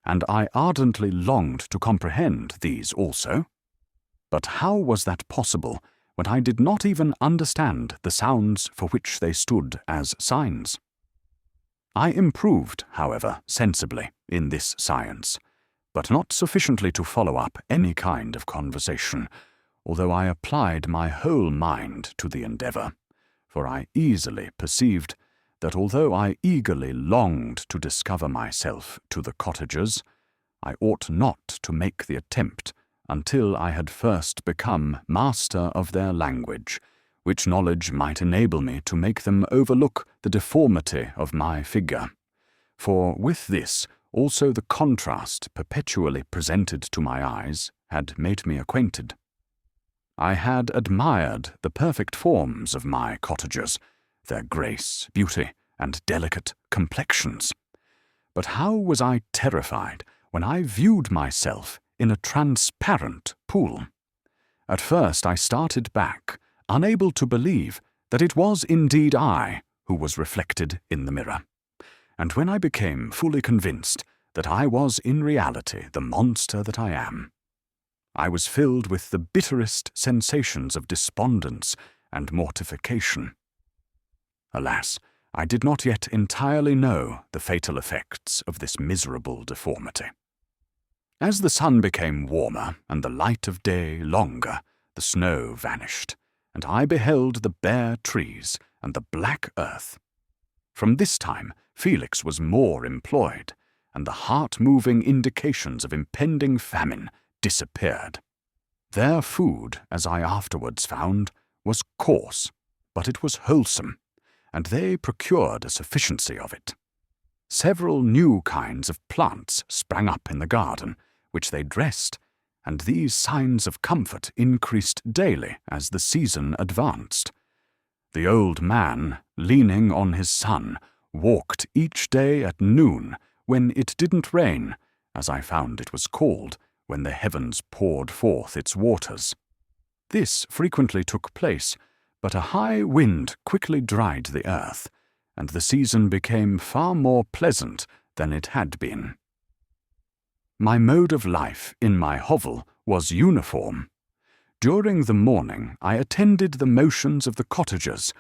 and I ardently longed to comprehend these also. But how was that possible when I did not even understand the sounds for which they stood as signs? I improved, however, sensibly in this science, but not sufficiently to follow up any kind of conversation, although I applied my whole mind to the endeavour, for I easily perceived that although I eagerly longed to discover myself to the cottagers, I ought not to make the attempt until I had first become master of their language, which knowledge might enable me to make them overlook the deformity of my figure. For with this also the contrast perpetually presented to my eyes had made me acquainted. I had admired the perfect forms of my cottagers, their grace, beauty, and delicate complexions. But how was I terrified when I viewed myself in a transparent pool? At first I started back, unable to believe that it was indeed I who was reflected in the mirror. And when I became fully convinced that I was in reality the monster that I am, I was filled with the bitterest sensations of despondence and mortification. Alas, I did not yet entirely know the fatal effects of this miserable deformity. As the sun became warmer and the light of day longer, the snow vanished, and I beheld the bare trees and the black earth. From this time Felix was more employed, and the heart-moving indications of impending famine disappeared. Their food, as I afterwards found, was coarse, but it was wholesome, and they procured a sufficiency of it. Several new kinds of plants sprang up in the garden, which they dressed, and these signs of comfort increased daily as the season advanced. The old man, leaning on his son, walked each day at noon, when it didn't rain, as I found it was called, when the heavens poured forth its waters. This frequently took place, but a high wind quickly dried the earth, and the season became far more pleasant than it had been. My mode of life in my hovel was uniform. During the morning I attended the motions of the cottagers,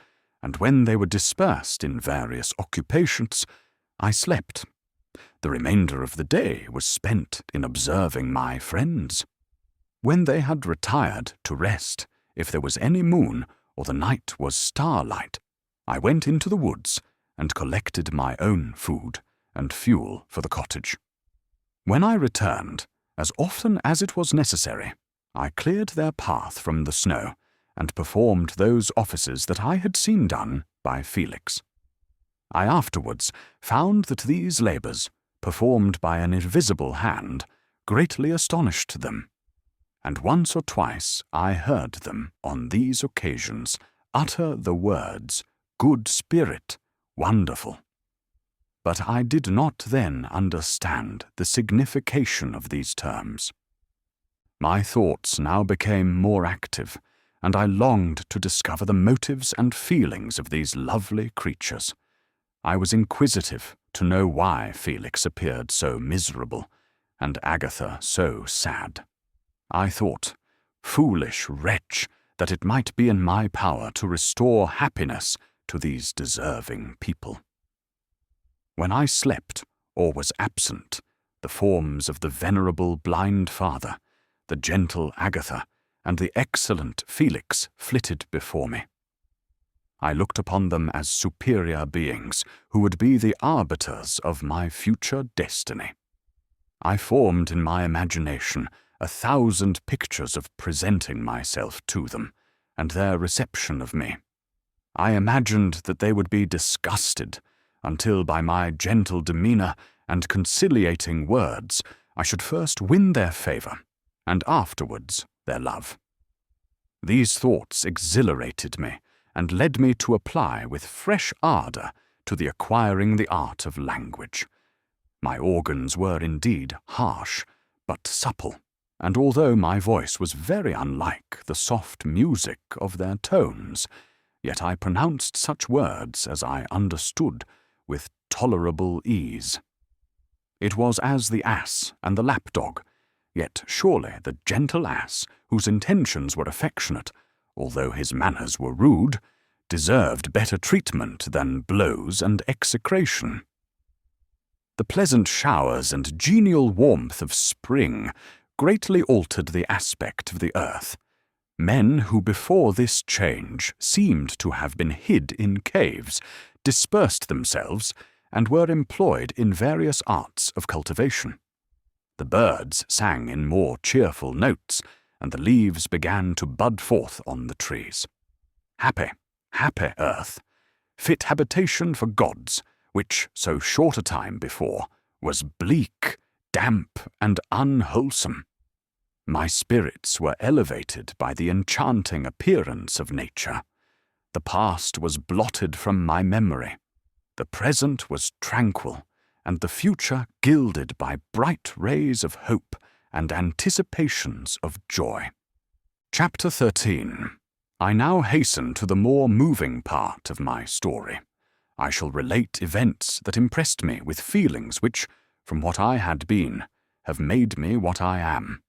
and when they were dispersed in various occupations, I slept. The remainder of the day was spent in observing my friends. When they had retired to rest, if there was any moon or the night was starlight, I went into the woods and collected my own food and fuel for the cottage. When I returned, as often as it was necessary, I cleared their path from the snow and performed those offices that I had seen done by Felix. I afterwards found that these labours, performed by an invisible hand, greatly astonished them, and once or twice I heard them, on these occasions, utter the words, "Good spirit, wonderful." But I did not then understand the signification of these terms. My thoughts now became more active, and I longed to discover the motives and feelings of these lovely creatures. I was inquisitive to know why Felix appeared so miserable, and Agatha so sad. I thought, foolish wretch, that it might be in my power to restore happiness to these deserving people. When I slept or was absent, the forms of the venerable blind father, the gentle Agatha, and the excellent Felix flitted before me. I looked upon them as superior beings who would be the arbiters of my future destiny. I formed in my imagination 1,000 pictures of presenting myself to them, and their reception of me. I imagined that they would be disgusted, until by my gentle demeanour and conciliating words I should first win their favour, and afterwards their love. These thoughts exhilarated me, and led me to apply with fresh ardour to the acquiring the art of language. My organs were indeed harsh, but supple, and although my voice was very unlike the soft music of their tones, yet I pronounced such words as I understood with tolerable ease. It was as the ass and the lapdog, yet surely the gentle ass, whose intentions were affectionate, although his manners were rude, deserved better treatment than blows and execration. The pleasant showers and genial warmth of spring greatly altered the aspect of the earth. Men who before this change seemed to have been hid in caves dispersed themselves and were employed in various arts of cultivation. The birds sang in more cheerful notes, and the leaves began to bud forth on the trees. Happy, happy earth, fit habitation for gods, which so short a time before was bleak, damp, and unwholesome. My spirits were elevated by the enchanting appearance of nature. The past was blotted from my memory. The present was tranquil, and the future gilded by bright rays of hope and anticipations of joy. Chapter 13. I now hasten to the more moving part of my story. I shall relate events that impressed me with feelings which, from what I had been, have made me what I am.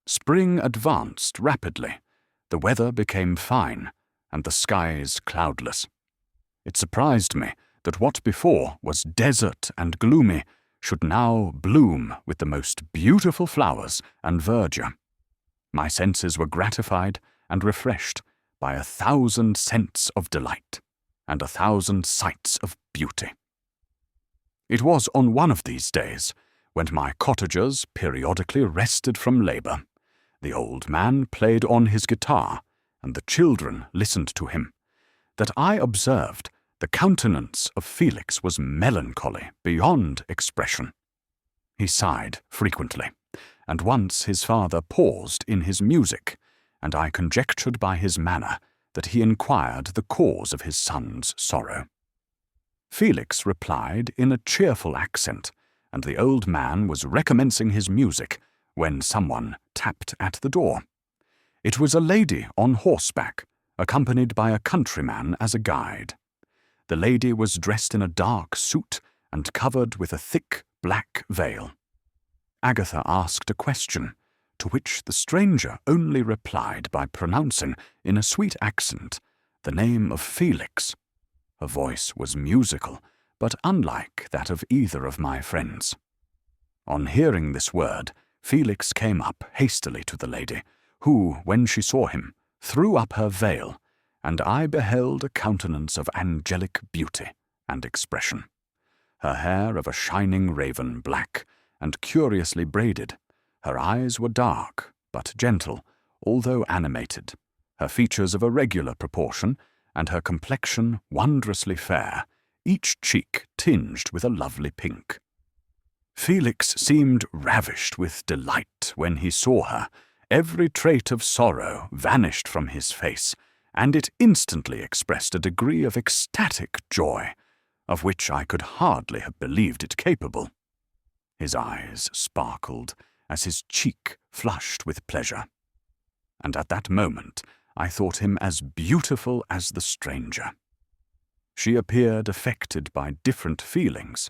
Spring advanced rapidly, the weather became fine, and the skies cloudless. It surprised me that what before was desert and gloomy should now bloom with the most beautiful flowers and verdure. My senses were gratified and refreshed by 1,000 scents of delight and 1,000 sights of beauty. It was on one of these days, when my cottagers periodically rested from labour, the old man played on his guitar, and the children listened to him, that I observed the countenance of Felix was melancholy beyond expression. He sighed frequently, and once his father paused in his music, and I conjectured by his manner that he inquired the cause of his son's sorrow. Felix replied in a cheerful accent, and the old man was recommencing his music when someone tapped at the door. It was a lady on horseback, accompanied by a countryman as a guide. The lady was dressed in a dark suit and covered with a thick black veil. Agatha asked a question, to which the stranger only replied by pronouncing, in a sweet accent, the name of Felix. Her voice was musical, but unlike that of either of my friends. On hearing this word, Felix came up hastily to the lady, who, when she saw him, threw up her veil, and I beheld a countenance of angelic beauty and expression. Her hair of a shining raven black, and curiously braided. Her eyes were dark, but gentle, although animated, her features of a regular proportion, and her complexion wondrously fair, each cheek tinged with a lovely pink. Felix seemed ravished with delight when he saw her. Every trait of sorrow vanished from his face, and it instantly expressed a degree of ecstatic joy, of which I could hardly have believed it capable. His eyes sparkled as his cheek flushed with pleasure, and at that moment I thought him as beautiful as the stranger. She appeared affected by different feelings.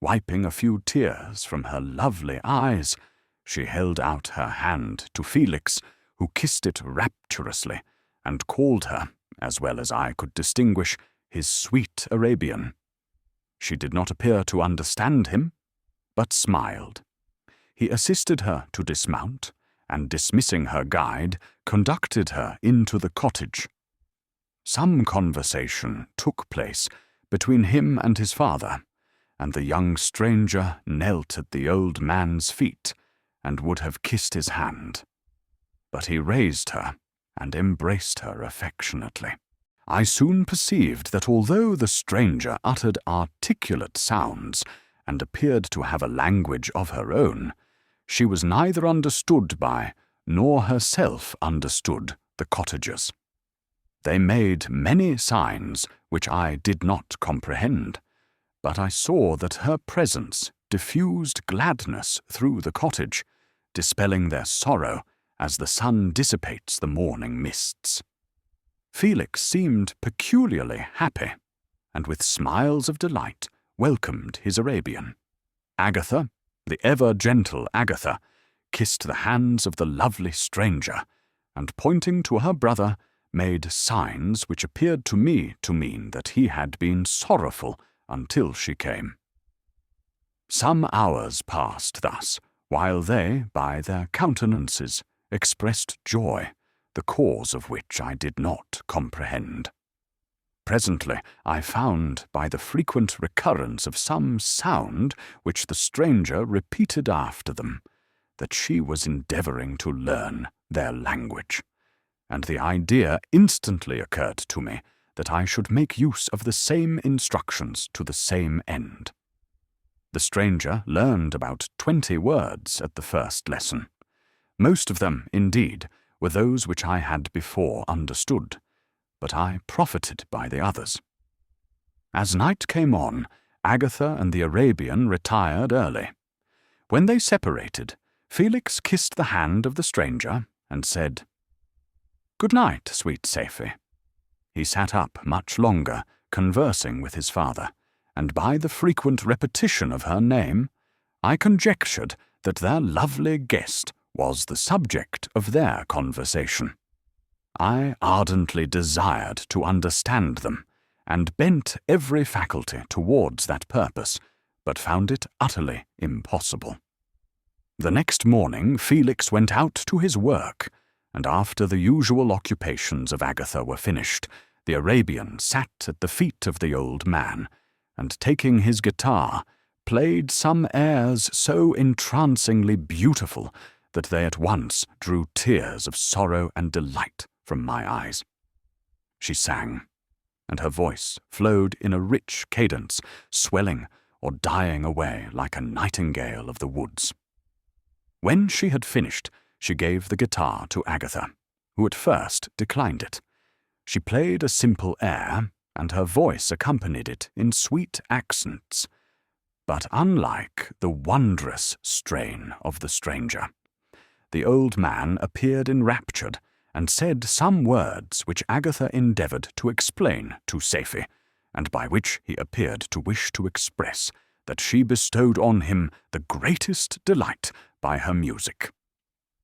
Wiping a few tears from her lovely eyes, she held out her hand to Felix, who kissed it rapturously, and called her, as well as I could distinguish, his sweet Arabian. She did not appear to understand him, but smiled. He assisted her to dismount, and dismissing her guide, conducted her into the cottage. Some conversation took place between him and his father, and the young stranger knelt at the old man's feet and would have kissed his hand. But he raised her and embraced her affectionately. I soon perceived that although the stranger uttered articulate sounds and appeared to have a language of her own, she was neither understood by nor herself understood the cottagers. They made many signs which I did not comprehend, but I saw that her presence diffused gladness through the cottage, dispelling their sorrow as the sun dissipates the morning mists. Felix seemed peculiarly happy, and with smiles of delight welcomed his Arabian. Agatha, the ever-gentle Agatha, kissed the hands of the lovely stranger, and pointing to her brother, made signs which appeared to me to mean that he had been sorrowful until she came. Some hours passed thus, while they, by their countenances, expressed joy, the cause of which I did not comprehend. Presently I found, by the frequent recurrence of some sound which the stranger repeated after them, that she was endeavouring to learn their language, and the idea instantly occurred to me that I should make use of the same instructions to the same end. The stranger learned about 20 words at the first lesson. Most of them, indeed, were those which I had before understood, but I profited by the others. As night came on, Agatha and the Arabian retired early. When they separated, Felix kissed the hand of the stranger and said, "Good night, sweet Safie." He sat up much longer, conversing with his father, and by the frequent repetition of her name, I conjectured that their lovely guest was the subject of their conversation. I ardently desired to understand them, and bent every faculty towards that purpose, but found it utterly impossible. The next morning Felix went out to his work, and after the usual occupations of Agatha were finished, the Arabian sat at the feet of the old man, and taking his guitar, played some airs so entrancingly beautiful that they at once drew tears of sorrow and delight from my eyes. She sang, and her voice flowed in a rich cadence, swelling or dying away like a nightingale of the woods. When she had finished, she gave the guitar to Agatha, who at first declined it. She played a simple air, and her voice accompanied it in sweet accents, but unlike the wondrous strain of the stranger. The old man appeared enraptured, and said some words which Agatha endeavoured to explain to Safie, and by which he appeared to wish to express that she bestowed on him the greatest delight by her music.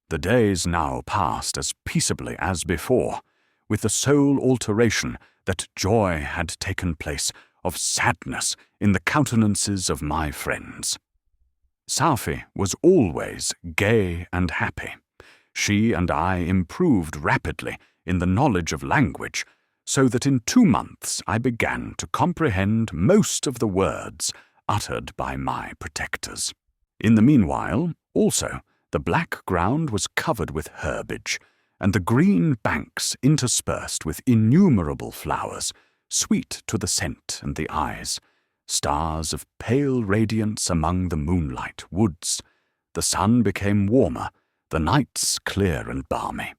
The days now passed as peaceably as before, with the sole alteration that joy had taken place of sadness in the countenances of my friends. Safie was always gay and happy. She and I improved rapidly in the knowledge of language, so that in 2 months I began to comprehend most of the words uttered by my protectors. In the meanwhile, also, the black ground was covered with herbage, and the green banks interspersed with innumerable flowers, sweet to the scent and the eyes, stars of pale radiance among the moonlight woods. The sun became warmer, the nights clear and balmy,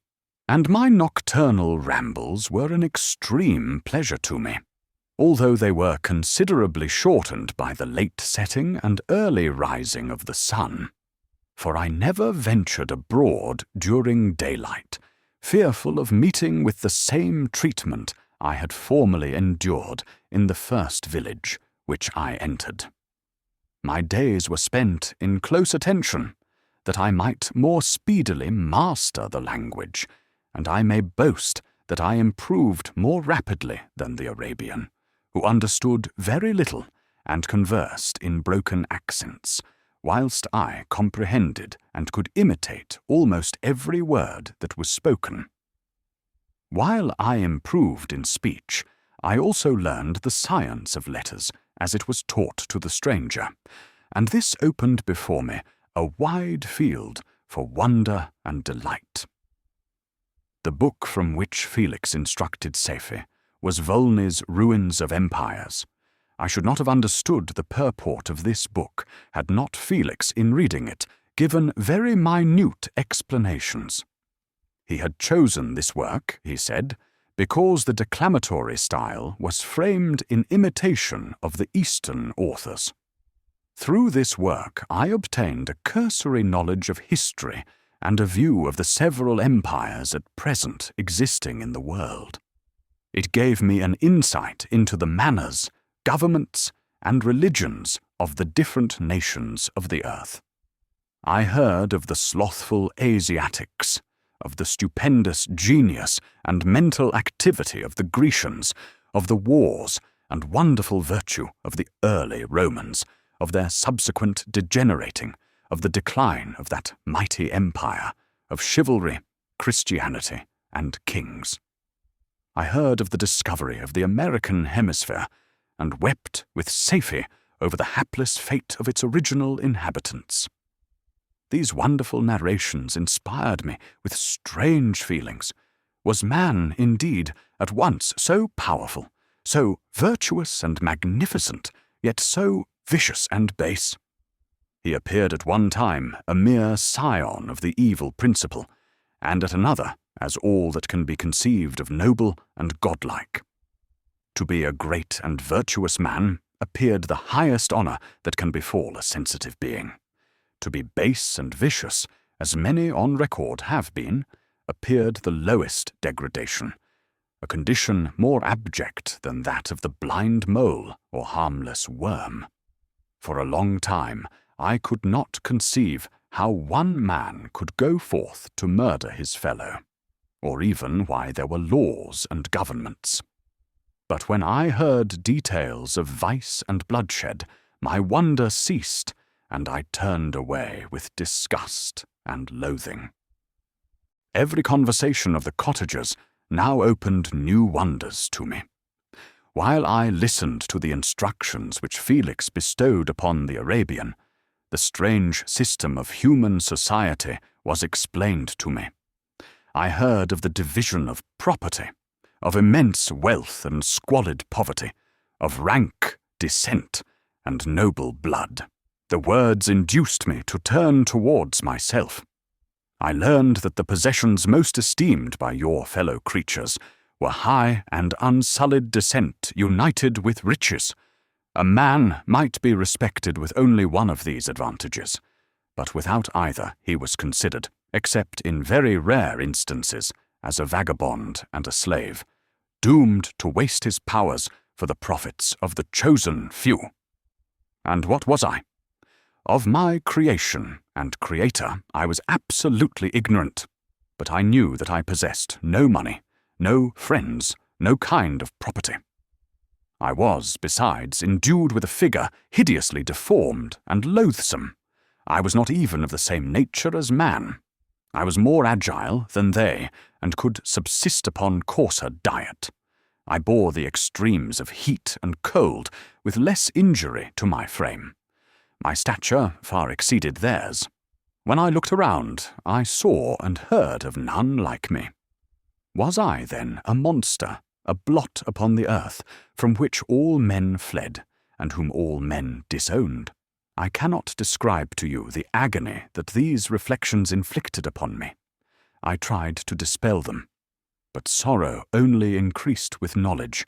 and my nocturnal rambles were an extreme pleasure to me, although they were considerably shortened by the late setting and early rising of the sun, for I never ventured abroad during daylight, fearful of meeting with the same treatment I had formerly endured in the first village which I entered. My days were spent in close attention, that I might more speedily master the language, and I may boast that I improved more rapidly than the Arabian, who understood very little and conversed in broken accents, whilst I comprehended and could imitate almost every word that was spoken. While I improved in speech, I also learned the science of letters as it was taught to the stranger, and this opened before me a wide field for wonder and delight. The book from which Felix instructed Safie was Volney's Ruins of Empires. I should not have understood the purport of this book had not Felix, in reading it, given very minute explanations. He had chosen this work, he said, because the declamatory style was framed in imitation of the Eastern authors. Through this work I obtained a cursory knowledge of history and a view of the several empires at present existing in the world. It gave me an insight into the manners, governments, and religions of the different nations of the earth. I heard of the slothful Asiatics, of the stupendous genius and mental activity of the Grecians, of the wars and wonderful virtue of the early Romans, of their subsequent degenerating, of the decline of that mighty empire, of chivalry, Christianity, and kings. I heard of the discovery of the American hemisphere, and wept with Safie over the hapless fate of its original inhabitants. These wonderful narrations inspired me with strange feelings. Was man, indeed, at once so powerful, so virtuous and magnificent, yet so vicious and base? He appeared at one time a mere scion of the evil principle, and at another as all that can be conceived of noble and godlike. To be a great and virtuous man appeared the highest honour that can befall a sensitive being. To be base and vicious, as many on record have been, appeared the lowest degradation, a condition more abject than that of the blind mole or harmless worm. For a long time I could not conceive how one man could go forth to murder his fellow, or even why there were laws and governments. But when I heard details of vice and bloodshed, my wonder ceased, and I turned away with disgust and loathing. Every conversation of the cottagers now opened new wonders to me. While I listened to the instructions which Felix bestowed upon the Arabian, the strange system of human society was explained to me. I heard of the division of property, of immense wealth and squalid poverty, of rank, descent, and noble blood. The words induced me to turn towards myself. I learned that the possessions most esteemed by your fellow creatures were high and unsullied descent united with riches. A man might be respected with only one of these advantages, but without either he was considered, except in very rare instances, as a vagabond and a slave, doomed to waste his powers for the profits of the chosen few. And what was I? Of my creation and creator I was absolutely ignorant, but I knew that I possessed no money, no friends, no kind of property. I was, besides, endued with a figure hideously deformed and loathsome. I was not even of the same nature as man. I was more agile than they, and could subsist upon coarser diet. I bore the extremes of heat and cold with less injury to my frame. My stature far exceeded theirs. When I looked around, I saw and heard of none like me. Was I, then, a monster, a blot upon the earth, from which all men fled, and whom all men disowned? I cannot describe to you the agony that these reflections inflicted upon me. I tried to dispel them, but sorrow only increased with knowledge.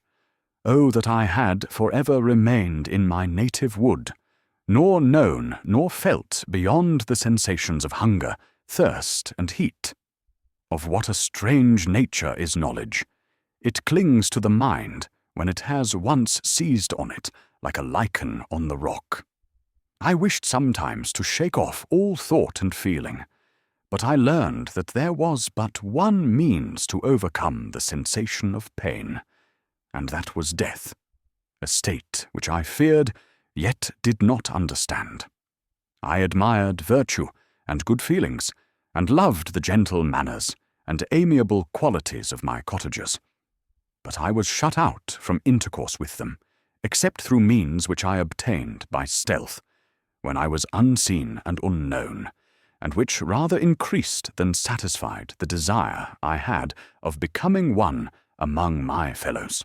Oh, that I had forever remained in my native wood, nor known nor felt beyond the sensations of hunger, thirst, and heat. Of what a strange nature is knowledge! It clings to the mind when it has once seized on it, like a lichen on the rock. I wished sometimes to shake off all thought and feeling, but I learned that there was but one means to overcome the sensation of pain, and that was death, a state which I feared, yet did not understand. I admired virtue and good feelings, and loved the gentle manners and amiable qualities of my cottagers. But I was shut out from intercourse with them, except through means which I obtained by stealth, when I was unseen and unknown, and which rather increased than satisfied the desire I had of becoming one among my fellows.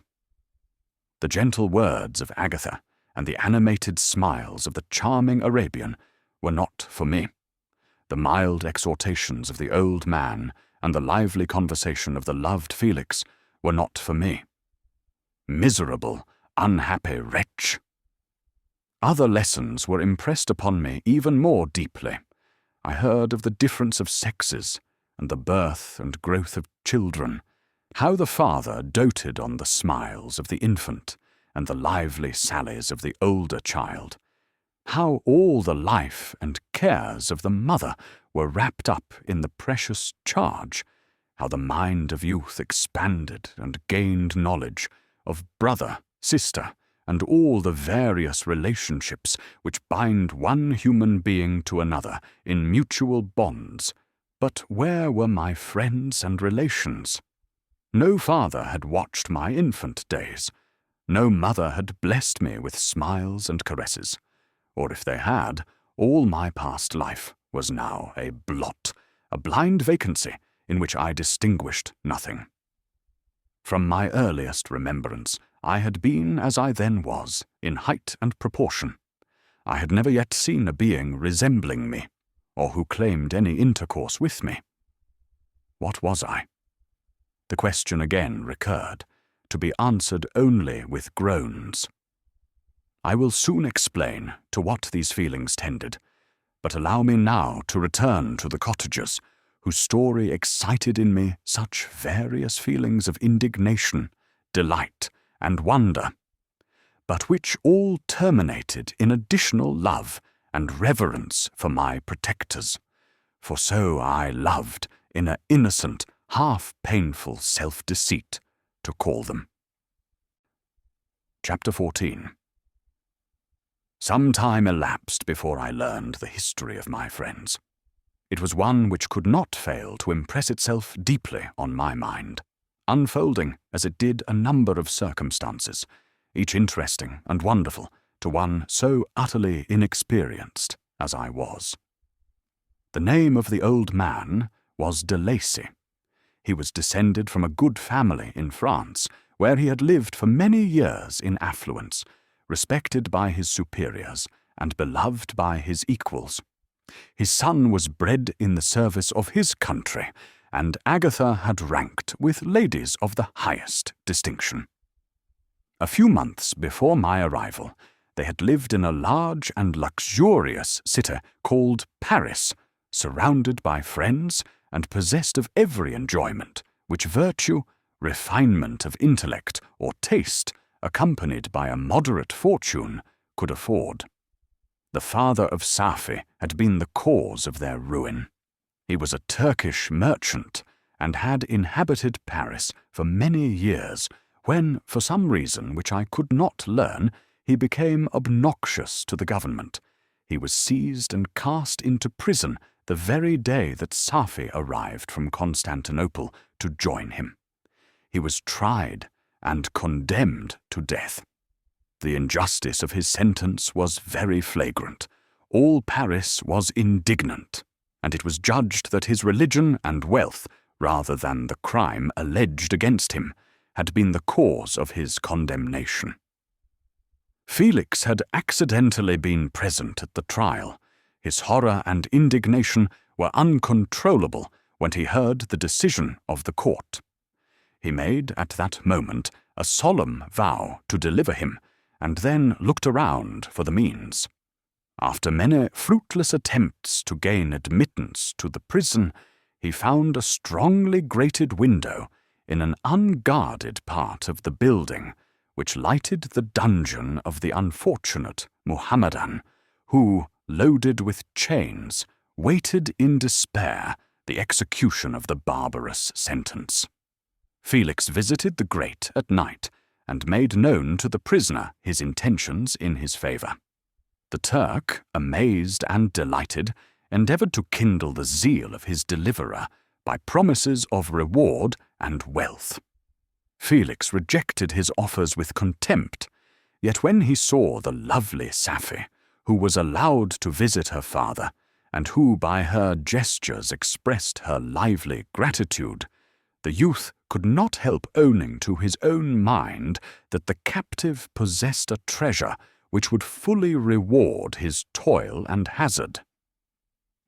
The gentle words of Agatha and the animated smiles of the charming Arabian were not for me. The mild exhortations of the old man and the lively conversation of the loved Felix were not for me. Miserable, unhappy wretch! Other lessons were impressed upon me even more deeply. I heard of the difference of sexes, and the birth and growth of children, how the father doted on the smiles of the infant and the lively sallies of the older child, how all the life and cares of the mother were wrapped up in the precious charge, how the mind of youth expanded and gained knowledge of brother, sister, and all the various relationships which bind one human being to another in mutual bonds. But where were my friends and relations? No father had watched my infant days. No mother had blessed me with smiles and caresses. Or if they had, all my past life was now a blot, a blind vacancy in which I distinguished nothing. From my earliest remembrance, I had been as I then was, in height and proportion. I had never yet seen a being resembling me, or who claimed any intercourse with me. What was I? The question again recurred, to be answered only with groans. I will soon explain to what these feelings tended, but allow me now to return to the cottagers, whose story excited in me such various feelings of indignation, delight, and wonder, but which all terminated in additional love and reverence for my protectors, for so I loved, in a innocent, half-painful self-deceit, to call them. Chapter 14. Some time elapsed before I learned the history of my friends. It was one which could not fail to impress itself deeply on my mind, unfolding as it did a number of circumstances, each interesting and wonderful to one so utterly inexperienced as I was. The name of the old man was de Lacy. He was descended from a good family in France, where he had lived for many years in affluence, respected by his superiors and beloved by his equals. His son was bred in the service of his country, and Agatha had ranked with ladies of the highest distinction. A few months before my arrival, they had lived in a large and luxurious city called Paris, surrounded by friends and possessed of every enjoyment which virtue, refinement of intellect, or taste, accompanied by a moderate fortune, could afford. The father of Safi had been the cause of their ruin. He was a Turkish merchant and had inhabited Paris for many years, when, for some reason which I could not learn, he became obnoxious to the government. He was seized and cast into prison the very day that Safi arrived from Constantinople to join him. He was tried and condemned to death. The injustice of his sentence was very flagrant. All Paris was indignant, and it was judged that his religion and wealth, rather than the crime alleged against him, had been the cause of his condemnation. Felix had accidentally been present at the trial. His horror and indignation were uncontrollable when he heard the decision of the court. He made, at that moment, a solemn vow to deliver him, and then looked around for the means. After many fruitless attempts to gain admittance to the prison, he found a strongly grated window in an unguarded part of the building, which lighted the dungeon of the unfortunate Mohammedan, who, loaded with chains, waited in despair the execution of the barbarous sentence. Felix visited the grate at night, and made known to the prisoner his intentions in his favor. The Turk, amazed and delighted, endeavoured to kindle the zeal of his deliverer by promises of reward and wealth. Felix rejected his offers with contempt, yet when he saw the lovely Sappho, who was allowed to visit her father, and who by her gestures expressed her lively gratitude, the youth could not help owning to his own mind that the captive possessed a treasure which would fully reward his toil and hazard.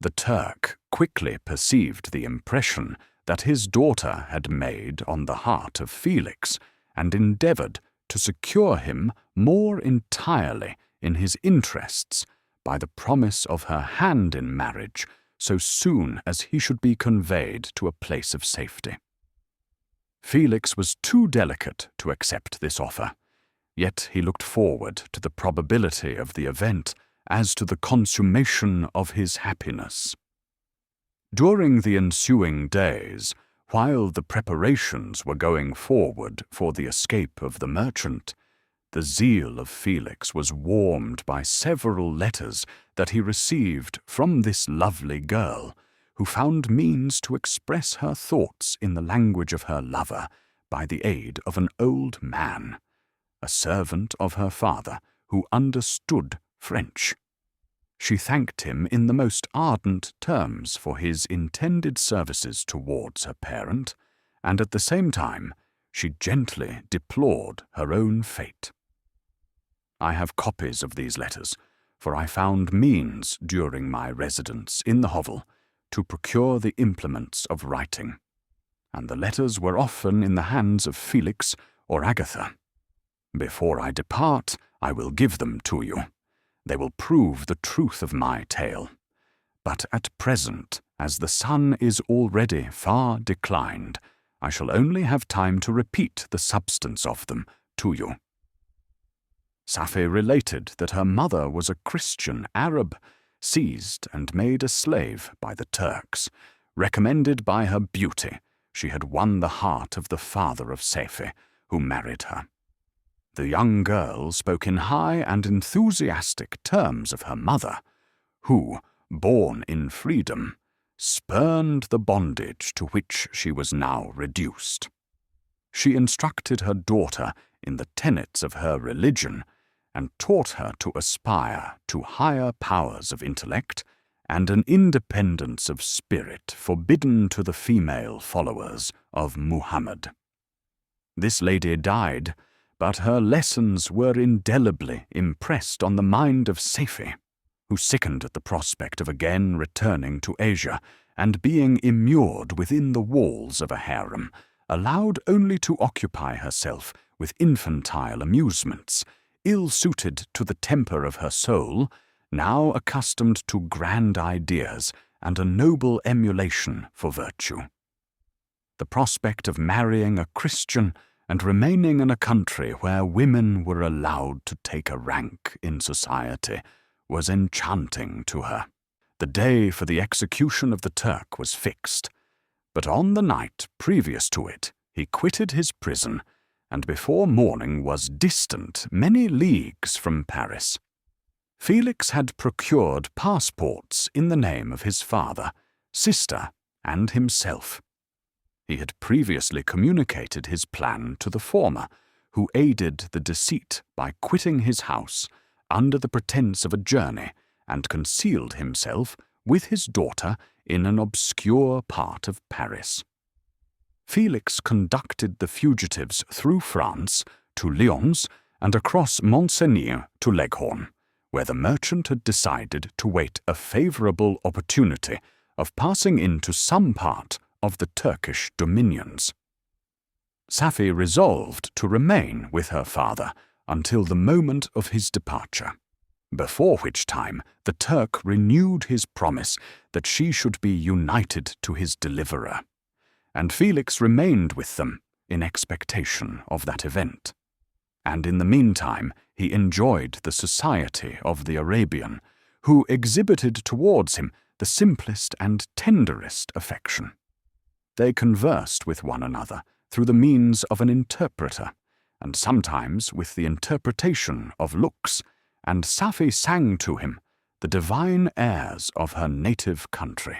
The Turk quickly perceived the impression that his daughter had made on the heart of Felix, and endeavoured to secure him more entirely in his interests by the promise of her hand in marriage so soon as he should be conveyed to a place of safety. Felix was too delicate to accept this offer, yet he looked forward to the probability of the event as to the consummation of his happiness. During the ensuing days, while the preparations were going forward for the escape of the merchant, the zeal of Felix was warmed by several letters that he received from this lovely girl, who found means to express her thoughts in the language of her lover by the aid of an old man, a servant of her father, who understood French. She thanked him in the most ardent terms for his intended services towards her parent, and at the same time she gently deplored her own fate. I have copies of these letters, for I found means during my residence in the hovel to procure the implements of writing, and the letters were often in the hands of Felix or Agatha. Before I depart, I will give them to you. They will prove the truth of my tale. But at present, as the sun is already far declined, I shall only have time to repeat the substance of them to you. Sappho related that her mother was a Christian Arab, seized and made a slave by the Turks. Recommended by her beauty, she had won the heart of the father of Sappho, who married her. The young girl spoke in high and enthusiastic terms of her mother, who, born in freedom, spurned the bondage to which she was now reduced. She instructed her daughter in the tenets of her religion, and taught her to aspire to higher powers of intellect and an independence of spirit forbidden to the female followers of Muhammad. This lady died, but her lessons were indelibly impressed on the mind of Sappho, who sickened at the prospect of again returning to Asia and being immured within the walls of a harem, allowed only to occupy herself with infantile amusements, ill-suited to the temper of her soul, now accustomed to grand ideas and a noble emulation for virtue. The prospect of marrying a Christian and remaining in a country where women were allowed to take a rank in society was enchanting to her. The day for the execution of the Turk was fixed, but on the night previous to it he quitted his prison, and before morning was distant many leagues from Paris. Felix had procured passports in the name of his father, sister, and himself. He had previously communicated his plan to the former, who aided the deceit by quitting his house under the pretence of a journey, and concealed himself with his daughter in an obscure part of Paris. Felix conducted the fugitives through France to Lyons and across Mont-Cenis to Leghorn, where the merchant had decided to wait a favourable opportunity of passing into some part of the Turkish dominions. Sappho resolved to remain with her father until the moment of his departure, before which time the Turk renewed his promise that she should be united to his deliverer, and Felix remained with them in expectation of that event. And in the meantime he enjoyed the society of the Arabian, who exhibited towards him the simplest and tenderest affection. They conversed with one another through the means of an interpreter, and sometimes with the interpretation of looks, and Safie sang to him the divine airs of her native country.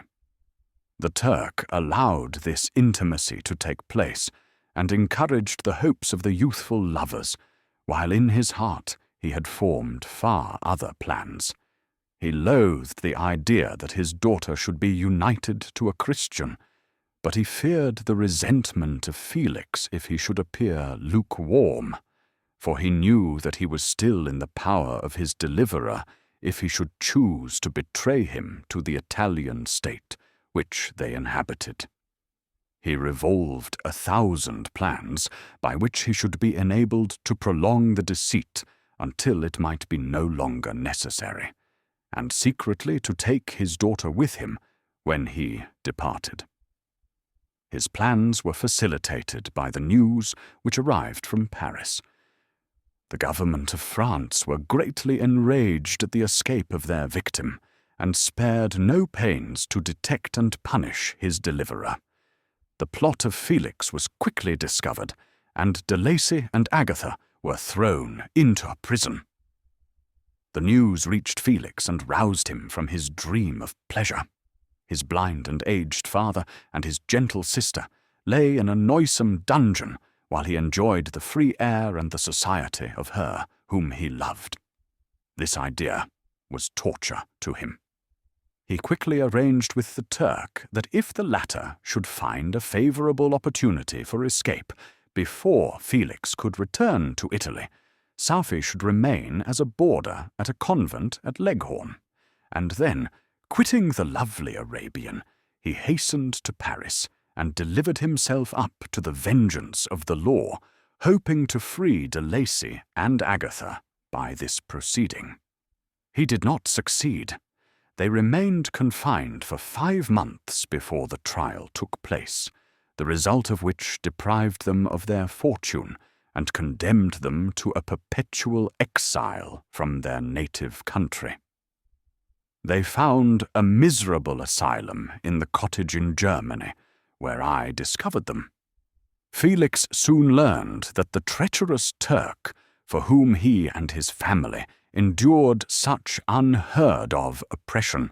The Turk allowed this intimacy to take place and encouraged the hopes of the youthful lovers, while in his heart he had formed far other plans. He loathed the idea that his daughter should be united to a Christian, but he feared the resentment of Felix if he should appear lukewarm, for he knew that he was still in the power of his deliverer if he should choose to betray him to the Italian state which they inhabited. He revolved 1,000 plans by which he should be enabled to prolong the deceit until it might be no longer necessary, and secretly to take his daughter with him when he departed. His plans were facilitated by the news which arrived from Paris. The government of France were greatly enraged at the escape of their victim, and spared no pains to detect and punish his deliverer. The plot of Felix was quickly discovered, and De Lacy and Agatha were thrown into prison. The news reached Felix and roused him from his dream of pleasure. His blind and aged father and his gentle sister lay in a noisome dungeon while he enjoyed the free air and the society of her whom he loved. This idea was torture to him. He quickly arranged with the Turk that if the latter should find a favorable opportunity for escape before Felix could return to Italy, Safie should remain as a boarder at a convent at Leghorn, and then, quitting the lovely Arabian, he hastened to Paris and delivered himself up to the vengeance of the law, hoping to free De Lacy and Agatha by this proceeding. He did not succeed. They remained confined for 5 months before the trial took place, the result of which deprived them of their fortune and condemned them to a perpetual exile from their native country. They found a miserable asylum in the cottage in Germany, where I discovered them. Felix soon learned that the treacherous Turk, for whom he and his family endured such unheard-of oppression,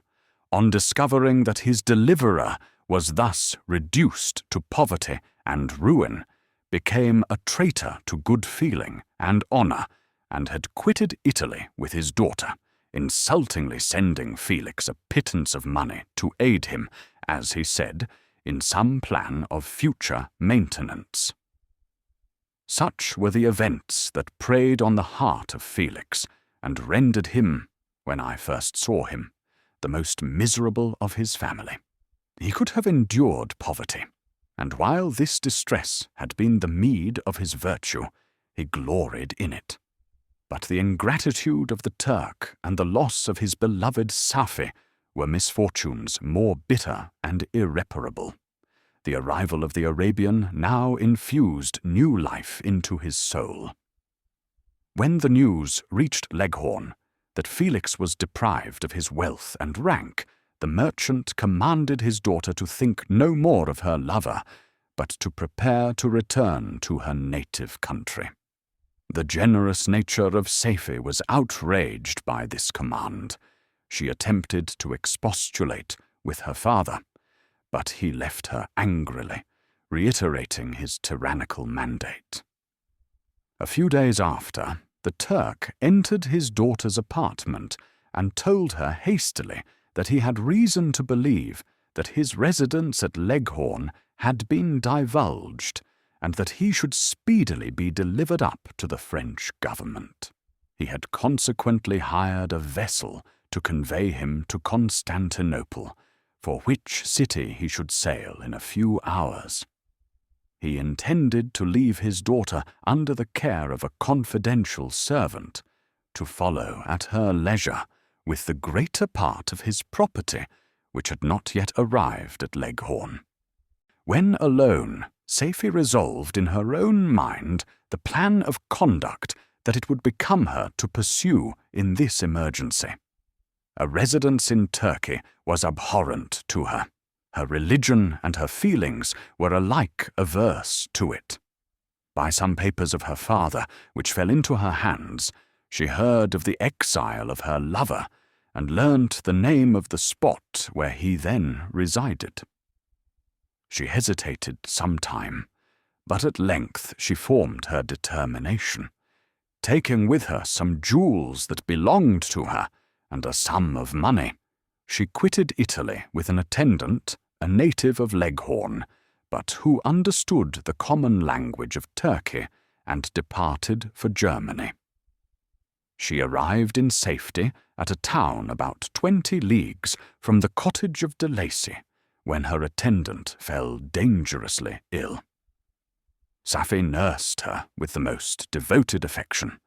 on discovering that his deliverer was thus reduced to poverty and ruin, became a traitor to good feeling and honor, and had quitted Italy with his daughter, insultingly sending Felix a pittance of money to aid him, as he said, in some plan of future maintenance. Such were the events that preyed on the heart of Felix, and rendered him, when I first saw him, the most miserable of his family. He could have endured poverty, and while this distress had been the meed of his virtue, he gloried in it. But the ingratitude of the Turk and the loss of his beloved Safie were misfortunes more bitter and irreparable. The arrival of the Arabian now infused new life into his soul. When the news reached Leghorn that Felix was deprived of his wealth and rank, the merchant commanded his daughter to think no more of her lover, but to prepare to return to her native country. The generous nature of Safie was outraged by this command. She attempted to expostulate with her father, but he left her angrily, reiterating his tyrannical mandate. A few days after, the Turk entered his daughter's apartment and told her hastily that he had reason to believe that his residence at Leghorn had been divulged, and that he should speedily be delivered up to the French government. He had consequently hired a vessel to convey him to Constantinople, for which city he should sail in a few hours. He intended to leave his daughter under the care of a confidential servant, to follow at her leisure with the greater part of his property, which had not yet arrived at Leghorn. When alone, Safie resolved in her own mind the plan of conduct that it would become her to pursue in this emergency. A residence in Turkey was abhorrent to her. Her religion and her feelings were alike averse to it. By some papers of her father, which fell into her hands, She heard of the exile of her lover, and learnt the name of the spot where he then resided. She hesitated some time, but at length she formed her determination. Taking with her some jewels that belonged to her, and a sum of money, she quitted Italy with an attendant, a native of Leghorn, but who understood the common language of Turkey, and departed for Germany. She arrived in safety at a town about 20 leagues from the cottage of de Lacy, when her attendant fell dangerously ill. Safie nursed her with the most devoted affection,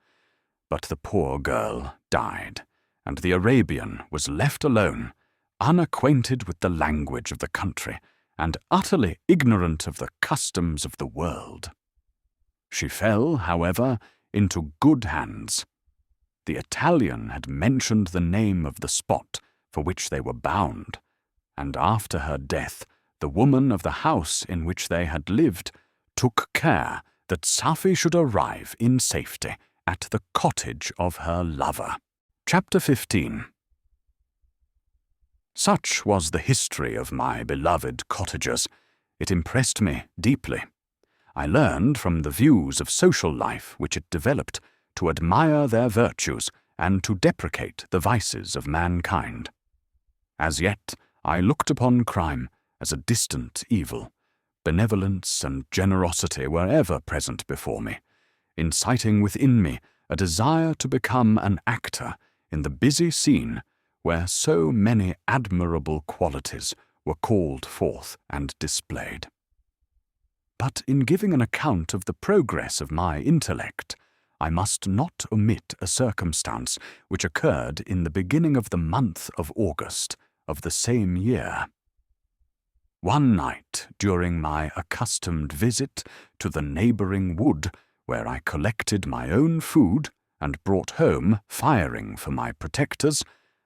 but the poor girl died, and the Arabian was left alone, unacquainted with the language of the country, and utterly ignorant of the customs of the world. She fell, however, into good hands. The Italian had mentioned the name of the spot for which they were bound, and after her death, the woman of the house in which they had lived took care that Safie should arrive in safety at the cottage of her lover. Chapter 15. Such was the history of my beloved cottagers. It impressed me deeply. I learned from the views of social life which it developed to admire their virtues and to deprecate the vices of mankind. As yet, I looked upon crime as a distant evil. Benevolence and generosity were ever present before me, inciting within me a desire to become an actor in the busy scene where so many admirable qualities were called forth and displayed. But in giving an account of the progress of my intellect, I must not omit a circumstance which occurred in the beginning of the month of August of the same year. One night, during my accustomed visit to the neighbouring wood, where I collected my own food and brought home firing for my protectors,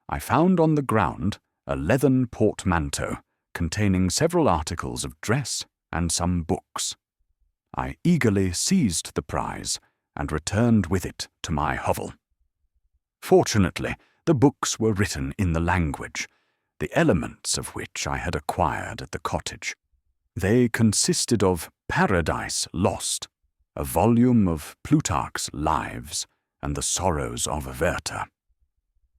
I found on the ground a leathern portmanteau containing several articles of dress and some books. I eagerly seized the prize and returned with it to my hovel. Fortunately, the books were written in the language, the elements of which I had acquired at the cottage. They consisted of Paradise Lost, a volume of Plutarch's Lives, and the Sorrows of Werther.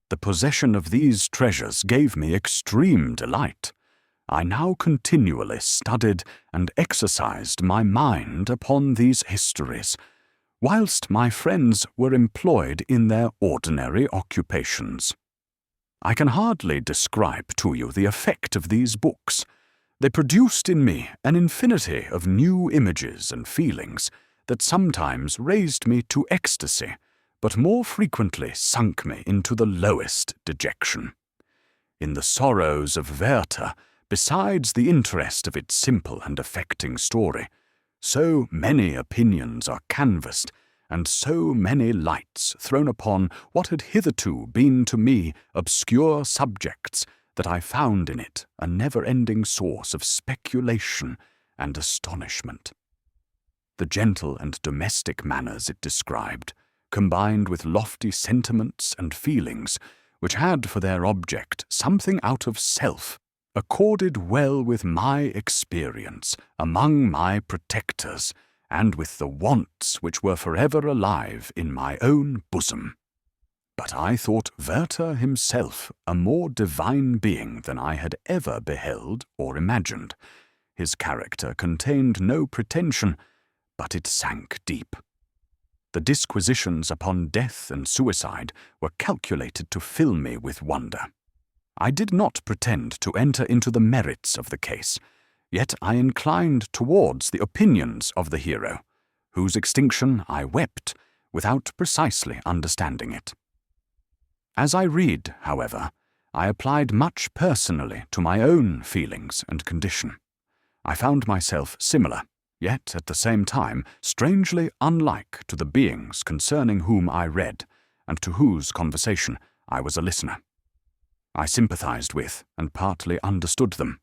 The possession of these treasures gave me extreme delight. I now continually studied and exercised my mind upon these histories, whilst my friends were employed in their ordinary occupations. I can hardly describe to you the effect of these books. They produced in me an infinity of new images and feelings that sometimes raised me to ecstasy, but more frequently sunk me into the lowest dejection. In the Sorrows of Werther, besides the interest of its simple and affecting story, so many opinions are canvassed, and so many lights thrown upon what had hitherto been to me obscure subjects, that I found in it a never-ending source of speculation and astonishment. The gentle and domestic manners it described, combined with lofty sentiments and feelings, which had for their object something out of self, accorded well with my experience among my protectors, and with the wants which were forever alive in my own bosom. But I thought Werther himself a more divine being than I had ever beheld or imagined. His character contained no pretension, but it sank deep. The disquisitions upon death and suicide were calculated to fill me with wonder. I did not pretend to enter into the merits of the case, yet I inclined towards the opinions of the hero, whose extinction I wept without precisely understanding it. As I read, however, I applied much personally to my own feelings and condition. I found myself similar, yet at the same time strangely unlike to the beings concerning whom I read, and to whose conversation I was a listener. I sympathized with and partly understood them,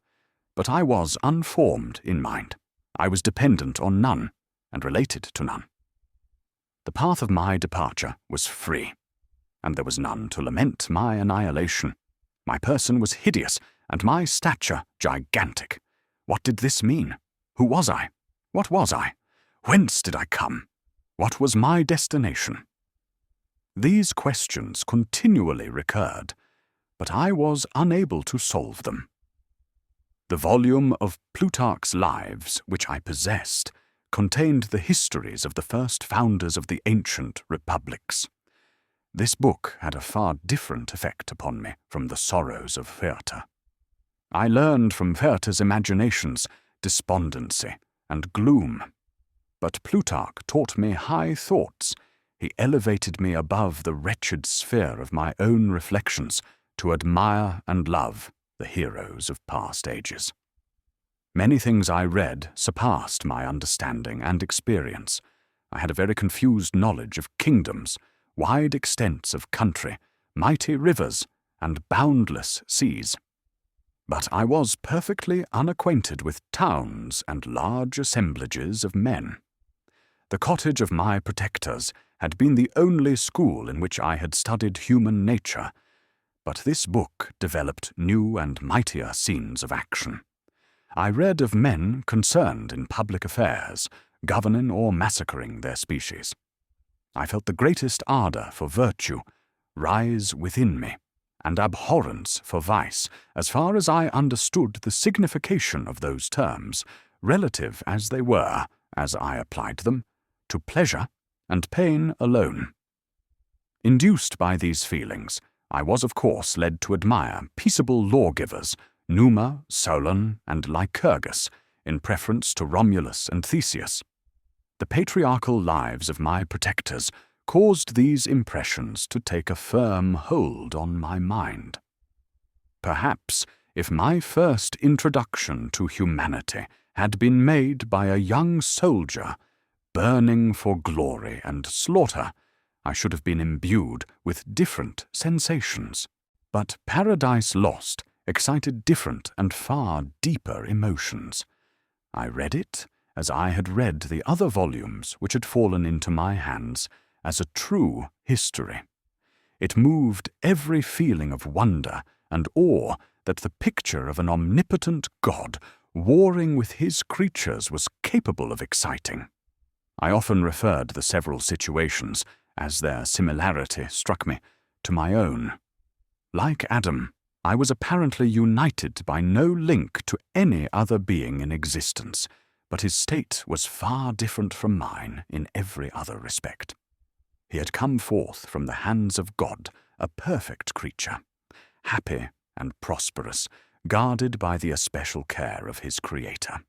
but I was unformed in mind. I was dependent on none, and related to none. The path of my departure was free. and there was none to lament my annihilation. My person was hideous, and my stature gigantic. What did this mean? Who was I? What was I? Whence did I come? What was my destination? These questions continually recurred, but I was unable to solve them. The volume of Plutarch's Lives which I possessed contained the histories of the first founders of the ancient republics. This book had a far different effect upon me from the sorrows of Werther. I learned from Werther's imaginations despondency and gloom. But Plutarch taught me high thoughts. He elevated me above the wretched sphere of my own reflections to admire and love the heroes of past ages. Many things I read surpassed my understanding and experience. I had a very confused knowledge of kingdoms, wide extents of country, mighty rivers, and boundless seas. But I was perfectly unacquainted with towns and large assemblages of men. The cottage of my protectors had been the only school in which I had studied human nature, but this book developed new and mightier scenes of action. I read of men concerned in public affairs, governing or massacring their species. I felt the greatest ardour for virtue rise within me, and abhorrence for vice, as far as I understood the signification of those terms, relative as they were, as I applied them, to pleasure and pain alone. Induced by these feelings, I was of course led to admire peaceable lawgivers, Numa, Solon, and Lycurgus, in preference to Romulus and Theseus. The patriarchal lives of my protectors caused these impressions to take a firm hold on my mind. Perhaps if my first introduction to humanity had been made by a young soldier, burning for glory and slaughter, I should have been imbued with different sensations. But Paradise Lost excited different and far deeper emotions. I read it, as I had read the other volumes which had fallen into my hands, as a true history. It moved every feeling of wonder and awe that the picture of an omnipotent God warring with his creatures was capable of exciting. I often referred the several situations, as their similarity struck me, to my own. Like Adam, I was apparently united by no link to any other being in existence, but his state was far different from mine in every other respect. He had come forth from the hands of God, a perfect creature, happy and prosperous, guarded by the especial care of his Creator.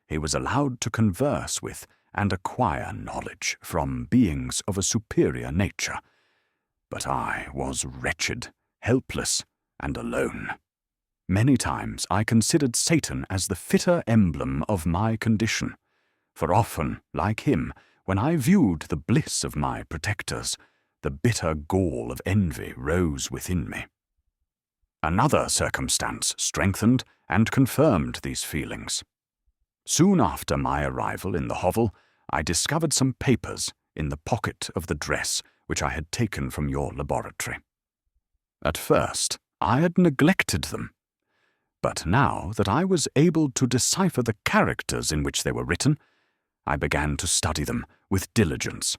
He was allowed to converse with and acquire knowledge from beings of a superior nature. But I was wretched, helpless, and alone. Many times I considered Satan as the fitter emblem of my condition, for often, like him, when I viewed the bliss of my protectors, the bitter gall of envy rose within me. Another circumstance strengthened and confirmed these feelings. Soon after my arrival in the hovel, I discovered some papers in the pocket of the dress which I had taken from your laboratory. At first, I had neglected them, but now that I was able to decipher the characters in which they were written, I began to study them with diligence.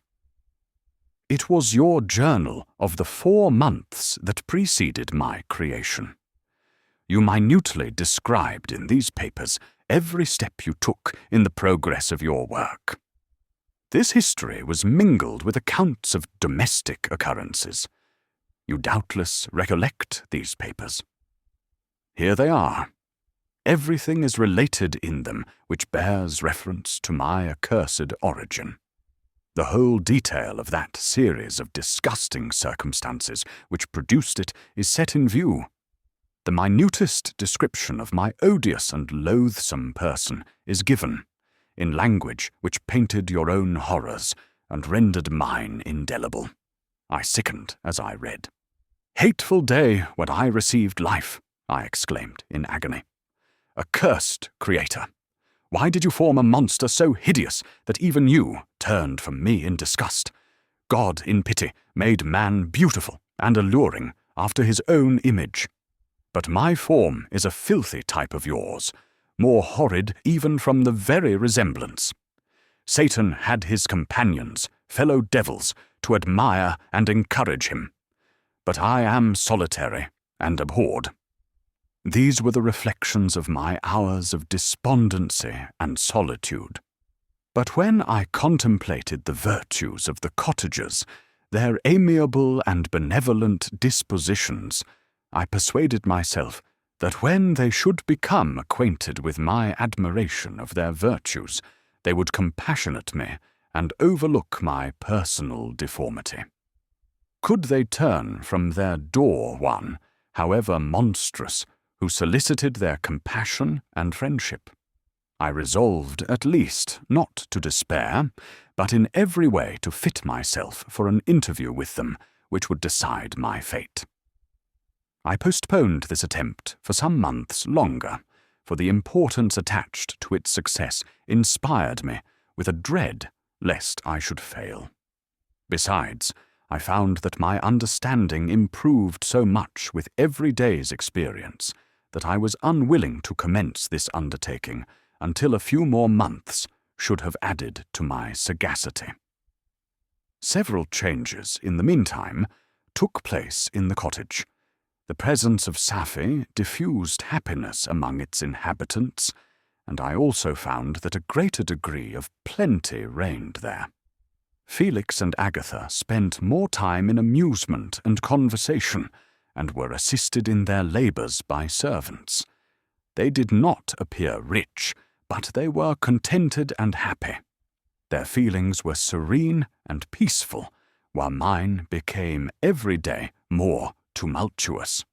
It was your journal of the 4 months that preceded my creation. You minutely described in these papers every step you took in the progress of your work. This history was mingled with accounts of domestic occurrences. You doubtless recollect these papers. Here they are. Everything is related in them which bears reference to my accursed origin. The whole detail of that series of disgusting circumstances which produced it is set in view. The minutest description of my odious and loathsome person is given, in language which painted your own horrors and rendered mine indelible. I sickened as I read. "Hateful day when I received life," I exclaimed in agony. "Accursed Creator, why did you form a monster so hideous that even you turned from me in disgust? God, in pity, made man beautiful and alluring after his own image. But my form is a filthy type of yours, more horrid even from the very resemblance. Satan had his companions, fellow devils, to admire and encourage him. But I am solitary and abhorred. These were the reflections of my hours of despondency and solitude. But when I contemplated the virtues of the cottagers, their amiable and benevolent dispositions, I persuaded myself that when they should become acquainted with my admiration of their virtues, they would compassionate me and overlook my personal deformity. Could they turn from their door one, however monstrous, who solicited their compassion and friendship? I resolved, at least, not to despair, but in every way to fit myself for an interview with them which would decide my fate. I postponed this attempt for some months longer, for the importance attached to its success inspired me with a dread lest I should fail. Besides, I found that my understanding improved so much with every day's experience that I was unwilling to commence this undertaking until a few more months should have added to my sagacity. Several changes, in the meantime, took place in the cottage. The presence of Safie diffused happiness among its inhabitants, and I also found that a greater degree of plenty reigned there. Felix and Agatha spent more time in amusement and conversation, and were assisted in their labours by servants. They did not appear rich, but they were contented and happy. Their feelings were serene and peaceful, while mine became every day more tumultuous.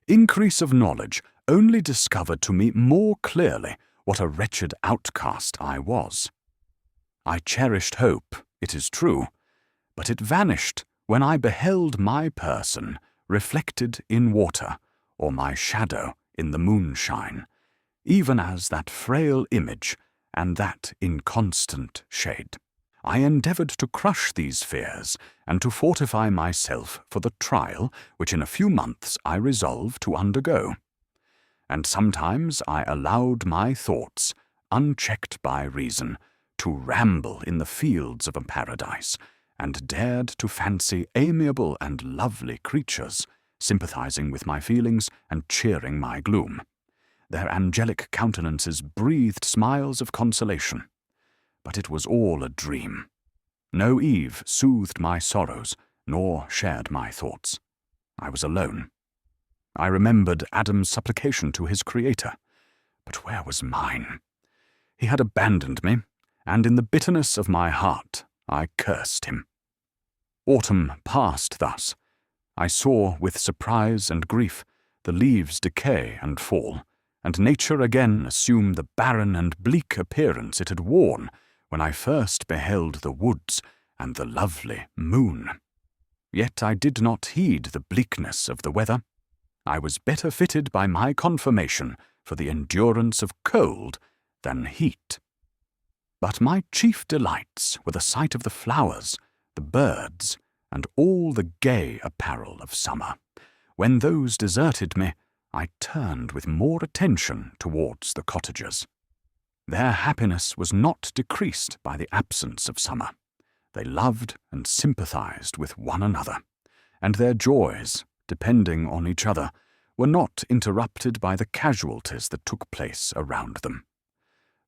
Increase of knowledge only discovered to me more clearly what a wretched outcast I was. I cherished hope, it is true, but it vanished when I beheld my person reflected in water, or my shadow in the moonshine, even as that frail image and that inconstant shade. I endeavoured to crush these fears and to fortify myself for the trial which in a few months I resolved to undergo. And sometimes I allowed my thoughts, unchecked by reason, to ramble in the fields of a paradise, and dared to fancy amiable and lovely creatures, sympathizing with my feelings and cheering my gloom. Their angelic countenances breathed smiles of consolation. But it was all a dream. No Eve soothed my sorrows, nor shared my thoughts. I was alone. I remembered Adam's supplication to his Creator, but where was mine? He had abandoned me, and in the bitterness of my heart I cursed him. Autumn passed thus. I saw with surprise and grief the leaves decay and fall, and nature again assume the barren and bleak appearance it had worn when I first beheld the woods and the lovely moon. Yet I did not heed the bleakness of the weather. I was better fitted by my conformation for the endurance of cold than heat. But my chief delights were the sight of the flowers, the birds, and all the gay apparel of summer. When those deserted me, I turned with more attention towards the cottagers. Their happiness was not decreased by the absence of summer. They loved and sympathized with one another, and their joys, depending on each other, were not interrupted by the casualties that took place around them.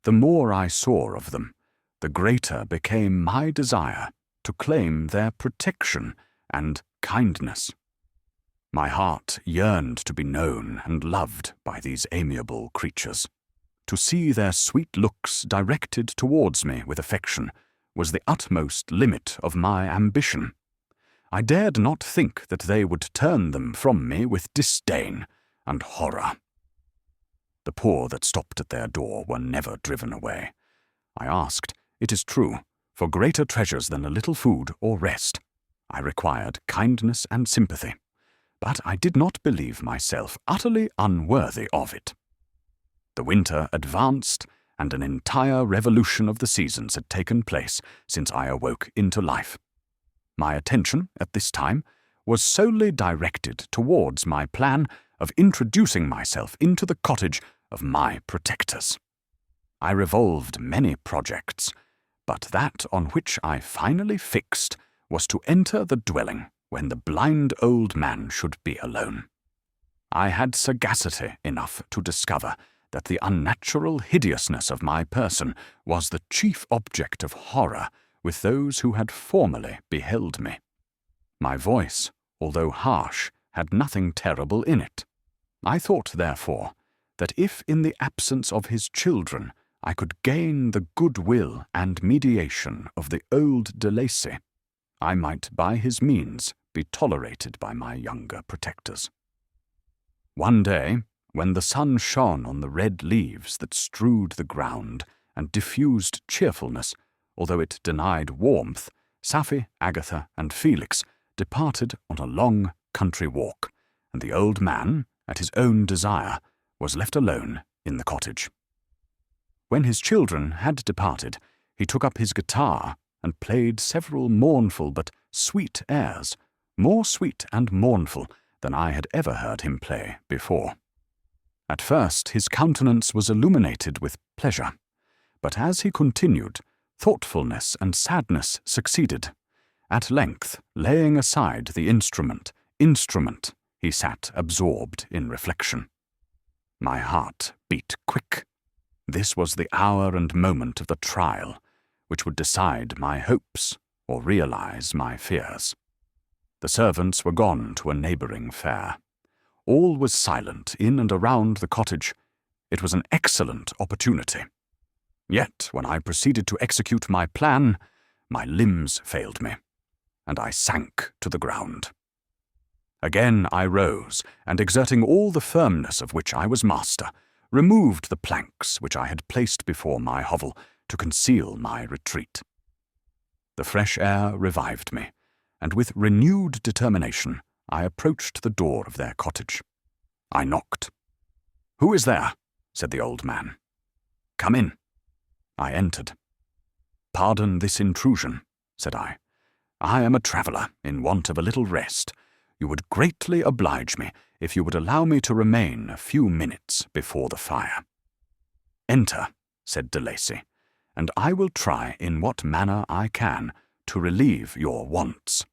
The more I saw of them, the greater became my desire to claim their protection and kindness. My heart yearned to be known and loved by these amiable creatures. To see their sweet looks directed towards me with affection was the utmost limit of my ambition. I dared not think that they would turn them from me with disdain and horror. The poor that stopped at their door were never driven away. I asked, it is true, for greater treasures than a little food or rest. I required kindness and sympathy, but I did not believe myself utterly unworthy of it. The winter advanced, and an entire revolution of the seasons had taken place since I awoke into life. My attention, at this time, was solely directed towards my plan of introducing myself into the cottage of my protectors. I revolved many projects, but that on which I finally fixed was to enter the dwelling when the blind old man should be alone. I had sagacity enough to discover that the unnatural hideousness of my person was the chief object of horror with those who had formerly beheld me. My voice, although harsh, had nothing terrible in it. I thought, therefore, that if in the absence of his children I could gain the goodwill and mediation of the old de Lacy, I might by his means be tolerated by my younger protectors. One day, when the sun shone on the red leaves that strewed the ground and diffused cheerfulness, although it denied warmth, Safie, Agatha, and Felix departed on a long country walk, and the old man, at his own desire, was left alone in the cottage. When his children had departed, he took up his guitar and played several mournful but sweet airs, more sweet and mournful than I had ever heard him play before. At first his countenance was illuminated with pleasure, but as he continued, thoughtfulness and sadness succeeded. At length, laying aside the instrument, he sat absorbed in reflection. My heart beat quick. This was the hour and moment of the trial, which would decide my hopes or realize my fears. The servants were gone to a neighboring fair. All was silent in and around the cottage. It was an excellent opportunity. Yet, when I proceeded to execute my plan, my limbs failed me, and I sank to the ground. Again I rose, and exerting all the firmness of which I was master, removed the planks which I had placed before my hovel to conceal my retreat. The fresh air revived me, and with renewed determination I approached the door of their cottage. I knocked. "Who is there?" said the old man. "Come in." I entered. "Pardon this intrusion," said I. "I am a traveller in want of a little rest. You would greatly oblige me if you would allow me to remain a few minutes before the fire." "Enter," said de Lacy, "and I will try in what manner I can to relieve your wants.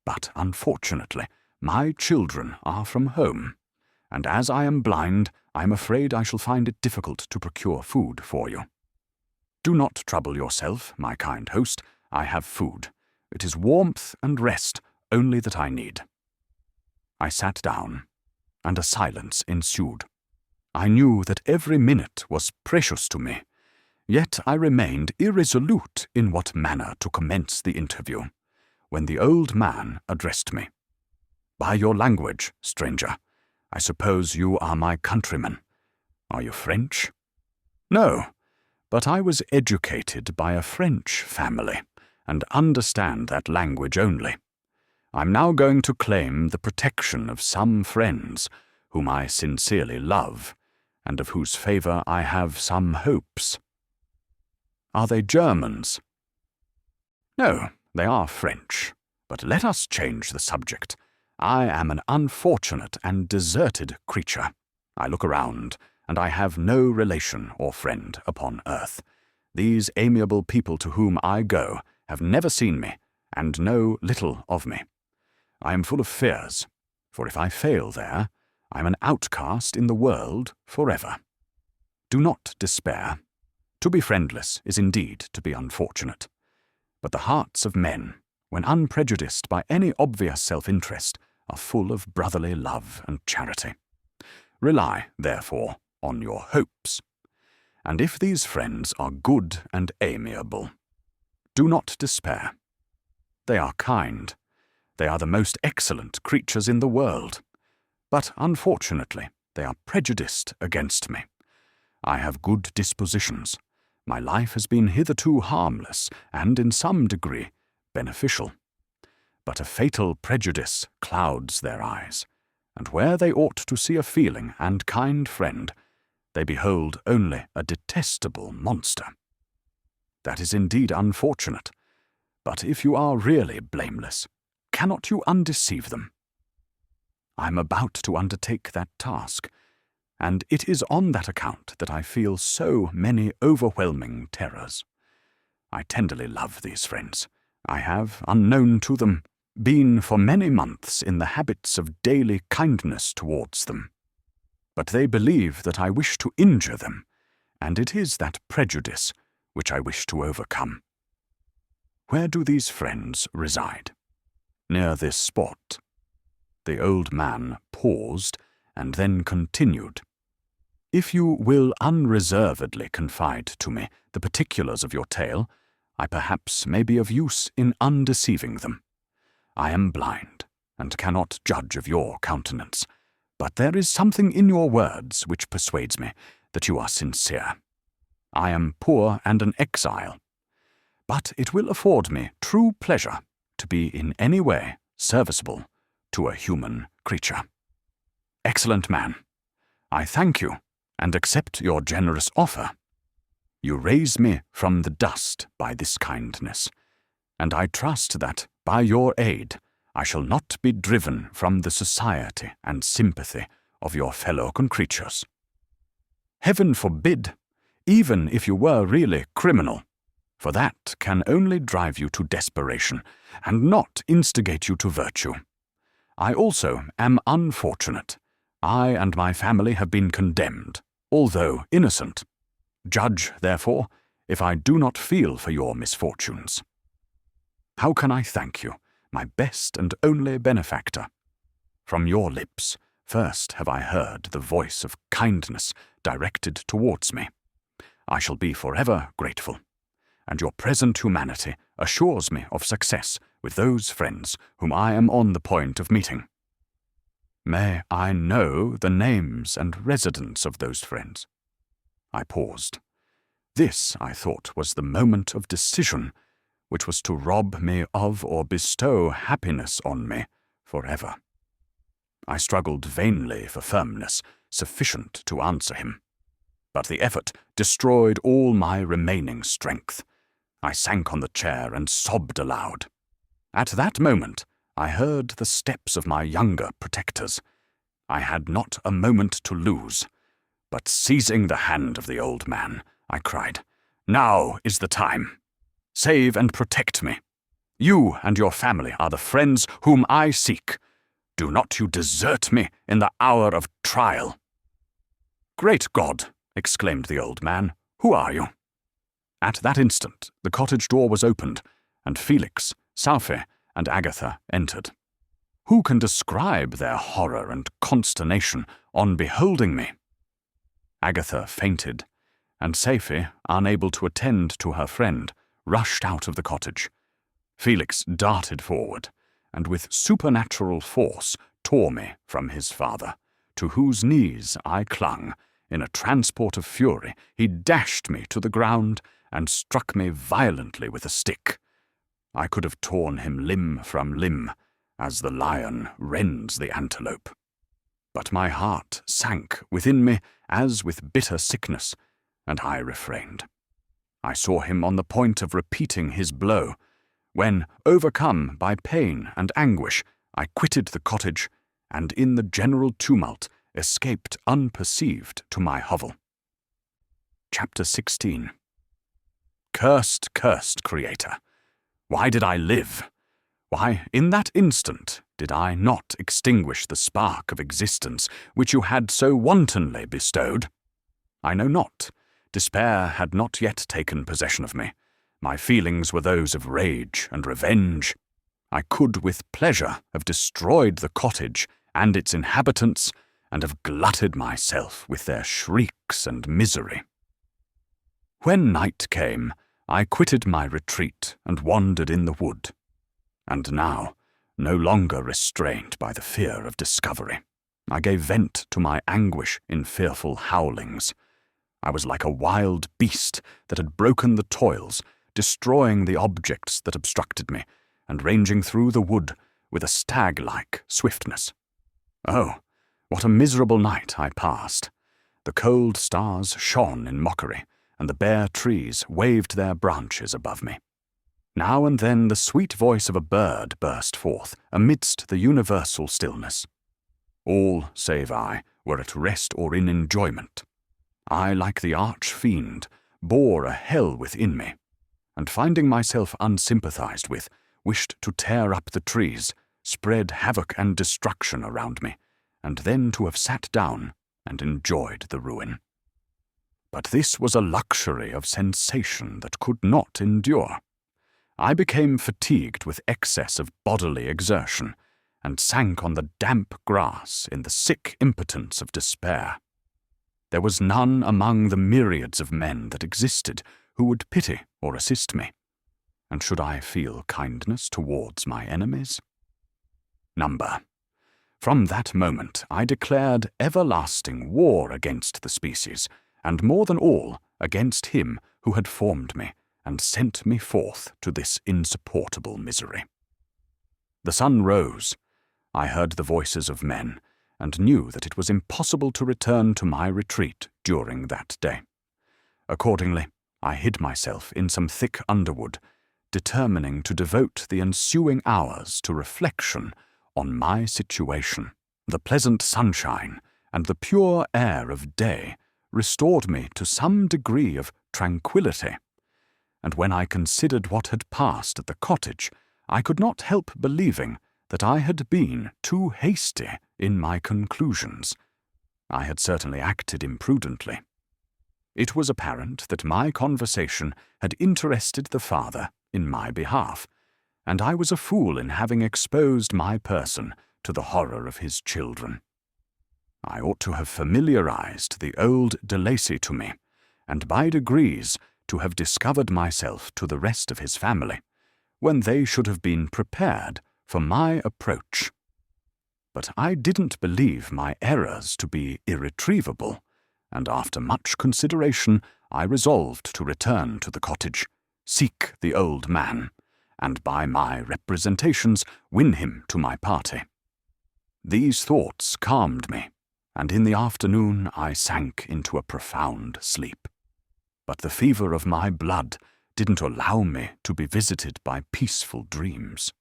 But unfortunately, my children are from home, and as I am blind, I am afraid I shall find it difficult to procure food for you. Do not trouble yourself, my kind host, I have food. It is warmth and rest only that I need." I sat down, and a silence ensued. I knew that every minute was precious to me, yet I remained irresolute in what manner to commence the interview, when the old man addressed me. "By your language, stranger, I suppose you are my countrymen. Are you French?" "No, but I was educated by a French family, and understand that language only. I'm now going to claim the protection of some friends whom I sincerely love, and of whose favour I have some hopes." "Are they Germans?" "No, they are French. But let us change the subject. I am an unfortunate and deserted creature. I look around, and I have no relation or friend upon earth. These amiable people to whom I go have never seen me, and know little of me. I am full of fears, for if I fail there, I am an outcast in the world forever. Do not despair. To be friendless is indeed to be unfortunate. But the hearts of men, when unprejudiced by any obvious self-interest, are full of brotherly love and charity. Rely, therefore, on your hopes. And if these friends are good and amiable, do not despair. They are kind. They are the most excellent creatures in the world. But unfortunately, they are prejudiced against me. I have good dispositions. My life has been hitherto harmless, and in some degree beneficial. But a fatal prejudice clouds their eyes, and where they ought to see a feeling and kind friend, they behold only a detestable monster. That is indeed unfortunate, But if you are really blameless, cannot you undeceive them? I am about to undertake that task, and it is on that account that I feel so many overwhelming terrors. I tenderly love these friends. I have, unknown to them, been for many months in the habits of daily kindness towards them. But they believe that I wish to injure them, and it is that prejudice which I wish to overcome. Where do these friends reside? Near this spot. The old man paused and then continued. If you will unreservedly confide to me the particulars of your tale, I perhaps may be of use in undeceiving them. I am blind, and cannot judge of your countenance, but there is something in your words which persuades me that you are sincere. I am poor and an exile, but it will afford me true pleasure to be in any way serviceable to a human creature. Excellent man, I thank you and accept your generous offer. You raise me from the dust by this kindness, and I trust that, by your aid, I shall not be driven from the society and sympathy of your fellow concreatures. Heaven forbid, even if you were really criminal, for that can only drive you to desperation and not instigate you to virtue. I also am unfortunate. I and my family have been condemned, although innocent. Judge, therefore, if I do not feel for your misfortunes. How can I thank you, my best and only benefactor? From your lips first have I heard the voice of kindness directed towards me. I shall be forever grateful, and your present humanity assures me of success with those friends whom I am on the point of meeting. May I know the names and residence of those friends? I paused. This, I thought, was the moment of decision, which was to rob me of or bestow happiness on me forever. I struggled vainly for firmness sufficient to answer him, but the effort destroyed all my remaining strength. I sank on the chair and sobbed aloud. At that moment, I heard the steps of my younger protectors. I had not a moment to lose, but seizing the hand of the old man, I cried, "Now is the time. Save and protect me. You and your family are the friends whom I seek. Do not you desert me in the hour of trial." "Great God!" exclaimed the old man. "Who are you?" At that instant, the cottage door was opened, and Felix, Sappho, and Agatha entered. Who can describe their horror and consternation on beholding me? Agatha fainted, and Sappho, unable to attend to her friend, rushed out of the cottage. Felix darted forward, and with supernatural force tore me from his father, to whose knees I clung. In a transport of fury, he dashed me to the ground and struck me violently with a stick. I could have torn him limb from limb, as the lion rends the antelope. But my heart sank within me as with bitter sickness, and I refrained. I saw him on the point of repeating his blow, when, overcome by pain and anguish, I quitted the cottage, and in the general tumult escaped unperceived to my hovel. Chapter 16. Cursed, cursed Creator! Why did I live? Why, in that instant, did I not extinguish the spark of existence which you had so wantonly bestowed? I know not. Despair had not yet taken possession of me. My feelings were those of rage and revenge. I could with pleasure have destroyed the cottage and its inhabitants, and have glutted myself with their shrieks and misery. When night came, I quitted my retreat and wandered in the wood. And now, no longer restrained by the fear of discovery, I gave vent to my anguish in fearful howlings. I was like a wild beast that had broken the toils, destroying the objects that obstructed me, and ranging through the wood with a stag-like swiftness. Oh, what a miserable night I passed! The cold stars shone in mockery, and the bare trees waved their branches above me. Now and then the sweet voice of a bird burst forth amidst the universal stillness. All, save I, were at rest or in enjoyment. I, like the arch-fiend, bore a hell within me, and finding myself unsympathized with, wished to tear up the trees, spread havoc and destruction around me, and then to have sat down and enjoyed the ruin. But this was a luxury of sensation that could not endure. I became fatigued with excess of bodily exertion, and sank on the damp grass in the sick impotence of despair. There was none among the myriads of men that existed who would pity or assist me, and should I feel kindness towards my enemies? Number. From that moment I declared everlasting war against the species, and more than all against him who had formed me and sent me forth to this insupportable misery. The sun rose. I heard the voices of men, and knew that it was impossible to return to my retreat during that day. Accordingly, I hid myself in some thick underwood, determining to devote the ensuing hours to reflection on my situation. The pleasant sunshine and the pure air of day restored me to some degree of tranquillity, and when I considered what had passed at the cottage, I could not help believing that I had been too hasty in my conclusions. I had certainly acted imprudently. It was apparent that my conversation had interested the father in my behalf, and I was a fool in having exposed my person to the horror of his children. I ought to have familiarized the old De Lacy to me, and by degrees to have discovered myself to the rest of his family, when they should have been prepared for my approach. But I didn't believe my errors to be irretrievable, and after much consideration I resolved to return to the cottage, seek the old man, and by my representations win him to my party. These thoughts calmed me, and in the afternoon I sank into a profound sleep. But the fever of my blood didn't allow me to be visited by peaceful dreams.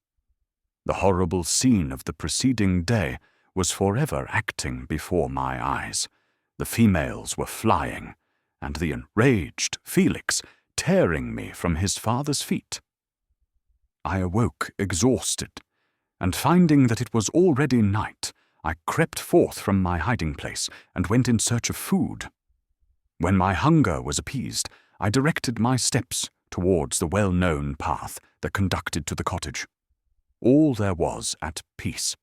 The horrible scene of the preceding day was forever acting before my eyes. The females were flying, and the enraged Felix tearing me from his father's feet. I awoke exhausted, and finding that it was already night, I crept forth from my hiding-place and went in search of food. When my hunger was appeased, I directed my steps towards the well-known path that conducted to the cottage. All there was at peace.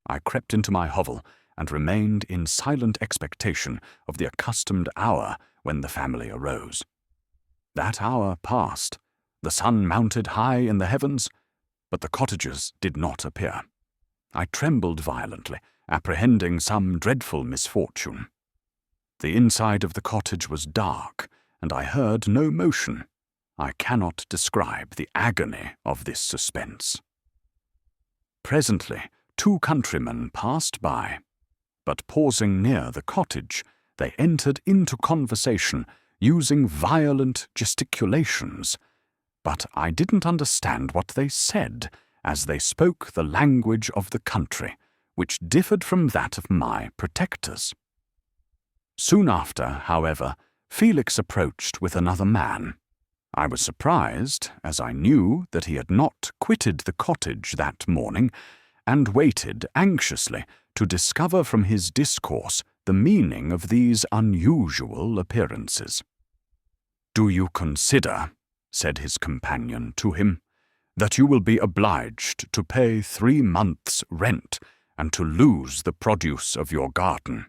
I crept into my hovel and remained in silent expectation of the accustomed hour when the family arose. That hour passed, the sun mounted high in the heavens, but the cottagers did not appear. I trembled violently, apprehending some dreadful misfortune. The inside of the cottage was dark, and I heard no motion. I cannot describe the agony of this suspense. Presently, 2 countrymen passed by, but pausing near the cottage, they entered into conversation, using violent gesticulations. But I didn't understand what they said, as they spoke the language of the country, which differed from that of my protectors. Soon after, however, Felix approached with another man. I was surprised, as I knew that he had not quitted the cottage that morning, and waited anxiously to discover from his discourse the meaning of these unusual appearances. "Do you consider," said his companion to him, "that you will be obliged to pay 3 months' rent and to lose the produce of your garden?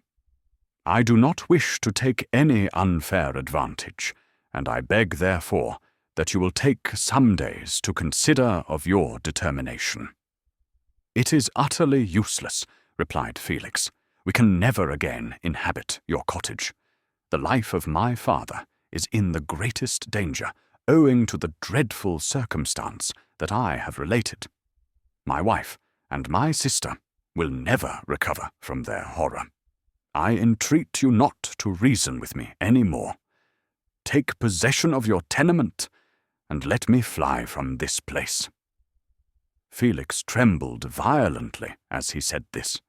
I do not wish to take any unfair advantage, and I beg, therefore, that you will take some days to consider of your determination." "It is utterly useless," replied Felix. "We can never again inhabit your cottage. The life of my father is in the greatest danger, owing to the dreadful circumstance that I have related. My wife and my sister will never recover from their horror. I entreat you not to reason with me any more. Take possession of your tenement, and let me fly from this place." Felix trembled violently as he said this.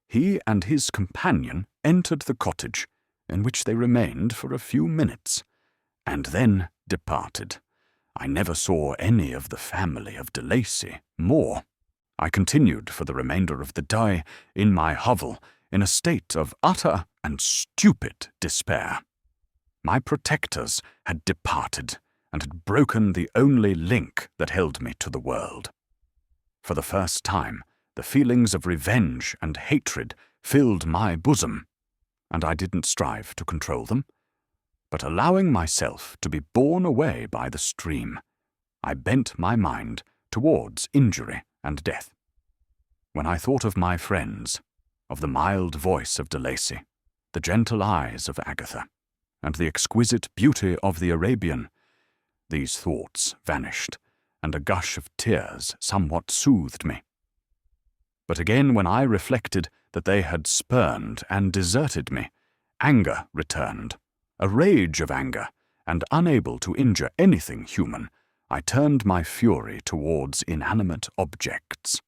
He and his companion entered the cottage, in which they remained for a few minutes, and then departed. I never saw any of the family of de Lacy more. I continued for the remainder of the day in my hovel in a state of utter and stupid despair. My protectors had departed and had broken the only link that held me to the world. For the first time, the feelings of revenge and hatred filled my bosom, and I didn't strive to control them, but allowing myself to be borne away by the stream, I bent my mind towards injury and death. When I thought of my friends, of the mild voice of de Lacy, the gentle eyes of Agatha, and the exquisite beauty of the Arabian, these thoughts vanished, and a gush of tears somewhat soothed me. But again, when I reflected that they had spurned and deserted me, anger returned, a rage of anger, and unable to injure anything human, I turned my fury towards inanimate objects.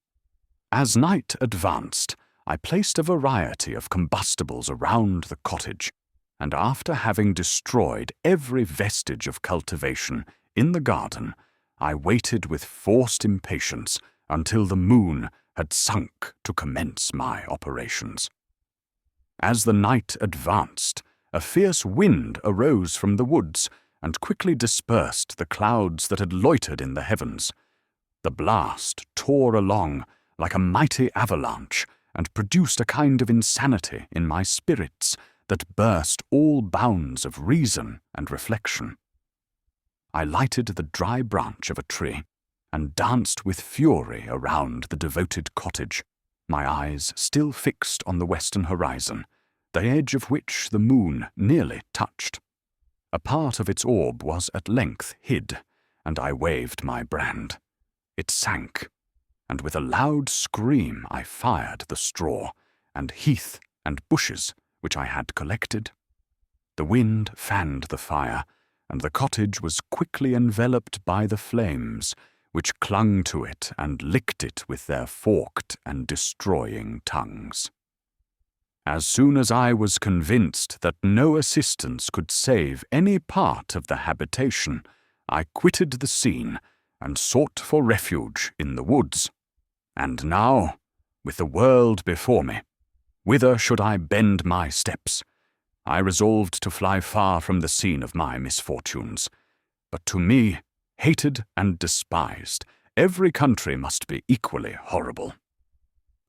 As night advanced, I placed a variety of combustibles around the cottage, and after having destroyed every vestige of cultivation in the garden, I waited with forced impatience until the moon had sunk to commence my operations. As the night advanced, a fierce wind arose from the woods and quickly dispersed the clouds that had loitered in the heavens. The blast tore along like a mighty avalanche and produced a kind of insanity in my spirits that burst all bounds of reason and reflection. I lighted the dry branch of a tree and danced with fury around the devoted cottage, my eyes still fixed on the western horizon, the edge of which the moon nearly touched. A part of its orb was at length hid, and I waved my brand. It sank, and with a loud scream I fired the straw, and heath and bushes which I had collected. The wind fanned the fire, and the cottage was quickly enveloped by the flames, which clung to it and licked it with their forked and destroying tongues. As soon as I was convinced that no assistance could save any part of the habitation, I quitted the scene and sought for refuge in the woods. And now, with the world before me, whither should I bend my steps? I resolved to fly far from the scene of my misfortunes. But to me, hated and despised, every country must be equally horrible.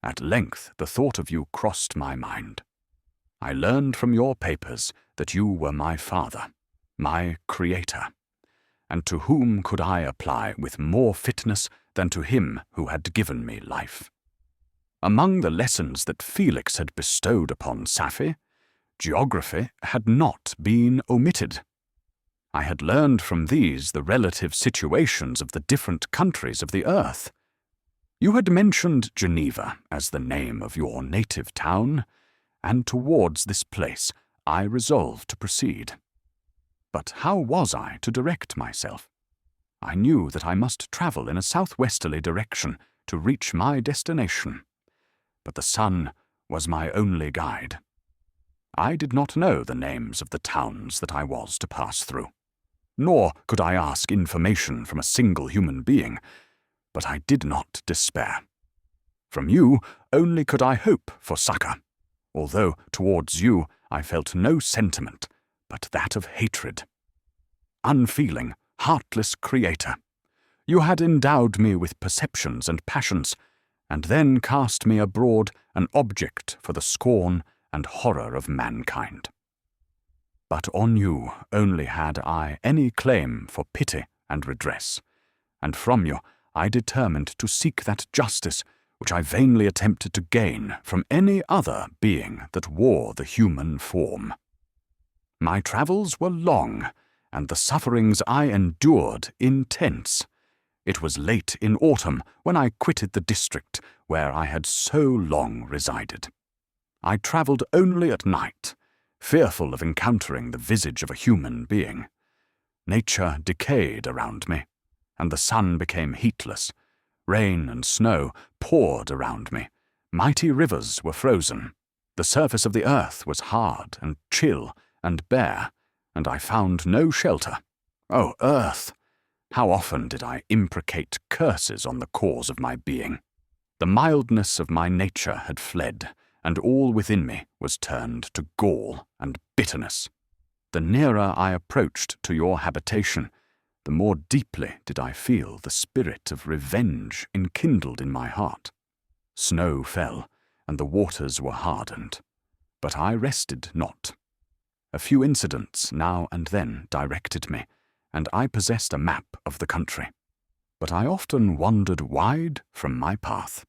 At length the thought of you crossed my mind. I learned from your papers that you were my father, my creator, and to whom could I apply with more fitness than to him who had given me life? Among the lessons that Felix had bestowed upon Safie, geography had not been omitted. I had learned from these the relative situations of the different countries of the earth. You had mentioned Geneva as the name of your native town, and towards this place I resolved to proceed. But how was I to direct myself? I knew that I must travel in a southwesterly direction to reach my destination, but the sun was my only guide. I did not know the names of the towns that I was to pass through, nor could I ask information from a single human being, but I did not despair. From you only could I hope for succor, although towards you I felt no sentiment but that of hatred. Unfeeling, heartless creator, you had endowed me with perceptions and passions, and then cast me abroad an object for the scorn and horror of mankind. But on you only had I any claim for pity and redress, and from you I determined to seek that justice which I vainly attempted to gain from any other being that wore the human form. My travels were long, and the sufferings I endured intense. It was late in autumn when I quitted the district where I had so long resided. I travelled only at night, fearful of encountering the visage of a human being. Nature decayed around me, and the sun became heatless. Rain and snow poured around me. Mighty rivers were frozen. The surface of the earth was hard and chill and bare, and I found no shelter. O earth! How often did I imprecate curses on the cause of my being? The mildness of my nature had fled, and all within me was turned to gall and bitterness. The nearer I approached to your habitation, the more deeply did I feel the spirit of revenge enkindled in my heart. Snow fell, and the waters were hardened, but I rested not. A few incidents now and then directed me, and I possessed a map of the country. But I often wandered wide from my path.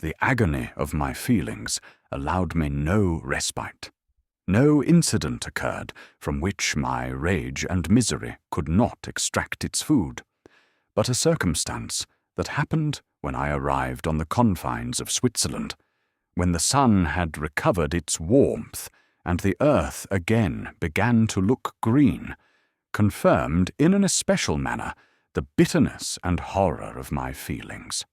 The agony of my feelings allowed me no respite. No incident occurred from which my rage and misery could not extract its food, but a circumstance that happened when I arrived on the confines of Switzerland, when the sun had recovered its warmth and the earth again began to look green, confirmed in an especial manner the bitterness and horror of my feelings.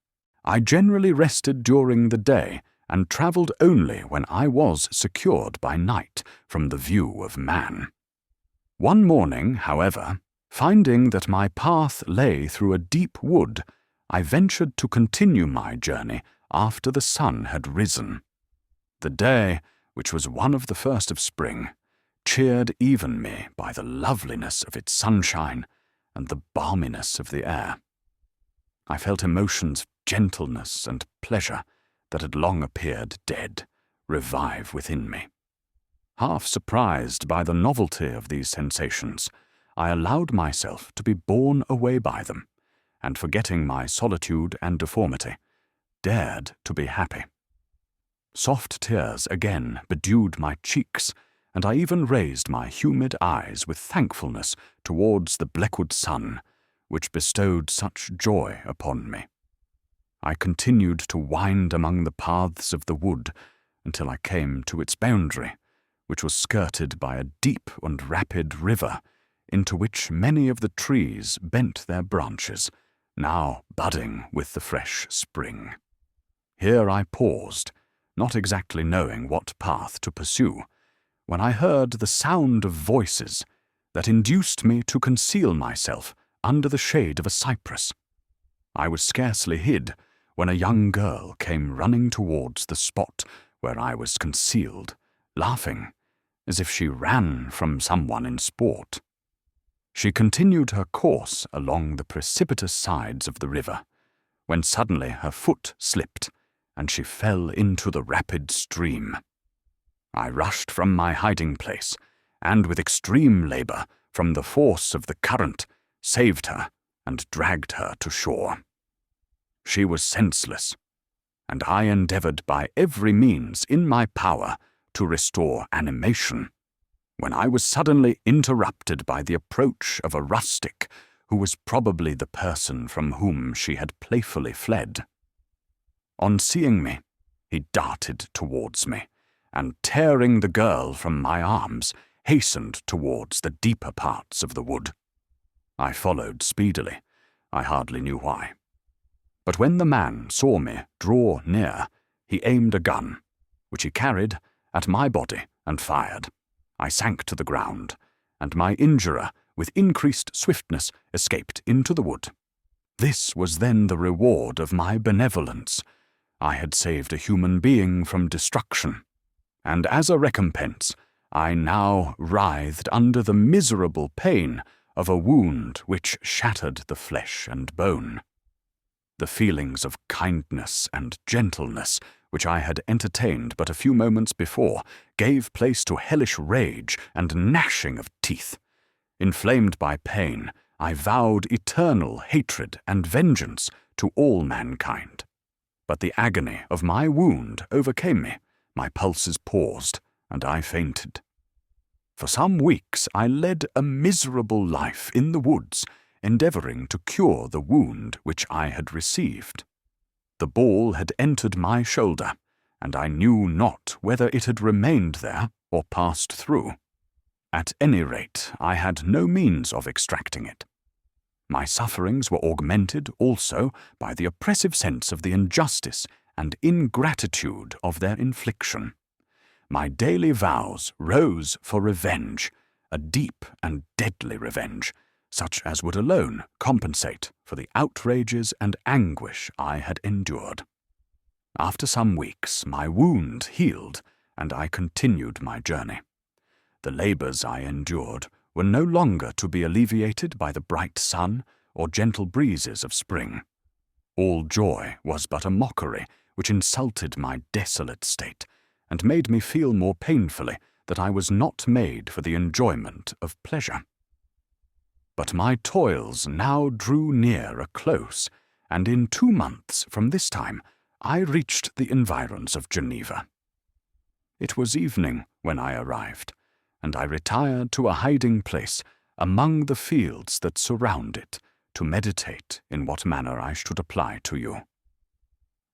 I generally rested during the day and travelled only when I was secured by night from the view of man. One morning, however, finding that my path lay through a deep wood, I ventured to continue my journey after the sun had risen. The day, which was one of the first of spring, cheered even me by the loveliness of its sunshine and the balminess of the air. I felt emotions of gentleness and pleasure that had long appeared dead revive within me. Half surprised by the novelty of these sensations, I allowed myself to be borne away by them, and forgetting my solitude and deformity, dared to be happy. Soft tears again bedewed my cheeks, and I even raised my humid eyes with thankfulness towards the Blackwood sun, which bestowed such joy upon me. I continued to wind among the paths of the wood until I came to its boundary, which was skirted by a deep and rapid river, into which many of the trees bent their branches, now budding with the fresh spring. Here I paused, not exactly knowing what path to pursue, when I heard the sound of voices that induced me to conceal myself under the shade of a cypress. I was scarcely hid when a young girl came running towards the spot where I was concealed, laughing, as if she ran from someone in sport. She continued her course along the precipitous sides of the river, when suddenly her foot slipped, and she fell into the rapid stream. I rushed from my hiding place, and with extreme labour, from the force of the current, saved her and dragged her to shore. She was senseless, and I endeavoured by every means in my power to restore animation, when I was suddenly interrupted by the approach of a rustic who was probably the person from whom she had playfully fled. On seeing me, he darted towards me, and tearing the girl from my arms, hastened towards the deeper parts of the wood. I followed speedily, I hardly knew why. But when the man saw me draw near, he aimed a gun, which he carried, at my body and fired. I sank to the ground, and my injurer, with increased swiftness, escaped into the wood. This was then the reward of my benevolence. I had saved a human being from destruction, and as a recompense, I now writhed under the miserable pain of a wound which shattered the flesh and bone. The feelings of kindness and gentleness which I had entertained but a few moments before gave place to hellish rage and gnashing of teeth. Inflamed by pain, I vowed eternal hatred and vengeance to all mankind. But the agony of my wound overcame me, my pulses paused, and I fainted. For some weeks I led a miserable life in the woods, endeavouring to cure the wound which I had received. The ball had entered my shoulder, and I knew not whether it had remained there or passed through. At any rate, I had no means of extracting it. My sufferings were augmented also by the oppressive sense of the injustice and ingratitude of their infliction. My daily vows rose for revenge, a deep and deadly revenge, such as would alone compensate for the outrages and anguish I had endured. After some weeks, my wound healed, and I continued my journey. The labours I endured were no longer to be alleviated by the bright sun or gentle breezes of spring. All joy was but a mockery which insulted my desolate state, and made me feel more painfully that I was not made for the enjoyment of pleasure. But my toils now drew near a close, and in 2 months from this time I reached the environs of Geneva. It was evening when I arrived, and I retired to a hiding place among the fields that surround it to meditate in what manner I should apply to you.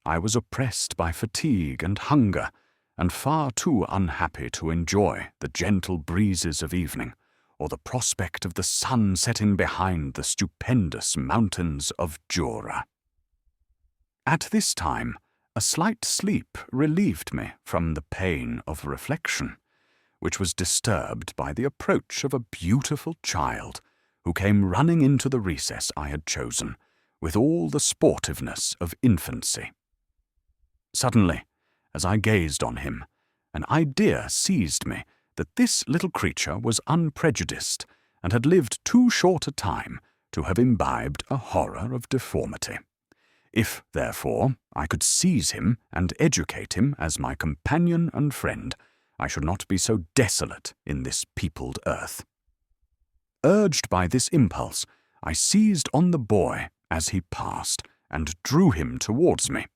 I was oppressed by fatigue and hunger, and far too unhappy to enjoy the gentle breezes of evening, or the prospect of the sun setting behind the stupendous mountains of Jura. At this time, a slight sleep relieved me from the pain of reflection, which was disturbed by the approach of a beautiful child, who came running into the recess I had chosen, with all the sportiveness of infancy. Suddenly, as I gazed on him, an idea seized me that this little creature was unprejudiced and had lived too short a time to have imbibed a horror of deformity. If, therefore, I could seize him and educate him as my companion and friend, I should not be so desolate in this peopled earth. Urged by this impulse, I seized on the boy as he passed and drew him towards me.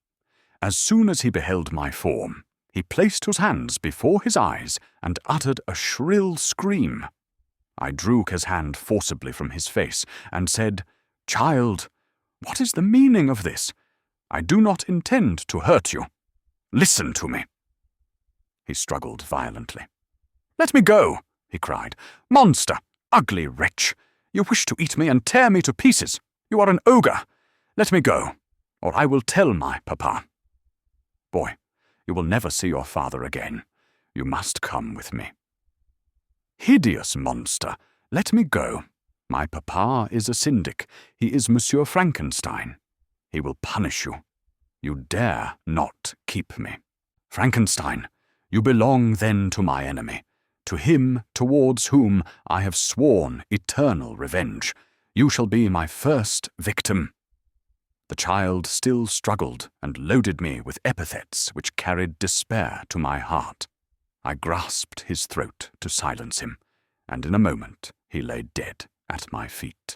As soon as he beheld my form, he placed his hands before his eyes and uttered a shrill scream. I drew his hand forcibly from his face and said, "Child, what is the meaning of this? I do not intend to hurt you. Listen to me." He struggled violently. "Let me go," he cried. "Monster! Ugly wretch! You wish to eat me and tear me to pieces. You are an ogre. Let me go, or I will tell my papa. Boy, you will never see your father again. You must come with me." "Hideous monster! Let me go. My papa is a syndic. He is Monsieur Frankenstein. He will punish you. You dare not keep me. Frankenstein, you belong then to my enemy, to him towards whom I have sworn eternal revenge. You shall be my first victim." The child still struggled and loaded me with epithets which carried despair to my heart. I grasped his throat to silence him, and in a moment he lay dead at my feet.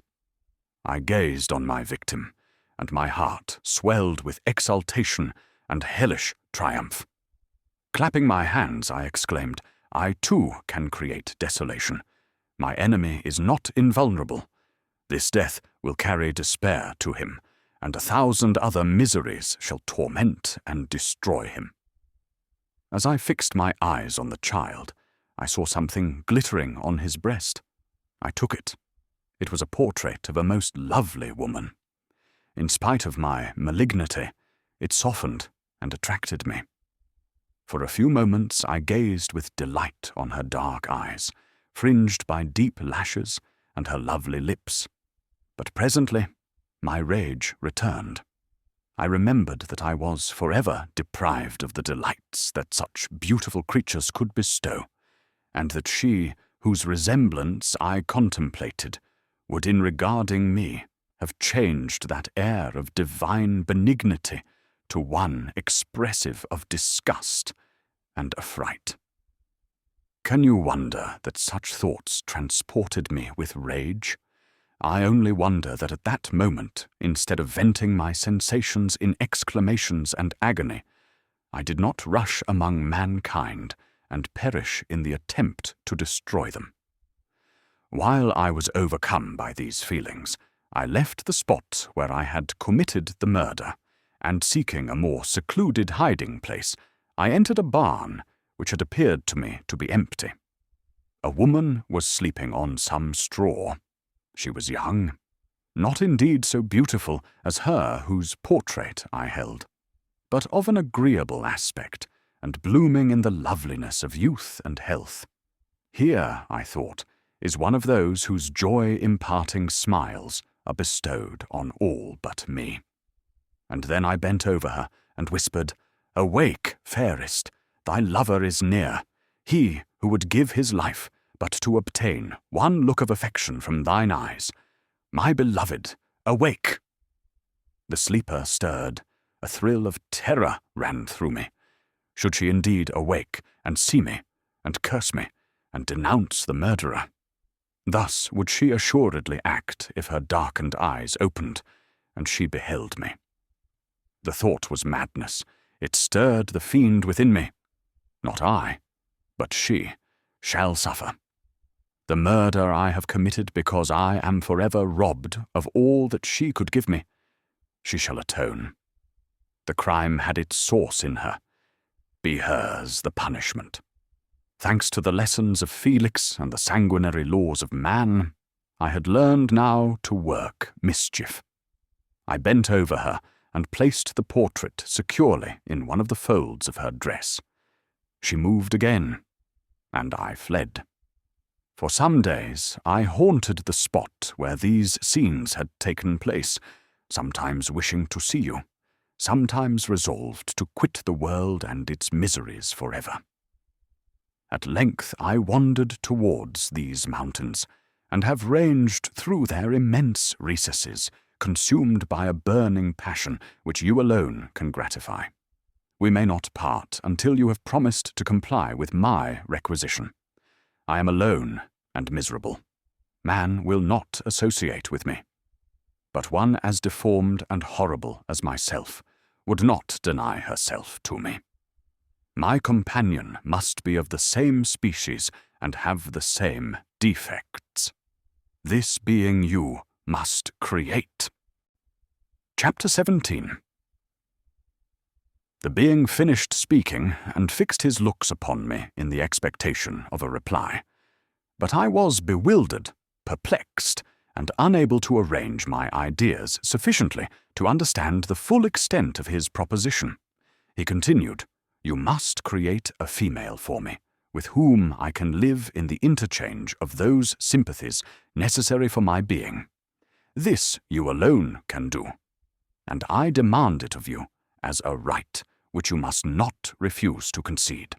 I gazed on my victim, and my heart swelled with exultation and hellish triumph. Clapping my hands, I exclaimed, "I too can create desolation. My enemy is not invulnerable. This death will carry despair to him, and 1,000 other miseries shall torment and destroy him." As I fixed my eyes on the child, I saw something glittering on his breast. I took it. It was a portrait of a most lovely woman. In spite of my malignity, it softened and attracted me. For a few moments I gazed with delight on her dark eyes, fringed by deep lashes, and her lovely lips. But presently my rage returned. I remembered that I was forever deprived of the delights that such beautiful creatures could bestow, and that she, whose resemblance I contemplated, would in regarding me have changed that air of divine benignity to one expressive of disgust and affright. Can you wonder that such thoughts transported me with rage? I only wonder that at that moment, instead of venting my sensations in exclamations and agony, I did not rush among mankind and perish in the attempt to destroy them. While I was overcome by these feelings, I left the spot where I had committed the murder, and seeking a more secluded hiding place, I entered a barn which had appeared to me to be empty. A woman was sleeping on some straw. She was young, not indeed so beautiful as her whose portrait I held, but of an agreeable aspect, and blooming in the loveliness of youth and health. Here, I thought, is one of those whose joy-imparting smiles are bestowed on all but me. And then I bent over her and whispered, "Awake, fairest, thy lover is near, he who would give his life but to obtain one look of affection from thine eyes. My beloved, awake!" The sleeper stirred. A thrill of terror ran through me. Should she indeed awake and see me, and curse me, and denounce the murderer? Thus would she assuredly act if her darkened eyes opened, and she beheld me. The thought was madness. It stirred the fiend within me. Not I, but she, shall suffer. The murder I have committed because I am forever robbed of all that she could give me. She shall atone. The crime had its source in her. Be hers the punishment. Thanks to the lessons of Felix and the sanguinary laws of man, I had learned now to work mischief. I bent over her and placed the portrait securely in one of the folds of her dress. She moved again, and I fled. For some days I haunted the spot where these scenes had taken place, sometimes wishing to see you, sometimes resolved to quit the world and its miseries forever. At length I wandered towards these mountains, and have ranged through their immense recesses, consumed by a burning passion which you alone can gratify. We may not part until you have promised to comply with my requisition. I am alone and miserable. Man will not associate with me. But one as deformed and horrible as myself would not deny herself to me. My companion must be of the same species and have the same defects. This being you must create. Chapter 17. The being finished speaking and fixed his looks upon me in the expectation of a reply. But I was bewildered, perplexed, and unable to arrange my ideas sufficiently to understand the full extent of his proposition. He continued, "You must create a female for me, with whom I can live in the interchange of those sympathies necessary for my being. This you alone can do, and I demand it of you as a right which you must not refuse to concede."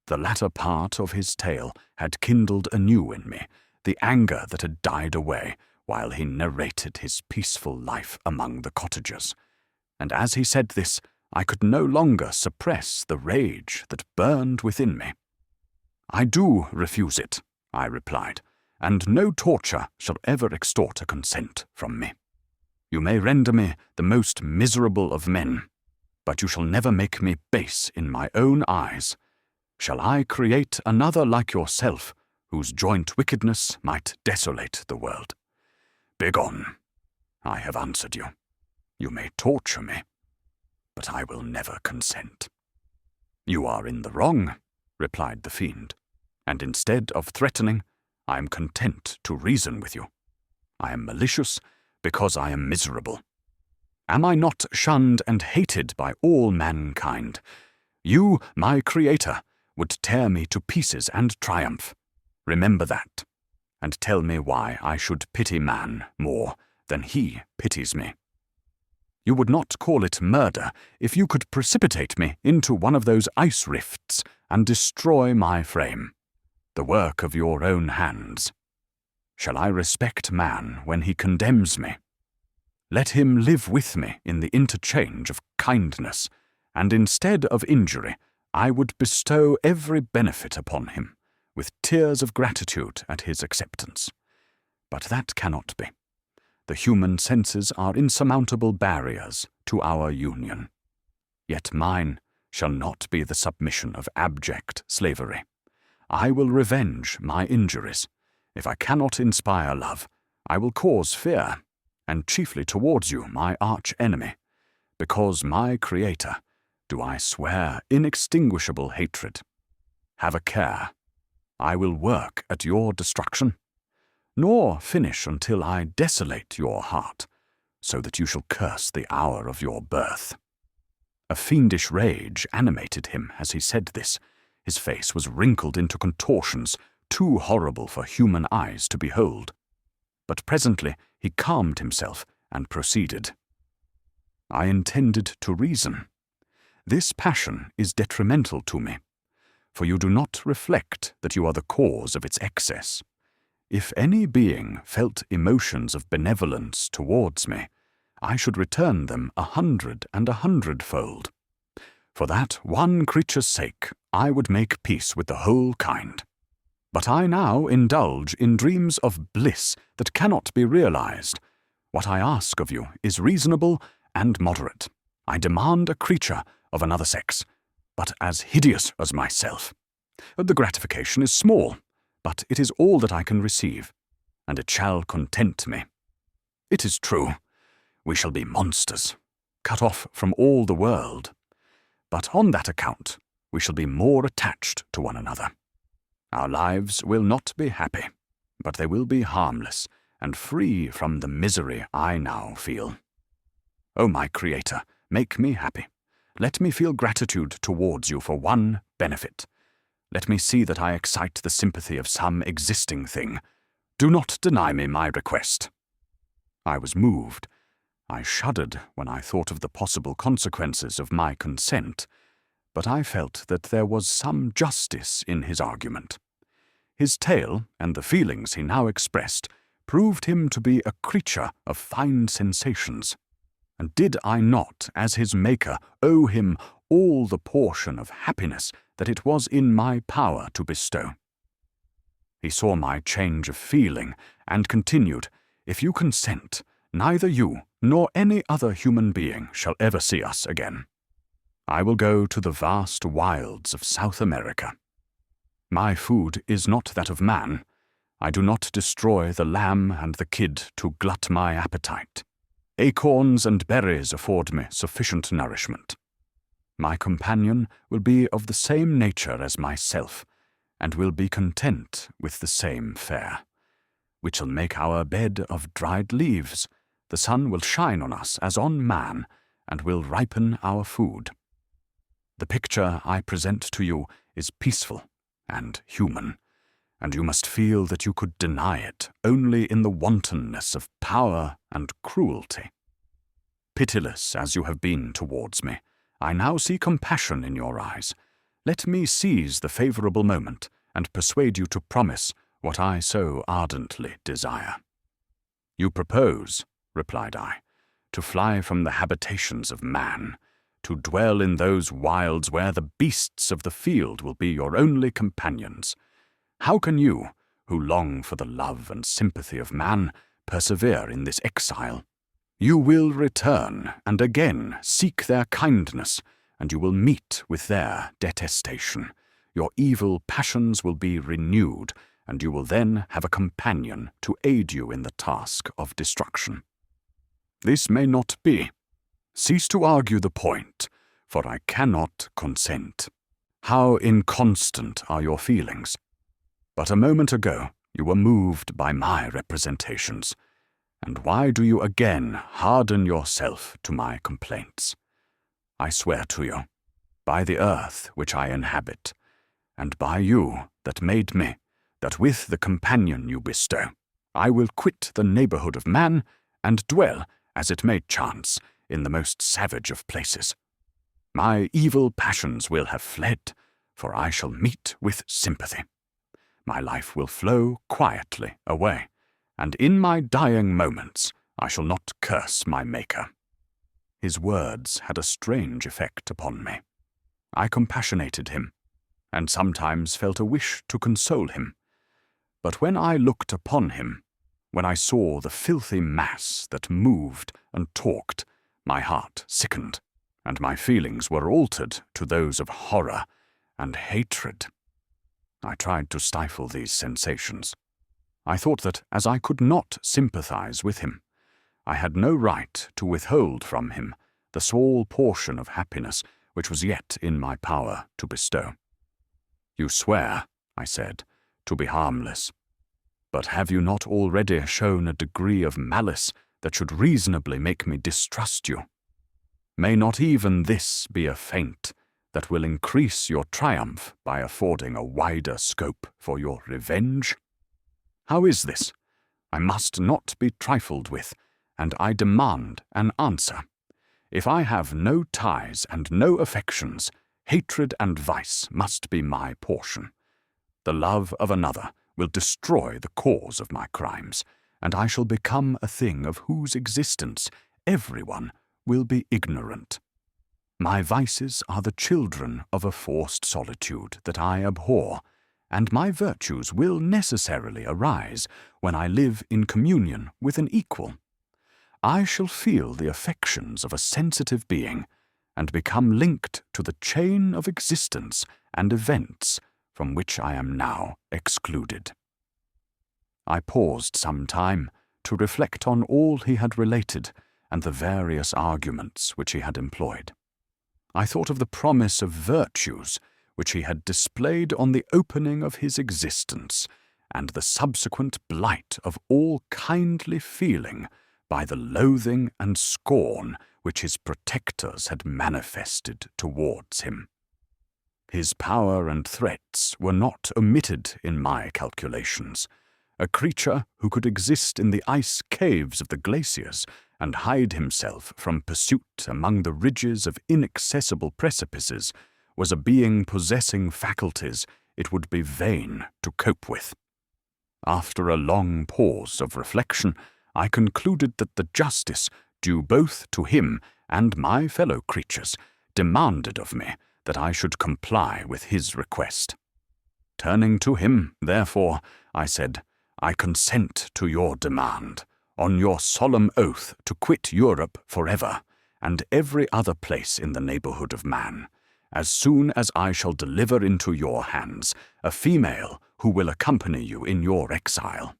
The latter part of his tale had kindled anew in me the anger that had died away while he narrated his peaceful life among the cottagers, and as he said this, I could no longer suppress the rage that burned within me. "I do refuse it," I replied, "and no torture shall ever extort a consent from me. You may render me the most miserable of men, but you shall never make me base in my own eyes. Shall I create another like yourself, whose joint wickedness might desolate the world? Begone. I have answered you. You may torture me, but I will never consent." "You are in the wrong," replied the fiend, "and instead of threatening, I am content to reason with you. I am malicious because I am miserable. Am I not shunned and hated by all mankind? You, my creator, would tear me to pieces and triumph. Remember that, and tell me why I should pity man more than he pities me. You would not call it murder if you could precipitate me into one of those ice rifts and destroy my frame, the work of your own hands. Shall I respect man when he condemns me? Let him live with me in the interchange of kindness, and instead of injury, I would bestow every benefit upon him, with tears of gratitude at his acceptance. But that cannot be. The human senses are insurmountable barriers to our union. Yet mine shall not be the submission of abject slavery. I will revenge my injuries. If I cannot inspire love, I will cause fear, and chiefly towards you, my arch-enemy, because my Creator, do I swear inextinguishable hatred. Have a care. I will work at your destruction, nor finish until I desolate your heart, so that you shall curse the hour of your birth." A fiendish rage animated him as he said this. His face was wrinkled into contortions too horrible for human eyes to behold. But presently he calmed himself and proceeded. "I intended to reason. This passion is detrimental to me, for you do not reflect that you are the cause of its excess. If any being felt emotions of benevolence towards me, I should return them 100 and 100-fold. For that one creature's sake, I would make peace with the whole kind. But I now indulge in dreams of bliss that cannot be realized. What I ask of you is reasonable and moderate. I demand a creature of another sex, but as hideous as myself. The gratification is small, but it is all that I can receive, and it shall content me. It is true, we shall be monsters, cut off from all the world, but on that account we shall be more attached to one another. Our lives will not be happy, but they will be harmless and free from the misery I now feel. O my Creator, make me happy. Let me feel gratitude towards you for one benefit. Let me see that I excite the sympathy of some existing thing. Do not deny me my request." I was moved. I shuddered when I thought of the possible consequences of my consent, but I felt that there was some justice in his argument. His tale, and the feelings he now expressed, proved him to be a creature of fine sensations. And did I not, as his maker, owe him all the portion of happiness that it was in my power to bestow? He saw my change of feeling, and continued, "If you consent, neither you nor any other human being shall ever see us again. I will go to the vast wilds of South America. My food is not that of man. I do not destroy the lamb and the kid to glut my appetite. Acorns and berries afford me sufficient nourishment. My companion will be of the same nature as myself, and will be content with the same fare. We shall make our bed of dried leaves. The sun will shine on us as on man, and will ripen our food. The picture I present to you is peaceful and human, and you must feel that you could deny it only in the wantonness of power and cruelty. Pitiless as you have been towards me, I now see compassion in your eyes. Let me seize the favorable moment and persuade you to promise what I so ardently desire." "You propose," replied I, "to fly from the habitations of man, to dwell in those wilds where the beasts of the field will be your only companions. How can you, who long for the love and sympathy of man, persevere in this exile? You will return and again seek their kindness, and you will meet with their detestation. Your evil passions will be renewed, and you will then have a companion to aid you in the task of destruction. This may not be. Cease to argue the point, for I cannot consent. How inconstant are your feelings! But a moment ago you were moved by my representations, and why do you again harden yourself to my complaints? I swear to you, by the earth which I inhabit, and by you that made me, that with the companion you bestow, I will quit the neighborhood of man, and dwell, as it may chance, in the most savage of places. My evil passions will have fled, for I shall meet with sympathy. My life will flow quietly away, and in my dying moments I shall not curse my Maker." His words had a strange effect upon me. I compassionated him, and sometimes felt a wish to console him. But when I looked upon him, when I saw the filthy mass that moved and talked, my heart sickened, and my feelings were altered to those of horror and hatred. I tried to stifle these sensations. I thought that, as I could not sympathize with him, I had no right to withhold from him the small portion of happiness which was yet in my power to bestow. "You swear," I said, to be harmless. But have you not already shown a degree of malice that should reasonably make me distrust you? May not even this be a feint that will increase your triumph by affording a wider scope for your revenge? How is this? I must not be trifled with, and I demand an answer. If I have no ties and no affections, hatred and vice must be my portion. The love of another will destroy the cause of my crimes, and I shall become a thing of whose existence everyone will be ignorant. My vices are the children of a forced solitude that I abhor, and my virtues will necessarily arise when I live in communion with an equal. I shall feel the affections of a sensitive being, and become linked to the chain of existence and events from which I am now excluded. I paused some time to reflect on all he had related and the various arguments which he had employed. I thought of the promise of virtues which he had displayed on the opening of his existence, and the subsequent blight of all kindly feeling by the loathing and scorn which his protectors had manifested towards him. His power and threats were not omitted in my calculations. A creature who could exist in the ice caves of the glaciers and hide himself from pursuit among the ridges of inaccessible precipices was a being possessing faculties it would be vain to cope with. After a long pause of reflection, I concluded that the justice due both to him and my fellow creatures demanded of me that I should comply with his request. Turning to him, therefore, I said, I consent to your demand, on your solemn oath to quit Europe forever, and every other place in the neighborhood of man, as soon as I shall deliver into your hands a female who will accompany you in your exile.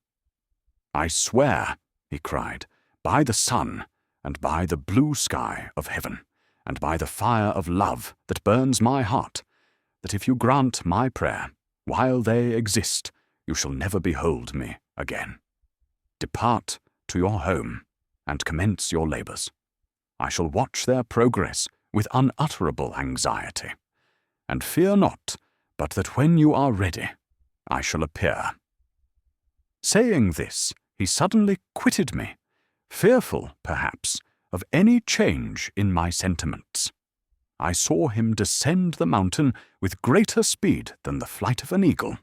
I swear, he cried, by the sun, and by the blue sky of heaven, and by the fire of love that burns my heart, that if you grant my prayer, while they exist, you shall never behold me again. Depart to your home, and commence your labors. I shall watch their progress with unutterable anxiety, and fear not but that when you are ready, I shall appear. Saying this, he suddenly quitted me, fearful, perhaps, of any change in my sentiments. I saw him descend the mountain with greater speed than the flight of an eagle,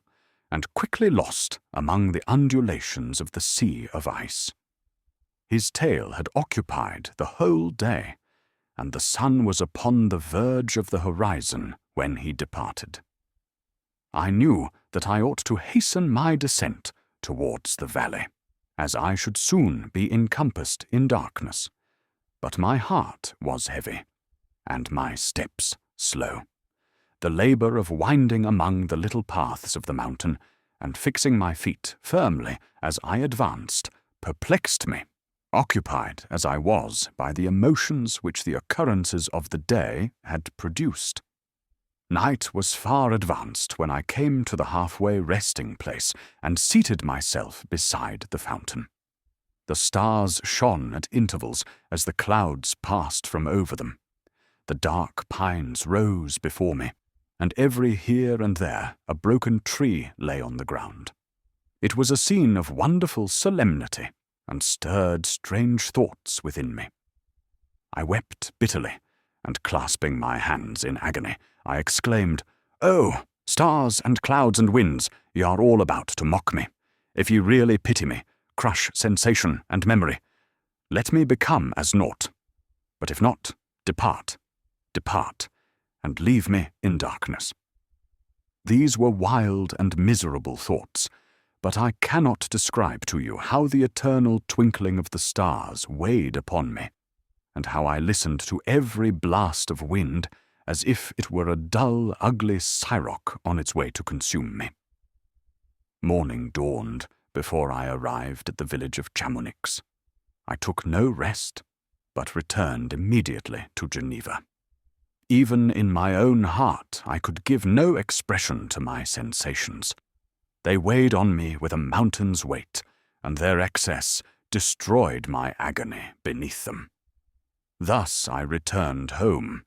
and quickly lost among the undulations of the sea of ice. His tale had occupied the whole day, and the sun was upon the verge of the horizon when he departed. I knew that I ought to hasten my descent towards the valley, as I should soon be encompassed in darkness, but my heart was heavy, and my steps slow. The labor of winding among the little paths of the mountain, and fixing my feet firmly as I advanced, perplexed me, occupied as I was by the emotions which the occurrences of the day had produced. Night was far advanced when I came to the halfway resting place and seated myself beside the fountain. The stars shone at intervals as the clouds passed from over them. The dark pines rose before me, and every here and there a broken tree lay on the ground. It was a scene of wonderful solemnity, and stirred strange thoughts within me. I wept bitterly, and clasping my hands in agony, I exclaimed, "Oh, stars and clouds and winds, ye are all about to mock me. If ye really pity me, crush sensation and memory. Let me become as naught. But if not, depart, depart, and leave me in darkness." These were wild and miserable thoughts, but I cannot describe to you how the eternal twinkling of the stars weighed upon me, and how I listened to every blast of wind as if it were a dull, ugly siroc on its way to consume me. Morning dawned before I arrived at the village of Chamonix. I took no rest, but returned immediately to Geneva. Even in my own heart I could give no expression to my sensations. They weighed on me with a mountain's weight, and their excess destroyed my agony beneath them. Thus I returned home,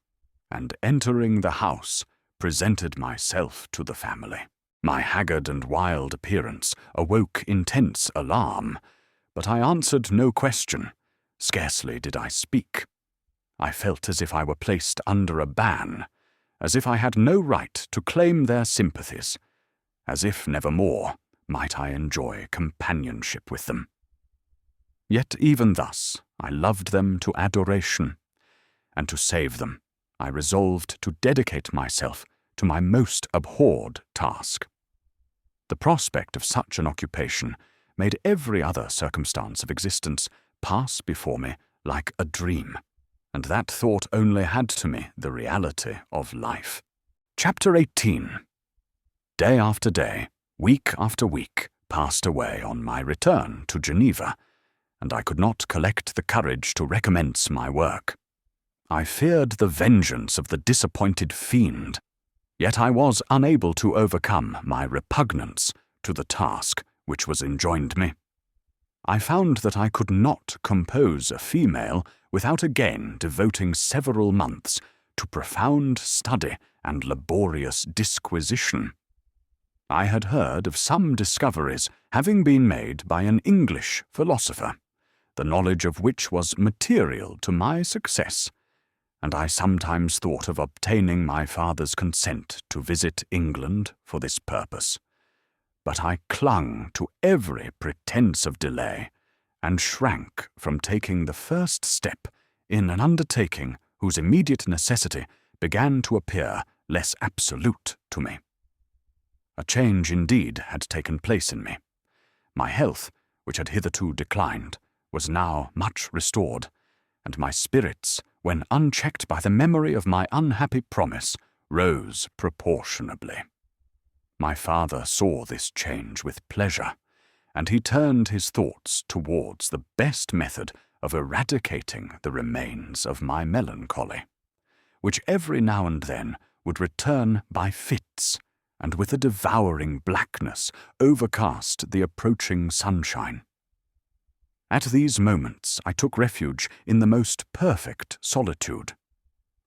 and entering the house, presented myself to the family. My haggard and wild appearance awoke intense alarm, but I answered no question. Scarcely did I speak. I felt as if I were placed under a ban, as if I had no right to claim their sympathies, as if nevermore might I enjoy companionship with them. Yet even thus I loved them to adoration, and to save them I resolved to dedicate myself to my most abhorred task. The prospect of such an occupation made every other circumstance of existence pass before me like a dream, and that thought only had to me the reality of life. Chapter 18. Day after day, week after week, passed away on my return to Geneva, and I could not collect the courage to recommence my work. I feared the vengeance of the disappointed fiend, yet I was unable to overcome my repugnance to the task which was enjoined me. I found that I could not compose a female without again devoting several months to profound study and laborious disquisition. I had heard of some discoveries having been made by an English philosopher, the knowledge of which was material to my success, and I sometimes thought of obtaining my father's consent to visit England for this purpose. But I clung to every pretence of delay, and shrank from taking the first step in an undertaking whose immediate necessity began to appear less absolute to me. A change indeed had taken place in me. My health, which had hitherto declined, was now much restored, and my spirits, when unchecked by the memory of my unhappy promise, rose proportionably. My father saw this change with pleasure, and he turned his thoughts towards the best method of eradicating the remains of my melancholy, which every now and then would return by fits, and with a devouring blackness overcast the approaching sunshine. At these moments I took refuge in the most perfect solitude.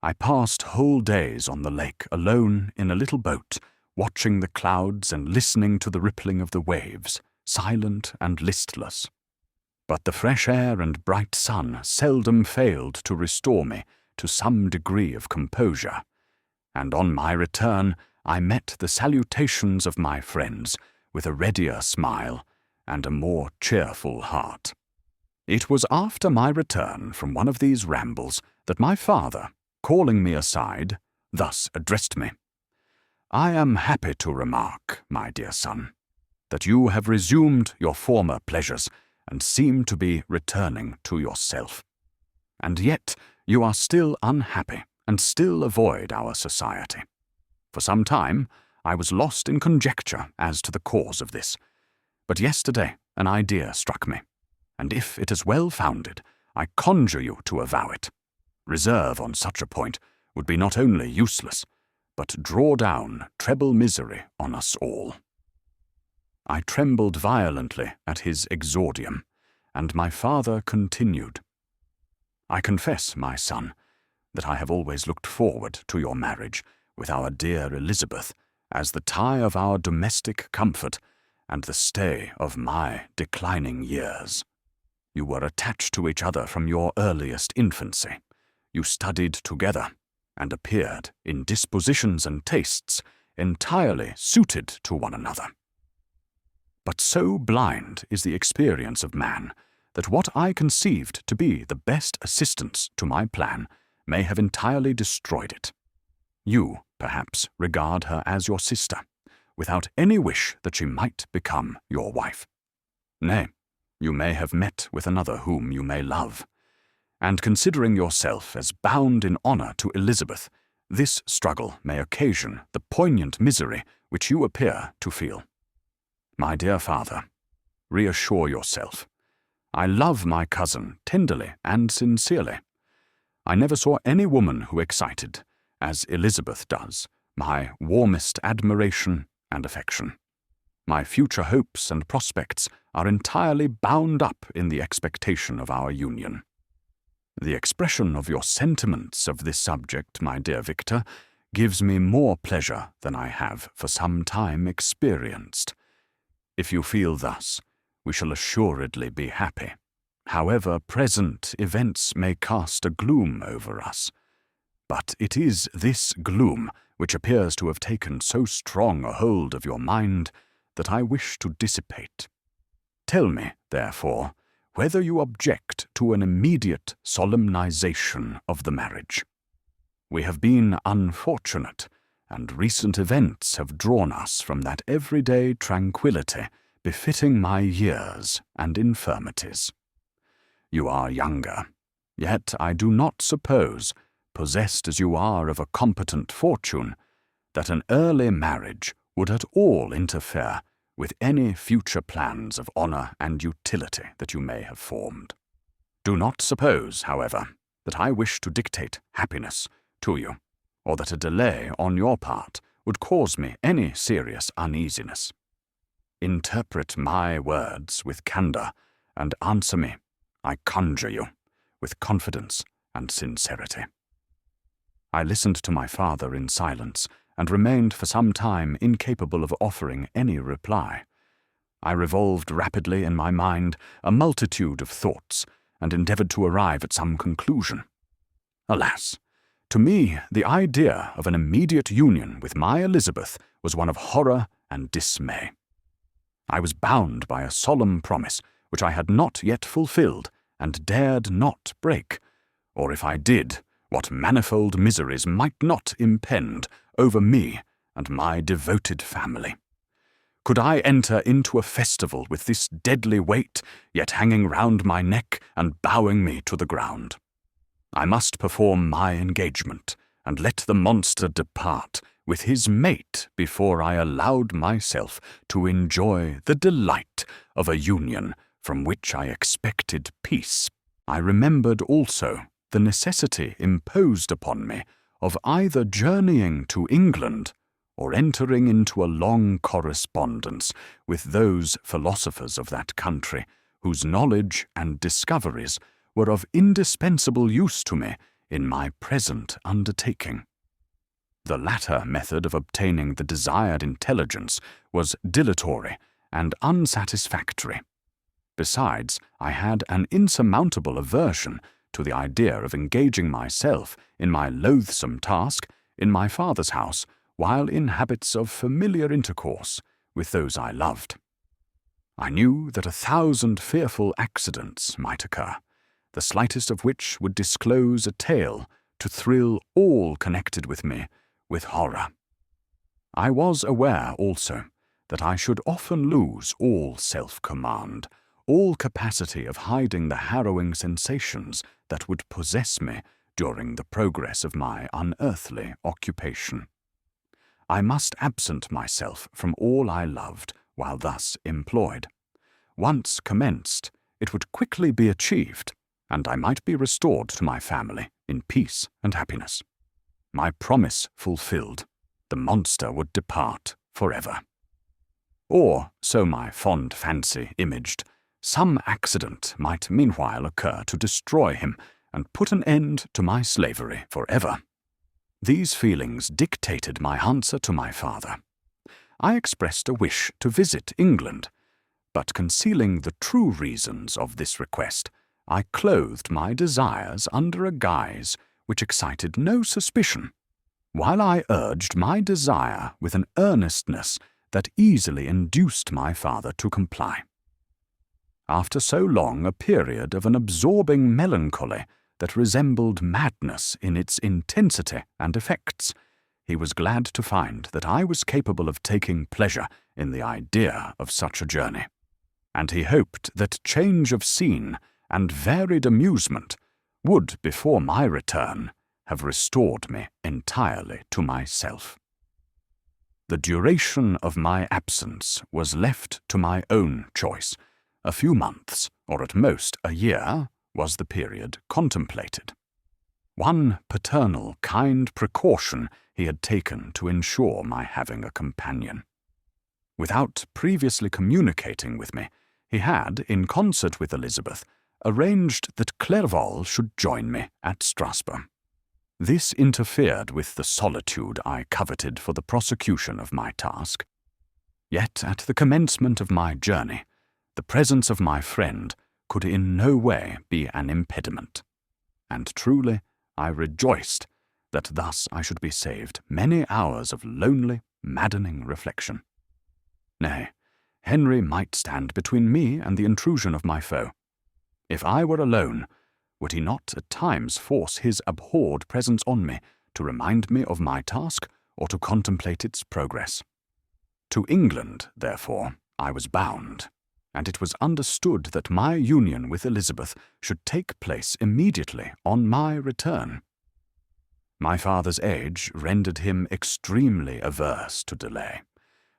I passed whole days on the lake alone in a little boat, watching the clouds and listening to the rippling of the waves, silent and listless. But the fresh air and bright sun seldom failed to restore me to some degree of composure, and on my return I met the salutations of my friends with a readier smile and a more cheerful heart. It was after my return from one of these rambles that my father, calling me aside, thus addressed me. "I am happy to remark, my dear son, that you have resumed your former pleasures and seem to be returning to yourself. And yet you are still unhappy and still avoid our society. For some time I was lost in conjecture as to the cause of this, but yesterday an idea struck me, and if it is well founded, I conjure you to avow it. Reserve on such a point would be not only useless, but draw down treble misery on us all." I trembled violently at his exordium, and my father continued, "I confess, my son, that I have always looked forward to your marriage with our dear Elizabeth as the tie of our domestic comfort and the stay of my declining years. You were attached to each other from your earliest infancy. You studied together, and appeared in dispositions and tastes entirely suited to one another. But so blind is the experience of man that what I conceived to be the best assistance to my plan may have entirely destroyed it. You, perhaps, regard her as your sister, without any wish that she might become your wife. Nay, you may have met with another whom you may love, and considering yourself as bound in honor to Elizabeth, this struggle may occasion the poignant misery which you appear to feel. My dear father, reassure yourself. I love my cousin tenderly and sincerely. I never saw any woman who excited, as Elizabeth does, my warmest admiration and affection. My future hopes and prospects are entirely bound up in the expectation of our union. The expression of your sentiments of this subject, my dear Victor, gives me more pleasure than I have for some time experienced. If you feel thus, we shall assuredly be happy, however present events may cast a gloom over us. But it is this gloom which appears to have taken so strong a hold of your mind that I wish to dissipate. Tell me, therefore, whether you object to an immediate solemnization of the marriage. We have been unfortunate, and recent events have drawn us from that everyday tranquillity befitting my years and infirmities. You are younger, yet I do not suppose, possessed as you are of a competent fortune, that an early marriage would at all interfere with any future plans of honor and utility that you may have formed. Do not suppose, however, that I wish to dictate happiness to you, or that a delay on your part would cause me any serious uneasiness. Interpret my words with candor, and answer me, I conjure you, with confidence and sincerity. I listened to my father in silence, and remained for some time incapable of offering any reply. I revolved rapidly in my mind a multitude of thoughts, and endeavored to arrive at some conclusion. Alas! To me, the idea of an immediate union with my Elizabeth was one of horror and dismay. I was bound by a solemn promise which I had not yet fulfilled and dared not break, or if I did, what manifold miseries might not impend over me and my devoted family. Could I enter into a festival with this deadly weight yet hanging round my neck and bowing me to the ground? I must perform my engagement, and let the monster depart with his mate before I allowed myself to enjoy the delight of a union from which I expected peace. I remembered also the necessity imposed upon me of either journeying to England or entering into a long correspondence with those philosophers of that country whose knowledge and discoveries were of indispensable use to me in my present undertaking. The latter method of obtaining the desired intelligence was dilatory and unsatisfactory. Besides, I had an insurmountable aversion to the idea of engaging myself in my loathsome task in my father's house while in habits of familiar intercourse with those I loved. I knew that 1,000 fearful accidents might occur, the slightest of which would disclose a tale to thrill all connected with me with horror. I was aware also that I should often lose all self-command, all capacity of hiding the harrowing sensations that would possess me during the progress of my unearthly occupation. I must absent myself from all I loved while thus employed. Once commenced, it would quickly be achieved, and I might be restored to my family in peace and happiness. My promise fulfilled, the monster would depart forever. Or, so my fond fancy imaged, some accident might meanwhile occur to destroy him and put an end to my slavery forever. These feelings dictated my answer to my father. I expressed a wish to visit England, but concealing the true reasons of this request, I clothed my desires under a guise which excited no suspicion, while I urged my desire with an earnestness that easily induced my father to comply. After so long a period of an absorbing melancholy that resembled madness in its intensity and effects, he was glad to find that I was capable of taking pleasure in the idea of such a journey, and he hoped that change of scene and varied amusement would, before my return, have restored me entirely to myself. The duration of my absence was left to my own choice. A few months, or at most a year, was the period contemplated. One paternal, kind precaution he had taken to ensure my having a companion. Without previously communicating with me, he had, in concert with Elizabeth, arranged that Clerval should join me at Strasbourg. This interfered with the solitude I coveted for the prosecution of my task. Yet at the commencement of my journey, the presence of my friend could in no way be an impediment. And truly I rejoiced that thus I should be saved many hours of lonely, maddening reflection. Nay, Henry might stand between me and the intrusion of my foe. If I were alone, would he not at times force his abhorred presence on me to remind me of my task or to contemplate its progress? To England, therefore, I was bound, and it was understood that my union with Elizabeth should take place immediately on my return. My father's age rendered him extremely averse to delay.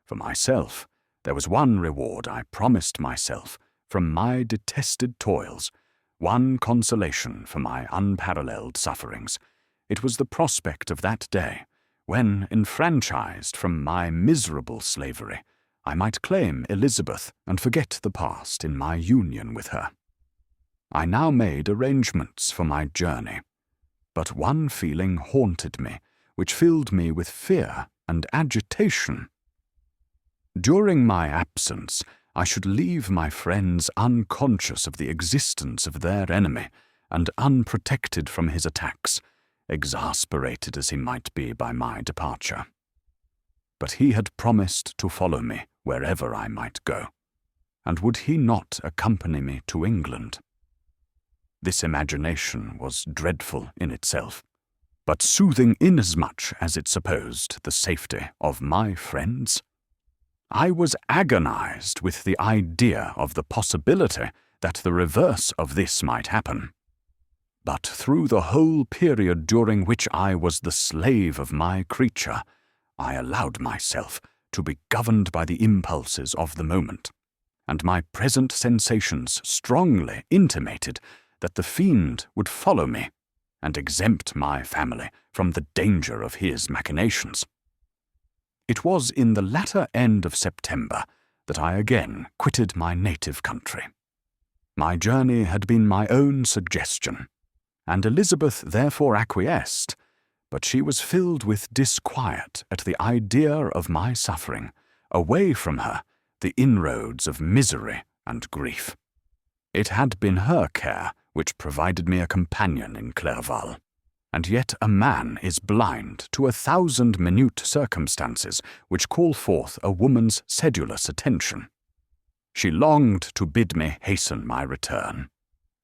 For myself, there was one reward I promised myself from my detested toils, one consolation for my unparalleled sufferings. It was the prospect of that day, when, enfranchised from my miserable slavery, I might claim Elizabeth and forget the past in my union with her. I now made arrangements for my journey, but one feeling haunted me, which filled me with fear and agitation. During my absence, I should leave my friends unconscious of the existence of their enemy and unprotected from his attacks, exasperated as he might be by my departure. But he had promised to follow me wherever I might go, and would he not accompany me to England? This imagination was dreadful in itself, but soothing inasmuch as it supposed the safety of my friends. I was agonized with the idea of the possibility that the reverse of this might happen. But through the whole period during which I was the slave of my creature, I allowed myself to be governed by the impulses of the moment, and my present sensations strongly intimated that the fiend would follow me and exempt my family from the danger of his machinations. It was in the latter end of September that I again quitted my native country. My journey had been my own suggestion, and Elizabeth therefore acquiesced, but she was filled with disquiet at the idea of my suffering, away from her the inroads of misery and grief. It had been her care which provided me a companion in Clerval, and yet a man is blind to 1,000 minute circumstances which call forth a woman's sedulous attention. She longed to bid me hasten my return.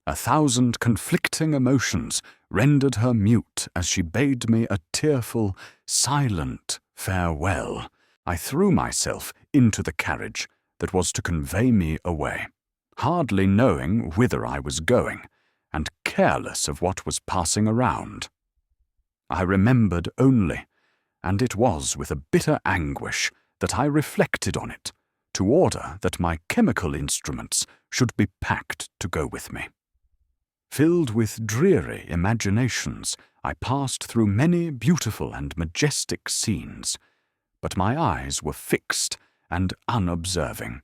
1,000 conflicting emotions rendered her mute as she bade me a tearful, silent farewell. I threw myself into the carriage that was to convey me away, hardly knowing whither I was going, and careless of what was passing around. I remembered only, and it was with a bitter anguish that I reflected on it, to order that my chemical instruments should be packed to go with me. Filled with dreary imaginations, I passed through many beautiful and majestic scenes, but my eyes were fixed and unobserving.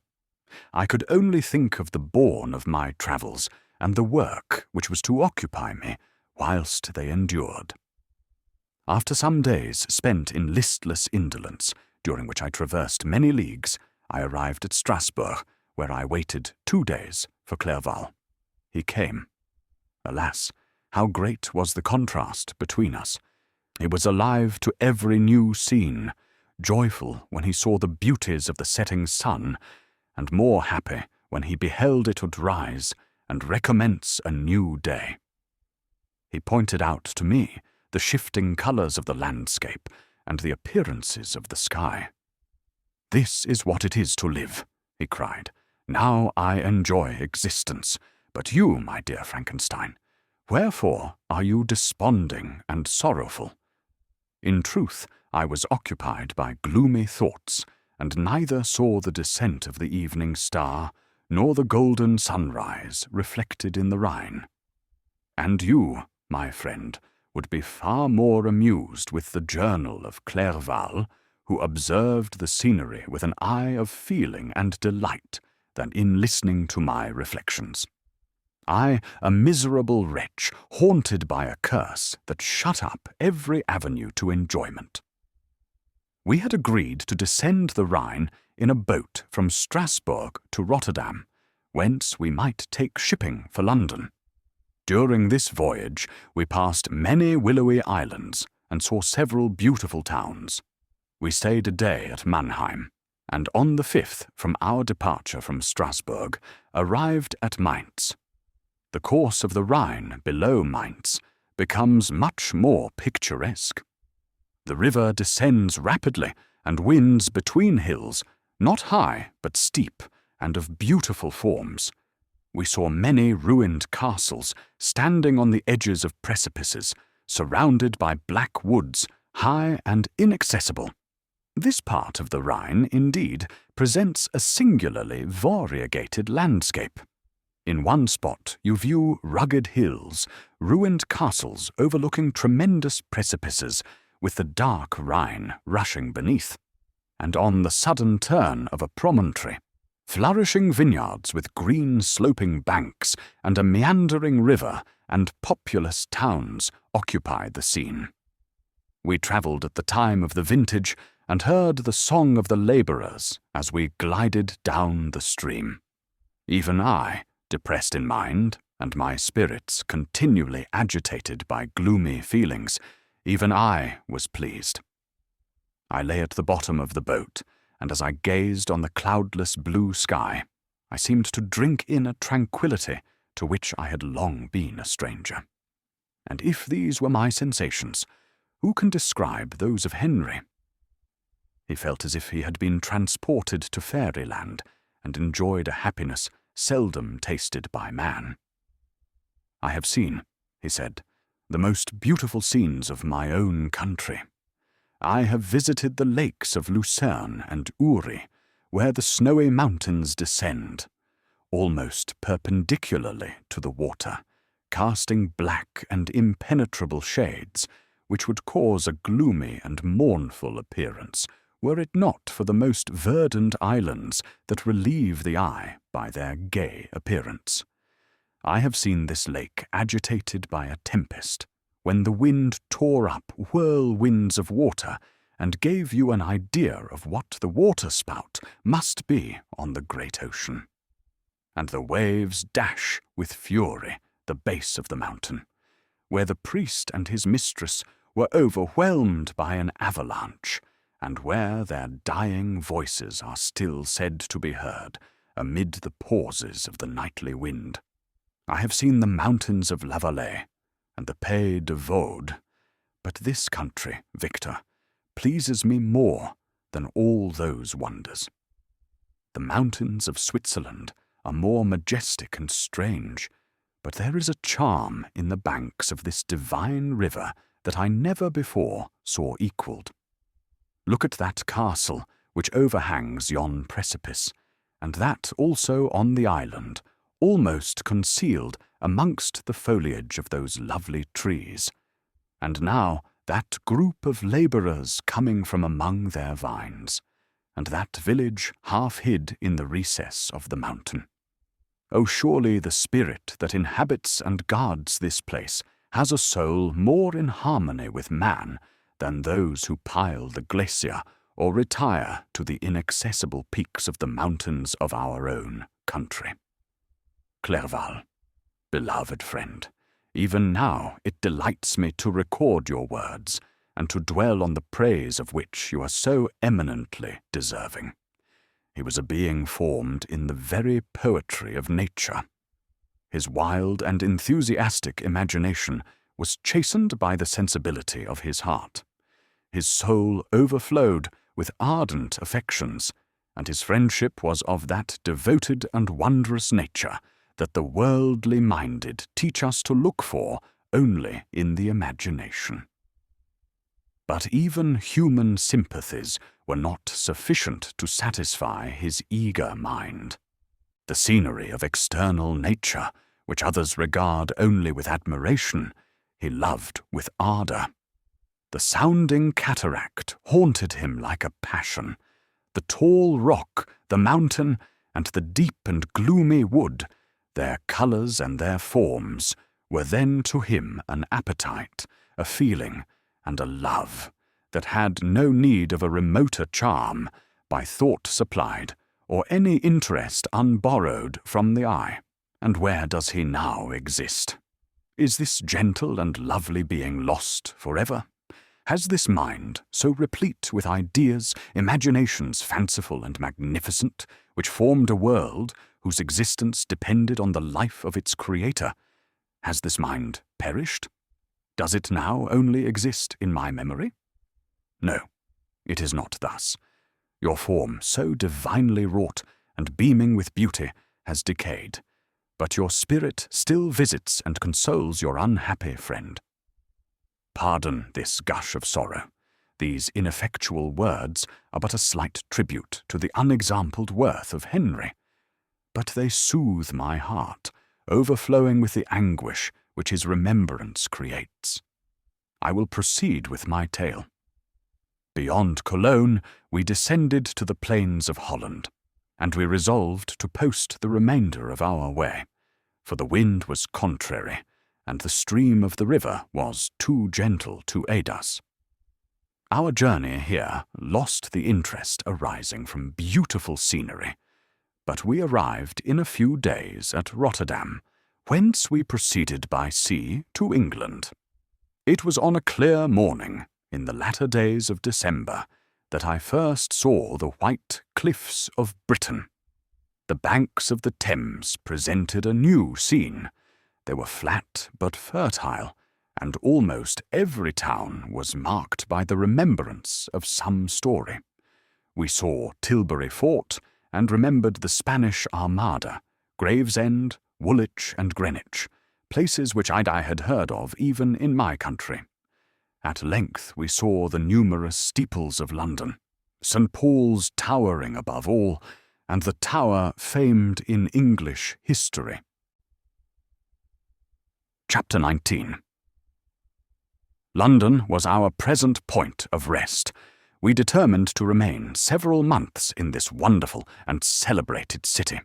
I could only think of the bourne of my travels and the work which was to occupy me whilst they endured. After some days spent in listless indolence, during which I traversed many leagues, I arrived at Strasbourg, where I waited 2 days for Clerval. He came. Alas, how great was the contrast between us! He was alive to every new scene, joyful when he saw the beauties of the setting sun, and more happy when he beheld it rise and recommence a new day. He pointed out to me the shifting colours of the landscape and the appearances of the sky. "This is what it is to live," he cried. "Now I enjoy existence. But you, my dear Frankenstein, wherefore are you desponding and sorrowful?" In truth, I was occupied by gloomy thoughts, and neither saw the descent of the evening star, nor the golden sunrise reflected in the Rhine. And you, my friend, would be far more amused with the journal of Clerval, who observed the scenery with an eye of feeling and delight than in listening to my reflections. I, a miserable wretch, haunted by a curse that shut up every avenue to enjoyment. We had agreed to descend the Rhine in a boat from Strasbourg to Rotterdam, whence we might take shipping for London. During this voyage we passed many willowy islands and saw several beautiful towns. We stayed a day at Mannheim, and on the 5th from our departure from Strasbourg arrived at Mainz. The course of the Rhine below Mainz becomes much more picturesque. The river descends rapidly and winds between hills, not high but steep and of beautiful forms. We saw many ruined castles standing on the edges of precipices, surrounded by black woods, high and inaccessible. This part of the Rhine, indeed, presents a singularly variegated landscape. In one spot you view rugged hills, ruined castles overlooking tremendous precipices, with the dark Rhine rushing beneath, and on the sudden turn of a promontory, flourishing vineyards with green sloping banks and a meandering river and populous towns occupy the scene. We travelled at the time of the vintage and heard the song of the labourers as we glided down the stream. Even I, depressed in mind and my spirits continually agitated by gloomy feelings, even I was pleased. I lay at the bottom of the boat, and as I gazed on the cloudless blue sky, I seemed to drink in a tranquillity to which I had long been a stranger. And if these were my sensations, who can describe those of Henry? He felt as if he had been transported to fairyland and enjoyed a happiness seldom tasted by man. "I have seen," he said, "the most beautiful scenes of my own country. I have visited the lakes of Lucerne and Uri, where the snowy mountains descend, almost perpendicularly to the water, casting black and impenetrable shades, which would cause a gloomy and mournful appearance, were it not for the most verdant islands that relieve the eye by their gay appearance. I have seen this lake agitated by a tempest, when the wind tore up whirlwinds of water and gave you an idea of what the waterspout must be on the great ocean. And the waves dash with fury the base of the mountain, where the priest and his mistress were overwhelmed by an avalanche, and where their dying voices are still said to be heard amid the pauses of the nightly wind. I have seen the mountains of La Valais and the Pays de Vaud, but this country, Victor, pleases me more than all those wonders. The mountains of Switzerland are more majestic and strange, but there is a charm in the banks of this divine river that I never before saw equalled. Look at that castle which overhangs yon precipice, and that also on the island, almost concealed amongst the foliage of those lovely trees. And now that group of labourers coming from among their vines, and that village half hid in the recess of the mountain. Oh, surely the spirit that inhabits and guards this place has a soul more in harmony with man than those who pile the glacier or retire to the inaccessible peaks of the mountains of our own country. Clerval, beloved friend, even now it delights me to record your words, and to dwell on the praise of which you are so eminently deserving. He was a being formed in the very poetry of nature. His wild and enthusiastic imagination was chastened by the sensibility of his heart. His soul overflowed with ardent affections, and his friendship was of that devoted and wondrous nature that the worldly minded teach us to look for only in the imagination. But even human sympathies were not sufficient to satisfy his eager mind. The scenery of external nature, which others regard only with admiration, he loved with ardour. The sounding cataract haunted him like a passion. The tall rock, the mountain, and the deep and gloomy wood, their colours and their forms, were then to him an appetite, a feeling, and a love that had no need of a remoter charm, by thought supplied, or any interest unborrowed from the eye. And where does he now exist? Is this gentle and lovely being lost forever? Has this mind, so replete with ideas, imaginations fanciful and magnificent, which formed a world whose existence depended on the life of its creator, has this mind perished? Does it now only exist in my memory? No, it is not thus. Your form, so divinely wrought and beaming with beauty, has decayed, but your spirit still visits and consoles your unhappy friend. Pardon this gush of sorrow. These ineffectual words are but a slight tribute to the unexampled worth of Henry, but they soothe my heart, overflowing with the anguish which his remembrance creates. I will proceed with my tale. Beyond Cologne, we descended to the plains of Holland, and we resolved to post the remainder of our way, for the wind was contrary, and the stream of the river was too gentle to aid us. Our journey here lost the interest arising from beautiful scenery, but we arrived in a few days at Rotterdam, whence we proceeded by sea to England. It was on a clear morning, in the latter days of December, that I first saw the white cliffs of Britain. The banks of the Thames presented a new scene. They were flat but fertile, and almost every town was marked by the remembrance of some story. We saw Tilbury Fort, and remembered the Spanish Armada, Gravesend, Woolwich, and Greenwich, places which I had heard of even in my country. At length we saw the numerous steeples of London, St. Paul's towering above all, and the tower famed in English history. Chapter 19. London was our present point of rest. We determined to remain several months in this wonderful and celebrated city.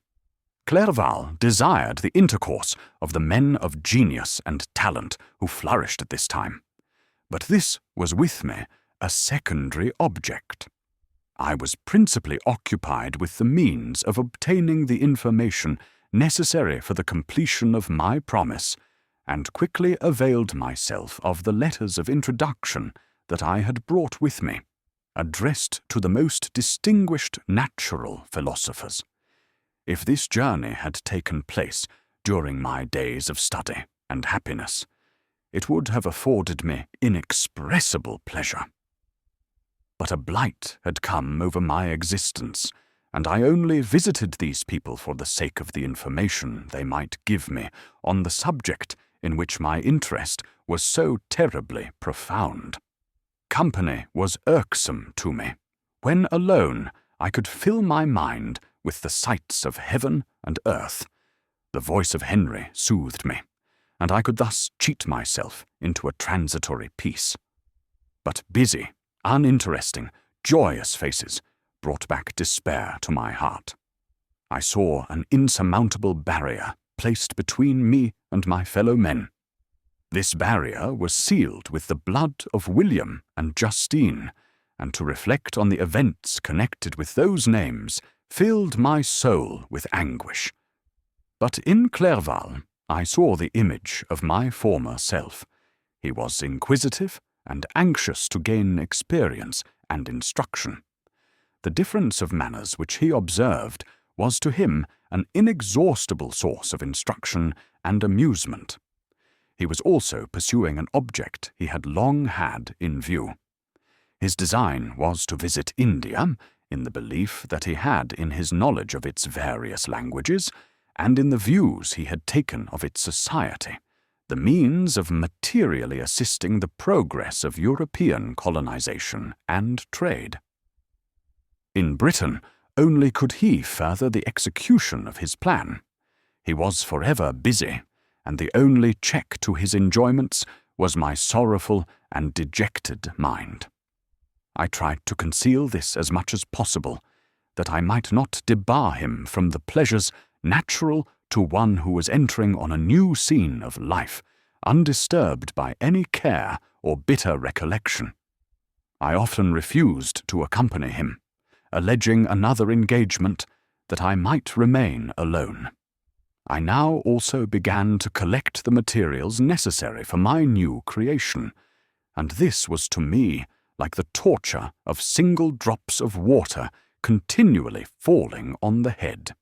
Clerval desired the intercourse of the men of genius and talent who flourished at this time. But this was with me a secondary object. I was principally occupied with the means of obtaining the information necessary for the completion of my promise, and quickly availed myself of the letters of introduction that I had brought with me, addressed to the most distinguished natural philosophers. If this journey had taken place during my days of study and happiness, it would have afforded me inexpressible pleasure. But a blight had come over my existence, and I only visited these people for the sake of the information they might give me on the subject in which my interest was so terribly profound. Company was irksome to me. When alone, I could fill my mind with the sights of heaven and earth. The voice of Henry soothed me, and I could thus cheat myself into a transitory peace. But busy, uninteresting, joyous faces brought back despair to my heart. I saw an insurmountable barrier placed between me and my fellow men. This barrier was sealed with the blood of William and Justine, and to reflect on the events connected with those names filled my soul with anguish. But in Clerval I saw the image of my former self. He was inquisitive and anxious to gain experience and instruction. The difference of manners which he observed was to him an inexhaustible source of instruction and amusement. He was also pursuing an object he had long had in view. His design was to visit India, in the belief that he had in his knowledge of its various languages, and in the views he had taken of its society, the means of materially assisting the progress of European colonization and trade. In Britain only could he further the execution of his plan. He was forever busy, and the only check to his enjoyments was my sorrowful and dejected mind. I tried to conceal this as much as possible, that I might not debar him from the pleasures natural to one who was entering on a new scene of life, undisturbed by any care or bitter recollection. I often refused to accompany him, alleging another engagement, that I might remain alone. I now also began to collect the materials necessary for my new creation, and this was to me like the torture of single drops of water continually falling on the head.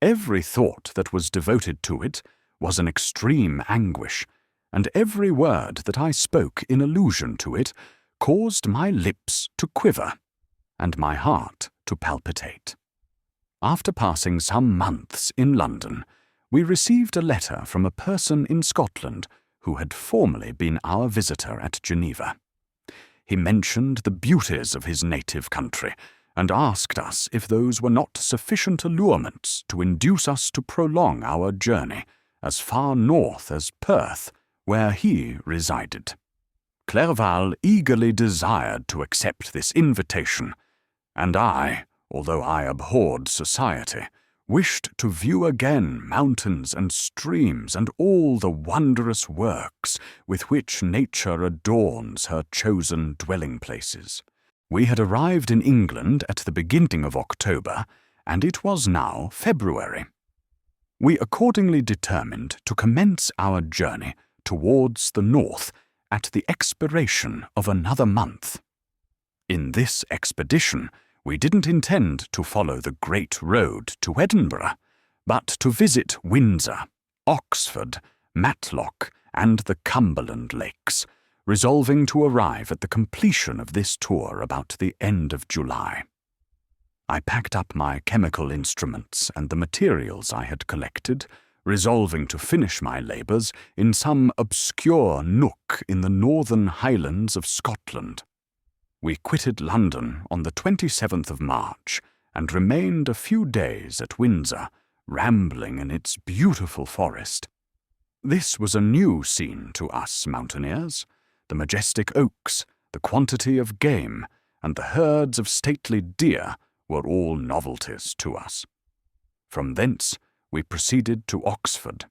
Every thought that was devoted to it was an extreme anguish, and every word that I spoke in allusion to it caused my lips to quiver and my heart to palpitate. After passing some months in London, we received a letter from a person in Scotland who had formerly been our visitor at Geneva. He mentioned the beauties of his native country, and asked us if those were not sufficient allurements to induce us to prolong our journey as far north as Perth, where he resided. Clerval eagerly desired to accept this invitation, and I, although I abhorred society, wished to view again mountains and streams and all the wondrous works with which nature adorns her chosen dwelling-places. We had arrived in England at the beginning of October, and it was now February. We accordingly determined to commence our journey towards the north at the expiration of another month. In this expedition, we didn't intend to follow the great road to Edinburgh, but to visit Windsor, Oxford, Matlock, and the Cumberland Lakes, resolving to arrive at the completion of this tour about the end of July. I packed up my chemical instruments and the materials I had collected, resolving to finish my labours in some obscure nook in the northern Highlands of Scotland. We quitted London on the 27th of March and remained a few days at Windsor, rambling in its beautiful forest. This was a new scene to us mountaineers. The majestic oaks, the quantity of game, and the herds of stately deer were all novelties to us. From thence we proceeded to Oxford.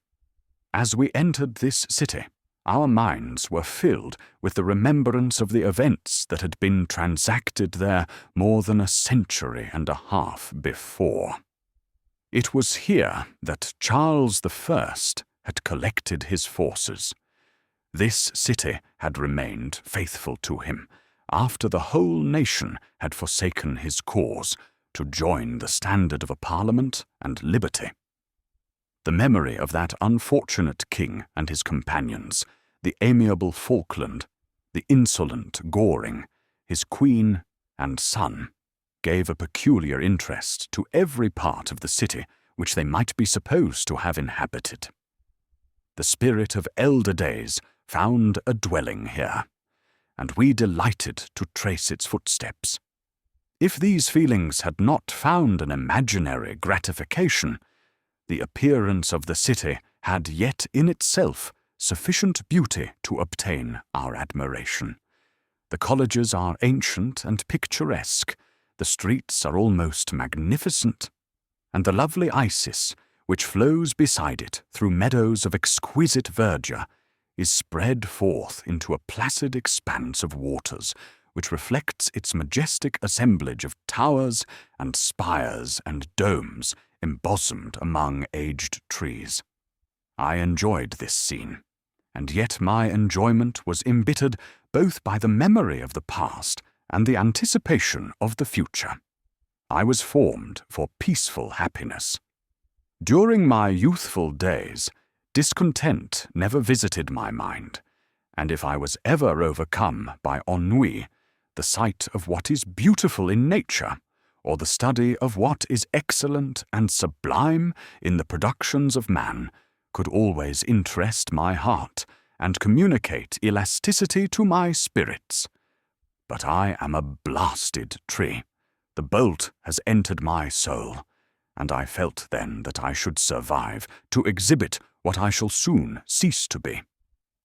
As we entered this city, our minds were filled with the remembrance of the events that had been transacted there more than a century and a half before. It was here that Charles I had collected his forces. This city had remained faithful to him, after the whole nation had forsaken his cause, to join the standard of a parliament and liberty. The memory of that unfortunate king and his companions, the amiable Falkland, the insolent Goring, his queen and son, gave a peculiar interest to every part of the city which they might be supposed to have inhabited. The spirit of elder days found a dwelling here, and we delighted to trace its footsteps. If these feelings had not found an imaginary gratification, the appearance of the city had yet in itself sufficient beauty to obtain our admiration. The colleges are ancient and picturesque, the streets are almost magnificent, and the lovely Isis, which flows beside it through meadows of exquisite verdure, is spread forth into a placid expanse of waters, which reflects its majestic assemblage of towers and spires and domes embosomed among aged trees. I enjoyed this scene, and yet my enjoyment was embittered both by the memory of the past and the anticipation of the future. I was formed for peaceful happiness. During my youthful days, discontent never visited my mind, and if I was ever overcome by ennui, the sight of what is beautiful in nature, or the study of what is excellent and sublime in the productions of man, could always interest my heart and communicate elasticity to my spirits. But I am a blasted tree. The bolt has entered my soul, and I felt then that I should survive to exhibit what I shall soon cease to be.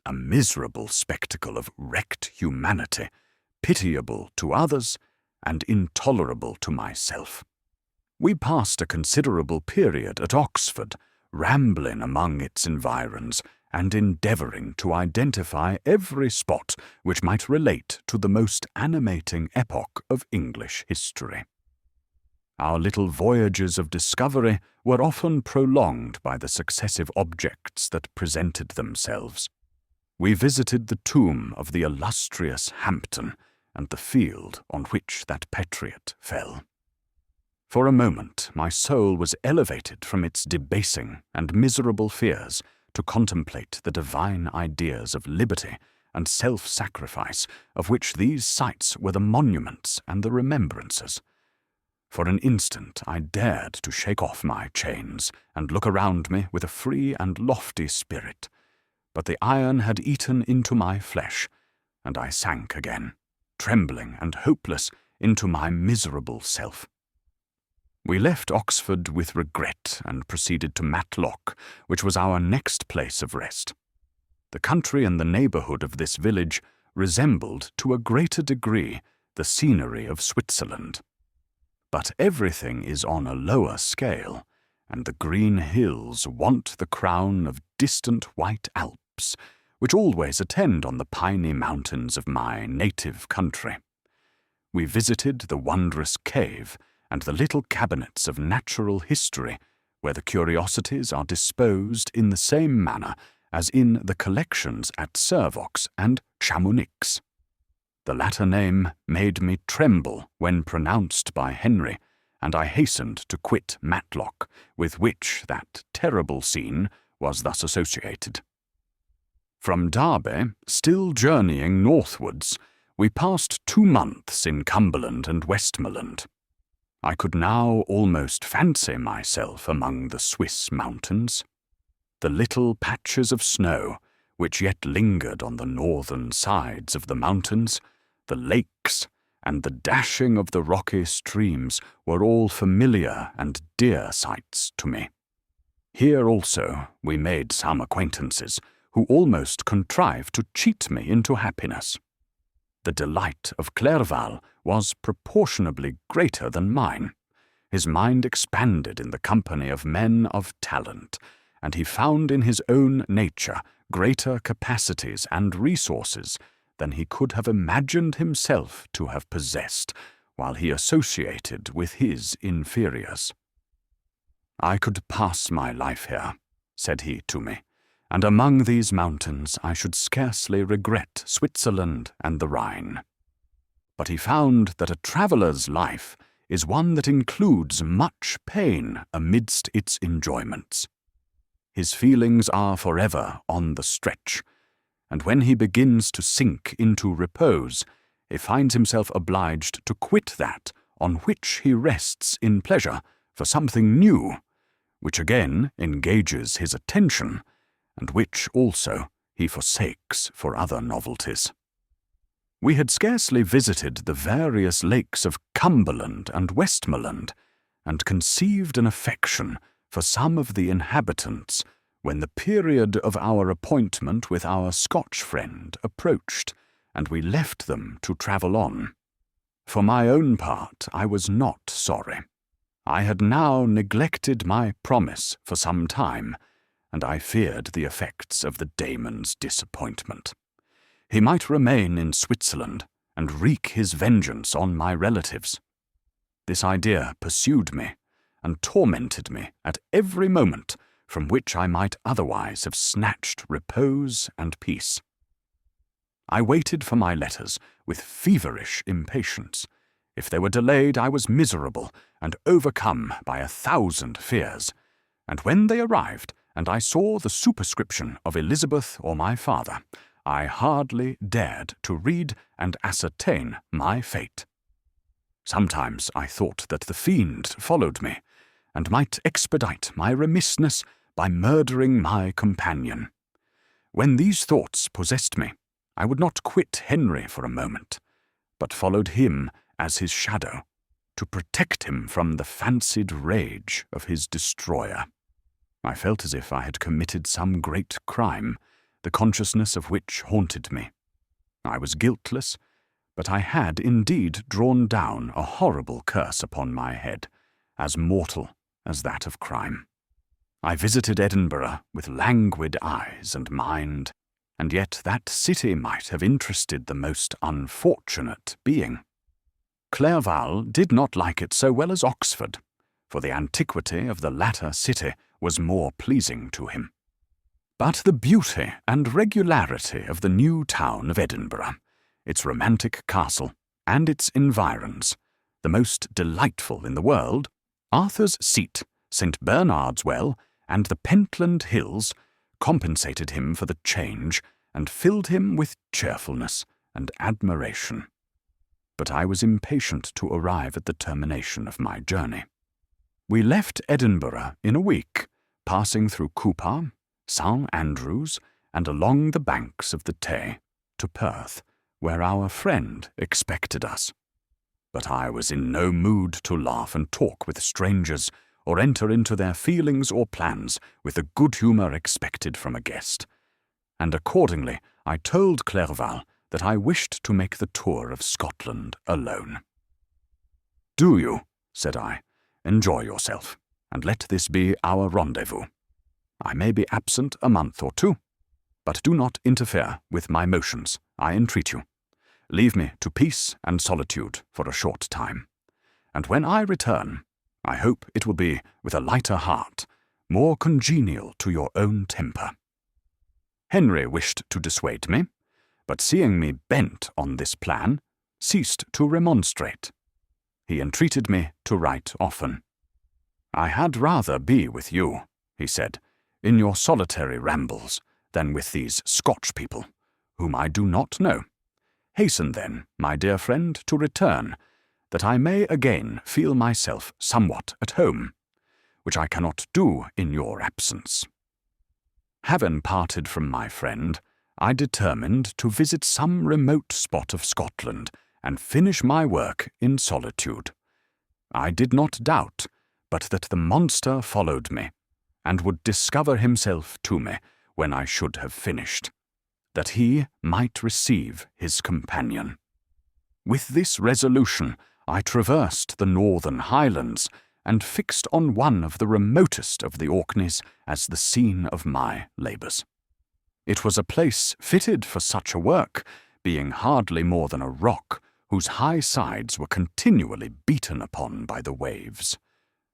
a miserable spectacle of wrecked humanity, pitiable to others and intolerable to myself. We passed a considerable period at Oxford, rambling among its environs and endeavouring to identify every spot which might relate to the most animating epoch of English history. Our little voyages of discovery were often prolonged by the successive objects that presented themselves. We visited the tomb of the illustrious Hampden and the field on which that patriot fell. For a moment my soul was elevated from its debasing and miserable fears to contemplate the divine ideas of liberty and self-sacrifice of which these sites were the monuments and the remembrances. For an instant I dared to shake off my chains and look around me with a free and lofty spirit, but the iron had eaten into my flesh, and I sank again, trembling and hopeless, into my miserable self. We left Oxford with regret and proceeded to Matlock, which was our next place of rest. The country and the neighbourhood of this village resembled to a greater degree the scenery of Switzerland. But everything is on a lower scale, and the green hills want the crown of distant white Alps, which always attend on the piny mountains of my native country. We visited the wondrous cave and the little cabinets of natural history, where the curiosities are disposed in the same manner as in the collections at Servox and Chamonix. The latter name made me tremble when pronounced by Henry, and I hastened to quit Matlock, with which that terrible scene was thus associated. From Derby, still journeying northwards, we passed 2 months in Cumberland and Westmoreland. I could now almost fancy myself among the Swiss mountains. The little patches of snow, which yet lingered on the northern sides of the mountains, the lakes, and the dashing of the rocky streams were all familiar and dear sights to me. Here also we made some acquaintances, who almost contrived to cheat me into happiness. The delight of Clerval was proportionably greater than mine. His mind expanded in the company of men of talent, and he found in his own nature greater capacities and resources than he could have imagined himself to have possessed while he associated with his inferiors. "I could pass my life here," said he to me, "and among these mountains I should scarcely regret Switzerland and the Rhine." But he found that a traveller's life is one that includes much pain amidst its enjoyments. His feelings are forever on the stretch, and when he begins to sink into repose, he finds himself obliged to quit that on which he rests in pleasure for something new, which again engages his attention, and which also he forsakes for other novelties. We had scarcely visited the various lakes of Cumberland and Westmoreland, and conceived an affection for some of the inhabitants, when the period of our appointment with our Scotch friend approached, and we left them to travel on. For my own part, I was not sorry. I had now neglected my promise for some time, and I feared the effects of the Damon's disappointment. He might remain in Switzerland and wreak his vengeance on my relatives. This idea pursued me and tormented me at every moment from which I might otherwise have snatched repose and peace. I waited for my letters with feverish impatience. If they were delayed, I was miserable and overcome by 1,000 fears, and when they arrived, and I saw the superscription of Elizabeth or my father, I hardly dared to read and ascertain my fate. Sometimes I thought that the fiend followed me, and might expedite my remissness by murdering my companion. When these thoughts possessed me, I would not quit Henry for a moment, but followed him as his shadow, to protect him from the fancied rage of his destroyer. I felt as if I had committed some great crime, the consciousness of which haunted me. I was guiltless, but I had indeed drawn down a horrible curse upon my head, as mortal as that of crime. I visited Edinburgh with languid eyes and mind, and yet that city might have interested the most unfortunate being. Clerval did not like it so well as Oxford, for the antiquity of the latter city was more pleasing to him. But the beauty and regularity of the new town of Edinburgh, its romantic castle, and its environs, the most delightful in the world, Arthur's Seat, St. Bernard's Well, and the Pentland Hills, compensated him for the change and filled him with cheerfulness and admiration. But I was impatient to arrive at the termination of my journey. We left Edinburgh in a week, passing through Cupar, St. Andrews, and along the banks of the Tay, to Perth, where our friend expected us. But I was in no mood to laugh and talk with strangers, or enter into their feelings or plans with the good humour expected from a guest, and accordingly I told Clerval that I wished to make the tour of Scotland alone. "Do you," said I, "enjoy yourself, and let this be our rendezvous. I may be absent a month or two, but do not interfere with my motions, I entreat you. Leave me to peace and solitude for a short time, and when I return, I hope it will be with a lighter heart, more congenial to your own temper." Henry wished to dissuade me, but seeing me bent on this plan, ceased to remonstrate. He entreated me to write often. "I had rather be with you," he said, "in your solitary rambles, than with these Scotch people, whom I do not know. Hasten then, my dear friend, to return, that I may again feel myself somewhat at home, which I cannot do in your absence." Having parted from my friend, I determined to visit some remote spot of Scotland and finish my work in solitude. I did not doubt but that the monster followed me, and would discover himself to me when I should have finished, that he might receive his companion. With this resolution, I traversed the northern highlands, and fixed on one of the remotest of the Orkneys as the scene of my labours. It was a place fitted for such a work, being hardly more than a rock, whose high sides were continually beaten upon by the waves.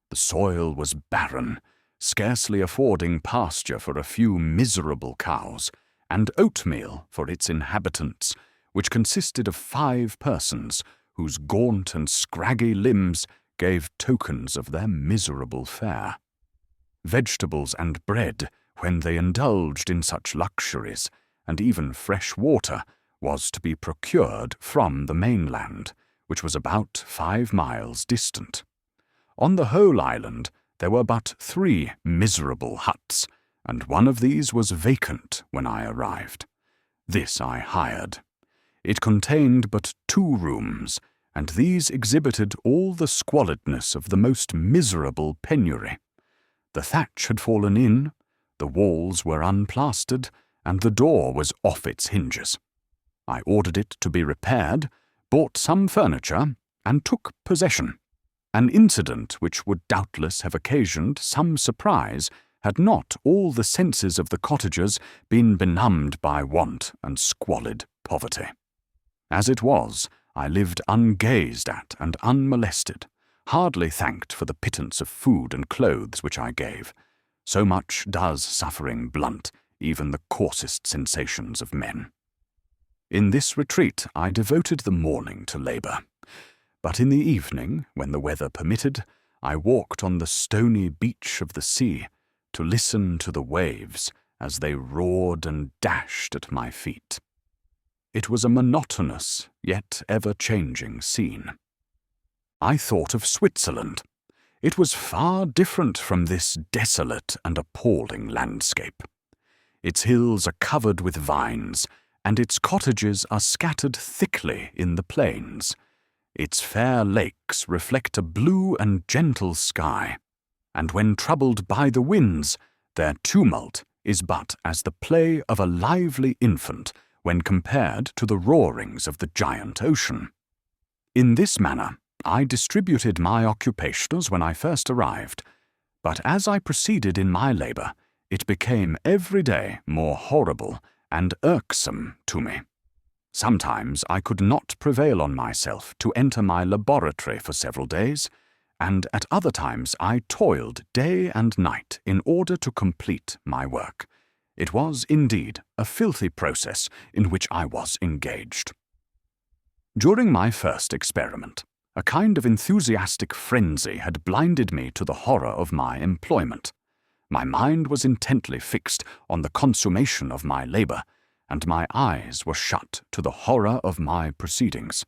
The soil was barren, scarcely affording pasture for a few miserable cows, and oatmeal for its inhabitants, which consisted of 5 persons, whose gaunt and scraggy limbs gave tokens of their miserable fare. Vegetables and bread, when they indulged in such luxuries, and even fresh water, was to be procured from the mainland, which was about 5 miles distant. On the whole island there were but 3 miserable huts, and one of these was vacant when I arrived. This I hired. It contained but 2 rooms, and these exhibited all the squalidness of the most miserable penury. The thatch had fallen in, the walls were unplastered, and the door was off its hinges. I ordered it to be repaired, bought some furniture, and took possession. An incident which would doubtless have occasioned some surprise had not all the senses of the cottagers been benumbed by want and squalid poverty. As it was, I lived ungazed at and unmolested, hardly thanked for the pittance of food and clothes which I gave. So much does suffering blunt even the coarsest sensations of men. In this retreat I devoted the morning to labour, but in the evening, when the weather permitted, I walked on the stony beach of the sea to listen to the waves as they roared and dashed at my feet. It was a monotonous, yet ever-changing scene. I thought of Switzerland. It was far different from this desolate and appalling landscape. Its hills are covered with vines, and its cottages are scattered thickly in the plains. Its fair lakes reflect a blue and gentle sky, and when troubled by the winds, their tumult is but as the play of a lively infant when compared to the roarings of the giant ocean. In this manner, I distributed my occupations when I first arrived, but as I proceeded in my labour, it became every day more horrible and irksome to me. Sometimes I could not prevail on myself to enter my laboratory for several days, and at other times I toiled day and night in order to complete my work. It was indeed a filthy process in which I was engaged. During my first experiment, a kind of enthusiastic frenzy had blinded me to the horror of my employment. My mind was intently fixed on the consummation of my labour, and my eyes were shut to the horror of my proceedings.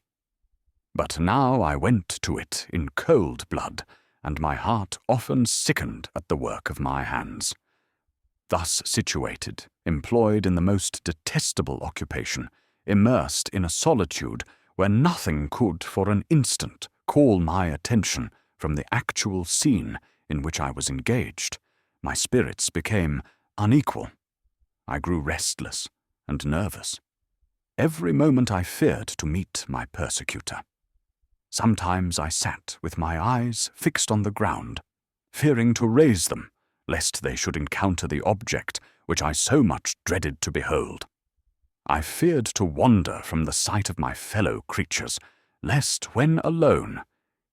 But now I went to it in cold blood, and my heart often sickened at the work of my hands. Thus situated, employed in the most detestable occupation, immersed in a solitude where nothing could for an instant call my attention from the actual scene in which I was engaged, my spirits became unequal. I grew restless and nervous. Every moment I feared to meet my persecutor. Sometimes I sat with my eyes fixed on the ground, fearing to raise them, lest they should encounter the object which I so much dreaded to behold. I feared to wander from the sight of my fellow creatures, lest, when alone,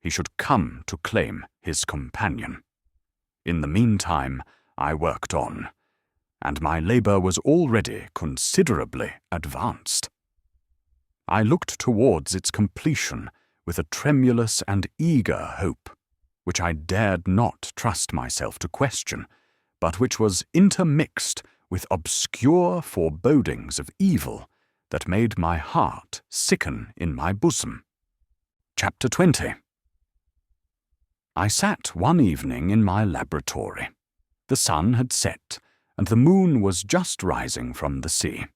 he should come to claim his companion. In the meantime, I worked on, and my labour was already considerably advanced. I looked towards its completion with a tremulous and eager hope, which I dared not trust myself to question, but which was intermixed with obscure forebodings of evil that made my heart sicken in my bosom. Chapter 20. I sat one evening in my laboratory. The sun had set, and the moon was just rising from the sea.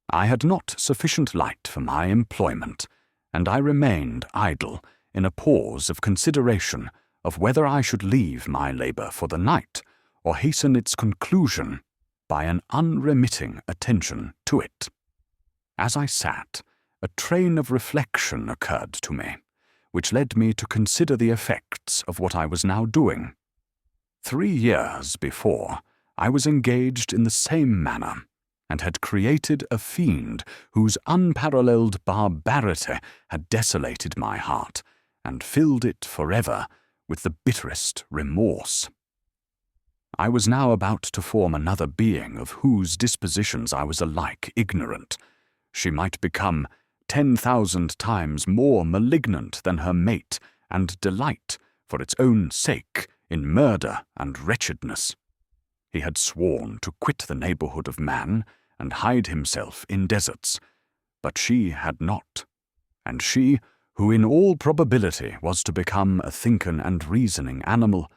I had not sufficient light for my employment, and I remained idle in a pause of consideration of whether I should leave my labour for the night or hasten its conclusion by an unremitting attention to it. As I sat, a train of reflection occurred to me, which led me to consider the effects of what I was now doing. 3 years before, I was engaged in the same manner, and had created a fiend whose unparalleled barbarity had desolated my heart, and filled it forever with the bitterest remorse. I was now about to form another being of whose dispositions I was alike ignorant. She might become 10,000 times more malignant than her mate, and delight, for its own sake, in murder and wretchedness. He had sworn to quit the neighbourhood of man, and hide himself in deserts, but she had not, and she, who in all probability was to become a thinking and reasoning animal,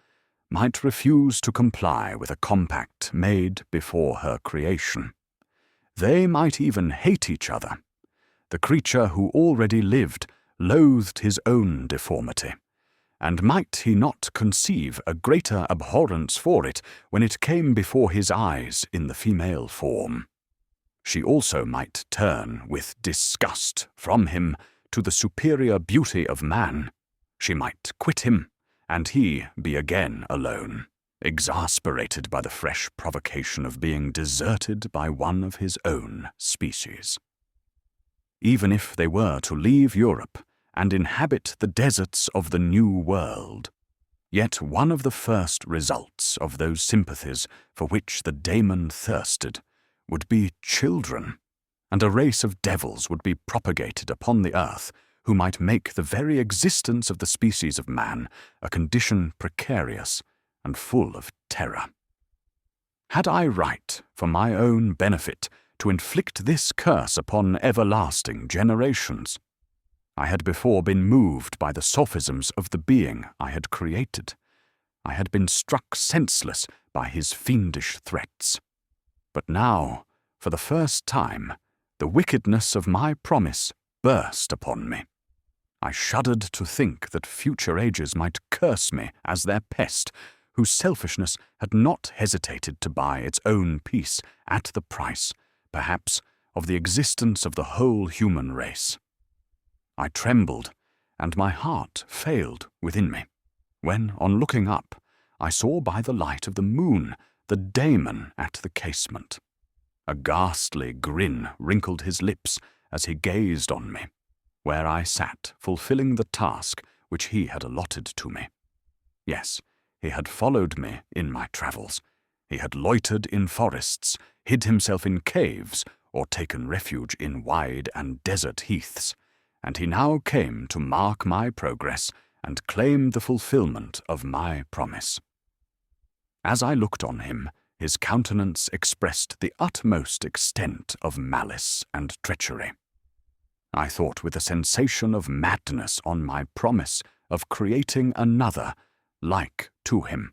might refuse to comply with a compact made before her creation. They might even hate each other. The creature who already lived loathed his own deformity, and might he not conceive a greater abhorrence for it when it came before his eyes in the female form? She also might turn with disgust from him to the superior beauty of man. She might quit him, and he be again alone, exasperated by the fresh provocation of being deserted by one of his own species. Even if they were to leave Europe and inhabit the deserts of the New World, yet one of the first results of those sympathies for which the daemon thirsted would be children, and a race of devils would be propagated upon the earth who might make the very existence of the species of man a condition precarious and full of terror. Had I right, for my own benefit, to inflict this curse upon everlasting generations? I had before been moved by the sophisms of the being I had created. I had been struck senseless by his fiendish threats. But now, for the first time, the wickedness of my promise burst upon me. I shuddered to think that future ages might curse me as their pest, whose selfishness had not hesitated to buy its own peace at the price, perhaps, of the existence of the whole human race. I trembled, and my heart failed within me, when, on looking up, I saw by the light of the moon the daemon at the casement. A ghastly grin wrinkled his lips as he gazed on me, where I sat fulfilling the task which he had allotted to me. Yes, he had followed me in my travels. He had loitered in forests, hid himself in caves, or taken refuge in wide and desert heaths, and he now came to mark my progress and claim the fulfillment of my promise. As I looked on him, his countenance expressed the utmost extent of malice and treachery. I thought with a sensation of madness on my promise of creating another like to him,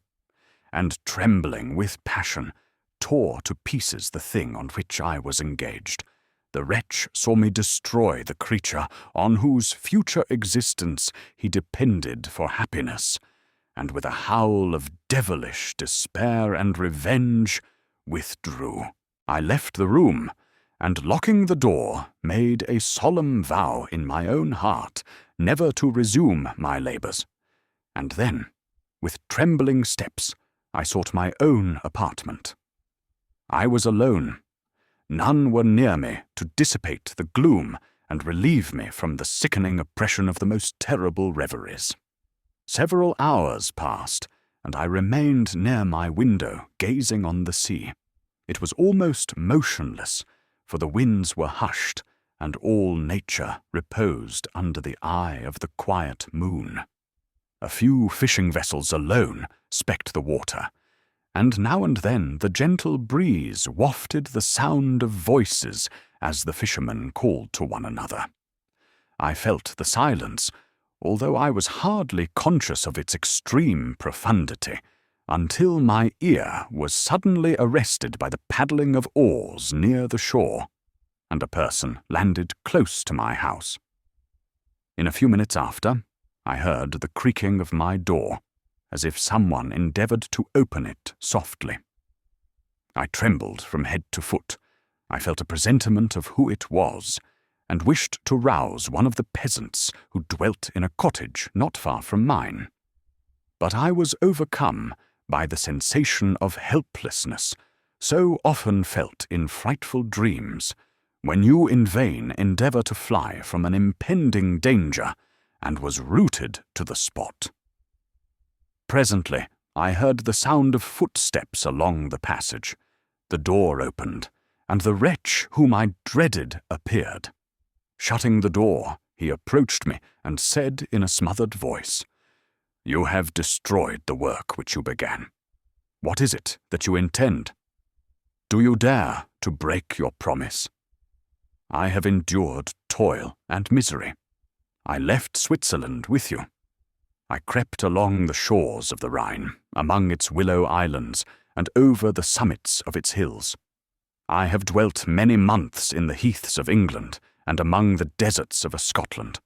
and trembling with passion, tore to pieces the thing on which I was engaged. The wretch saw me destroy the creature on whose future existence he depended for happiness, and with a howl of devilish despair and revenge, withdrew. I left the room, and locking the door, made a solemn vow in my own heart never to resume my labours. And then, with trembling steps, I sought my own apartment. I was alone. None were near me to dissipate the gloom and relieve me from the sickening oppression of the most terrible reveries. Several hours passed, and I remained near my window, gazing on the sea. It was almost motionless, for the winds were hushed, and all nature reposed under the eye of the quiet moon. A few fishing vessels alone specked the water, and now and then the gentle breeze wafted the sound of voices as the fishermen called to one another. I felt the silence, although I was hardly conscious of its extreme profundity, until my ear was suddenly arrested by the paddling of oars near the shore, and a person landed close to my house. In a few minutes after, I heard the creaking of my door, as if someone endeavoured to open it softly. I trembled from head to foot. I felt a presentiment of who it was, and wished to rouse one of the peasants who dwelt in a cottage not far from mine. But I was overcome by the sensation of helplessness, so often felt in frightful dreams, when you in vain endeavour to fly from an impending danger, and was rooted to the spot. Presently, I heard the sound of footsteps along the passage. The door opened, and the wretch whom I dreaded appeared. Shutting the door, he approached me and said in a smothered voice, "You have destroyed the work which you began. What is it that you intend? Do you dare to break your promise? I have endured toil and misery. I left Switzerland with you. I crept along the shores of the Rhine, among its willow islands, and over the summits of its hills. I have dwelt many months in the heaths of England, and among the deserts of Scotland.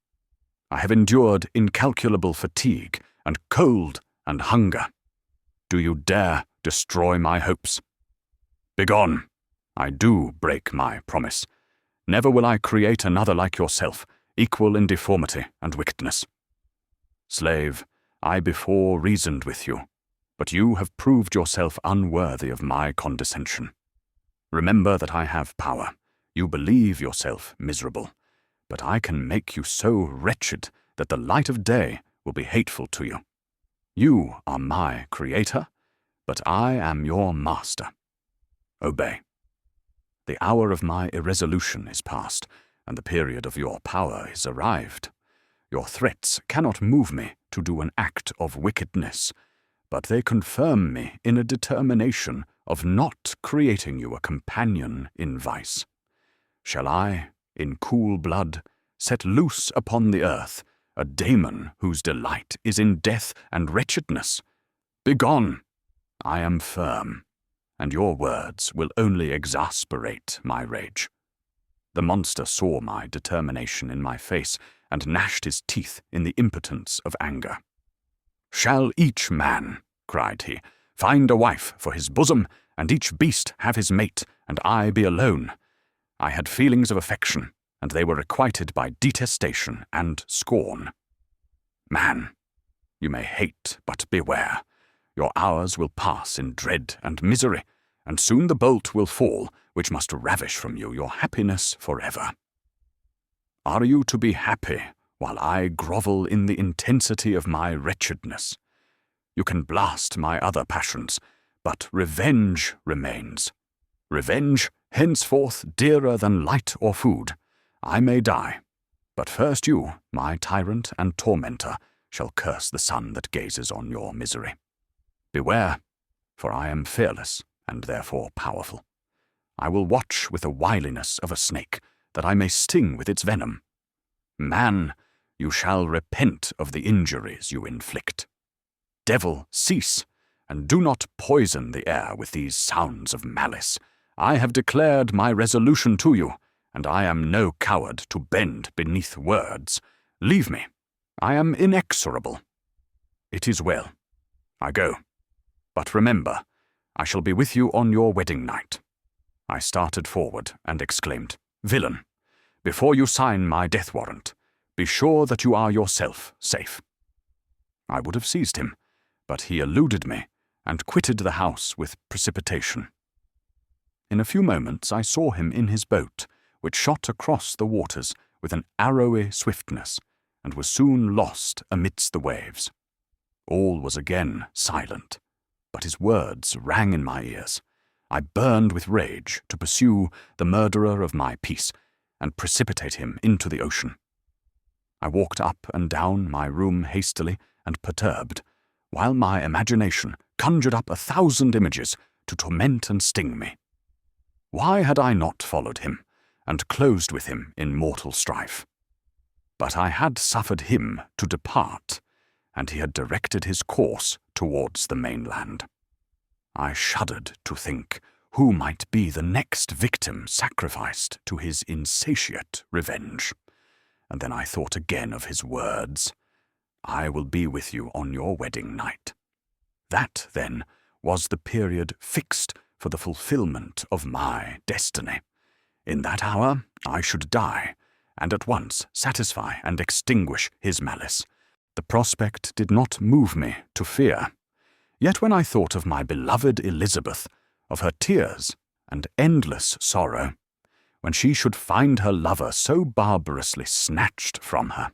I have endured incalculable fatigue, and cold, and hunger. Do you dare destroy my hopes? Begone! I do break my promise. Never will I create another like yourself, equal in deformity and wickedness. Slave, I before reasoned with you, but you have proved yourself unworthy of my condescension. Remember that I have power. You believe yourself miserable, but I can make you so wretched that the light of day will be hateful to you. You are my creator, but I am your master. Obey. The hour of my irresolution is past, and the period of your power is arrived. Your threats cannot move me to do an act of wickedness, but they confirm me in a determination of not creating you a companion in vice. Shall I, in cool blood, set loose upon the earth a daemon whose delight is in death and wretchedness? Begone! I am firm, and your words will only exasperate my rage. The monster saw my determination in my face, and gnashed his teeth in the impotence of anger. Shall each man, cried he. "Find a wife for his bosom, and each beast have his mate, and I be alone." I had feelings of affection, and they were requited by detestation and scorn. Man, you may hate, but beware. Your hours will pass in dread and misery, and soon the bolt will fall which must ravish from you your happiness forever. Are you to be happy while I grovel in the intensity of my wretchedness? You can blast my other passions, but revenge remains. Revenge, henceforth dearer than light or food. I may die, but first you, my tyrant and tormentor, shall curse the sun that gazes on your misery. Beware, for I am fearless and therefore powerful. I will watch with the wiliness of a snake, that I may sting with its venom. Man, you shall repent of the injuries you inflict. Devil, cease, and do not poison the air with these sounds of malice. I have declared my resolution to you, and I am no coward to bend beneath words. Leave me. I am inexorable. It is well. I go. But remember, I shall be with you on your wedding night. I started forward and exclaimed, "Villain, before you sign my death warrant, be sure that you are yourself safe." I would have seized him, but he eluded me and quitted the house with precipitation. In a few moments I saw him in his boat, which shot across the waters with an arrowy swiftness, and was soon lost amidst the waves. All was again silent, but his words rang in my ears. I burned with rage to pursue the murderer of my peace and precipitate him into the ocean. I walked up and down my room hastily and perturbed, while my imagination conjured up 1,000 images to torment and sting me. Why had I not followed him, and closed with him in mortal strife? But I had suffered him to depart, and he had directed his course towards the mainland. I shuddered to think who might be the next victim sacrificed to his insatiate revenge. And then I thought again of his words, "I will be with you on your wedding night." That, then, was the period fixed for the fulfillment of my destiny. In that hour I should die, and at once satisfy and extinguish his malice. The prospect did not move me to fear. Yet when I thought of my beloved Elizabeth, of her tears and endless sorrow, when she should find her lover so barbarously snatched from her,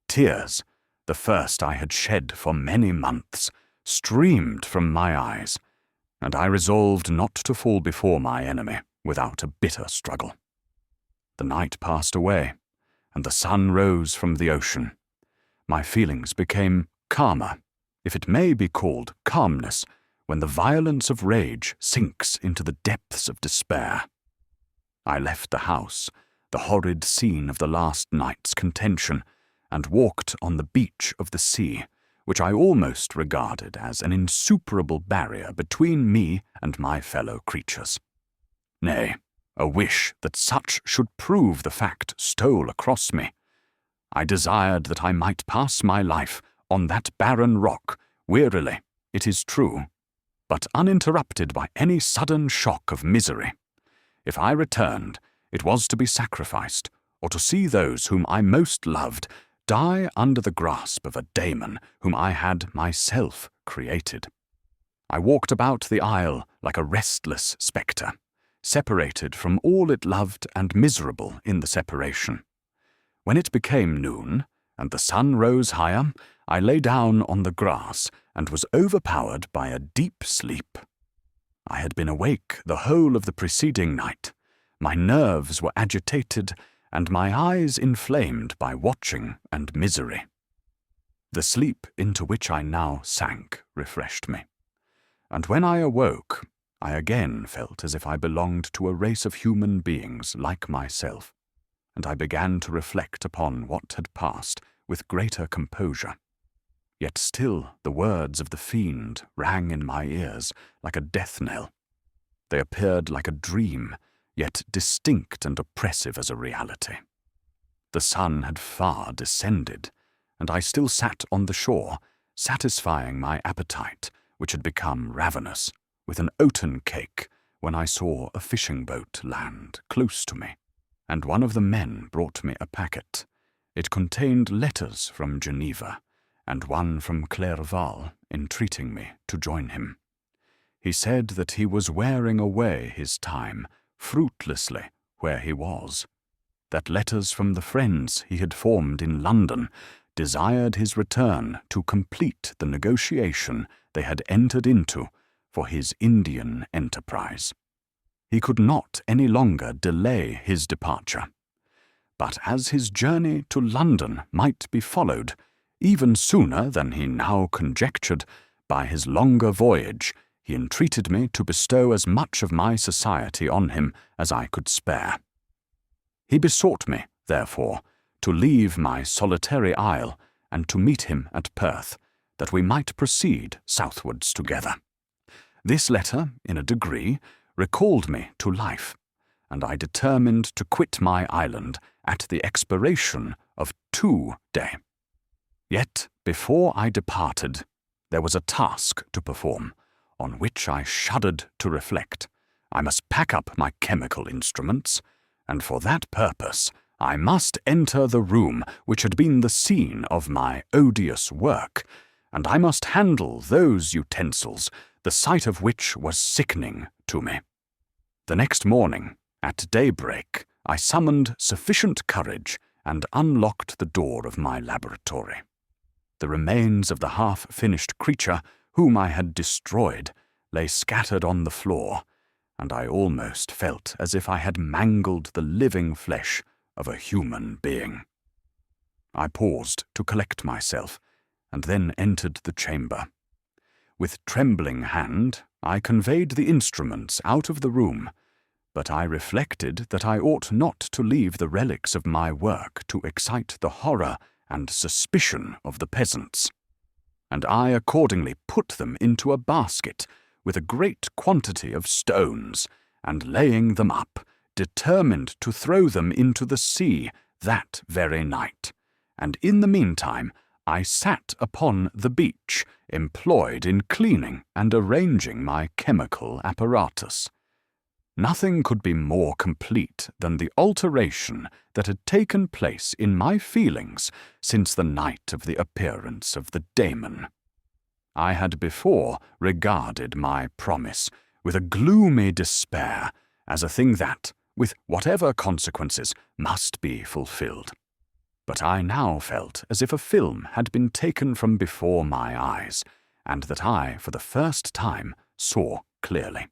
tears, the first I had shed for many months, streamed from my eyes, and I resolved not to fall before my enemy without a bitter struggle. The night passed away, and the sun rose from the ocean. My feelings became calmer, if it may be called calmness, when the violence of rage sinks into the depths of despair. I left the house, the horrid scene of the last night's contention, and walked on the beach of the sea, which I almost regarded as an insuperable barrier between me and my fellow creatures. Nay, a wish that such should prove the fact stole across me. I desired that I might pass my life on that barren rock, wearily, it is true, but uninterrupted by any sudden shock of misery. If I returned, it was to be sacrificed, or to see those whom I most loved die under the grasp of a daemon whom I had myself created. I walked about the isle like a restless spectre, separated from all it loved and miserable in the separation. When it became noon, and the sun rose higher, I lay down on the grass and was overpowered by a deep sleep. I had been awake the whole of the preceding night. My nerves were agitated, and my eyes inflamed by watching and misery. The sleep into which I now sank refreshed me, and when I awoke, I again felt as if I belonged to a race of human beings like myself, and I began to reflect upon what had passed with greater composure. Yet still the words of the fiend rang in my ears like a death knell. They appeared like a dream, yet distinct and oppressive as a reality. The sun had far descended, and I still sat on the shore, satisfying my appetite which had become ravenous, with an oaten cake when I saw a fishing boat land close to me, and one of the men brought me a packet. It contained letters from Geneva, and one from Clerval entreating me to join him. He said that he was wearing away his time fruitlessly where he was, that letters from the friends he had formed in London desired his return to complete the negotiation they had entered into for his Indian enterprise. He could not any longer delay his departure. But as his journey to London might be followed, even sooner than he now conjectured, by his longer voyage, he entreated me to bestow as much of my society on him as I could spare. He besought me, therefore, to leave my solitary isle and to meet him at Perth, that we might proceed southwards together. This letter, in a degree, recalled me to life, and I determined to quit my island at the expiration of 2 days. Yet, before I departed, there was a task to perform, on which I shuddered to reflect. I must pack up my chemical instruments, and for that purpose I must enter the room which had been the scene of my odious work, and I must handle those utensils, the sight of which was sickening to me. The next morning, at daybreak, I summoned sufficient courage and unlocked the door of my laboratory. The remains of the half-finished creature whom I had destroyed lay scattered on the floor, and I almost felt as if I had mangled the living flesh of a human being. I paused to collect myself, and then entered the chamber. With trembling hand, I conveyed the instruments out of the room, but I reflected that I ought not to leave the relics of my work to excite the horror and suspicion of the peasants, and I accordingly put them into a basket with a great quantity of stones, and laying them up, determined to throw them into the sea that very night, and in the meantime I sat upon the beach, employed in cleaning and arranging my chemical apparatus. Nothing could be more complete than the alteration that had taken place in my feelings since the night of the appearance of the daemon. I had before regarded my promise with a gloomy despair as a thing that, with whatever consequences, must be fulfilled. But I now felt as if a film had been taken from before my eyes, and that I, for the first time, saw clearly.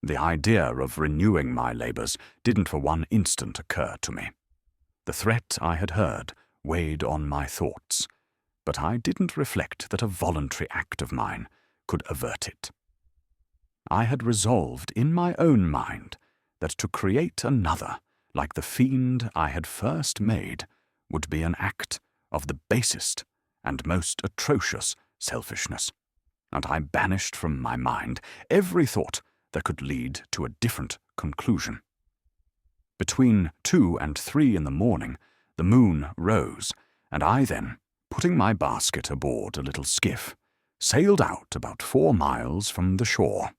The idea of renewing my labours didn't for one instant occur to me. The threat I had heard weighed on my thoughts, but I didn't reflect that a voluntary act of mine could avert it. I had resolved in my own mind that to create another, like the fiend I had first made, would be an act of the basest and most atrocious selfishness, and I banished from my mind every thought that could lead to a different conclusion. Between 2 and 3 in the morning, the moon rose, and I then, putting my basket aboard a little skiff, sailed out about 4 miles from the shore.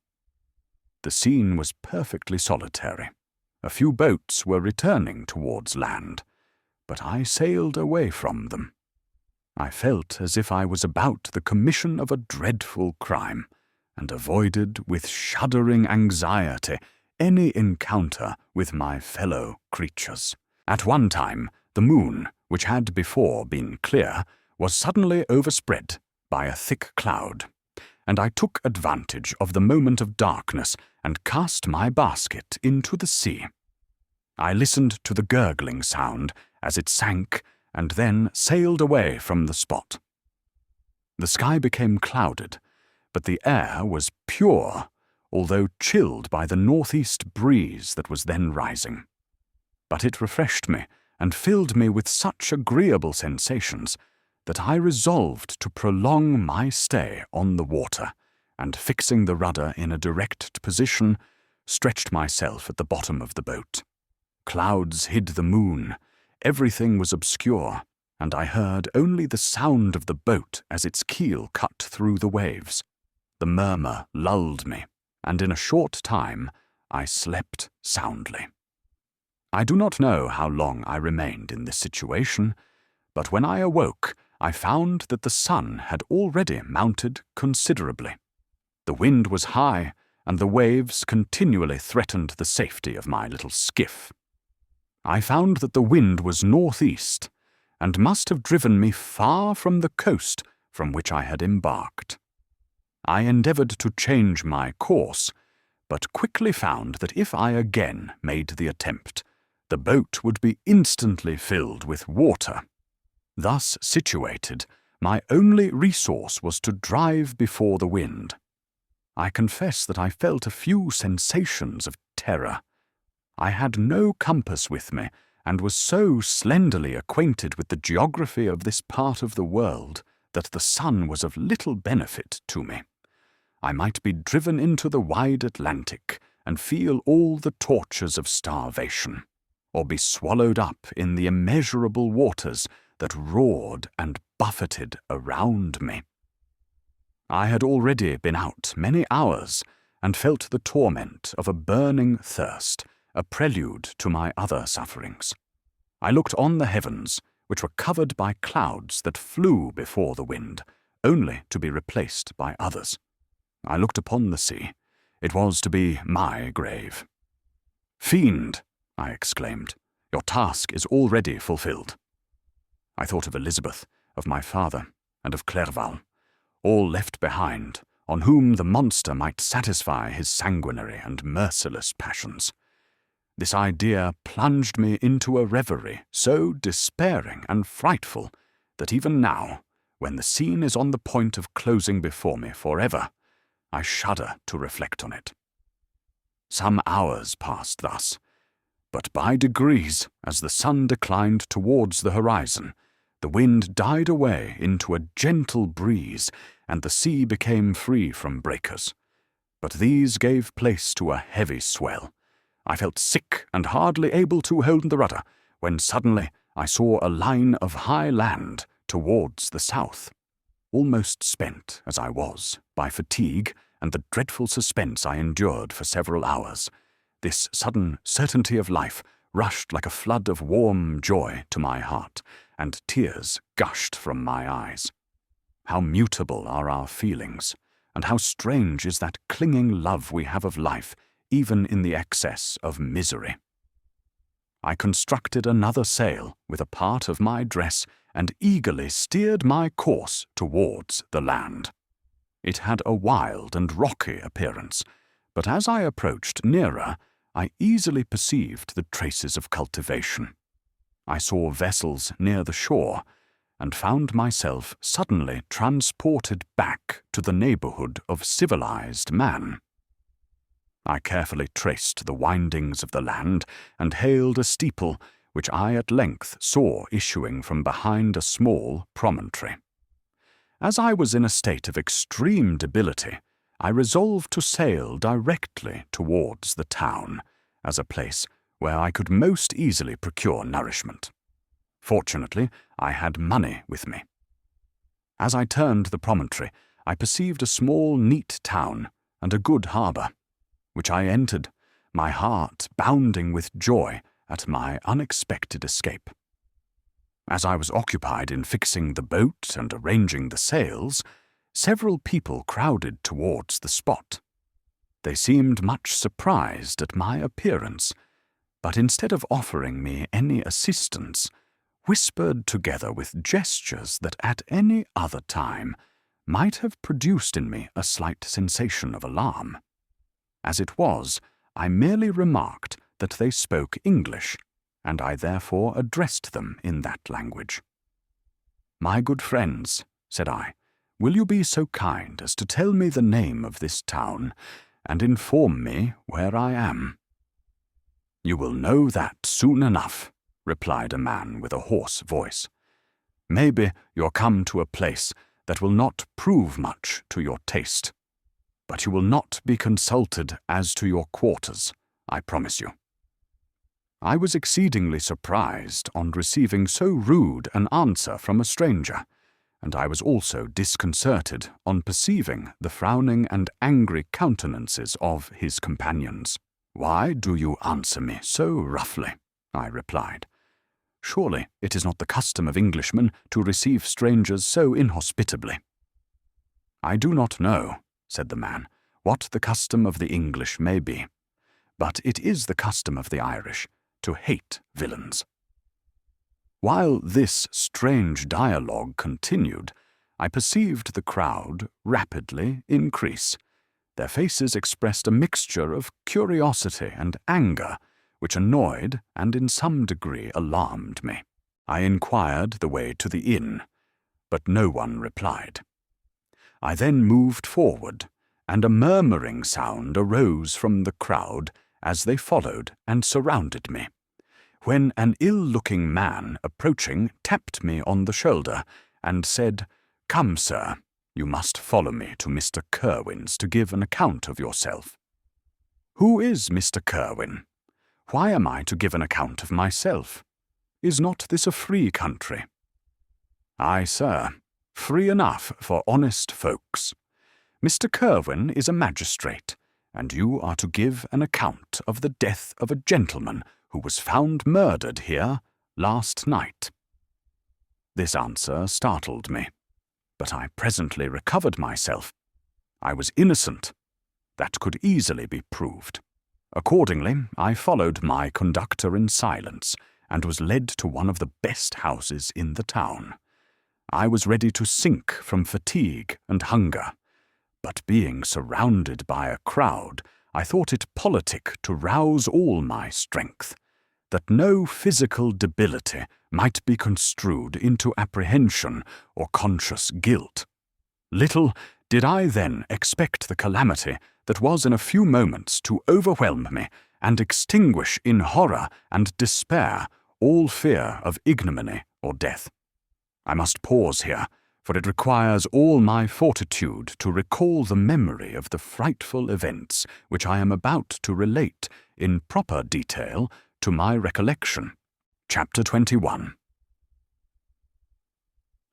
The scene was perfectly solitary. A few boats were returning towards land, but I sailed away from them. I felt as if I was about the commission of a dreadful crime, and avoided with shuddering anxiety any encounter with my fellow creatures. At one time, the moon, which had before been clear, was suddenly overspread by a thick cloud, and I took advantage of the moment of darkness and cast my basket into the sea. I listened to the gurgling sound as it sank, and then sailed away from the spot. The sky became clouded, but the air was pure, although chilled by the northeast breeze that was then rising. But it refreshed me and filled me with such agreeable sensations that I resolved to prolong my stay on the water, and fixing the rudder in a direct position, stretched myself at the bottom of the boat. Clouds hid the moon, everything was obscure, and I heard only the sound of the boat as its keel cut through the waves. the murmur lulled me, and in a short time I slept soundly. I do not know how long I remained in this situation, but when I awoke, I found that the sun had already mounted considerably. The wind was high, and the waves continually threatened the safety of my little skiff. I found that the wind was northeast, and must have driven me far from the coast from which I had embarked. I endeavoured to change my course, but quickly found that if I again made the attempt, the boat would be instantly filled with water. Thus situated, my only resource was to drive before the wind. I confess that I felt a few sensations of terror. I had no compass with me, and was so slenderly acquainted with the geography of this part of the world that the sun was of little benefit to me. I might be driven into the wide Atlantic and feel all the tortures of starvation, or be swallowed up in the immeasurable waters that roared and buffeted around me. I had already been out many hours, and felt the torment of a burning thirst, a prelude to my other sufferings. I looked on the heavens, which were covered by clouds that flew before the wind, only to be replaced by others. I looked upon the sea. It was to be my grave. "Fiend," I exclaimed, "your task is already fulfilled." I thought of Elizabeth, of my father, and of Clerval, all left behind, on whom the monster might satisfy his sanguinary and merciless passions. This idea plunged me into a reverie so despairing and frightful that even now, when the scene is on the point of closing before me forever, I shudder to reflect on it. Some hours passed thus, but by degrees, as the sun declined towards the horizon, the wind died away into a gentle breeze, and the sea became free from breakers. But these gave place to a heavy swell. I felt sick and hardly able to hold the rudder, when suddenly I saw a line of high land towards the south. Almost spent, as I was, by fatigue and the dreadful suspense I endured for several hours, this sudden certainty of life rushed like a flood of warm joy to my heart, and tears gushed from my eyes. How mutable are our feelings, and how strange is that clinging love we have of life, even in the excess of misery. I constructed another sail with a part of my dress, and eagerly steered my course towards the land. It had a wild and rocky appearance, but as I approached nearer, I easily perceived the traces of cultivation. I saw vessels near the shore, and found myself suddenly transported back to the neighborhood of civilized man. I carefully traced the windings of the land, and hailed a steeple, which I at length saw issuing from behind a small promontory. As I was in a state of extreme debility, I resolved to sail directly towards the town, as a place where I could most easily procure nourishment. Fortunately, I had money with me. As I turned the promontory, I perceived a small, neat town and a good harbour, which I entered, my heart bounding with joy at my unexpected escape. As I was occupied in fixing the boat and arranging the sails, several people crowded towards the spot. They seemed much surprised at my appearance, but instead of offering me any assistance, whispered together with gestures that at any other time might have produced in me a slight sensation of alarm. As it was, I merely remarked that they spoke English, and I therefore addressed them in that language. "My good friends," said I, "will you be so kind as to tell me the name of this town, and inform me where I am?" "You will know that soon enough," replied a man with a hoarse voice. "Maybe you're come to a place that will not prove much to your taste, but you will not be consulted as to your quarters, I promise you." I was exceedingly surprised on receiving so rude an answer from a stranger, and I was also disconcerted on perceiving the frowning and angry countenances of his companions. "Why do you answer me so roughly?" I replied. "Surely it is not the custom of Englishmen to receive strangers so inhospitably." "I do not know," said the man, "what the custom of the English may be, but it is the custom of the Irish to hate villains." While this strange dialogue continued, I perceived the crowd rapidly increase. Their faces expressed a mixture of curiosity and anger, which annoyed and in some degree alarmed me. I inquired the way to the inn, but no one replied. I then moved forward, and a murmuring sound arose from the crowd as they followed and surrounded me, when an ill-looking man approaching tapped me on the shoulder and said, "Come, sir, you must follow me to Mr. Kerwin's to give an account of yourself." "Who is Mr. Kerwin? Why am I to give an account of myself? Is not this a free country?" "Aye, sir, free enough for honest folks. Mr. Kerwin is a magistrate, and you are to give an account of the death of a gentleman who was found murdered here last night." This answer startled me, but I presently recovered myself. I was innocent. That could easily be proved. Accordingly, I followed my conductor in silence, and was led to one of the best houses in the town. I was ready to sink from fatigue and hunger, but being surrounded by a crowd, I thought it politic to rouse all my strength, that no physical debility might be construed into apprehension or conscious guilt. Little did I then expect the calamity that was in a few moments to overwhelm me and extinguish in horror and despair all fear of ignominy or death. I must pause here, for it requires all my fortitude to recall the memory of the frightful events which I am about to relate in proper detail to my recollection. Chapter 21.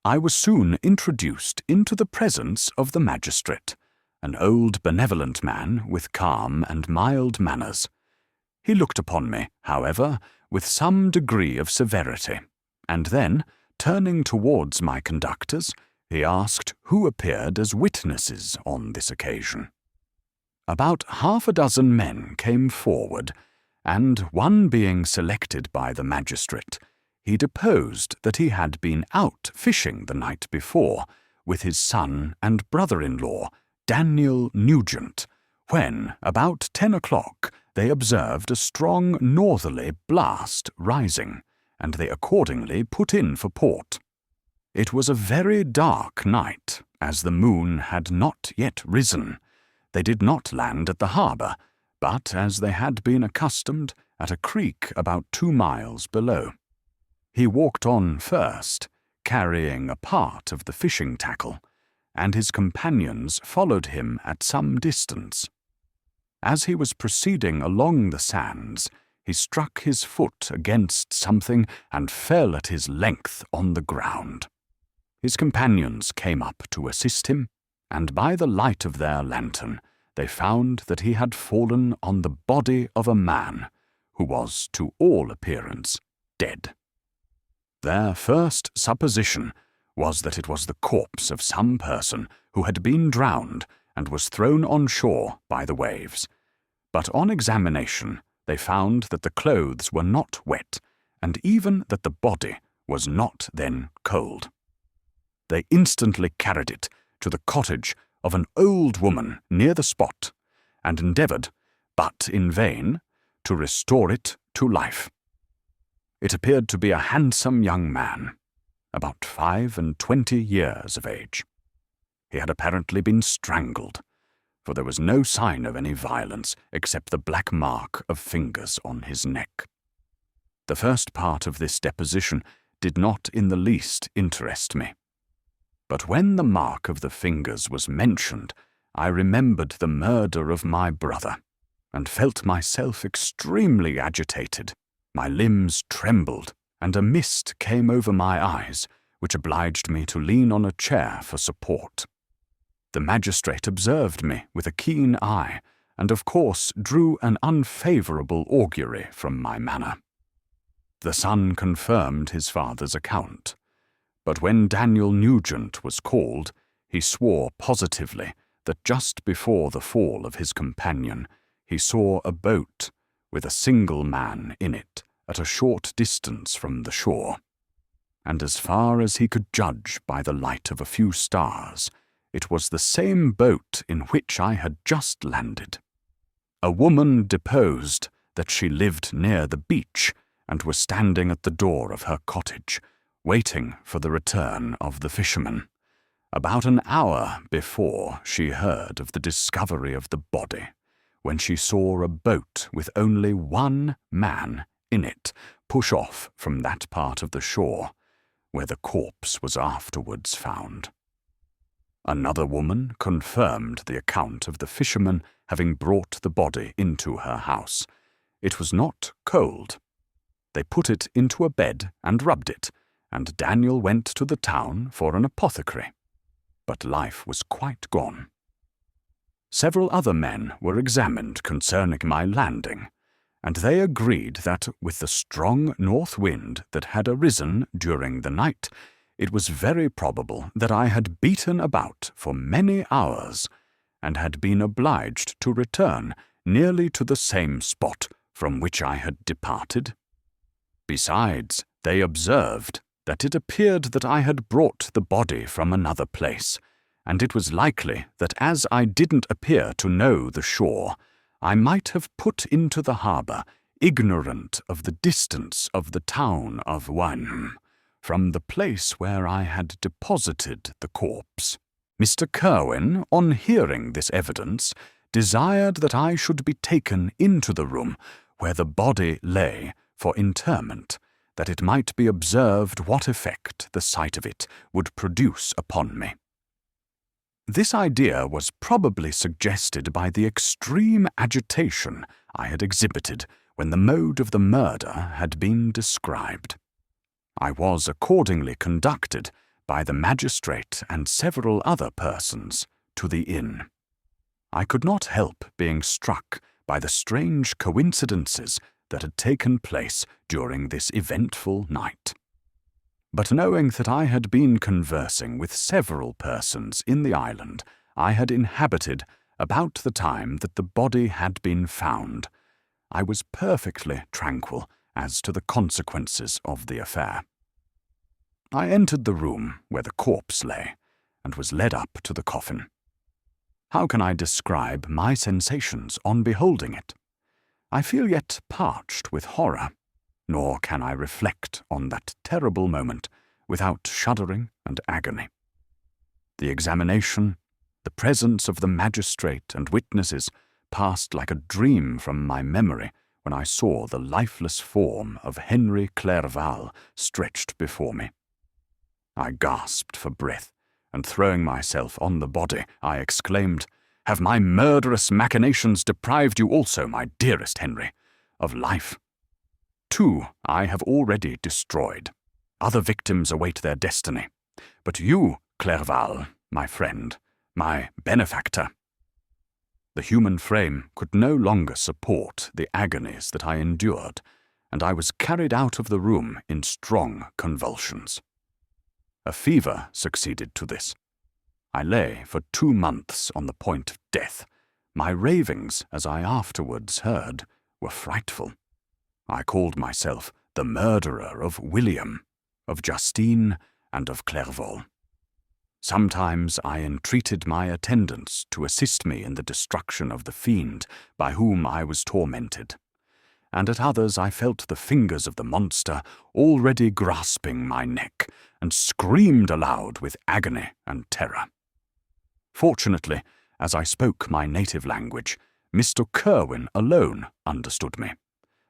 I was soon introduced into the presence of the magistrate, an old benevolent man with calm and mild manners. He looked upon me, however, with some degree of severity, and then, turning towards my conductors, he asked who appeared as witnesses on this occasion. About half a dozen men came forward, and one being selected by the magistrate, he deposed that he had been out fishing the night before with his son and brother-in-law, Daniel Nugent, when, about 10 o'clock, they observed a strong northerly blast rising, and they accordingly put in for port. It was a very dark night, as the moon had not yet risen. They did not land at the harbour, but, as they had been accustomed, at a creek about 2 miles below. He walked on first, carrying a part of the fishing tackle, and his companions followed him at some distance. As he was proceeding along the sands, he struck his foot against something and fell at his length on the ground. His companions came up to assist him, and by the light of their lantern they found that he had fallen on the body of a man, who was, to all appearance, dead. Their first supposition was that it was the corpse of some person who had been drowned and was thrown on shore by the waves, but on examination they found that the clothes were not wet, and even that the body was not then cold. They instantly carried it to the cottage of an old woman near the spot, and endeavoured, but in vain, to restore it to life. It appeared to be a handsome young man, about 25 years of age. He had apparently been strangled, for there was no sign of any violence except the black mark of fingers on his neck. The first part of this deposition did not in the least interest me. But when the mark of the fingers was mentioned, I remembered the murder of my brother, and felt myself extremely agitated. My limbs trembled, and a mist came over my eyes, which obliged me to lean on a chair for support. The magistrate observed me with a keen eye, and of course drew an unfavourable augury from my manner. The son confirmed his father's account, but when Daniel Nugent was called, he swore positively that just before the fall of his companion, he saw a boat with a single man in it at a short distance from the shore, and as far as he could judge by the light of a few stars, it was the same boat in which I had just landed. A woman deposed that she lived near the beach and was standing at the door of her cottage, waiting for the return of the fisherman, about an hour before she heard of the discovery of the body, when she saw a boat with only one man in it push off from that part of the shore, where the corpse was afterwards found. Another woman confirmed the account of the fisherman having brought the body into her house. It was not cold. They put it into a bed and rubbed it, and Daniel went to the town for an apothecary. But life was quite gone. Several other men were examined concerning my landing, and they agreed that with the strong north wind that had arisen during the night, it was very probable that I had beaten about for many hours, and had been obliged to return nearly to the same spot from which I had departed. Besides, they observed that it appeared that I had brought the body from another place, and it was likely that as I didn't appear to know the shore, I might have put into the harbour, ignorant of the distance of the town of Wynham from the place where I had deposited the corpse. Mr. Kirwin, on hearing this evidence, desired that I should be taken into the room where the body lay for interment, that it might be observed what effect the sight of it would produce upon me. This idea was probably suggested by the extreme agitation I had exhibited when the mode of the murder had been described. I was accordingly conducted by the magistrate and several other persons to the inn. I could not help being struck by the strange coincidences that had taken place during this eventful night. But knowing that I had been conversing with several persons in the island I had inhabited about the time that the body had been found, I was perfectly tranquil as to the consequences of the affair. I entered the room where the corpse lay, and was led up to the coffin. How can I describe my sensations on beholding it? I feel yet parched with horror, nor can I reflect on that terrible moment without shuddering and agony. The examination, the presence of the magistrate and witnesses passed like a dream from my memory when I saw the lifeless form of Henry Clerval stretched before me. I gasped for breath, and throwing myself on the body, I exclaimed, "Have my murderous machinations deprived you also, my dearest Henry, of life? 2 I have already destroyed. Other victims await their destiny. But you, Clerval, my friend, my benefactor." The human frame could no longer support the agonies that I endured, and I was carried out of the room in strong convulsions. A fever succeeded to this. I lay for 2 months on the point of death. My ravings, as I afterwards heard, were frightful. I called myself the murderer of William, of Justine, and of Clerval. Sometimes I entreated my attendants to assist me in the destruction of the fiend by whom I was tormented, and at others I felt the fingers of the monster already grasping my neck, and screamed aloud with agony and terror. Fortunately, as I spoke my native language, Mr. Kirwin alone understood me,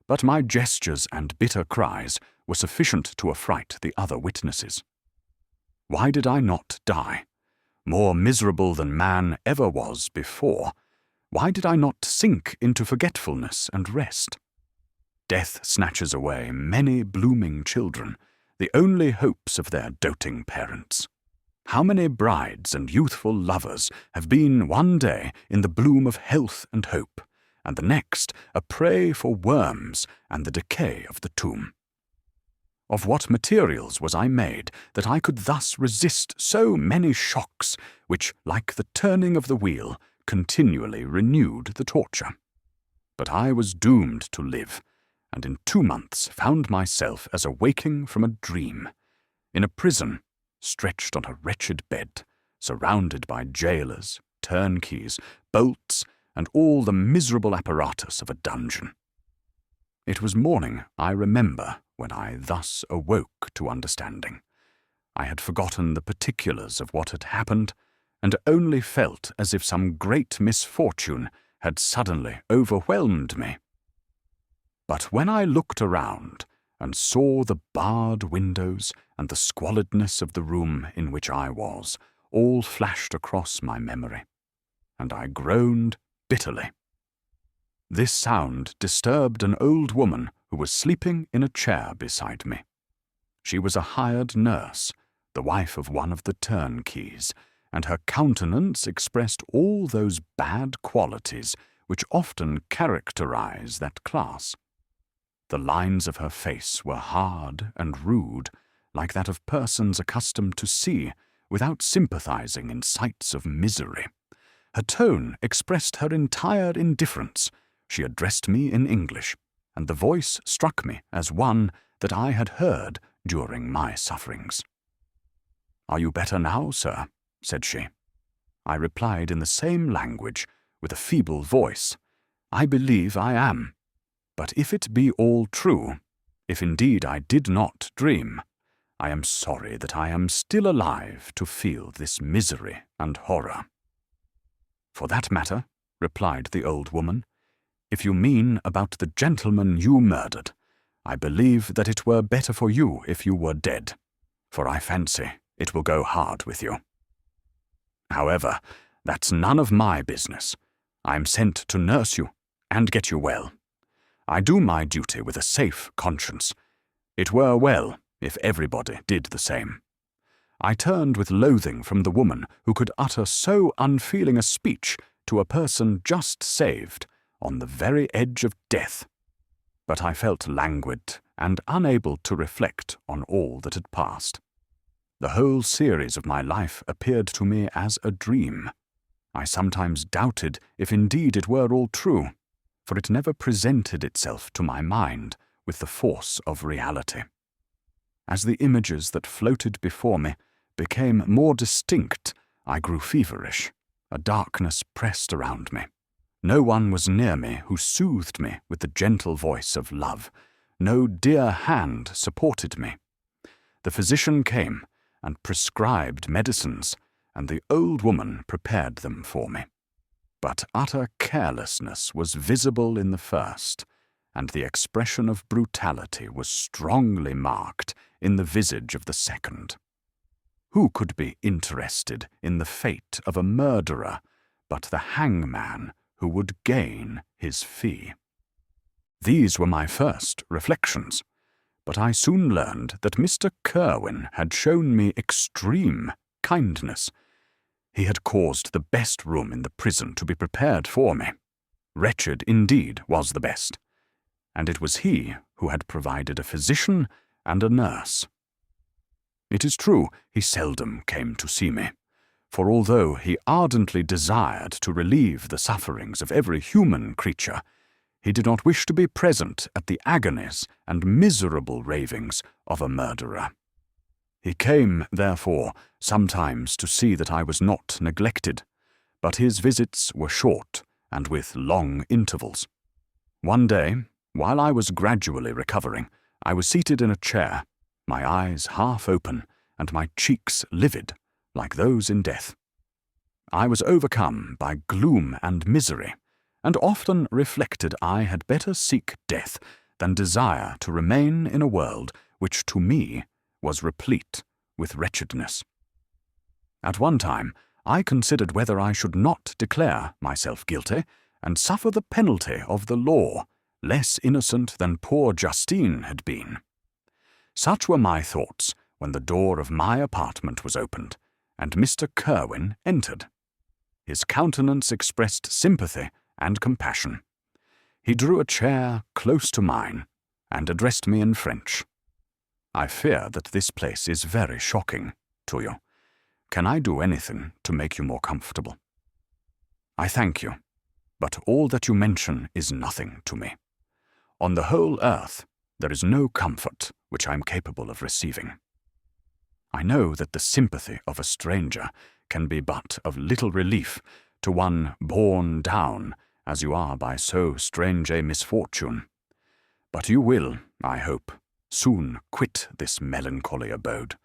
but my gestures and bitter cries were sufficient to affright the other witnesses. Why did I not die? More miserable than man ever was before, why did I not sink into forgetfulness and rest? Death snatches away many blooming children. the only hopes of their doting parents. How many brides and youthful lovers have been one day in the bloom of health and hope, and the next a prey for worms and the decay of the tomb? Of what materials was I made that I could thus resist so many shocks which, like the turning of the wheel, continually renewed the torture? But I was doomed to live, and in 2 months found myself as awaking from a dream, in a prison, stretched on a wretched bed, surrounded by jailers, turnkeys, bolts, and all the miserable apparatus of a dungeon. It was morning, I remember, when I thus awoke to understanding. I had forgotten the particulars of what had happened, and only felt as if some great misfortune had suddenly overwhelmed me. But when I looked around and saw the barred windows and the squalidness of the room in which I was, all flashed across my memory, and I groaned bitterly. This sound disturbed an old woman who was sleeping in a chair beside me. She was a hired nurse, the wife of one of the turnkeys, and her countenance expressed all those bad qualities which often characterize that class. The lines of her face were hard and rude, like that of persons accustomed to see without sympathizing in sights of misery. Her tone expressed her entire indifference. She addressed me in English, and the voice struck me as one that I had heard during my sufferings. "Are you better now, sir?" said she. I replied in the same language, with a feeble voice, "I believe I am. But if it be all true, if indeed I did not dream, I am sorry that I am still alive to feel this misery and horror." "For that matter," replied the old woman, "if you mean about the gentleman you murdered, I believe that it were better for you if you were dead, for I fancy it will go hard with you. However, that's none of my business. I am sent to nurse you and get you well. I do my duty with a safe conscience. It were well if everybody did the same." I turned with loathing from the woman who could utter so unfeeling a speech to a person just saved, on the very edge of death. But I felt languid and unable to reflect on all that had passed. The whole series of my life appeared to me as a dream. I sometimes doubted if indeed it were all true, for it never presented itself to my mind with the force of reality. As the images that floated before me became more distinct, I grew feverish. A darkness pressed around me. No one was near me who soothed me with the gentle voice of love. No dear hand supported me. The physician came and prescribed medicines, and the old woman prepared them for me. But utter carelessness was visible in the first, and the expression of brutality was strongly marked in the visage of the second. Who could be interested in the fate of a murderer but the hangman who would gain his fee? These were my first reflections, but I soon learned that Mr. Kerwin had shown me extreme kindness. He had caused the best room in the prison to be prepared for me. Wretched indeed was the best, and it was he who had provided a physician and a nurse. It is true he seldom came to see me, for although he ardently desired to relieve the sufferings of every human creature, he did not wish to be present at the agonies and miserable ravings of a murderer. He came, therefore, sometimes to see that I was not neglected, but his visits were short and with long intervals. One day, while I was gradually recovering, I was seated in a chair, my eyes half open and my cheeks livid, like those in death. I was overcome by gloom and misery, and often reflected I had better seek death than desire to remain in a world which to me was replete with wretchedness. At one time, I considered whether I should not declare myself guilty and suffer the penalty of the law, less innocent than poor Justine had been. Such were my thoughts when the door of my apartment was opened, and Mr. Kerwin entered. His countenance expressed sympathy and compassion. He drew a chair close to mine and addressed me in French. "I fear that this place is very shocking to you. Can I do anything to make you more comfortable?" "I thank you, but all that you mention is nothing to me. On the whole earth, there is no comfort which I am capable of receiving. I know that the sympathy of a stranger can be but of little relief to one borne down as you are by so strange a misfortune. But you will, I hope, soon quit this melancholy abode,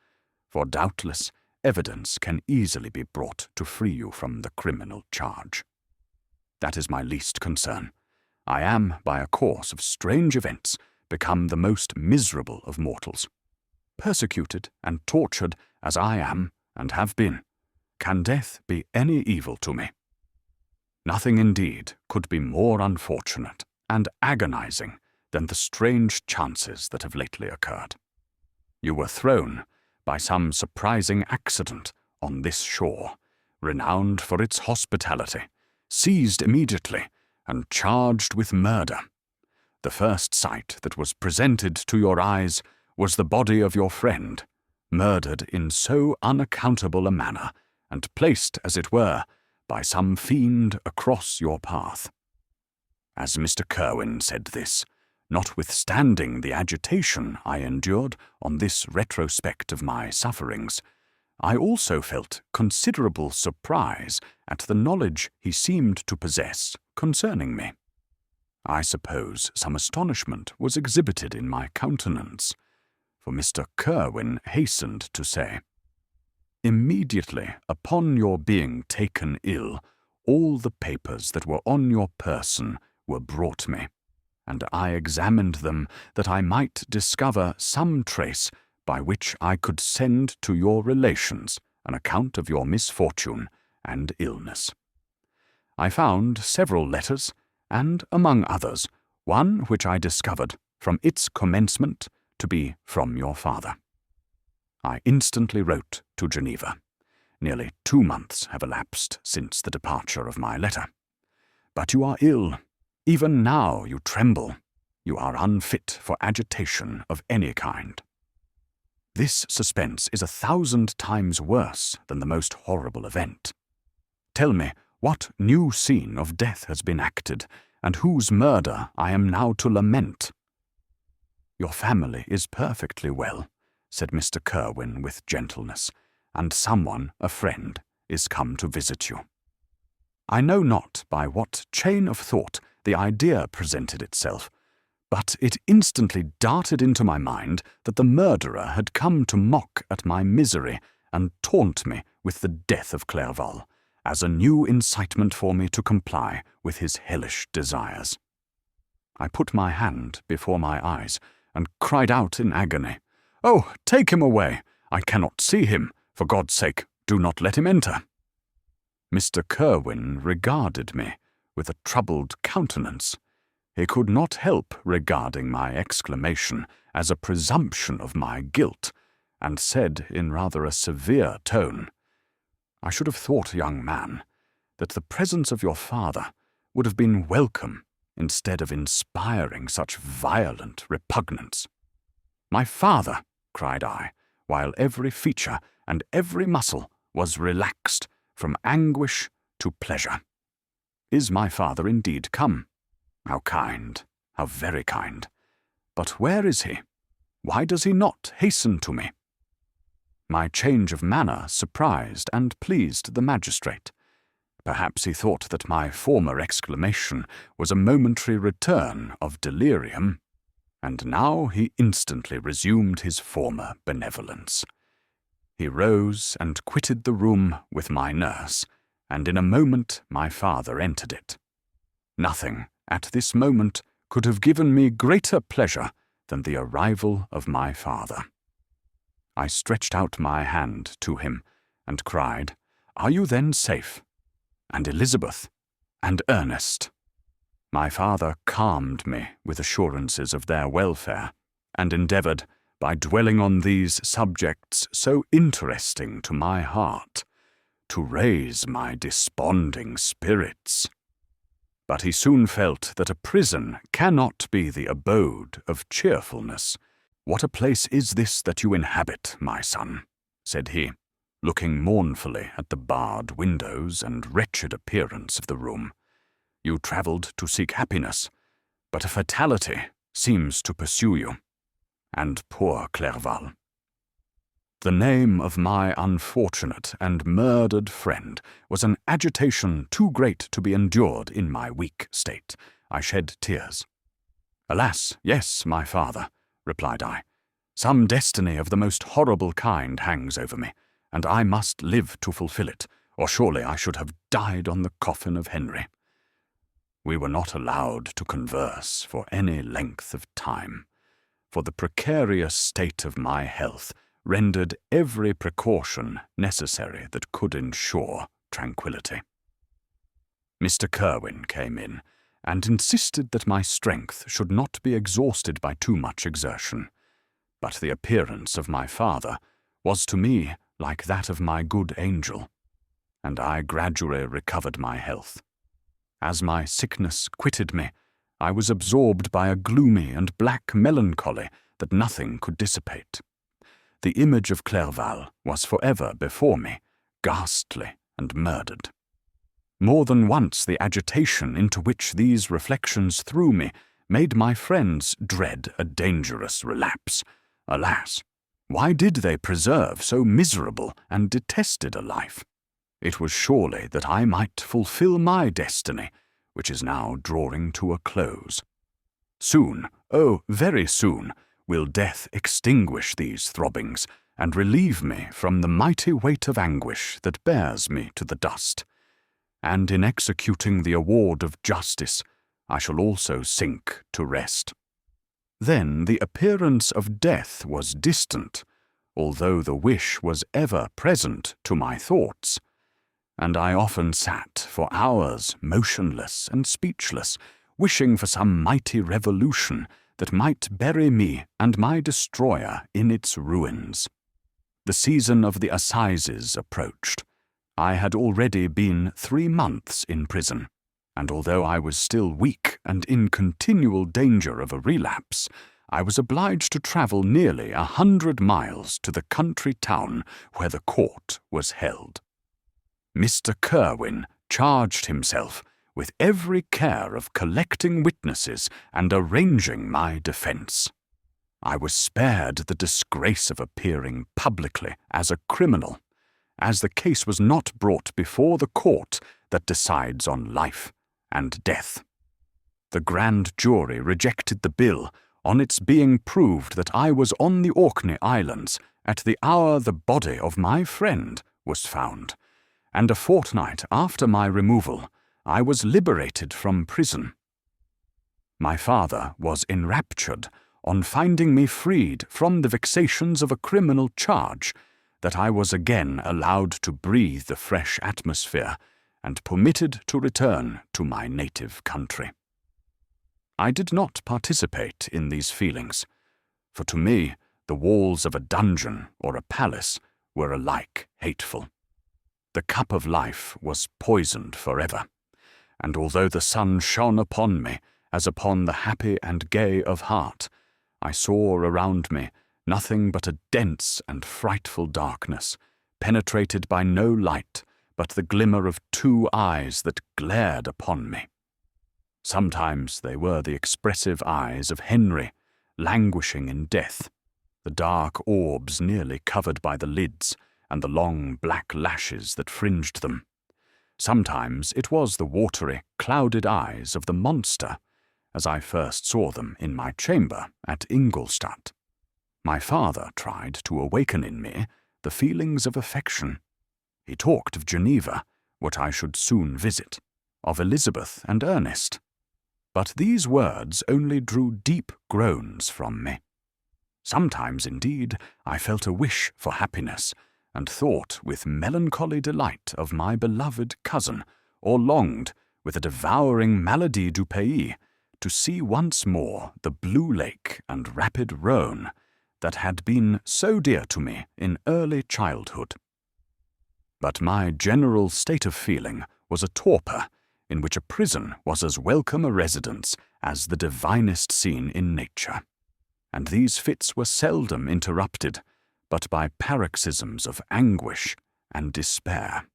for doubtless evidence can easily be brought to free you from the criminal charge. That is my least concern. I am, by a course of strange events, become the most miserable of mortals. Persecuted and tortured as I am and have been, can death be any evil to me? Nothing indeed could be more unfortunate and agonizing than the strange chances that have lately occurred. You were thrown, by some surprising accident, on this shore, renowned for its hospitality, seized immediately, and charged with murder. The first sight that was presented to your eyes was the body of your friend, murdered in so unaccountable a manner, and placed, as it were, by some fiend across your path. As Mr. Kerwin said this, notwithstanding the agitation I endured on this retrospect of my sufferings, I also felt considerable surprise at the knowledge he seemed to possess concerning me. I suppose some astonishment was exhibited in my countenance, for Mr. Kerwin hastened to say, "Immediately upon your being taken ill, all the papers that were on your person were brought me, and I examined them that I might discover some trace by which I could send to your relations an account of your misfortune and illness. I found several letters, and, among others, one which I discovered, from its commencement, to be from your father. I instantly wrote to Geneva. Nearly 2 months have elapsed since the departure of my letter. But you are ill. Even now you tremble. You are unfit for agitation of any kind. This suspense is 1,000 times worse than the most horrible event. Tell me what new scene of death has been acted, and whose murder I am now to lament." "Your family is perfectly well," said Mr. Kerwin with gentleness, "and someone, a friend, is come to visit you." I know not by what chain of thought the idea presented itself, but it instantly darted into my mind that the murderer had come to mock at my misery and taunt me with the death of Clerval, as a new incitement for me to comply with his hellish desires. I put my hand before my eyes and cried out in agony, "Oh, take him away! I cannot see him. For God's sake, do not let him enter." Mr. Kerwin regarded me with a troubled countenance. He could not help regarding my exclamation as a presumption of my guilt, and said in rather a severe tone, "I should have thought, young man, that the presence of your father would have been welcome instead of inspiring such violent repugnance." "My father!" cried I, while every feature and every muscle was relaxed from anguish to pleasure. "Is my father indeed come? How kind, how very kind. But where is he? Why does he not hasten to me?" My change of manner surprised and pleased the magistrate. Perhaps he thought that my former exclamation was a momentary return of delirium, and now he instantly resumed his former benevolence. He rose and quitted the room with my nurse, and in a moment my father entered it. Nothing, at this moment, could have given me greater pleasure than the arrival of my father. I stretched out my hand to him, and cried, "Are you then safe? And Elizabeth? And Ernest?" My father calmed me with assurances of their welfare, and endeavoured, by dwelling on these subjects so interesting to my heart, to raise my desponding spirits. But he soon felt that a prison cannot be the abode of cheerfulness. "What a place is this that you inhabit, my son?" said he, looking mournfully at the barred windows and wretched appearance of the room. "You travelled to seek happiness, but a fatality seems to pursue you. And poor Clerval. The name of my unfortunate and murdered friend was an agitation too great to be endured in my weak state. I shed tears. "Alas, yes, my father," replied I. "Some destiny of the most horrible kind hangs over me, and I must live to fulfill it, or surely I should have died on the coffin of Henry." We were not allowed to converse for any length of time, for the precarious state of my health rendered every precaution necessary that could ensure tranquillity. Mr. Kirwin came in, and insisted that my strength should not be exhausted by too much exertion. But the appearance of my father was to me like that of my good angel, and I gradually recovered my health. As my sickness quitted me, I was absorbed by a gloomy and black melancholy that nothing could dissipate. The image of Clerval was forever before me, ghastly and murdered. More than once the agitation into which these reflections threw me made my friends dread a dangerous relapse. Alas, why did they preserve so miserable and detested a life? It was surely that I might fulfill my destiny, which is now drawing to a close. Soon, oh, very soon, will death extinguish these throbbings and relieve me from the mighty weight of anguish that bears me to the dust. And in executing the award of justice, I shall also sink to rest. Then the appearance of death was distant, although the wish was ever present to my thoughts, and I often sat for hours motionless and speechless, wishing for some mighty revolution that might bury me and my destroyer in its ruins. The season of the assizes approached. I had already been 3 months in prison, and although I was still weak and in continual danger of a relapse, I was obliged to travel nearly 100 miles to the country town where the court was held. Mr. Kirwin charged himself with every care of collecting witnesses and arranging my defense. I was spared the disgrace of appearing publicly as a criminal, as the case was not brought before the court that decides on life and death. The grand jury rejected the bill on its being proved that I was on the Orkney Islands at the hour the body of my friend was found, and a fortnight after my removal, I was liberated from prison. My father was enraptured on finding me freed from the vexations of a criminal charge, that I was again allowed to breathe the fresh atmosphere and permitted to return to my native country. I did not participate in these feelings, for to me the walls of a dungeon or a palace were alike hateful. The cup of life was poisoned forever, and although the sun shone upon me as upon the happy and gay of heart, I saw around me nothing but a dense and frightful darkness, penetrated by no light but the glimmer of 2 eyes that glared upon me. Sometimes they were the expressive eyes of Henry, languishing in death, the dark orbs nearly covered by the lids, and the long black lashes that fringed them. Sometimes it was the watery, clouded eyes of the monster, as I first saw them in my chamber at Ingolstadt. My father tried to awaken in me the feelings of affection. He talked of Geneva, what I should soon visit, of Elizabeth and Ernest. But these words only drew deep groans from me. Sometimes, indeed, I felt a wish for happiness, and thought with melancholy delight of my beloved cousin, or longed, with a devouring maladie du pays, to see once more the blue lake and rapid Rhone, that had been so dear to me in early childhood. But my general state of feeling was a torpor in which a prison was as welcome a residence as the divinest scene in nature, and these fits were seldom interrupted but by paroxysms of anguish and despair.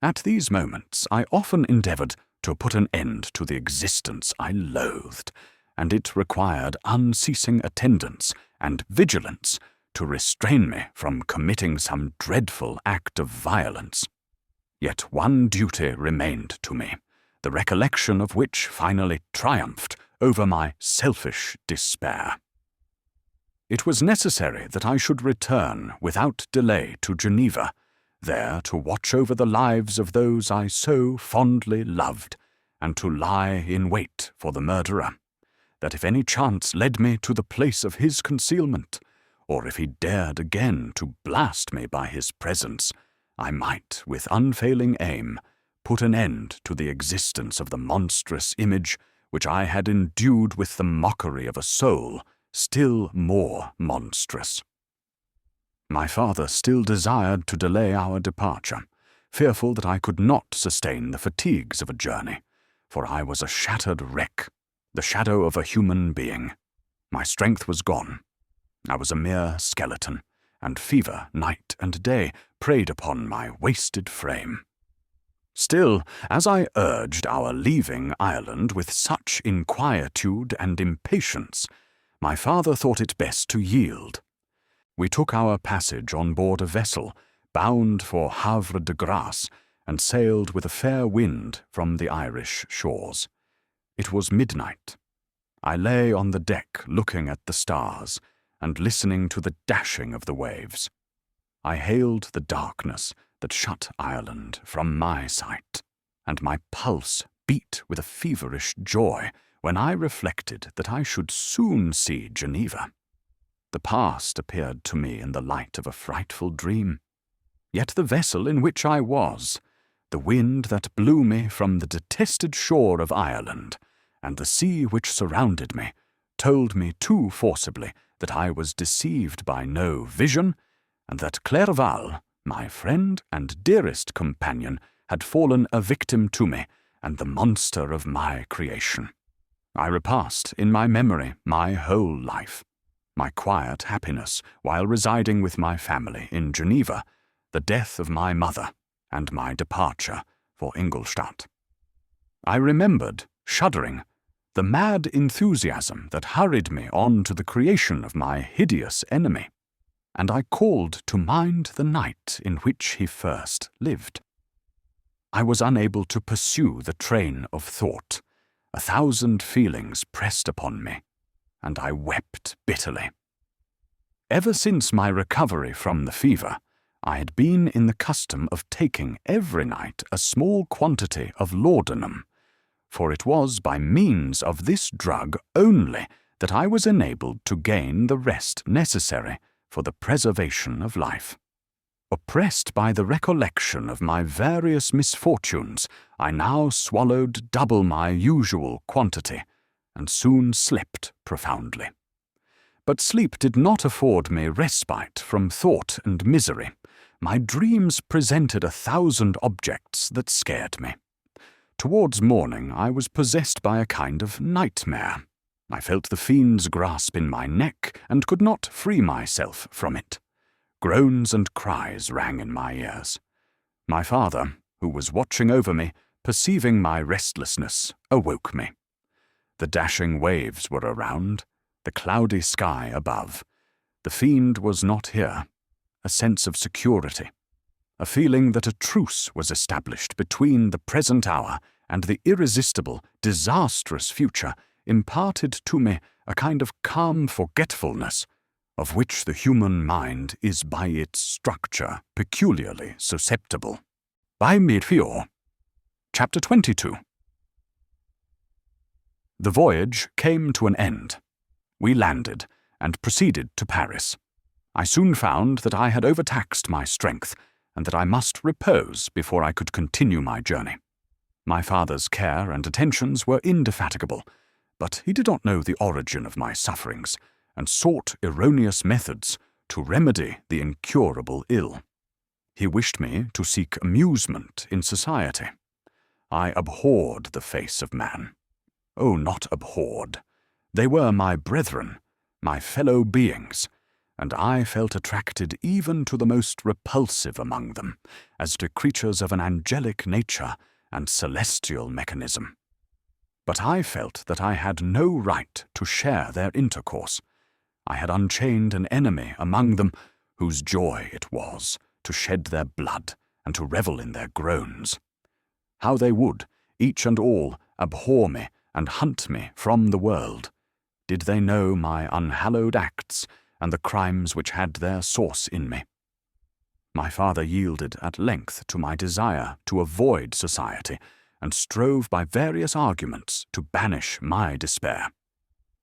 At these moments I often endeavoured to put an end to the existence I loathed, and it required unceasing attendance and vigilance to restrain me from committing some dreadful act of violence. Yet one duty remained to me, the recollection of which finally triumphed over my selfish despair. It was necessary that I should return without delay to Geneva, there to watch over the lives of those I so fondly loved, and to lie in wait for the murderer, that if any chance led me to the place of his concealment, or if he dared again to blast me by his presence, I might, with unfailing aim, put an end to the existence of the monstrous image which I had endued with the mockery of a soul still more monstrous. My father still desired to delay our departure, fearful that I could not sustain the fatigues of a journey, for I was a shattered wreck, the shadow of a human being. My strength was gone. I was a mere skeleton, and fever night and day preyed upon my wasted frame. Still, as I urged our leaving Ireland with such inquietude and impatience, my father thought it best to yield. We took our passage on board a vessel bound for Havre de Grace, and sailed with a fair wind from the Irish shores. It was midnight. I lay on the deck looking at the stars and listening to the dashing of the waves. I hailed the darkness that shut Ireland from my sight, and my pulse beat with a feverish joy when I reflected that I should soon see Geneva. The past appeared to me in the light of a frightful dream. Yet the vessel in which I was, the wind that blew me from the detested shore of Ireland, and the sea which surrounded me, told me too forcibly that I was deceived by no vision, and that Clerval, my friend and dearest companion, had fallen a victim to me, and the monster of my creation. I repassed in my memory my whole life, my quiet happiness while residing with my family in Geneva, the death of my mother, and my departure for Ingolstadt. I remembered, shuddering, the mad enthusiasm that hurried me on to the creation of my hideous enemy, and I called to mind the night in which he first lived. I was unable to pursue the train of thought. 1,000 feelings pressed upon me, and I wept bitterly. Ever since my recovery from the fever, I had been in the custom of taking every night a small quantity of laudanum, for it was by means of this drug only that I was enabled to gain the rest necessary for the preservation of life. Oppressed by the recollection of my various misfortunes, I now swallowed double my usual quantity, and soon slept profoundly. But sleep did not afford me respite from thought and misery. My dreams presented 1,000 objects that scared me. Towards morning I was possessed by a kind of nightmare. I felt the fiend's grasp in my neck and could not free myself from it. Groans and cries rang in my ears. My father, who was watching over me, perceiving my restlessness, awoke me. The dashing waves were around, the cloudy sky above. The fiend was not here. A sense of security, a feeling that a truce was established between the present hour and the irresistible, disastrous future, imparted to me a kind of calm forgetfulness, of which the human mind is by its structure peculiarly susceptible. By Mary. Chapter 22. The voyage came to an end. We landed and proceeded to Paris. I soon found that I had overtaxed my strength, and that I must repose before I could continue my journey. My father's care and attentions were indefatigable, but he did not know the origin of my sufferings, and sought erroneous methods to remedy the incurable ill. He wished me to seek amusement in society. I abhorred the face of man. Oh, not abhorred. They were my brethren, my fellow beings, and I felt attracted even to the most repulsive among them, as to creatures of an angelic nature and celestial mechanism. But I felt that I had no right to share their intercourse. I had unchained an enemy among them, whose joy it was to shed their blood and to revel in their groans. How they would, each and all, abhor me and hunt me from the world, did they know my unhallowed acts and the crimes which had their source in me. My father yielded at length to my desire to avoid society, and strove by various arguments to banish my despair.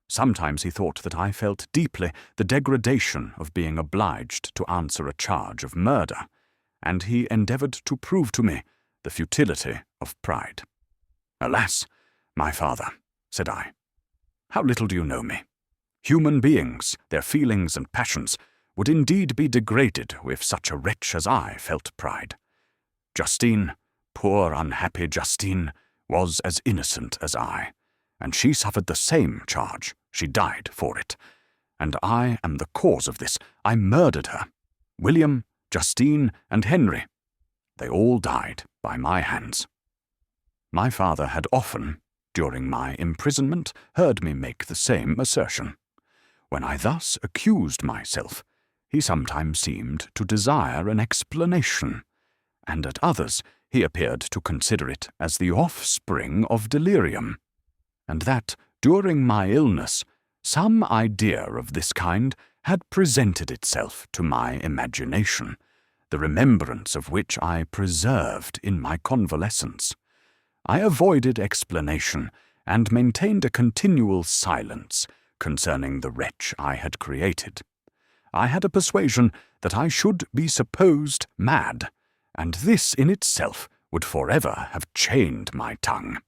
Sometimes he thought that I felt deeply the degradation of being obliged to answer a charge of murder, and he endeavored to prove to me the futility of pride. "Alas, my father," said I, "how little do you know me. Human beings, their feelings and passions, would indeed be degraded if such a wretch as I felt pride. Justine, poor unhappy Justine, was as innocent as I, and she suffered the same charge. She died for it. And I am the cause of this. I murdered her. William, Justine, and Henry. They all died by my hands." My father had often, during my imprisonment, heard me make the same assertion. When I thus accused myself, he sometimes seemed to desire an explanation, and at others he appeared to consider it as the offspring of delirium, and that, during my illness, some idea of this kind had presented itself to my imagination, the remembrance of which I preserved in my convalescence. I avoided explanation, and maintained a continual silence concerning the wretch I had created. I had a persuasion that I should be supposed mad, and this in itself would forever have chained my tongue.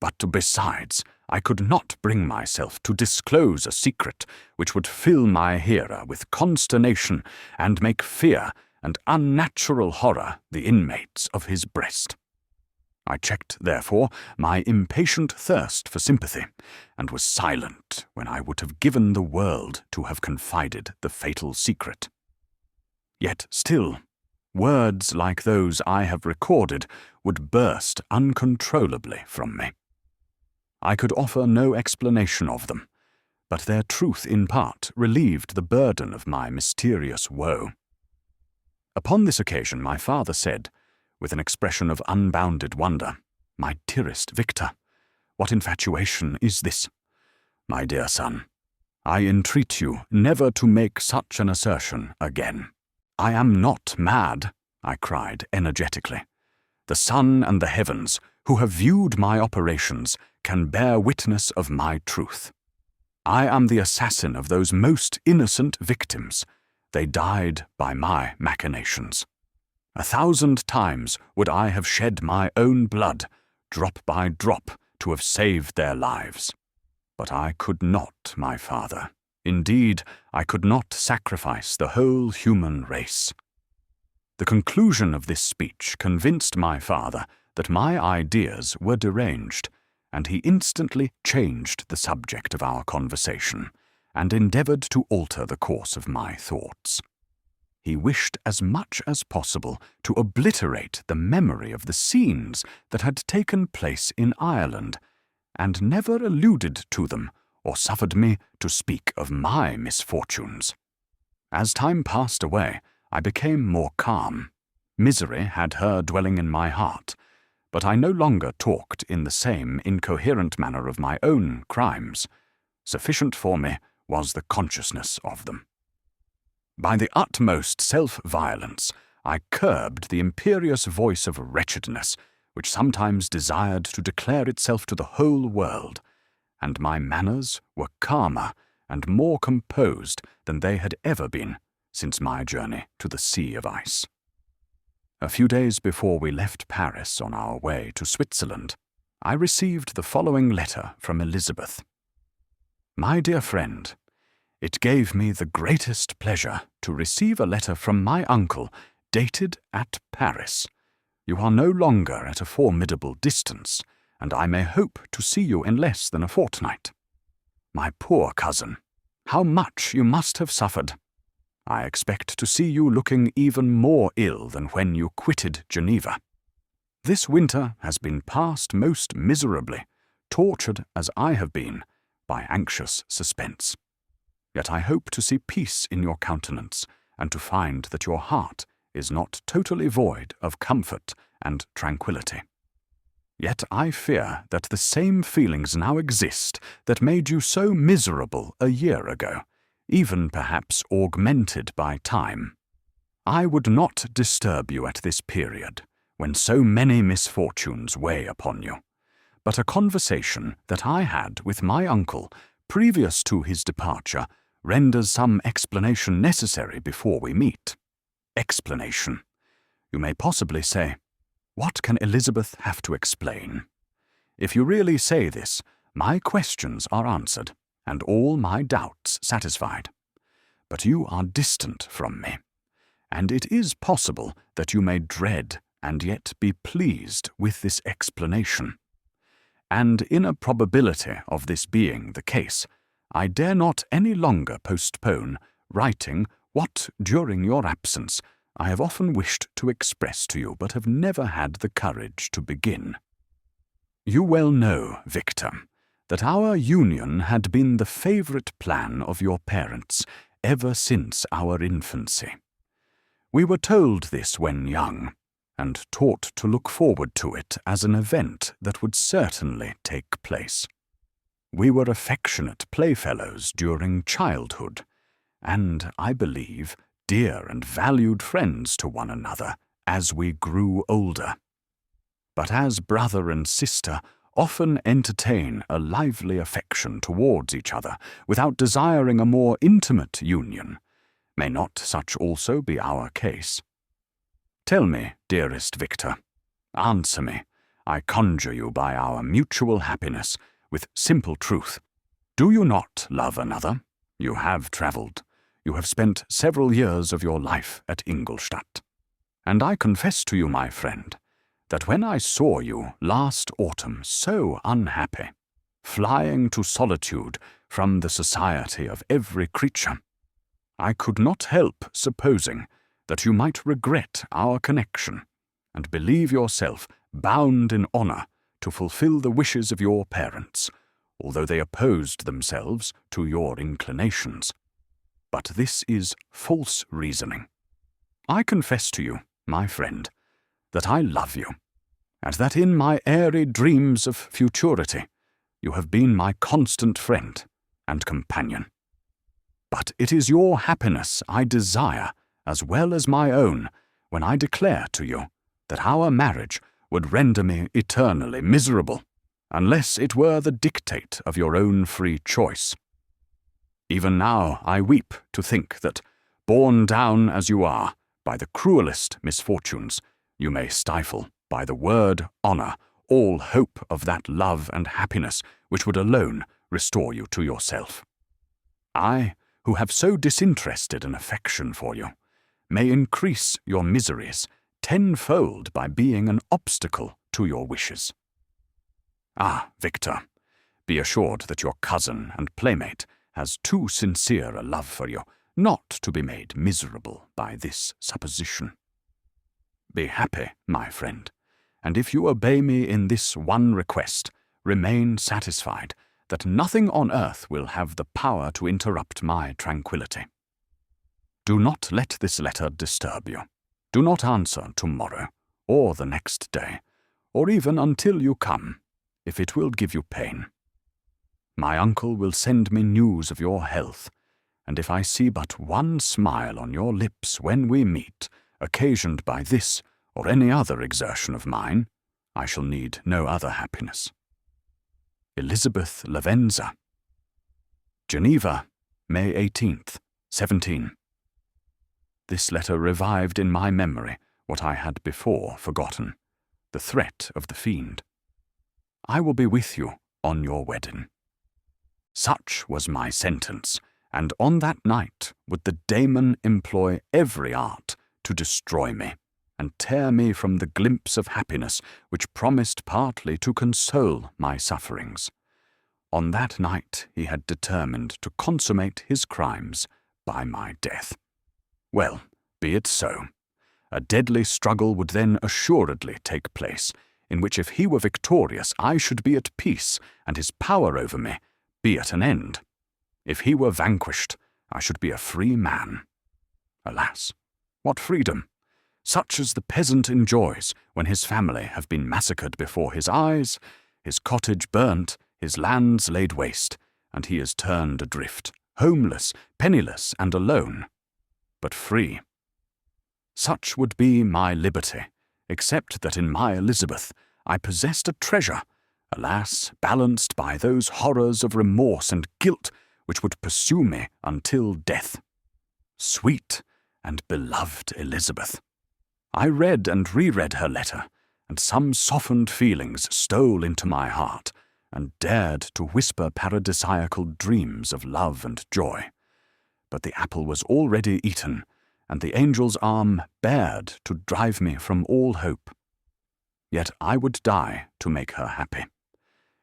But besides, I could not bring myself to disclose a secret which would fill my hearer with consternation and make fear and unnatural horror the inmates of his breast. I checked, therefore, my impatient thirst for sympathy, and was silent when I would have given the world to have confided the fatal secret. Yet still, words like those I have recorded would burst uncontrollably from me. I could offer no explanation of them, but their truth in part relieved the burden of my mysterious woe. Upon this occasion my father said, with an expression of unbounded wonder, "My dearest Victor, what infatuation is this? My dear son, I entreat you never to make such an assertion again." "I am not mad," I cried energetically. "The sun and the heavens, who have viewed my operations, can bear witness of my truth. I am the assassin of those most innocent victims. They died by my machinations. 1,000 times would I have shed my own blood, drop by drop, to have saved their lives. But I could not, my father. Indeed, I could not sacrifice the whole human race." The conclusion of this speech convinced my father that my ideas were deranged, and he instantly changed the subject of our conversation, and endeavored to alter the course of my thoughts. He wished as much as possible to obliterate the memory of the scenes that had taken place in Ireland, and never alluded to them or suffered me to speak of my misfortunes. As time passed away, I became more calm. Misery had her dwelling in my heart, but I no longer talked in the same incoherent manner of my own crimes. Sufficient for me was the consciousness of them. By the utmost self-violence, I curbed the imperious voice of wretchedness, which sometimes desired to declare itself to the whole world, and my manners were calmer and more composed than they had ever been since my journey to the Sea of Ice. A few days before we left Paris on our way to Switzerland, I received the following letter from Elizabeth. "My dear friend, It gave me the greatest pleasure to receive a letter from my uncle, dated at Paris. You are no longer at a formidable distance, and I may hope to see you in less than a fortnight. My poor cousin, how much you must have suffered! I expect to see you looking even more ill than when you quitted Geneva. This winter has been passed most miserably, tortured as I have been by anxious suspense. Yet I hope to see peace in your countenance, and to find that your heart is not totally void of comfort and tranquillity. Yet I fear that the same feelings now exist that made you so miserable a year ago, even perhaps augmented by time. I would not disturb you at this period, when so many misfortunes weigh upon you, but a conversation that I had with my uncle previous to his departure renders some explanation necessary before we meet. Explanation. You may possibly say, what can Elizabeth have to explain? If you really say this, my questions are answered, and all my doubts satisfied. But you are distant from me, and it is possible that you may dread and yet be pleased with this explanation. And in a probability of this being the case, I dare not any longer postpone writing what, during your absence, I have often wished to express to you but have never had the courage to begin. You well know, Victor, that our union had been the favourite plan of your parents ever since our infancy. We were told this when young, and taught to look forward to it as an event that would certainly take place. We were affectionate playfellows during childhood, and, I believe, dear and valued friends to one another as we grew older. But as brother and sister often entertain a lively affection towards each other without desiring a more intimate union, may not such also be our case? Tell me, dearest Victor, answer me, I conjure you by our mutual happiness, with simple truth. Do you not love another? You have travelled. You have spent several years of your life at Ingolstadt. And I confess to you, my friend, that when I saw you last autumn so unhappy, flying to solitude from the society of every creature, I could not help supposing that you might regret our connection, and believe yourself bound in honour to fulfil the wishes of your parents, although they opposed themselves to your inclinations. But this is false reasoning. I confess to you, my friend, that I love you, and that in my airy dreams of futurity you have been my constant friend and companion. But it is your happiness I desire as well as my own when I declare to you that our marriage would render me eternally miserable, unless it were the dictate of your own free choice. Even now I weep to think that, borne down as you are by the cruelest misfortunes, you may stifle, by the word honour, all hope of that love and happiness which would alone restore you to yourself. I, who have so disinterested an affection for you, may increase your miseries tenfold by being an obstacle to your wishes. Ah, Victor, be assured that your cousin and playmate has too sincere a love for you not to be made miserable by this supposition. Be happy, my friend, and if you obey me in this one request, remain satisfied that nothing on earth will have the power to interrupt my tranquillity. Do not let this letter disturb you. Do not answer tomorrow, or the next day, or even until you come, if it will give you pain. My uncle will send me news of your health, and if I see but one smile on your lips when we meet, occasioned by this or any other exertion of mine, I shall need no other happiness. Elizabeth Lavenza. Geneva, May 18th, 17. This letter revived in my memory what I had before forgotten, the threat of the fiend. I will be with you on your wedding. Such was my sentence, and on that night would the daemon employ every art to destroy me, and tear me from the glimpse of happiness which promised partly to console my sufferings. On that night he had determined to consummate his crimes by my death. Well, be it so. A deadly struggle would then assuredly take place, in which if he were victorious I should be at peace, and his power over me be at an end. If he were vanquished, I should be a free man. Alas, what freedom! Such as the peasant enjoys when his family have been massacred before his eyes, his cottage burnt, his lands laid waste, and he is turned adrift, homeless, penniless, and alone, but free. Such would be my liberty, except that in my Elizabeth I possessed a treasure, alas, balanced by those horrors of remorse and guilt which would pursue me until death. Sweet and beloved Elizabeth! I read and reread her letter, and some softened feelings stole into my heart, and dared to whisper paradisiacal dreams of love and joy. But the apple was already eaten, and the angel's arm bared to drive me from all hope. Yet I would die to make her happy.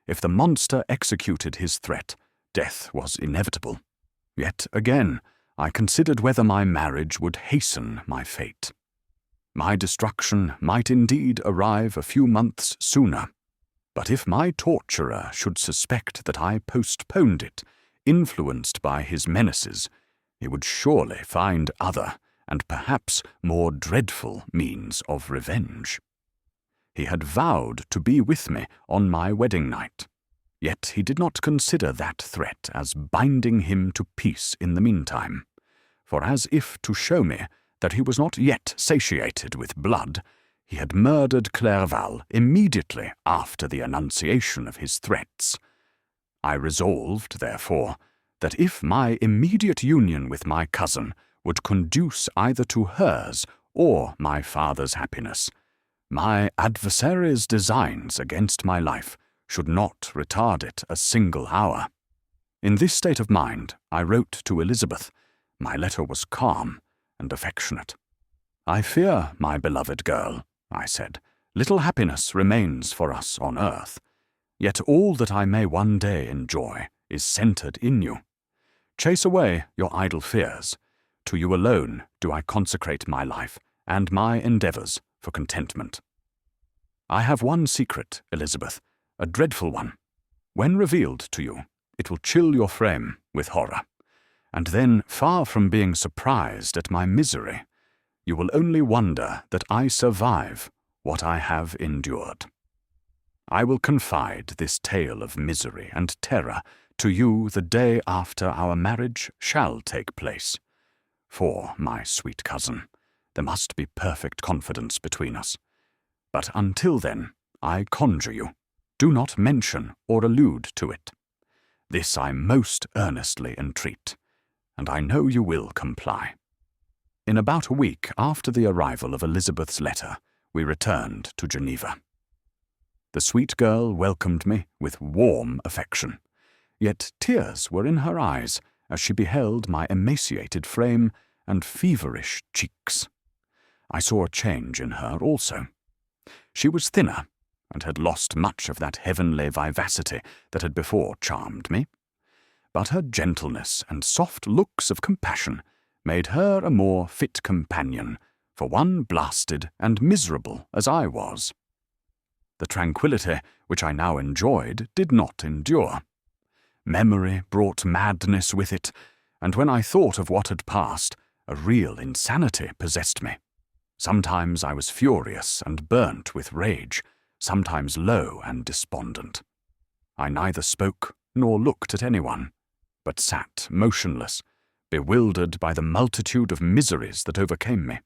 If the monster executed his threat, death was inevitable. Yet again, I considered whether my marriage would hasten my fate. My destruction might indeed arrive a few months sooner, but if my torturer should suspect that I postponed it, influenced by his menaces, he would surely find other, and perhaps more dreadful, means of revenge. He had vowed to be with me on my wedding night, yet he did not consider that threat as binding him to peace in the meantime, for as if to show me that he was not yet satiated with blood, he had murdered Clerval immediately after the enunciation of his threats. I resolved, therefore, that if my immediate union with my cousin would conduce either to hers or my father's happiness, my adversary's designs against my life should not retard it a single hour. In this state of mind, I wrote to Elizabeth. My letter was calm and affectionate. "I fear, my beloved girl," I said, "little happiness remains for us on earth. Yet all that I may one day enjoy is centered in you. Chase away your idle fears. To you alone do I consecrate my life and my endeavors for contentment. I have one secret, Elizabeth, a dreadful one. When revealed to you, it will chill your frame with horror. And then, far from being surprised at my misery, you will only wonder that I survive what I have endured. I will confide this tale of misery and terror to you the day after our marriage shall take place. For, my sweet cousin, there must be perfect confidence between us. But until then, I conjure you, do not mention or allude to it. This I most earnestly entreat, and I know you will comply." In about a week after the arrival of Elizabeth's letter, we returned to Geneva. The sweet girl welcomed me with warm affection, yet tears were in her eyes as she beheld my emaciated frame and feverish cheeks. I saw a change in her also. She was thinner, and had lost much of that heavenly vivacity that had before charmed me. But her gentleness and soft looks of compassion made her a more fit companion for one blasted and miserable as I was. The tranquillity which I now enjoyed did not endure. Memory brought madness with it, and when I thought of what had passed, a real insanity possessed me. Sometimes I was furious and burnt with rage, sometimes low and despondent. I neither spoke nor looked at anyone, but sat motionless, bewildered by the multitude of miseries that overcame me.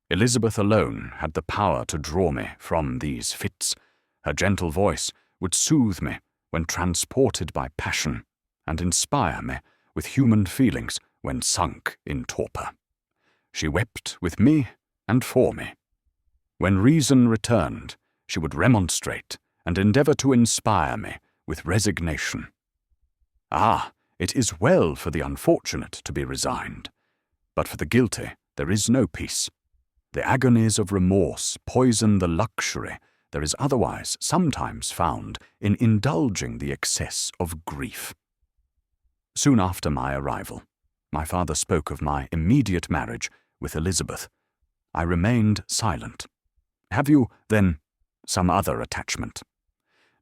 Elizabeth alone had the power to draw me from these fits. Her gentle voice would soothe me when transported by passion, and inspire me with human feelings when sunk in torpor. She wept with me and for me. When reason returned, she would remonstrate and endeavor to inspire me with resignation. Ah, It is well for the unfortunate to be resigned, but for the guilty there is no peace. The agonies of remorse poison the luxury there is otherwise sometimes found in indulging the excess of grief. Soon after my arrival, my father spoke of my immediate marriage with Elizabeth. I remained silent. "Have you, then, some other attachment?"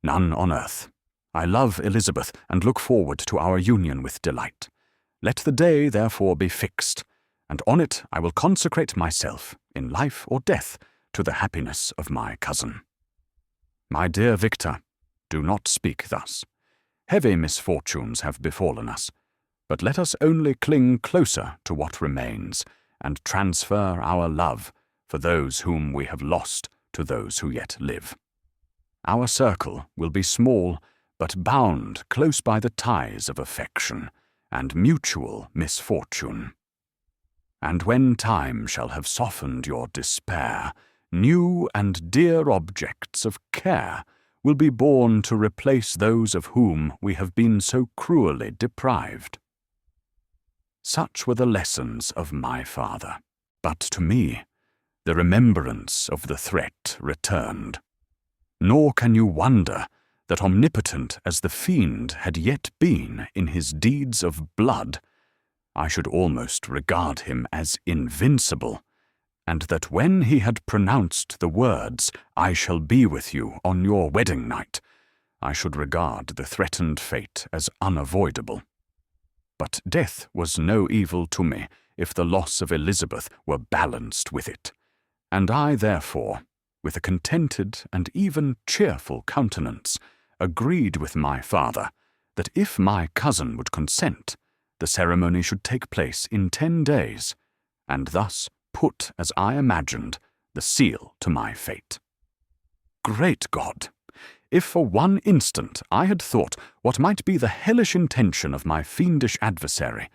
"None on earth. I love Elizabeth and look forward to our union with delight. Let the day, therefore, be fixed, and on it I will consecrate myself, in life or death, to the happiness of my cousin." "My dear Victor, do not speak thus. Heavy misfortunes have befallen us, but let us only cling closer to what remains, and transfer our love for those whom we have lost to those who yet live. Our circle will be small, but bound close by the ties of affection and mutual misfortune. And when time shall have softened your despair, new and dear objects of care will be born to replace those of whom we have been so cruelly deprived." Such were the lessons of my father, but to me the remembrance of the threat returned. Nor can you wonder that, omnipotent as the fiend had yet been in his deeds of blood, I should almost regard him as invincible, and that when he had pronounced the words, "I shall be with you on your wedding night," I should regard the threatened fate as unavoidable. But death was no evil to me if the loss of Elizabeth were balanced with it, and I therefore, with a contented and even cheerful countenance, agreed with my father that if my cousin would consent, the ceremony should take place in 10 days, and thus put, as I imagined, the seal to my fate. Great God! If for one instant I had thought what might be the hellish intention of my fiendish adversary,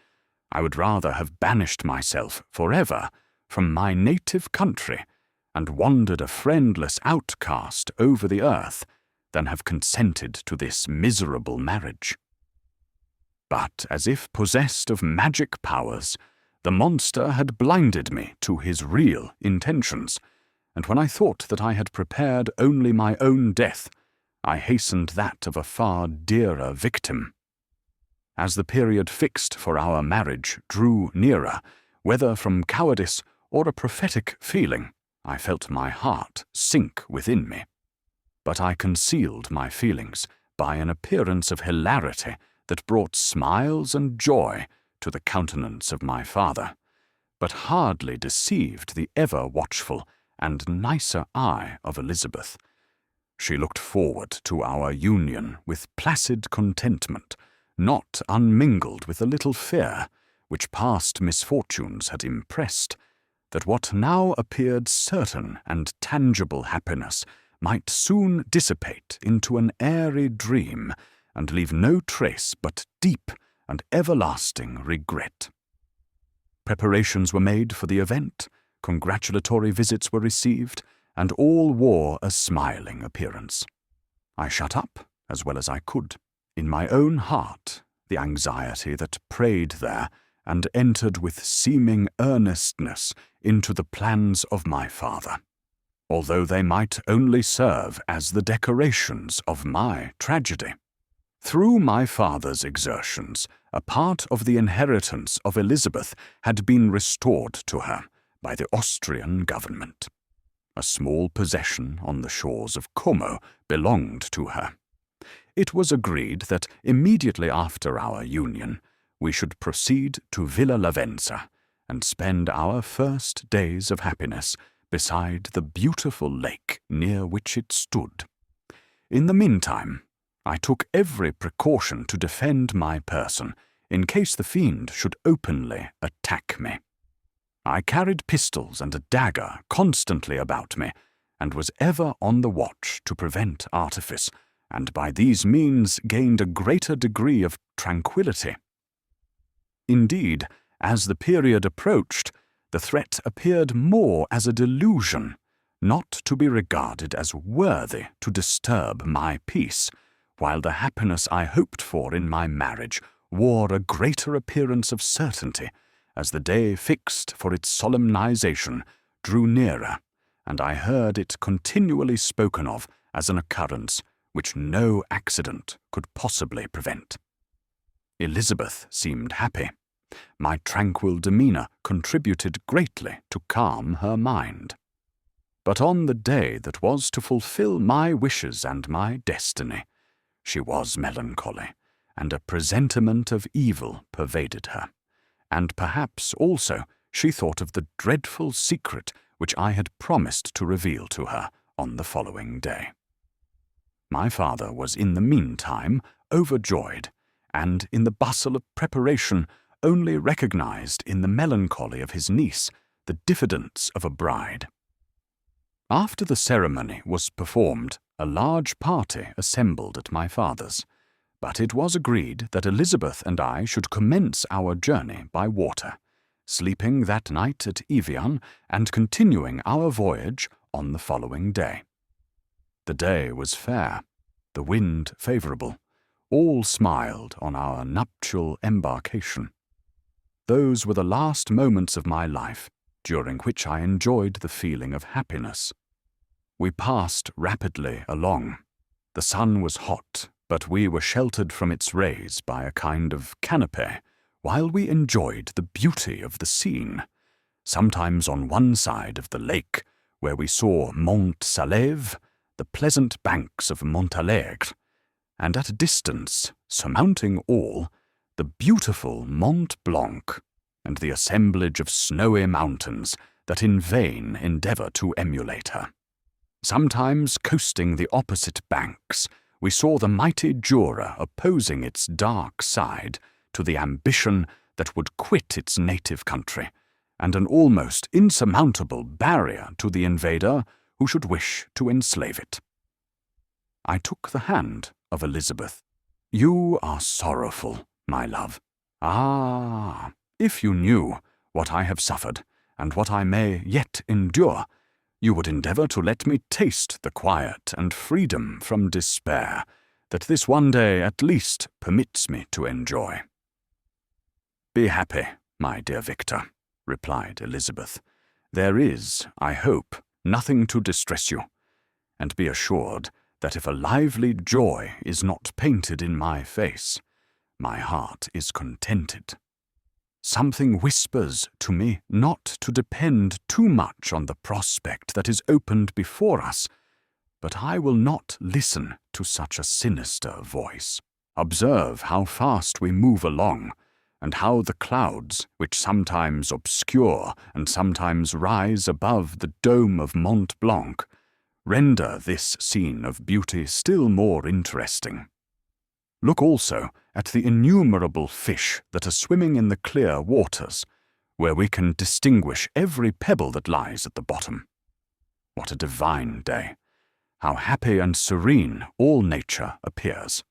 I would rather have banished myself forever from my native country and wandered a friendless outcast over the earth than have consented to this miserable marriage. But as if possessed of magic powers, the monster had blinded me to his real intentions, and when I thought that I had prepared only my own death, I hastened that of a far dearer victim. As the period fixed for our marriage drew nearer, whether from cowardice or a prophetic feeling, I felt my heart sink within me. But I concealed my feelings by an appearance of hilarity that brought smiles and joy to the countenance of my father, but hardly deceived the ever-watchful and nicer eye of Elizabeth. She looked forward to our union with placid contentment, not unmingled with a little fear, which past misfortunes had impressed, that what now appeared certain and tangible happiness might soon dissipate into an airy dream and leave no trace but deep and everlasting regret. Preparations were made for the event, congratulatory visits were received, and all wore a smiling appearance. I shut up, as well as I could, in my own heart the anxiety that preyed there, and entered with seeming earnestness into the plans of my father, although they might only serve as the decorations of my tragedy. Through my father's exertions, a part of the inheritance of Elizabeth had been restored to her by the Austrian government. A small possession on the shores of Como belonged to her. It was agreed that immediately after our union, we should proceed to Villa Lavenza and spend our first days of happiness beside the beautiful lake near which it stood. In the meantime, I took every precaution to defend my person in case the fiend should openly attack me. I carried pistols and a dagger constantly about me, and was ever on the watch to prevent artifice, and by these means gained a greater degree of tranquillity. Indeed, as the period approached, the threat appeared more as a delusion, not to be regarded as worthy to disturb my peace, while the happiness I hoped for in my marriage wore a greater appearance of certainty as the day fixed for its solemnization drew nearer, and I heard it continually spoken of as an occurrence which no accident could possibly prevent. Elizabeth seemed happy. My tranquil demeanour contributed greatly to calm her mind. But on the day that was to fulfil my wishes and my destiny, she was melancholy, and a presentiment of evil pervaded her, and perhaps also she thought of the dreadful secret which I had promised to reveal to her on the following day. My father was in the meantime overjoyed, and in the bustle of preparation only recognized in the melancholy of his niece the diffidence of a bride. After the ceremony was performed, a large party assembled at my father's, but it was agreed that Elizabeth and I should commence our journey by water, sleeping that night at Evian and continuing our voyage on the following day. The day was fair, the wind favourable. All smiled on our nuptial embarkation. Those were the last moments of my life, during which I enjoyed the feeling of happiness. We passed rapidly along. The sun was hot, but we were sheltered from its rays by a kind of canopy, while we enjoyed the beauty of the scene, sometimes on one side of the lake, where we saw Mont Salève, the pleasant banks of Montalegre, and at a distance, surmounting all, the beautiful Mont Blanc, and the assemblage of snowy mountains that in vain endeavour to emulate her. Sometimes coasting the opposite banks, we saw the mighty Jura opposing its dark side to the ambition that would quit its native country, and an almost insurmountable barrier to the invader who should wish to enslave it. I took the hand of Elizabeth. "You are sorrowful, my love. Ah, if you knew what I have suffered, and what I may yet endure, you would endeavour to let me taste the quiet and freedom from despair that this one day at least permits me to enjoy." "Be happy, my dear Victor," replied Elizabeth. "There is, I hope, nothing to distress you, and be assured that if a lively joy is not painted in my face, my heart is contented. Something whispers to me not to depend too much on the prospect that is opened before us, but I will not listen to such a sinister voice. Observe how fast we move along, and how the clouds, which sometimes obscure and sometimes rise above the dome of Mont Blanc, render this scene of beauty still more interesting. Look also at the innumerable fish that are swimming in the clear waters, where we can distinguish every pebble that lies at the bottom. What a divine day! How happy and serene all nature appears!"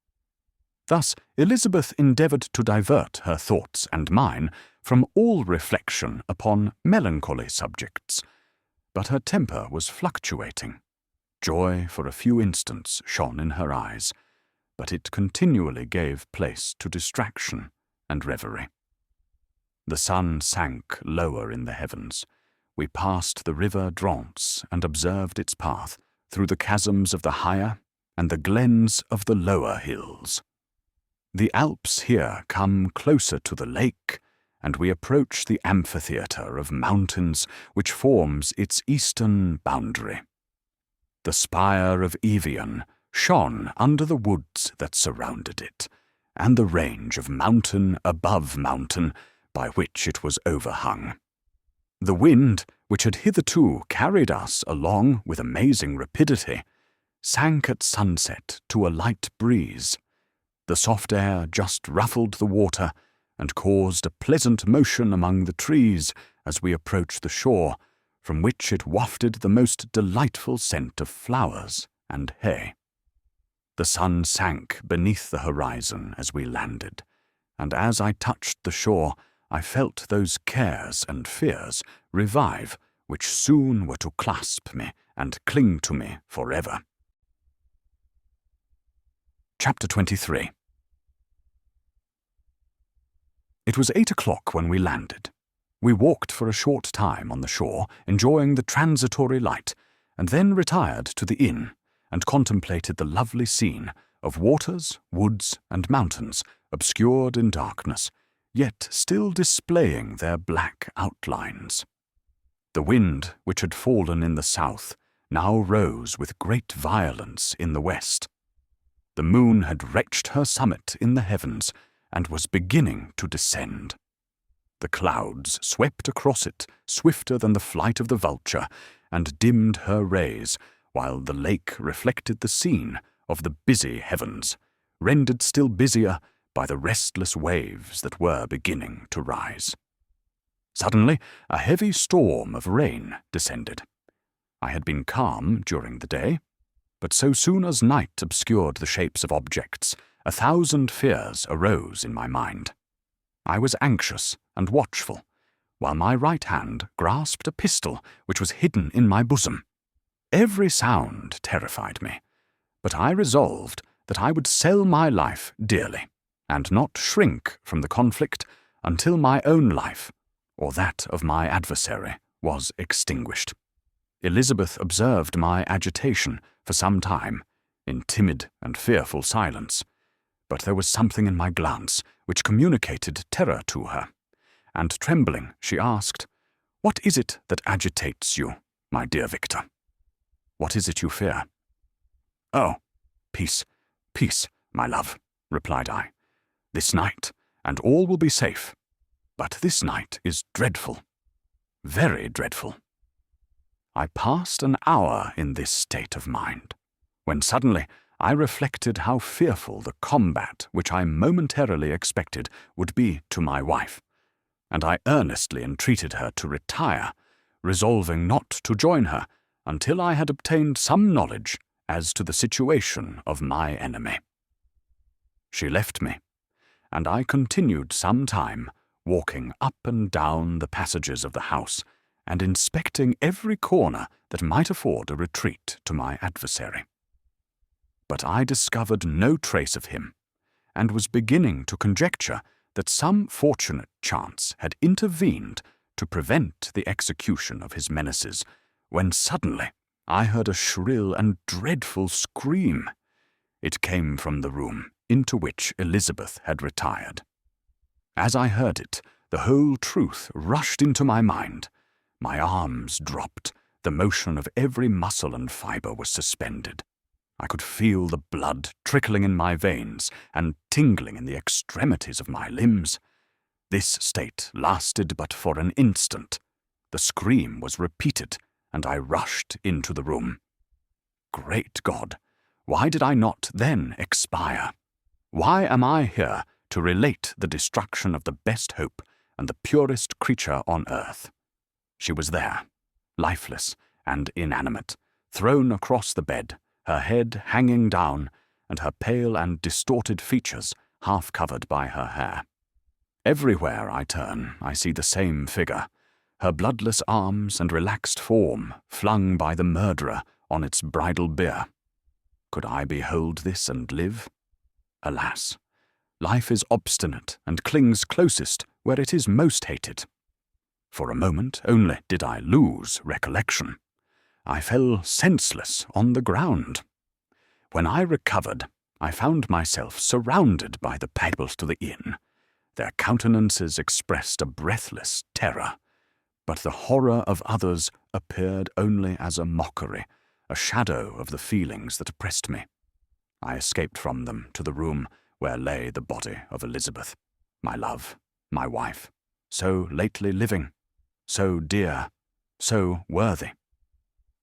Thus Elizabeth endeavoured to divert her thoughts and mine from all reflection upon melancholy subjects, but her temper was fluctuating. Joy for a few instants shone in her eyes, but it continually gave place to distraction and reverie. The sun sank lower in the heavens. We passed the river Drance and observed its path through the chasms of the higher and the glens of the lower hills. The Alps here come closer to the lake, and we approach the amphitheatre of mountains which forms its eastern boundary. The spire of Evian shone under the woods that surrounded it, and the range of mountain above mountain by which it was overhung. The wind, which had hitherto carried us along with amazing rapidity, sank at sunset to a light breeze. The soft air just ruffled the water and caused a pleasant motion among the trees as we approached the shore, from which it wafted the most delightful scent of flowers and hay. The sun sank beneath the horizon as we landed, and as I touched the shore, I felt those cares and fears revive which soon were to clasp me and cling to me forever. Chapter 23. It was 8 o'clock when we landed. We walked for a short time on the shore, enjoying the transitory light, and then retired to the inn and contemplated the lovely scene of waters, woods, and mountains obscured in darkness, yet still displaying their black outlines. The wind, which had fallen in the south, now rose with great violence in the west. The moon had reached her summit in the heavens and was beginning to descend. The clouds swept across it swifter than the flight of the vulture and dimmed her rays, while the lake reflected the scene of the busy heavens, rendered still busier by the restless waves that were beginning to rise. Suddenly, a heavy storm of rain descended. I had been calm during the day, but so soon as night obscured the shapes of objects, 1,000 fears arose in my mind. I was anxious and watchful, while my right hand grasped a pistol which was hidden in my bosom. Every sound terrified me, but I resolved that I would sell my life dearly, and not shrink from the conflict until my own life, or that of my adversary, was extinguished. Elizabeth observed my agitation for some time, in timid and fearful silence, but there was something in my glance which communicated terror to her, and trembling she asked, "What is it that agitates you, my dear Victor? What is it you fear?" "Oh, peace, peace, my love," replied I. "This night, and all will be safe. But this night is dreadful, very dreadful." I passed an hour in this state of mind, when suddenly I reflected how fearful the combat which I momentarily expected would be to my wife, and I earnestly entreated her to retire, resolving not to join her until I had obtained some knowledge as to the situation of my enemy. She left me, and I continued some time walking up and down the passages of the house, and inspecting every corner that might afford a retreat to my adversary. But I discovered no trace of him, and was beginning to conjecture that some fortunate chance had intervened to prevent the execution of his menaces, when suddenly I heard a shrill and dreadful scream. It came from the room into which Elizabeth had retired. As I heard it, the whole truth rushed into my mind. My arms dropped, the motion of every muscle and fibre was suspended. I could feel the blood trickling in my veins and tingling in the extremities of my limbs. This state lasted but for an instant. The scream was repeated, and I rushed into the room. Great God! Why did I not then expire? Why am I here to relate the destruction of the best hope and the purest creature on earth? She was there, lifeless and inanimate, thrown across the bed, her head hanging down, and her pale and distorted features half covered by her hair. Everywhere I turn, I see the same figure, her bloodless arms and relaxed form flung by the murderer on its bridal bier. Could I behold this and live? Alas, life is obstinate and clings closest where it is most hated. For a moment only did I lose recollection. I fell senseless on the ground. When I recovered, I found myself surrounded by the pupils to the inn. Their countenances expressed a breathless terror, but the horror of others appeared only as a mockery, a shadow of the feelings that oppressed me. I escaped from them to the room where lay the body of Elizabeth, my love, my wife, so lately living, so dear, so worthy.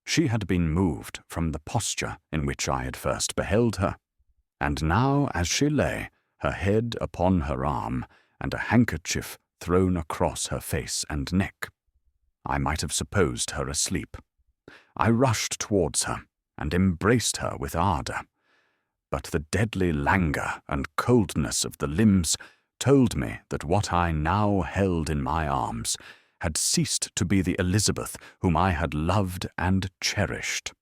She had been moved from the posture in which I had first beheld her, and now as she lay, her head upon her arm, and a handkerchief thrown across her face and neck, I might have supposed her asleep. I rushed towards her, and embraced her with ardour, but the deadly languor and coldness of the limbs told me that what I now held in my arms had ceased to be the Elizabeth whom I had loved and cherished.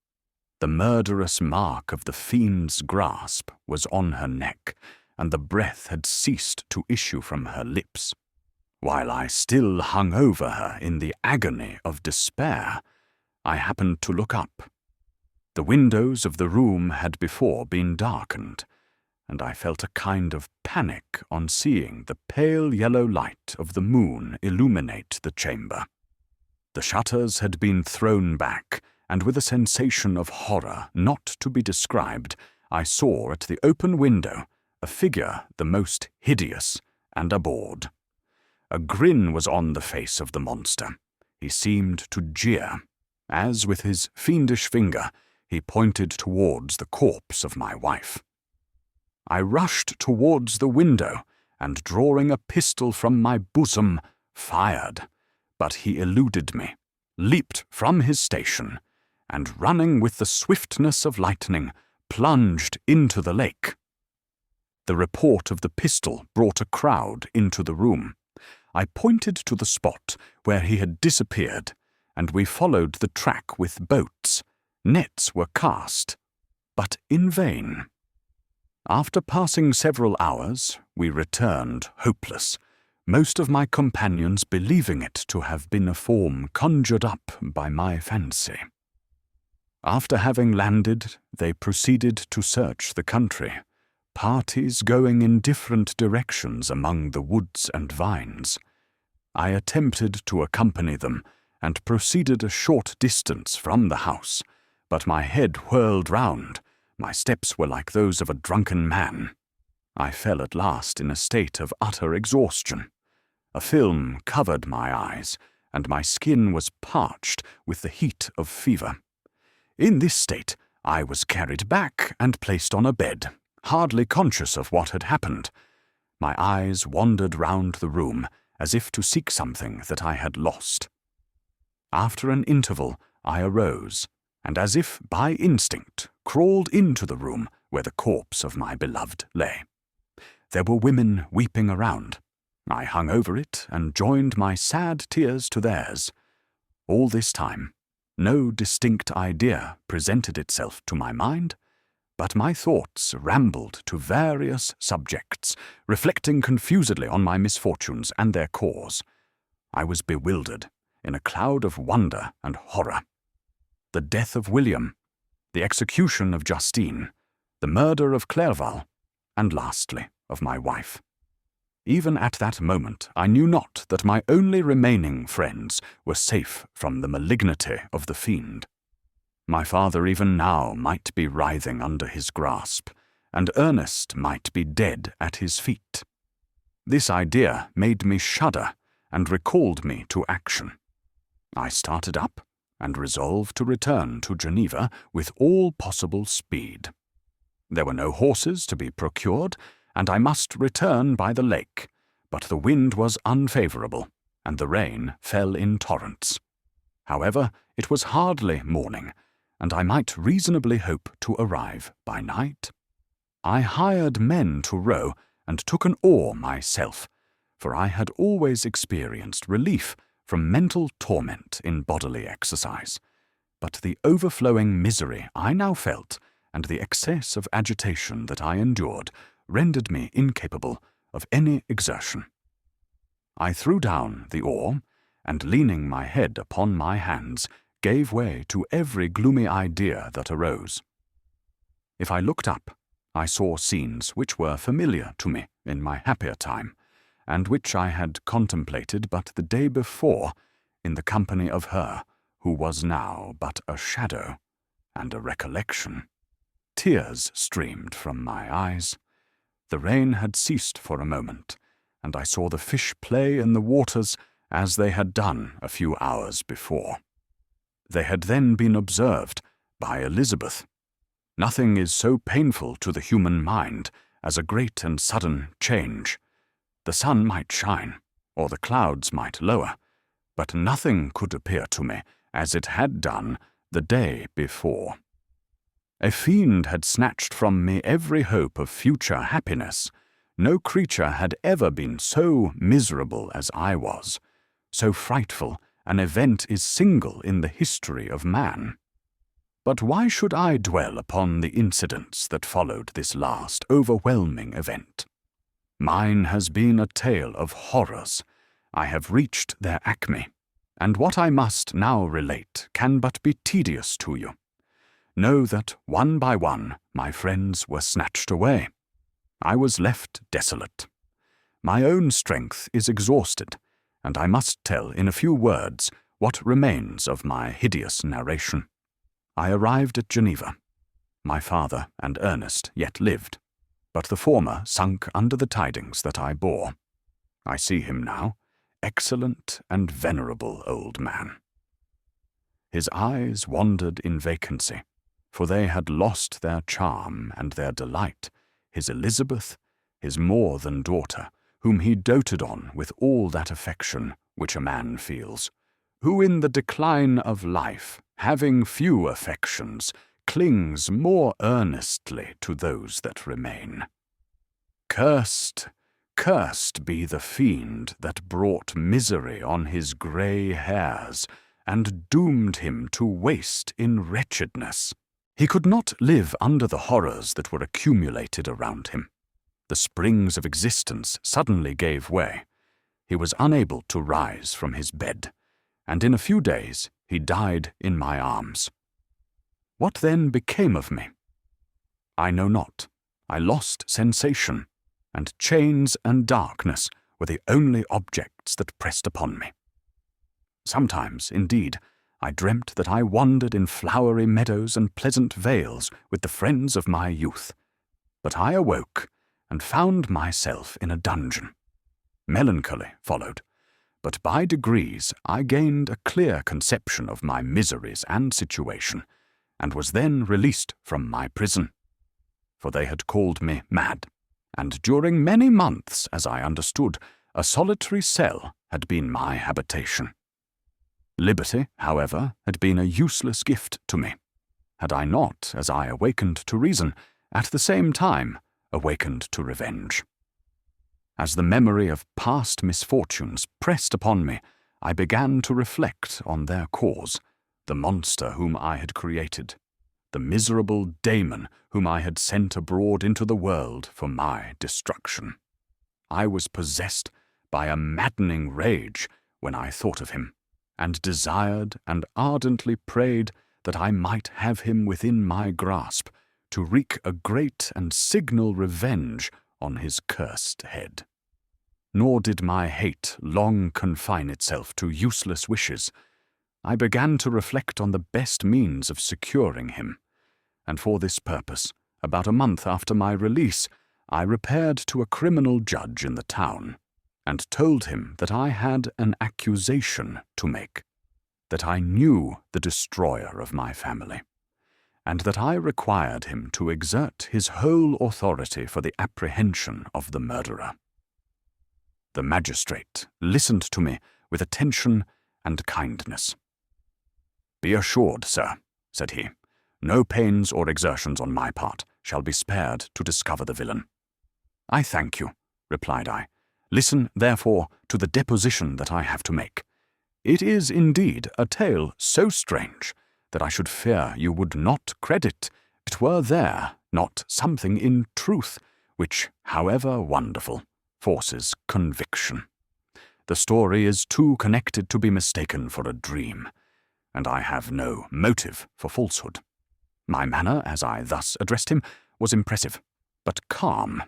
The murderous mark of the fiend's grasp was on her neck, and the breath had ceased to issue from her lips. While I still hung over her in the agony of despair, I happened to look up. The windows of the room had before been darkened, and I felt a kind of panic on seeing the pale yellow light of the moon illuminate the chamber. The shutters had been thrown back, and with a sensation of horror not to be described, I saw at the open window a figure the most hideous and abhorred. A grin was on the face of the monster. He seemed to jeer, as with his fiendish finger he pointed towards the corpse of my wife. I rushed towards the window, and drawing a pistol from my bosom, fired, but he eluded me, leaped from his station, and running with the swiftness of lightning, plunged into the lake. The report of the pistol brought a crowd into the room. I pointed to the spot where he had disappeared, and we followed the track with boats. Nets were cast, but in vain. After passing several hours, we returned hopeless, most of my companions believing it to have been a form conjured up by my fancy. After having landed, they proceeded to search the country, parties going in different directions among the woods and vines. I attempted to accompany them, and proceeded a short distance from the house, but my head whirled round. My steps were like those of a drunken man. I fell at last in a state of utter exhaustion. A film covered my eyes, and my skin was parched with the heat of fever. In this state, I was carried back and placed on a bed, hardly conscious of what had happened. My eyes wandered round the room, as if to seek something that I had lost. After an interval, I arose, and as if by instinct, crawled into the room where the corpse of my beloved lay. There were women weeping around. I hung over it and joined my sad tears to theirs. All this time, no distinct idea presented itself to my mind, but my thoughts rambled to various subjects, reflecting confusedly on my misfortunes and their cause. I was bewildered, in a cloud of wonder and horror. The death of William, the execution of Justine, the murder of Clerval, and lastly, of my wife. Even at that moment I knew not that my only remaining friends were safe from the malignity of the fiend. My father even now might be writhing under his grasp, and Ernest might be dead at his feet. This idea made me shudder and recalled me to action. I started up, and resolved to return to Geneva with all possible speed. There were no horses to be procured, and I must return by the lake, but the wind was unfavourable, and the rain fell in torrents. However, it was hardly morning, and I might reasonably hope to arrive by night. I hired men to row, and took an oar myself, for I had always experienced relief from mental torment in bodily exercise, but the overflowing misery I now felt, and the excess of agitation that I endured, rendered me incapable of any exertion. I threw down the oar, and leaning my head upon my hands, gave way to every gloomy idea that arose. If I looked up, I saw scenes which were familiar to me in my happier time, and which I had contemplated but the day before in the company of her who was now but a shadow and a recollection. Tears streamed from my eyes. The rain had ceased for a moment, and I saw the fish play in the waters as they had done a few hours before. They had then been observed by Elizabeth. Nothing is so painful to the human mind as a great and sudden change. The sun might shine, or the clouds might lower, but nothing could appear to me as it had done the day before. A fiend had snatched from me every hope of future happiness. No creature had ever been so miserable as I was. So frightful an event is single in the history of man. But why should I dwell upon the incidents that followed this last overwhelming event? Mine has been a tale of horrors. I have reached their acme, and what I must now relate can but be tedious to you. Know that one by one my friends were snatched away. I was left desolate. My own strength is exhausted, and I must tell in a few words what remains of my hideous narration. I arrived at Geneva. My father and Ernest yet lived, but the former sunk under the tidings that I bore. I see him now, excellent and venerable old man. His eyes wandered in vacancy, for they had lost their charm and their delight, his Elizabeth, his more than daughter, whom he doted on with all that affection which a man feels, who in the decline of life, having few affections, clings more earnestly to those that remain. Cursed, cursed be the fiend that brought misery on his grey hairs, and doomed him to waste in wretchedness. He could not live under the horrors that were accumulated around him. The springs of existence suddenly gave way. He was unable to rise from his bed, and in a few days he died in my arms. What then became of me? I know not. I lost sensation, and chains and darkness were the only objects that pressed upon me. Sometimes, indeed, I dreamt that I wandered in flowery meadows and pleasant vales with the friends of my youth. But I awoke and found myself in a dungeon. Melancholy followed, but by degrees I gained a clear conception of my miseries and situation, and was then released from my prison. For they had called me mad, and during many months, as I understood, a solitary cell had been my habitation. Liberty, however, had been a useless gift to me, had I not, as I awakened to reason, at the same time awakened to revenge. As the memory of past misfortunes pressed upon me, I began to reflect on their cause, the monster whom I had created, the miserable Damon whom I had sent abroad into the world for my destruction. I was possessed by a maddening rage when I thought of him, and desired and ardently prayed that I might have him within my grasp to wreak a great and signal revenge on his cursed head. Nor did my hate long confine itself to useless wishes. I began to reflect on the best means of securing him, and for this purpose, about a month after my release, I repaired to a criminal judge in the town, and told him that I had an accusation to make, that I knew the destroyer of my family, and that I required him to exert his whole authority for the apprehension of the murderer. The magistrate listened to me with attention and kindness. "Be assured, sir," said he, "no pains or exertions on my part shall be spared to discover the villain." "I thank you," replied I. "Listen, therefore, to the deposition that I have to make. It is indeed a tale so strange that I should fear you would not credit it were there not something in truth which, however wonderful, forces conviction. The story is too connected to be mistaken for a dream, and I have no motive for falsehood. My manner, as I thus addressed him, was impressive, but calm.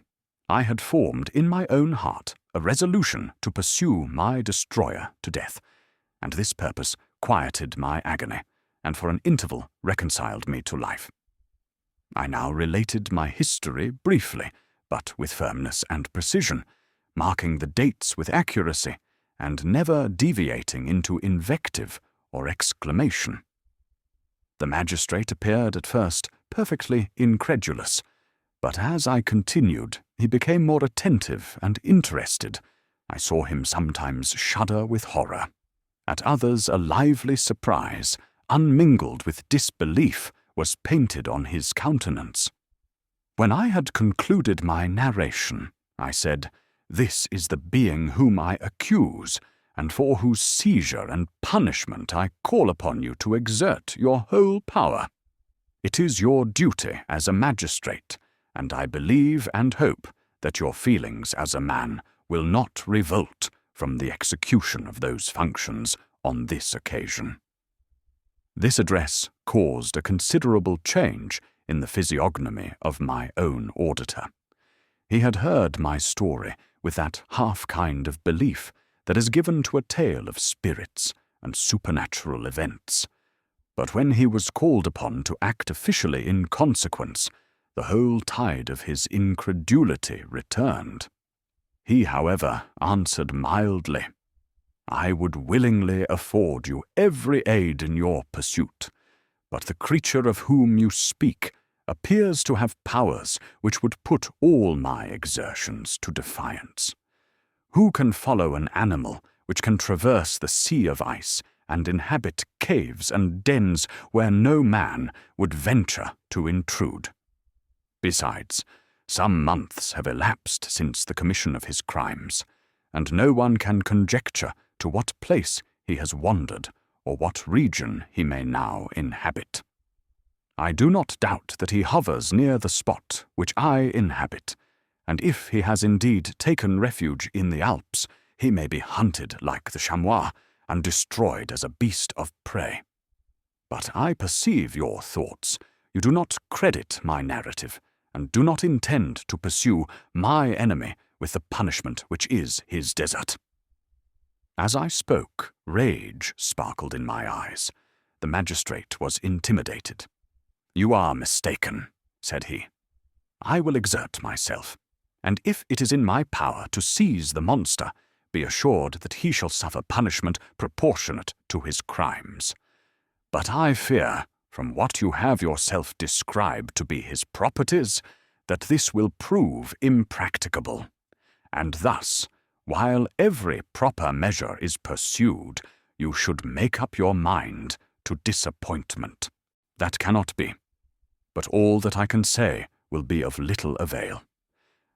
I had formed in my own heart a resolution to pursue my destroyer to death, and this purpose quieted my agony, and for an interval reconciled me to life. I now related my history briefly, but with firmness and precision, marking the dates with accuracy, and never deviating into invective or exclamation. The magistrate appeared at first perfectly incredulous, but as I continued, he became more attentive and interested. I saw him sometimes shudder with horror, at others a lively surprise, unmingled with disbelief, was painted on his countenance. When I had concluded my narration, I said, "This is the being whom I accuse, and for whose seizure and punishment I call upon you to exert your whole power. It is your duty as a magistrate, and I believe and hope that your feelings as a man will not revolt from the execution of those functions on this occasion." This address caused a considerable change in the physiognomy of my own auditor. He had heard my story with that half kind of belief that is given to a tale of spirits and supernatural events. But when he was called upon to act officially in consequence, the whole tide of his incredulity returned. He, however, answered mildly, "I would willingly afford you every aid in your pursuit, but the creature of whom you speak appears to have powers which would put all my exertions to defiance. Who can follow an animal which can traverse the sea of ice and inhabit caves and dens where no man would venture to intrude? Besides, some months have elapsed since the commission of his crimes, and no one can conjecture to what place he has wandered or what region he may now inhabit. I do not doubt that he hovers near the spot which I inhabit, and if he has indeed taken refuge in the Alps, he may be hunted like the chamois and destroyed as a beast of prey. But I perceive your thoughts. You do not credit my narrative, and do not intend to pursue my enemy with the punishment which is his desert." As I spoke, rage sparkled in my eyes. The magistrate was intimidated. "You are mistaken," said he. "I will exert myself, and if it is in my power to seize the monster, be assured that he shall suffer punishment proportionate to his crimes. But I fear, from what you have yourself described to be his properties, that this will prove impracticable, and thus, while every proper measure is pursued, you should make up your mind to disappointment. That cannot be, but all that I can say will be of little avail.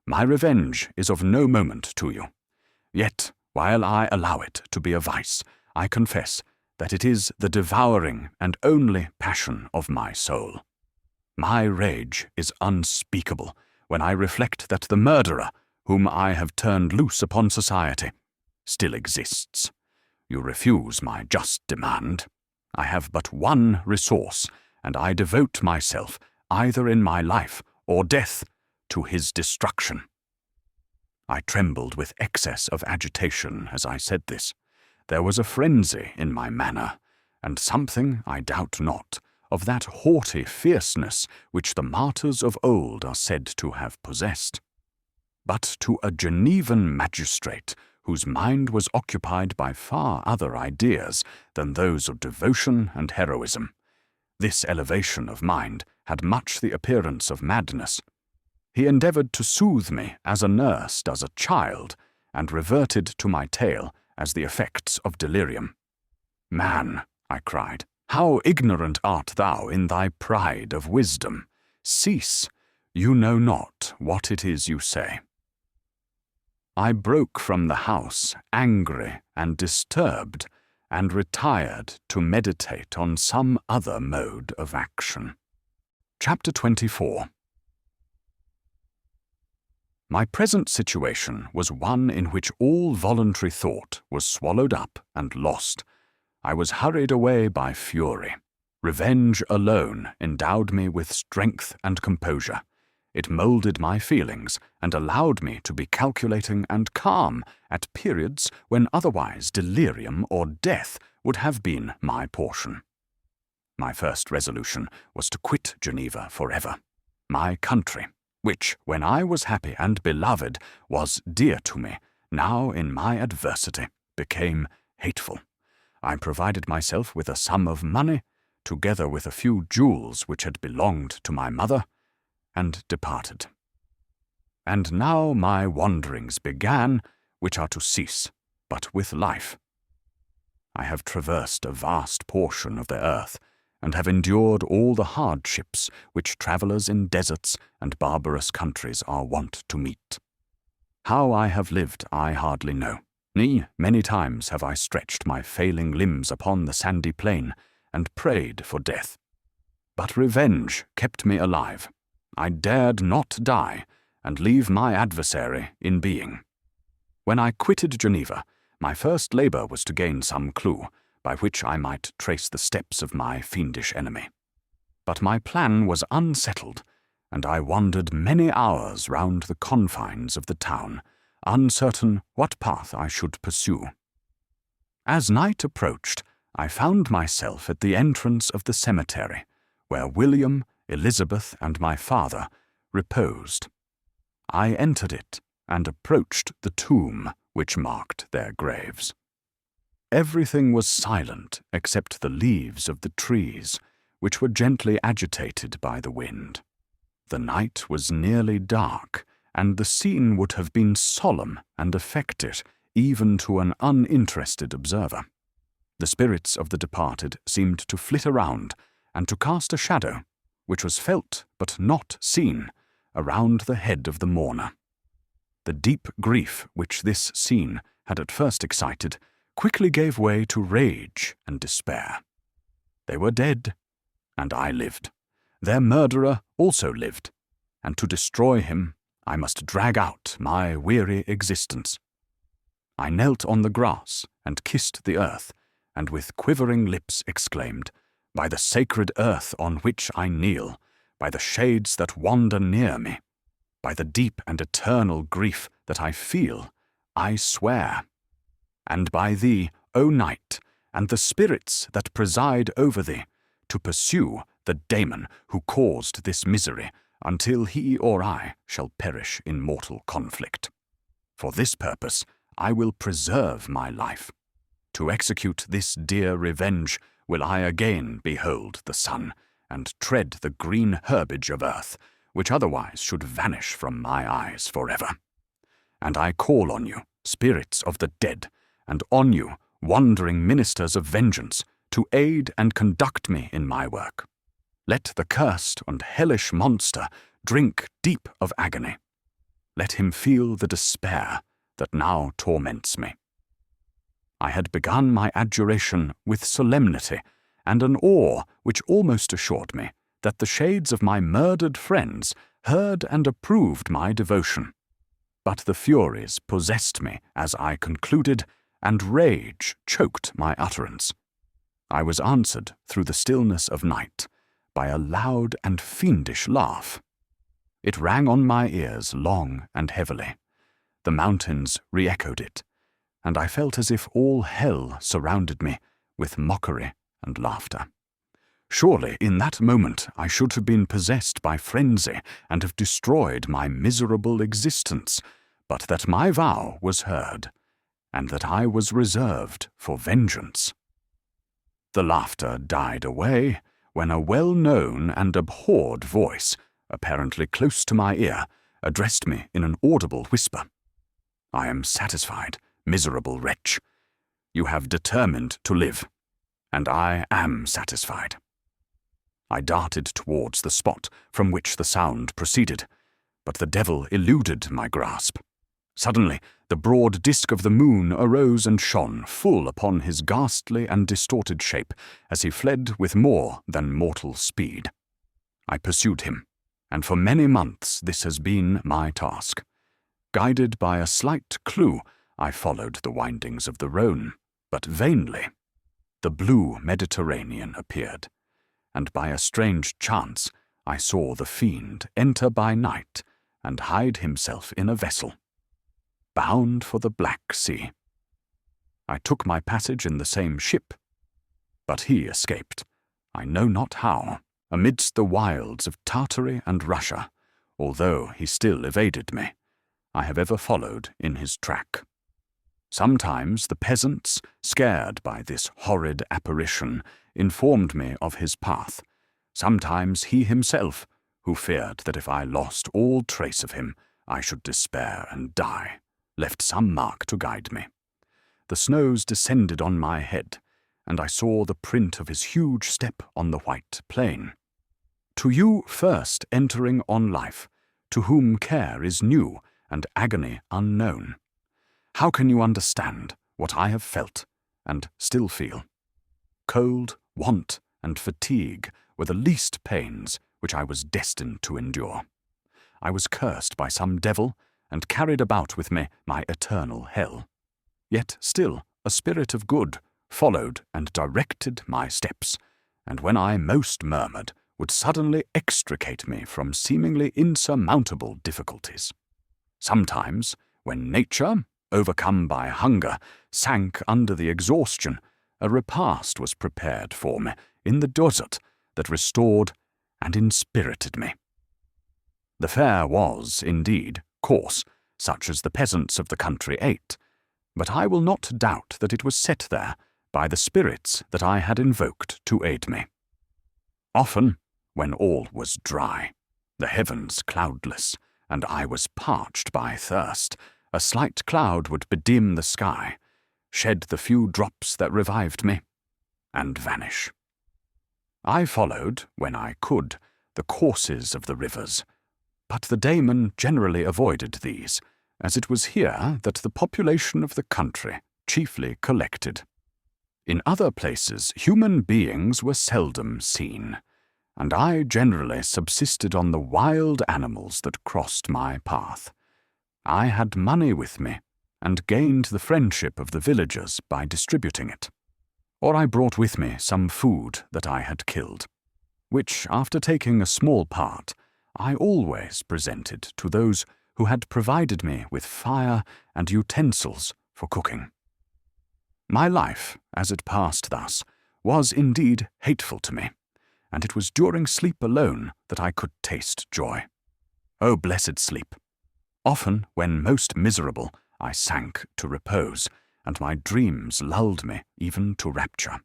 My revenge is of no moment to you. Yet, while I allow it to be a vice, I confess that it is the devouring and only passion of my soul. My rage is unspeakable when I reflect that the murderer, whom I have turned loose upon society, still exists. You refuse my just demand. I have but one resource, and I devote myself, either in my life or death, to his destruction." I trembled with excess of agitation as I said this. There was a frenzy in my manner, and something, I doubt not, of that haughty fierceness which the martyrs of old are said to have possessed. But to a Genevan magistrate, whose mind was occupied by far other ideas than those of devotion and heroism, this elevation of mind had much the appearance of madness. He endeavored to soothe me as a nurse does a child, and reverted to my tale as the effects of delirium. "Man," I cried, "how ignorant art thou in thy pride of wisdom! Cease, you know not what it is you say." I broke from the house, angry and disturbed, and retired to meditate on some other mode of action. Chapter 24. My present situation was one in which all voluntary thought was swallowed up and lost. I was hurried away by fury. Revenge alone endowed me with strength and composure. It moulded my feelings and allowed me to be calculating and calm at periods when otherwise delirium or death would have been my portion. My first resolution was to quit Geneva forever. My country, which, when I was happy and beloved, was dear to me, now in my adversity became hateful. I provided myself with a sum of money, together with a few jewels which had belonged to my mother, and departed. And now my wanderings began, which are to cease, but with life. I have traversed a vast portion of the earth, and have endured all the hardships which travellers in deserts and barbarous countries are wont to meet. How I have lived I hardly know. Many times have I stretched my failing limbs upon the sandy plain, and prayed for death. But revenge kept me alive. I dared not die, and leave my adversary in being. When I quitted Geneva, My first labour was to gain some clue by which I might trace the steps of my fiendish enemy. But my plan was unsettled, and I wandered many hours round the confines of the town, uncertain what path I should pursue. As night approached, I found myself at the entrance of the cemetery, where William, Elizabeth, and my father reposed. I entered it and approached the tomb which marked their graves. Everything was silent except the leaves of the trees, which were gently agitated by the wind. The night was nearly dark, and the scene would have been solemn and affected even to an uninterested observer. The spirits of the departed seemed to flit around and to cast a shadow, which was felt but not seen, around the head of the mourner. The deep grief which this scene had at first excited quickly gave way to rage and despair. They were dead, and I lived. Their murderer also lived, and to destroy him I must drag out my weary existence. I knelt on the grass and kissed the earth, and with quivering lips exclaimed, "By the sacred earth on which I kneel, by the shades that wander near me, by the deep and eternal grief that I feel, I swear. And by thee, O night, and the spirits that preside over thee, to pursue the daemon who caused this misery until he or I shall perish in mortal conflict. For this purpose I will preserve my life. To execute this dear revenge will I again behold the sun, and tread the green herbage of earth, which otherwise should vanish from my eyes forever. And I call on you, spirits of the dead, and on you, wandering ministers of vengeance, to aid and conduct me in my work. Let the cursed and hellish monster drink deep of agony. Let him feel the despair that now torments me." I had begun my adjuration with solemnity and an awe which almost assured me that the shades of my murdered friends heard and approved my devotion. But the furies possessed me as I concluded, and rage choked my utterance. I was answered through the stillness of night by a loud and fiendish laugh. It rang on my ears long and heavily. The mountains re-echoed it, and I felt as if all hell surrounded me with mockery and laughter. Surely in that moment I should have been possessed by frenzy and have destroyed my miserable existence, but that my vow was heard, and that I was reserved for vengeance. The laughter died away when a well-known and abhorred voice, apparently close to my ear, addressed me in an audible whisper. "I am satisfied, miserable wretch. You have determined to live, and I am satisfied." I darted towards the spot from which the sound proceeded, but the devil eluded my grasp. Suddenly, the broad disk of the moon arose and shone full upon his ghastly and distorted shape as he fled with more than mortal speed. I pursued him, and for many months this has been my task. Guided by a slight clue, I followed the windings of the Rhone, but vainly. The blue Mediterranean appeared, and by a strange chance I saw the fiend enter by night and hide himself in a vessel, bound for the Black Sea. I took my passage in the same ship, but he escaped, I know not how, amidst the wilds of Tartary and Russia, although he still evaded me. I have ever followed in his track. Sometimes the peasants, scared by this horrid apparition, informed me of his path. Sometimes he himself, who feared that if I lost all trace of him, I should despair and die, left some mark to guide me. The snows descended on my head, and I saw the print of his huge step on the white plain. To you first entering on life, to whom care is new and agony unknown, how can you understand what I have felt and still feel? Cold, want, and fatigue were the least pains which I was destined to endure. I was cursed by some devil and carried about with me my eternal hell. Yet still a spirit of good followed and directed my steps, and when I most murmured, would suddenly extricate me from seemingly insurmountable difficulties. Sometimes, when nature, overcome by hunger, sank under the exhaustion, a repast was prepared for me in the desert that restored and inspirited me. The fare was, indeed, coarse, such as the peasants of the country ate, but I will not doubt that it was set there by the spirits that I had invoked to aid me. Often, when all was dry, the heavens cloudless, and I was parched by thirst, a slight cloud would bedim the sky, shed the few drops that revived me, and vanish. I followed, when I could, the courses of the rivers, but the daemon generally avoided these, as it was here that the population of the country chiefly collected. In other places human beings were seldom seen, and I generally subsisted on the wild animals that crossed my path. I had money with me, and gained the friendship of the villagers by distributing it. Or I brought with me some food that I had killed, which, after taking a small part, I always presented to those who had provided me with fire and utensils for cooking. My life, as it passed thus, was indeed hateful to me, and it was during sleep alone that I could taste joy. O blessed sleep! Often, when most miserable, I sank to repose, and my dreams lulled me even to rapture.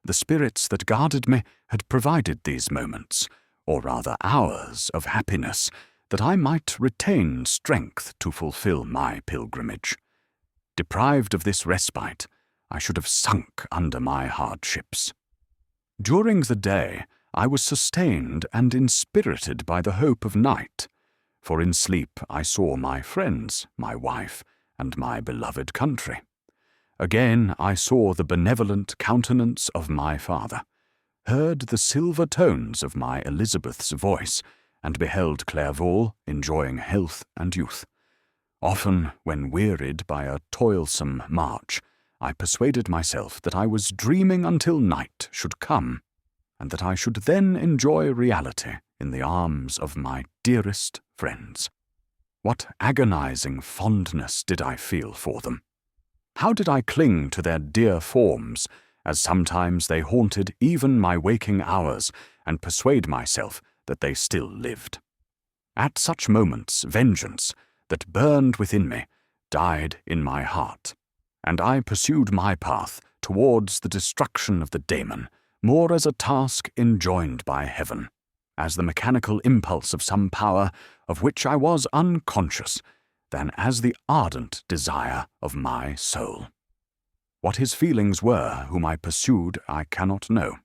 The spirits that guarded me had provided these moments, or rather hours, of happiness, that I might retain strength to fulfill my pilgrimage. Deprived of this respite, I should have sunk under my hardships. During the day, I was sustained and inspirited by the hope of night, for in sleep I saw my friends, my wife, and my beloved country. Again I saw the benevolent countenance of my father, heard the silver tones of my Elizabeth's voice, and beheld Clerval enjoying health and youth. Often, when wearied by a toilsome march, I persuaded myself that I was dreaming until night should come, and that I should then enjoy reality in the arms of my dearest friends. What agonizing fondness did I feel for them! How did I cling to their dear forms, as sometimes they haunted even my waking hours, and persuade myself that they still lived. At such moments vengeance, that burned within me, died in my heart, and I pursued my path towards the destruction of the daemon, more as a task enjoined by heaven, as the mechanical impulse of some power of which I was unconscious, than as the ardent desire of my soul. What his feelings were whom I pursued I cannot know.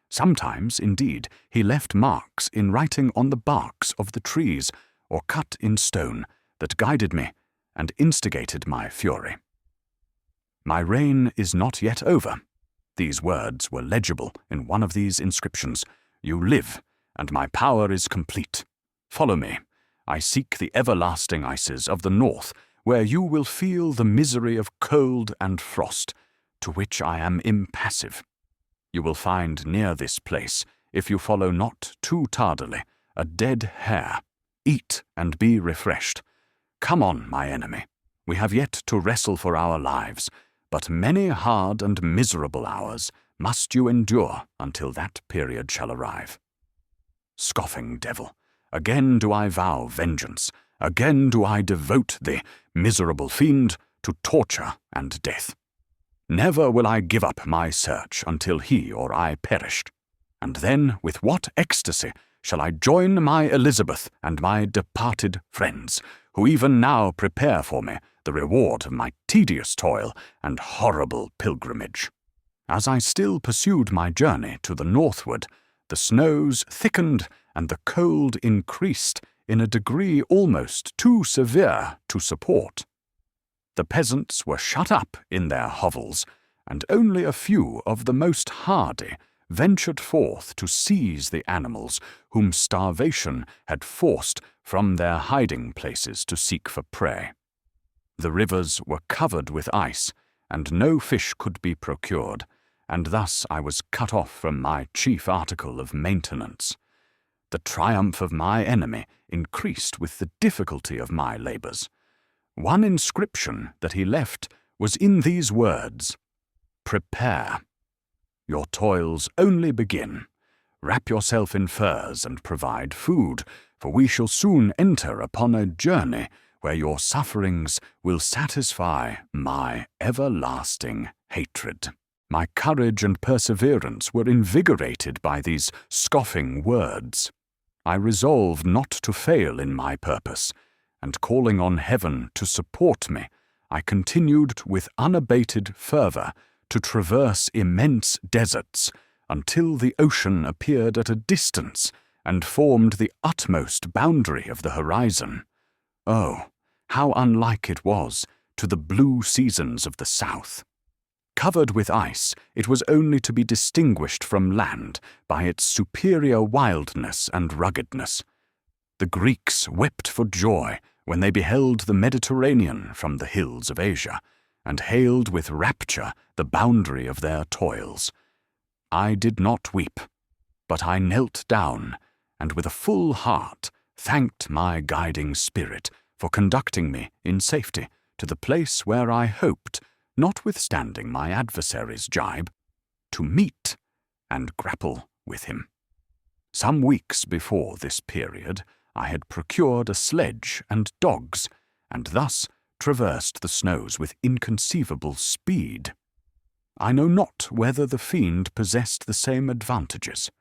Sometimes, indeed, he left marks in writing on the barks of the trees, or cut in stone, that guided me and instigated my fury. My reign is not yet over. These words were legible in one of these inscriptions. You live, and my power is complete. Follow me. I seek the everlasting ices of the north, where you will feel the misery of cold and frost, to which I am impassive. You will find near this place, if you follow not too tardily, a dead hare. Eat and be refreshed. Come on, my enemy. We have yet to wrestle for our lives, but many hard and miserable hours must you endure until that period shall arrive. Scoffing devil, again do I vow vengeance, again do I devote thee, miserable fiend, to torture and death. Never will I give up my search until he or I perished, and then with what ecstasy shall I join my Elizabeth and my departed friends, who even now prepare for me the reward of my tedious toil and horrible pilgrimage. As I still pursued my journey to the northward, the snows thickened and the cold increased in a degree almost too severe to support. The peasants were shut up in their hovels, and only a few of the most hardy ventured forth to seize the animals whom starvation had forced from their hiding places to seek for prey. The rivers were covered with ice, and no fish could be procured, and thus I was cut off from my chief article of maintenance. The triumph of my enemy increased with the difficulty of my labours. One inscription that he left was in these words: "Prepare. Your toils only begin. Wrap yourself in furs and provide food, for we shall soon enter upon a journey where your sufferings will satisfy my everlasting hatred." My courage and perseverance were invigorated by these scoffing words. I resolved not to fail in my purpose, and calling on heaven to support me, I continued with unabated fervour to traverse immense deserts until the ocean appeared at a distance and formed the utmost boundary of the horizon. Oh, how unlike it was to the blue seasons of the south! Covered with ice, it was only to be distinguished from land by its superior wildness and ruggedness. The Greeks wept for joy when they beheld the Mediterranean from the hills of Asia, and hailed with rapture the boundary of their toils. I did not weep, but I knelt down, and with a full heart thanked my guiding spirit for conducting me in safety to the place where I hoped, notwithstanding my adversary's jibe, to meet and grapple with him. Some weeks before this period, I had procured a sledge and dogs, and thus traversed the snows with inconceivable speed. I know not whether the fiend possessed the same advantages,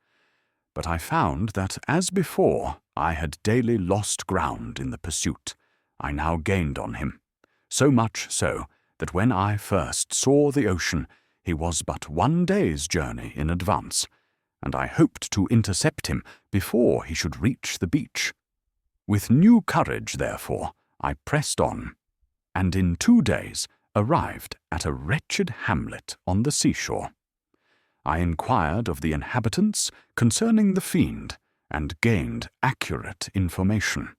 but I found that, as before I had daily lost ground in the pursuit, I now gained on him, so much so that when I first saw the ocean he was but 1 day's journey in advance, and I hoped to intercept him before he should reach the beach. With new courage, therefore, I pressed on, and in 2 days arrived at a wretched hamlet on the seashore. I inquired of the inhabitants concerning the fiend, and gained accurate information.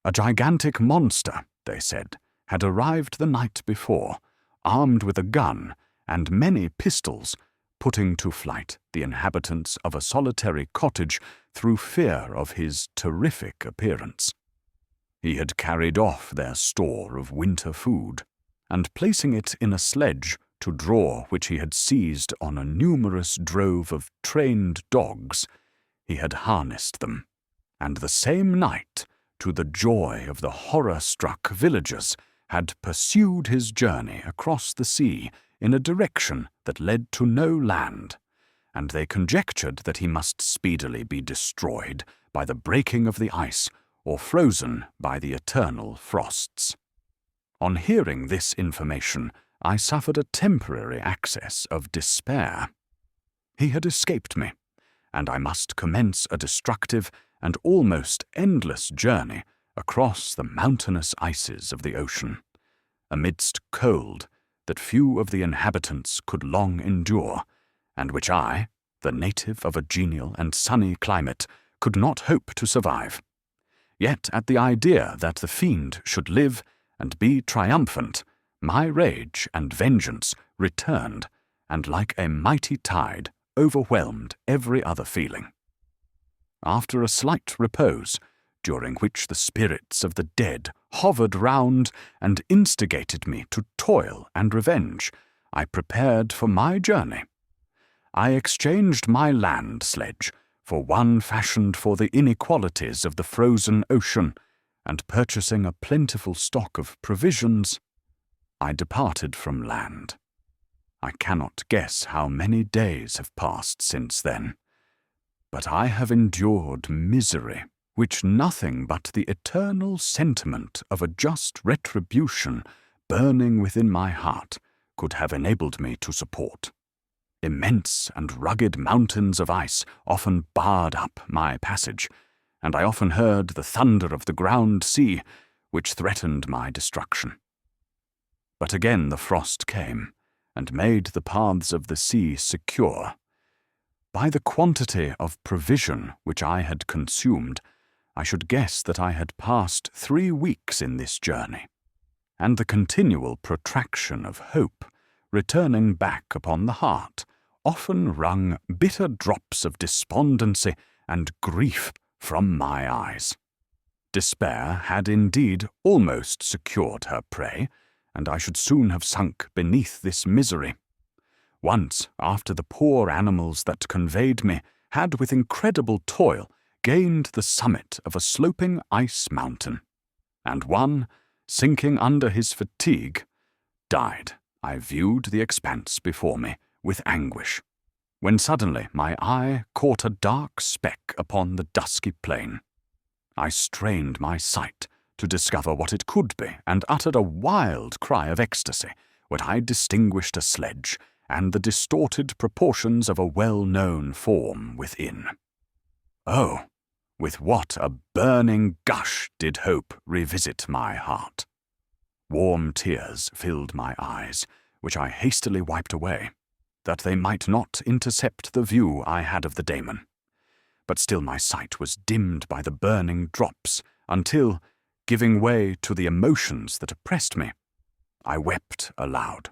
A gigantic monster, they said, had arrived the night before, armed with a gun and many pistols, putting to flight the inhabitants of a solitary cottage through fear of his terrific appearance. He had carried off their store of winter food, and placing it in a sledge to draw which he had seized on a numerous drove of trained dogs, he had harnessed them, and the same night, to the joy of the horror-struck villagers, had pursued his journey across the sea in a direction that led to no land, and they conjectured that he must speedily be destroyed by the breaking of the ice or frozen by the eternal frosts. On hearing this information, I suffered a temporary access of despair. He had escaped me, and I must commence a destructive and almost endless journey across the mountainous ices of the ocean, amidst cold that few of the inhabitants could long endure, and which I, the native of a genial and sunny climate, could not hope to survive. Yet at the idea that the fiend should live and be triumphant, my rage and vengeance returned, and like a mighty tide overwhelmed every other feeling. After a slight repose, during which the spirits of the dead hovered round and instigated me to toil and revenge, I prepared for my journey. I exchanged my land sledge for one fashioned for the inequalities of the frozen ocean, and purchasing a plentiful stock of provisions, I departed from land. I cannot guess how many days have passed since then, but I have endured misery which nothing but the eternal sentiment of a just retribution burning within my heart could have enabled me to support. Immense and rugged mountains of ice often barred up my passage, and I often heard the thunder of the ground sea, which threatened my destruction. But again the frost came, and made the paths of the sea secure. By the quantity of provision which I had consumed, I should guess that I had passed 3 weeks in this journey, and the continual protraction of hope, returning back upon the heart, often wrung bitter drops of despondency and grief from my eyes. Despair had indeed almost secured her prey, and I should soon have sunk beneath this misery. Once, after the poor animals that conveyed me had with incredible toil gained the summit of a sloping ice mountain, and one, sinking under his fatigue, died. I viewed the expanse before me with anguish, when suddenly my eye caught a dark speck upon the dusky plain. I strained my sight to discover what it could be, and uttered a wild cry of ecstasy when I distinguished a sledge and the distorted proportions of a well-known form within. Oh, with what a burning gush did hope revisit my heart! Warm tears filled my eyes, which I hastily wiped away, that they might not intercept the view I had of the daemon. But still my sight was dimmed by the burning drops, until, giving way to the emotions that oppressed me, I wept aloud.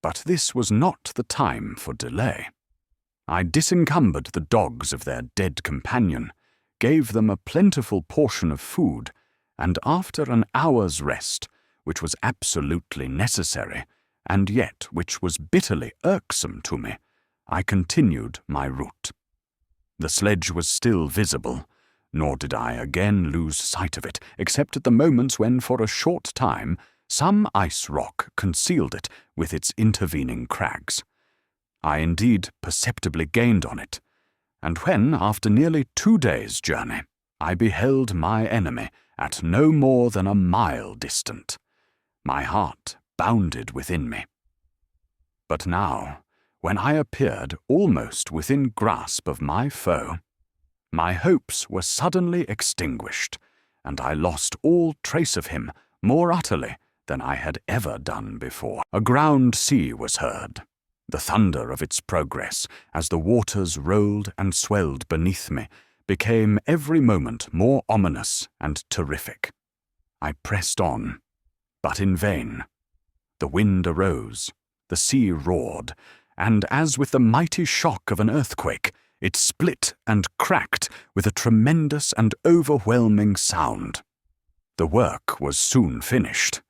But this was not the time for delay. I disencumbered the dogs of their dead companion, gave them a plentiful portion of food, and after an hour's rest, which was absolutely necessary, and yet which was bitterly irksome to me, I continued my route. The sledge was still visible, nor did I again lose sight of it, except at the moments when for a short time some ice rock concealed it with its intervening crags. I indeed perceptibly gained on it, and when, after nearly 2 days' journey, I beheld my enemy at no more than a mile distant, my heart bounded within me. But now, when I appeared almost within grasp of my foe, my hopes were suddenly extinguished, and I lost all trace of him more utterly than I had ever done before. A ground sea was heard, the thunder of its progress, as the waters rolled and swelled beneath me, became every moment more ominous and terrific. I pressed on, but in vain. The wind arose, the sea roared, and as with the mighty shock of an earthquake, it split and cracked with a tremendous and overwhelming sound. The work was soon finished.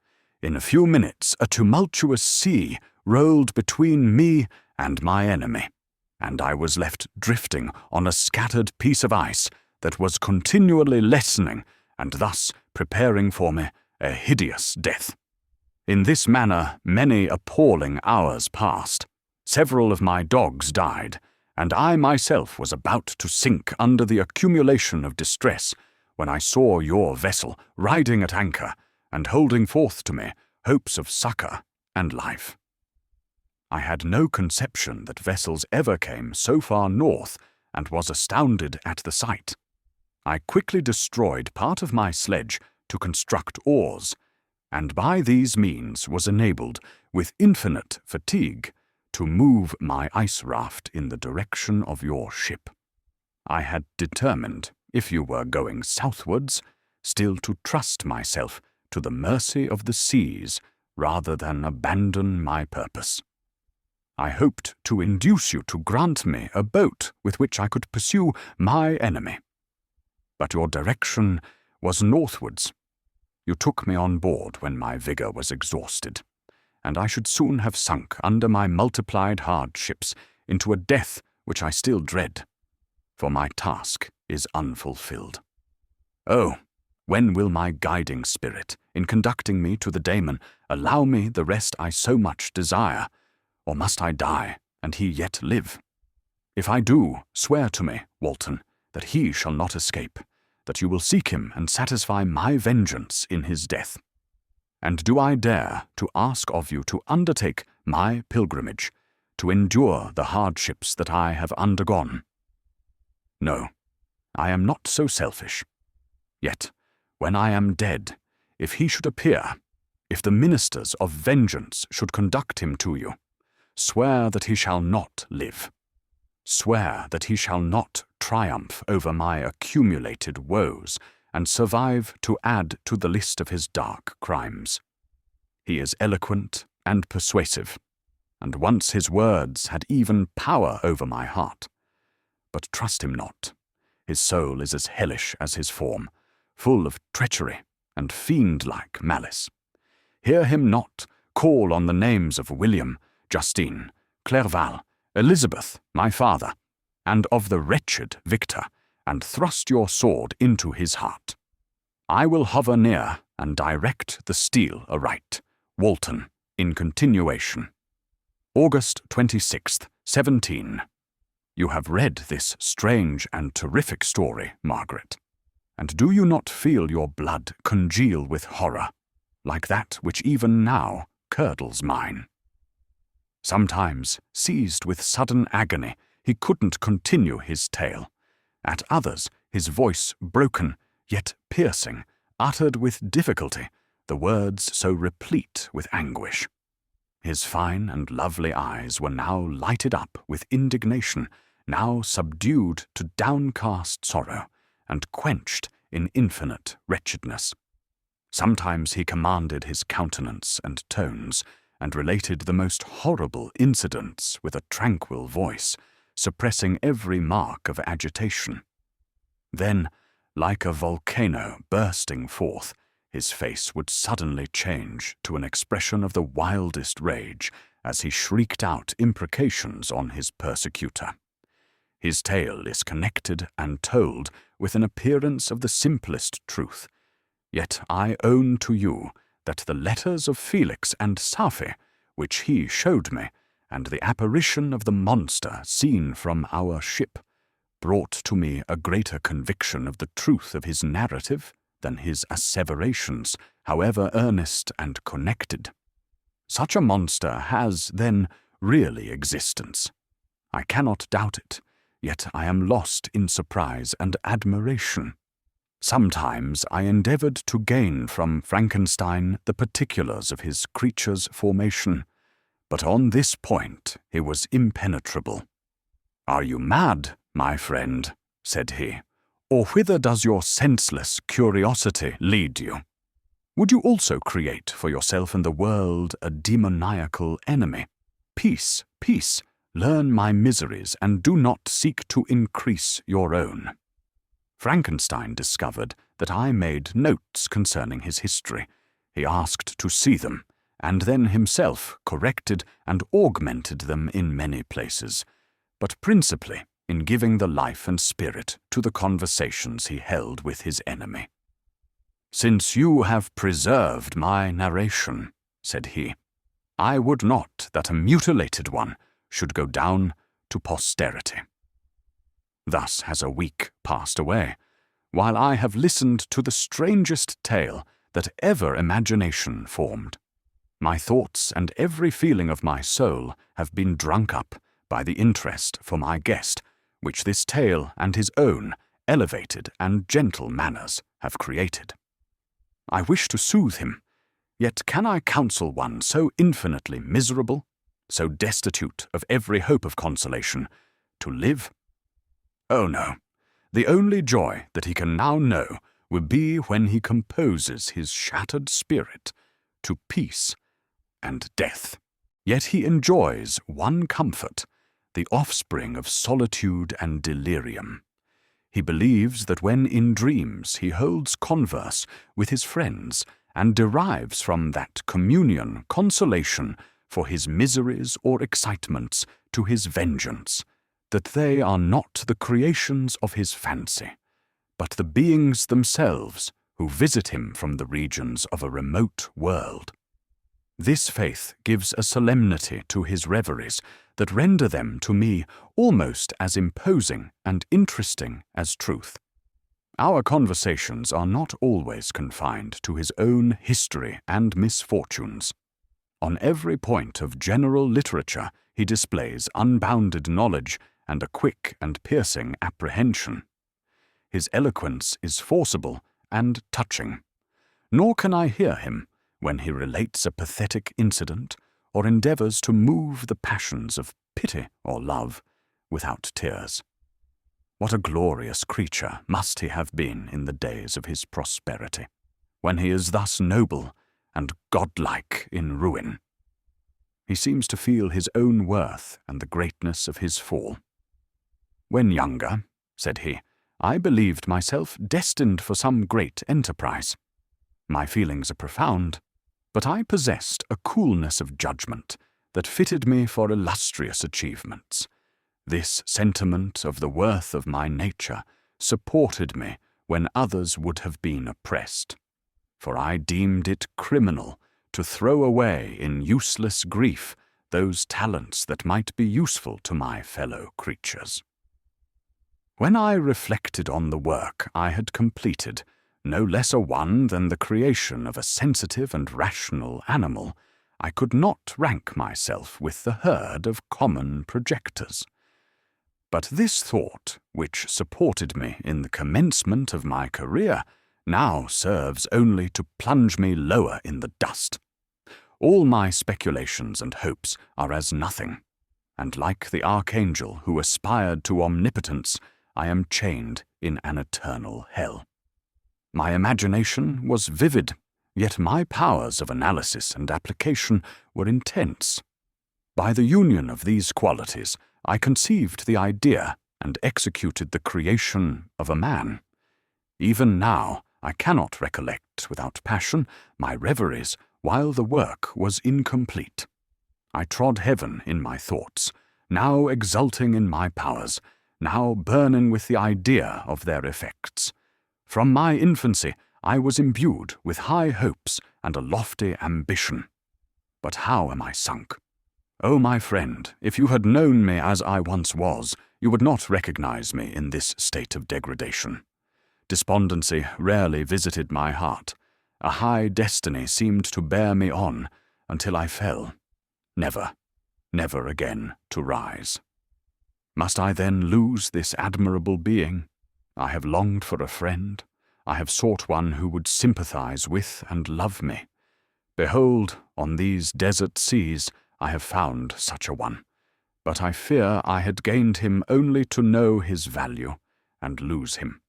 In a few minutes, a tumultuous sea rolled between me and my enemy, and I was left drifting on a scattered piece of ice that was continually lessening and thus preparing for me a hideous death. In this manner many appalling hours passed. Several of my dogs died, and I myself was about to sink under the accumulation of distress when I saw your vessel riding at anchor and holding forth to me hopes of succor and life. I had no conception that vessels ever came so far north, and was astounded at the sight. I quickly destroyed part of my sledge to construct oars, and by these means was enabled, with infinite fatigue, to move my ice raft in the direction of your ship. I had determined, if you were going southwards, still to trust myself to the mercy of the seas rather than abandon my purpose. I hoped to induce you to grant me a boat with which I could pursue my enemy. But your direction was northwards. You took me on board when my vigour was exhausted, and I should soon have sunk under my multiplied hardships into a death which I still dread, for my task is unfulfilled. Oh, when will my guiding spirit, in conducting me to the daemon, allow me the rest I so much desire, or must I die, and he yet live? If I do, swear to me, Walton, that he shall not escape, that you will seek him and satisfy my vengeance in his death. And do I dare to ask of you to undertake my pilgrimage, to endure the hardships that I have undergone? No, I am not so selfish. Yet, when I am dead, if he should appear, if the ministers of vengeance should conduct him to you, swear that he shall not live. Swear that he shall not triumph over my accumulated woes, and survive to add to the list of his dark crimes. He is eloquent and persuasive, and once his words had even power over my heart. But trust him not. His soul is as hellish as his form, full of treachery and fiend-like malice. Hear him not call on the names of William, Justine, Clerval, Elizabeth, my father, and of the wretched Victor, and thrust your sword into his heart. I will hover near and direct the steel aright. Walton, in continuation. August 26th, 17. You have read this strange and terrific story, Margaret, and do you not feel your blood congeal with horror, like that which even now curdles mine? Sometimes, seized with sudden agony, he couldn't continue his tale. At others, his voice broken, yet piercing, uttered with difficulty the words so replete with anguish. His fine and lovely eyes were now lighted up with indignation, now subdued to downcast sorrow, and quenched in infinite wretchedness. Sometimes he commanded his countenance and tones, and related the most horrible incidents with a tranquil voice, suppressing every mark of agitation. Then, like a volcano bursting forth, his face would suddenly change to an expression of the wildest rage as he shrieked out imprecations on his persecutor. His tale is connected and told with an appearance of the simplest truth, yet I own to you that the letters of Felix and Sapphi, which he showed me, and the apparition of the monster seen from our ship, brought to me a greater conviction of the truth of his narrative than his asseverations, however earnest and connected. Such a monster has, then, really existence. I cannot doubt it, yet I am lost in surprise and admiration. Sometimes I endeavored to gain from Frankenstein the particulars of his creature's formation, but on this point he was impenetrable. "Are you mad, my friend?" said he, "or whither does your senseless curiosity lead you? Would you also create for yourself and the world a demoniacal enemy? Peace, peace, learn my miseries, and do not seek to increase your own." Frankenstein discovered that I made notes concerning his history. He asked to see them, and then himself corrected and augmented them in many places, but principally in giving the life and spirit to the conversations he held with his enemy. "Since you have preserved my narration," said he, "I would not that a mutilated one should go down to posterity." Thus has a week passed away, while I have listened to the strangest tale that ever imagination formed. My thoughts and every feeling of my soul have been drunk up by the interest for my guest, which this tale and his own elevated and gentle manners have created. I wish to soothe him, yet can I counsel one so infinitely miserable, so destitute of every hope of consolation, to live? Oh no, the only joy that he can now know will be when he composes his shattered spirit to peace and death. Yet he enjoys one comfort, the offspring of solitude and delirium. He believes that when in dreams he holds converse with his friends and derives from that communion consolation for his miseries or excitements to his vengeance, that they are not the creations of his fancy, but the beings themselves who visit him from the regions of a remote world. This faith gives a solemnity to his reveries that render them to me almost as imposing and interesting as truth. Our conversations are not always confined to his own history and misfortunes. On every point of general literature he displays unbounded knowledge and a quick and piercing apprehension. His eloquence is forcible and touching, nor can I hear him when he relates a pathetic incident or endeavors to move the passions of pity or love without tears. What a glorious creature must he have been in the days of his prosperity, when he is thus noble and godlike in ruin. He seems to feel his own worth and the greatness of his fall. When younger, said he, I believed myself destined for some great enterprise. My feelings are profound, but I possessed a coolness of judgment that fitted me for illustrious achievements. This sentiment of the worth of my nature supported me when others would have been oppressed, for I deemed it criminal to throw away in useless grief those talents that might be useful to my fellow creatures. When I reflected on the work I had completed, no less a one than the creation of a sensitive and rational animal, I could not rank myself with the herd of common projectors. But this thought, which supported me in the commencement of my career, now serves only to plunge me lower in the dust. All my speculations and hopes are as nothing, and like the archangel who aspired to omnipotence, I am chained in an eternal hell. My imagination was vivid, yet my powers of analysis and application were intense. By the union of these qualities, I conceived the idea and executed the creation of a man. Even now, I cannot recollect without passion my reveries while the work was incomplete. I trod heaven in my thoughts, now exulting in my powers, now burning with the idea of their effects. From my infancy, I was imbued with high hopes and a lofty ambition. But how am I sunk? Oh, my friend, if you had known me as I once was, you would not recognize me in this state of degradation. Despondency rarely visited my heart. A high destiny seemed to bear me on until I fell, never, never again to rise. Must I then lose this admirable being? I have longed for a friend. I have sought one who would sympathize with and love me. Behold, on these desert seas, I have found such a one, but I fear I had gained him only to know his value and lose him.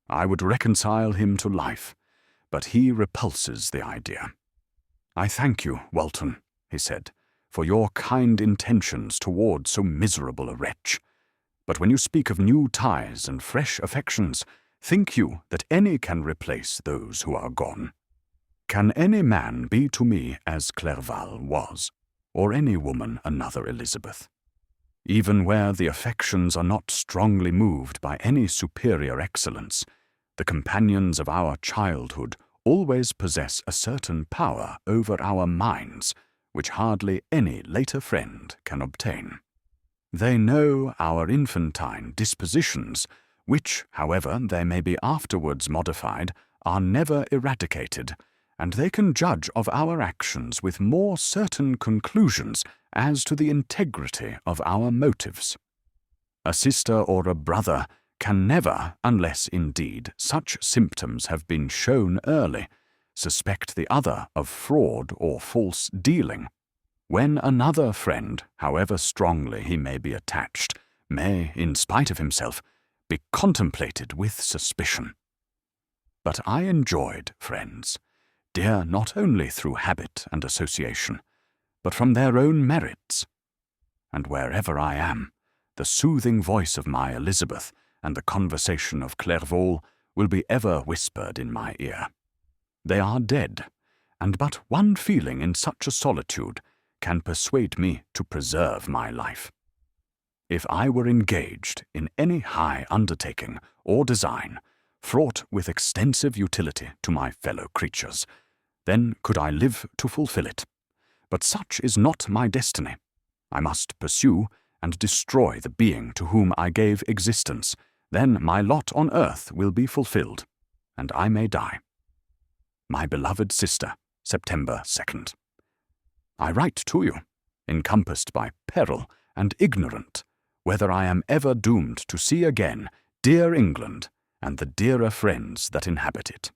I would reconcile him to life, but he repulses the idea. I thank you, Walton, he said, for your kind intentions toward so miserable a wretch. But when you speak of new ties and fresh affections, think you that any can replace those who are gone? Can any man be to me as Clerval was, or any woman another Elizabeth? Even where the affections are not strongly moved by any superior excellence, the companions of our childhood always possess a certain power over our minds, which hardly any later friend can obtain. They know our infantine dispositions, which, however they may be afterwards modified, are never eradicated, and they can judge of our actions with more certain conclusions as to the integrity of our motives. A sister or a brother can never, unless indeed such symptoms have been shown early, suspect the other of fraud or false dealing, when another friend, however strongly he may be attached, may, in spite of himself, be contemplated with suspicion. But I enjoyed friends, dear not only through habit and association, but from their own merits. And wherever I am, the soothing voice of my Elizabeth and the conversation of Clerval will be ever whispered in my ear. They are dead, and but one feeling in such a solitude can persuade me to preserve my life. If I were engaged in any high undertaking or design, fraught with extensive utility to my fellow creatures, then could I live to fulfill it. But such is not my destiny. I must pursue and destroy the being to whom I gave existence. Then my lot on earth will be fulfilled, and I may die. My beloved sister, September 2nd. I write to you, encompassed by peril and ignorant, whether I am ever doomed to see again dear England and the dearer friends that inhabit it.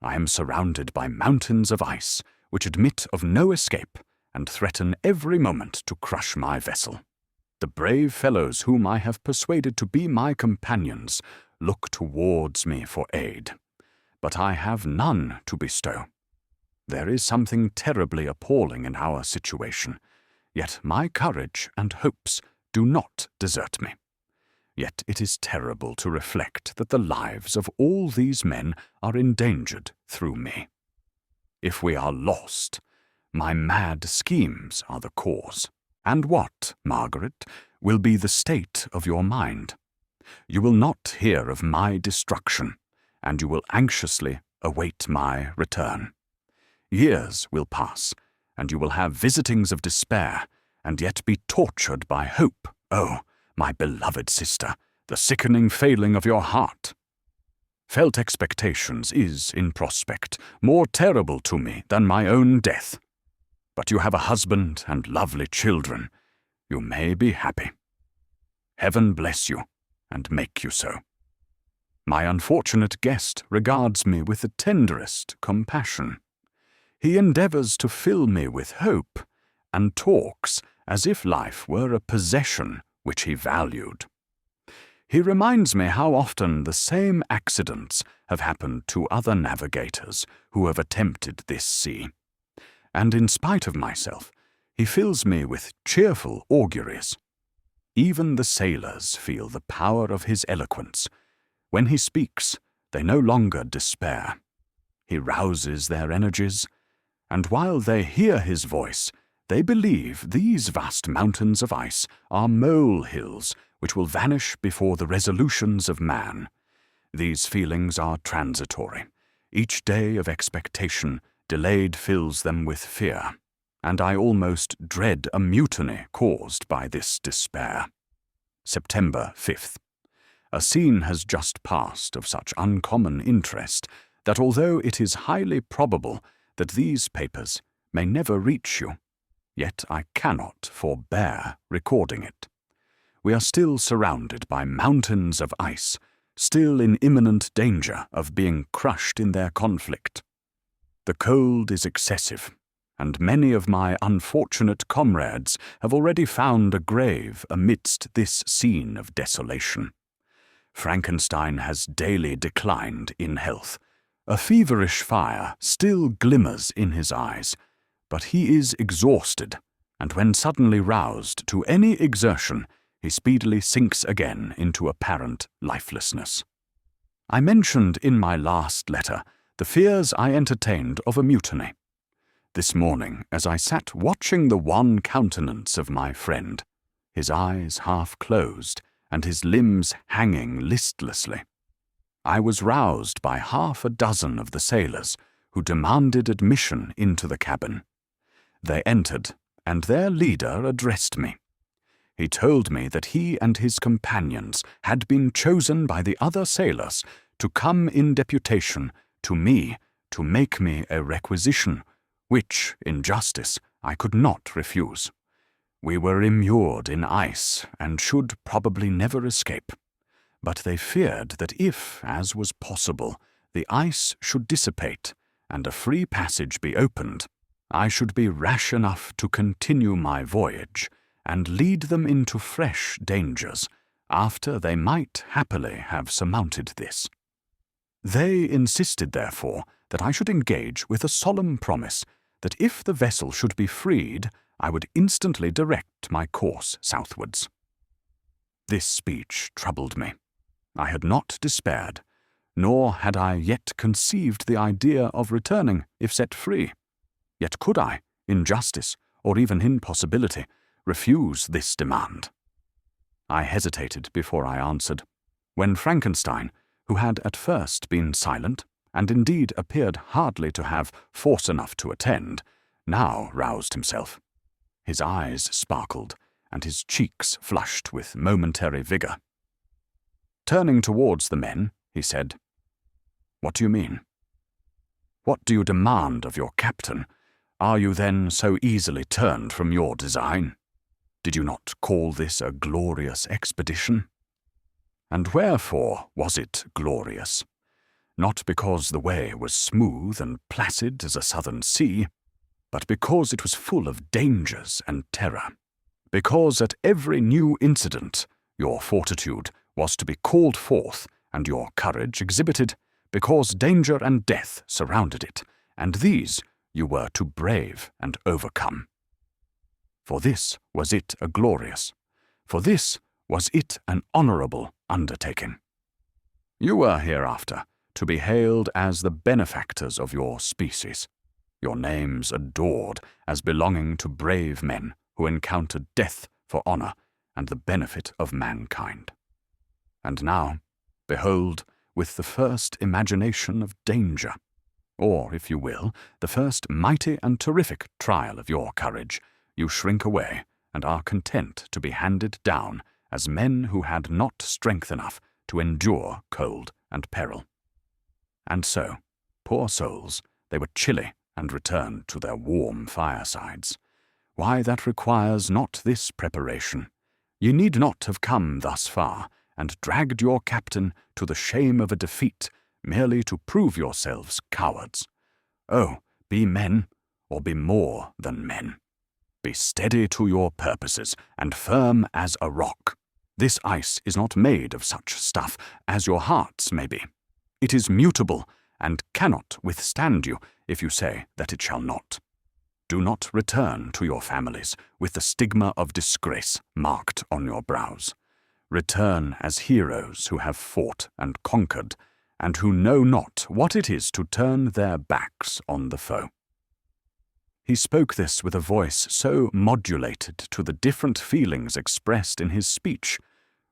I am surrounded by mountains of ice, which admit of no escape, and threaten every moment to crush my vessel. The brave fellows whom I have persuaded to be my companions look towards me for aid, but I have none to bestow. There is something terribly appalling in our situation, yet my courage and hopes do not desert me. Yet it is terrible to reflect that the lives of all these men are endangered through me. If we are lost, my mad schemes are the cause. And what, Margaret, will be the state of your mind? You will not hear of my destruction, and you will anxiously await my return. Years will pass, and you will have visitings of despair, and yet be tortured by hope. Oh, my beloved sister, the sickening failing of your heart. Felt expectations is, in prospect, more terrible to me than my own death. But you have a husband and lovely children. You may be happy. Heaven bless you, and make you so. My unfortunate guest regards me with the tenderest compassion. He endeavours to fill me with hope, and talks as if life were a possession which he valued. He reminds me how often the same accidents have happened to other navigators who have attempted this sea. And in spite of myself, he fills me with cheerful auguries. Even the sailors feel the power of his eloquence. When he speaks, they no longer despair. He rouses their energies, and while they hear his voice, they believe these vast mountains of ice are molehills which will vanish before the resolutions of man. These feelings are transitory. Each day of expectation delayed fills them with fear, and I almost dread a mutiny caused by this despair. September 5th. A scene has just passed of such uncommon interest that although it is highly probable that these papers may never reach you, yet I cannot forbear recording it. We are still surrounded by mountains of ice, still in imminent danger of being crushed in their conflict. The cold is excessive, and many of my unfortunate comrades have already found a grave amidst this scene of desolation. Frankenstein has daily declined in health. A feverish fire still glimmers in his eyes, but he is exhausted, and when suddenly roused to any exertion, he speedily sinks again into apparent lifelessness. I mentioned in my last letter the fears I entertained of a mutiny. This morning, as I sat watching the wan countenance of my friend, his eyes half closed and his limbs hanging listlessly, I was roused by half a dozen of the sailors who demanded admission into the cabin. They entered, and their leader addressed me. He told me that he and his companions had been chosen by the other sailors to come in deputation to me to make me a requisition, which, in justice, I could not refuse. We were immured in ice and should probably never escape, but they feared that if, as was possible, the ice should dissipate and a free passage be opened, I should be rash enough to continue my voyage and lead them into fresh dangers after they might happily have surmounted this. They insisted, therefore, that I should engage with a solemn promise that if the vessel should be freed, I would instantly direct my course southwards. This speech troubled me. I had not despaired, nor had I yet conceived the idea of returning if set free. Yet could I, in justice, or even in possibility, refuse this demand? I hesitated before I answered, when Frankenstein, who had at first been silent, and indeed appeared hardly to have force enough to attend, now roused himself. His eyes sparkled, and his cheeks flushed with momentary vigour. Turning towards the men, he said, "What do you mean? What do you demand of your captain? Are you then so easily turned from your design? Did you not call this a glorious expedition? And wherefore was it glorious? Not because the way was smooth and placid as a southern sea, but because it was full of dangers and terror. Because at every new incident your fortitude was to be called forth and your courage exhibited, because danger and death surrounded it, and these you were to brave and overcome. For this was it a glorious, for this was it an honourable undertaking. You were hereafter to be hailed as the benefactors of your species, your names adored as belonging to brave men who encountered death for honour and the benefit of mankind. And now, behold, with the first imagination of danger, or, if you will, the first mighty and terrific trial of your courage, you shrink away and are content to be handed down as men who had not strength enough to endure cold and peril. And so, poor souls, they were chilly and returned to their warm firesides. Why, that requires not this preparation. Ye need not have come thus far, and dragged your captain to the shame of a defeat, merely to prove yourselves cowards. Oh, be men, or be more than men. Be steady to your purposes, and firm as a rock. This ice is not made of such stuff as your hearts may be. It is mutable, and cannot withstand you if you say that it shall not. Do not return to your families with the stigma of disgrace marked on your brows. Return as heroes who have fought and conquered, and who know not what it is to turn their backs on the foe. He spoke this with a voice so modulated to the different feelings expressed in his speech,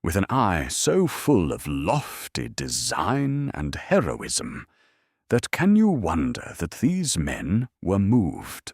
with an eye so full of lofty design and heroism, that can you wonder that these men were moved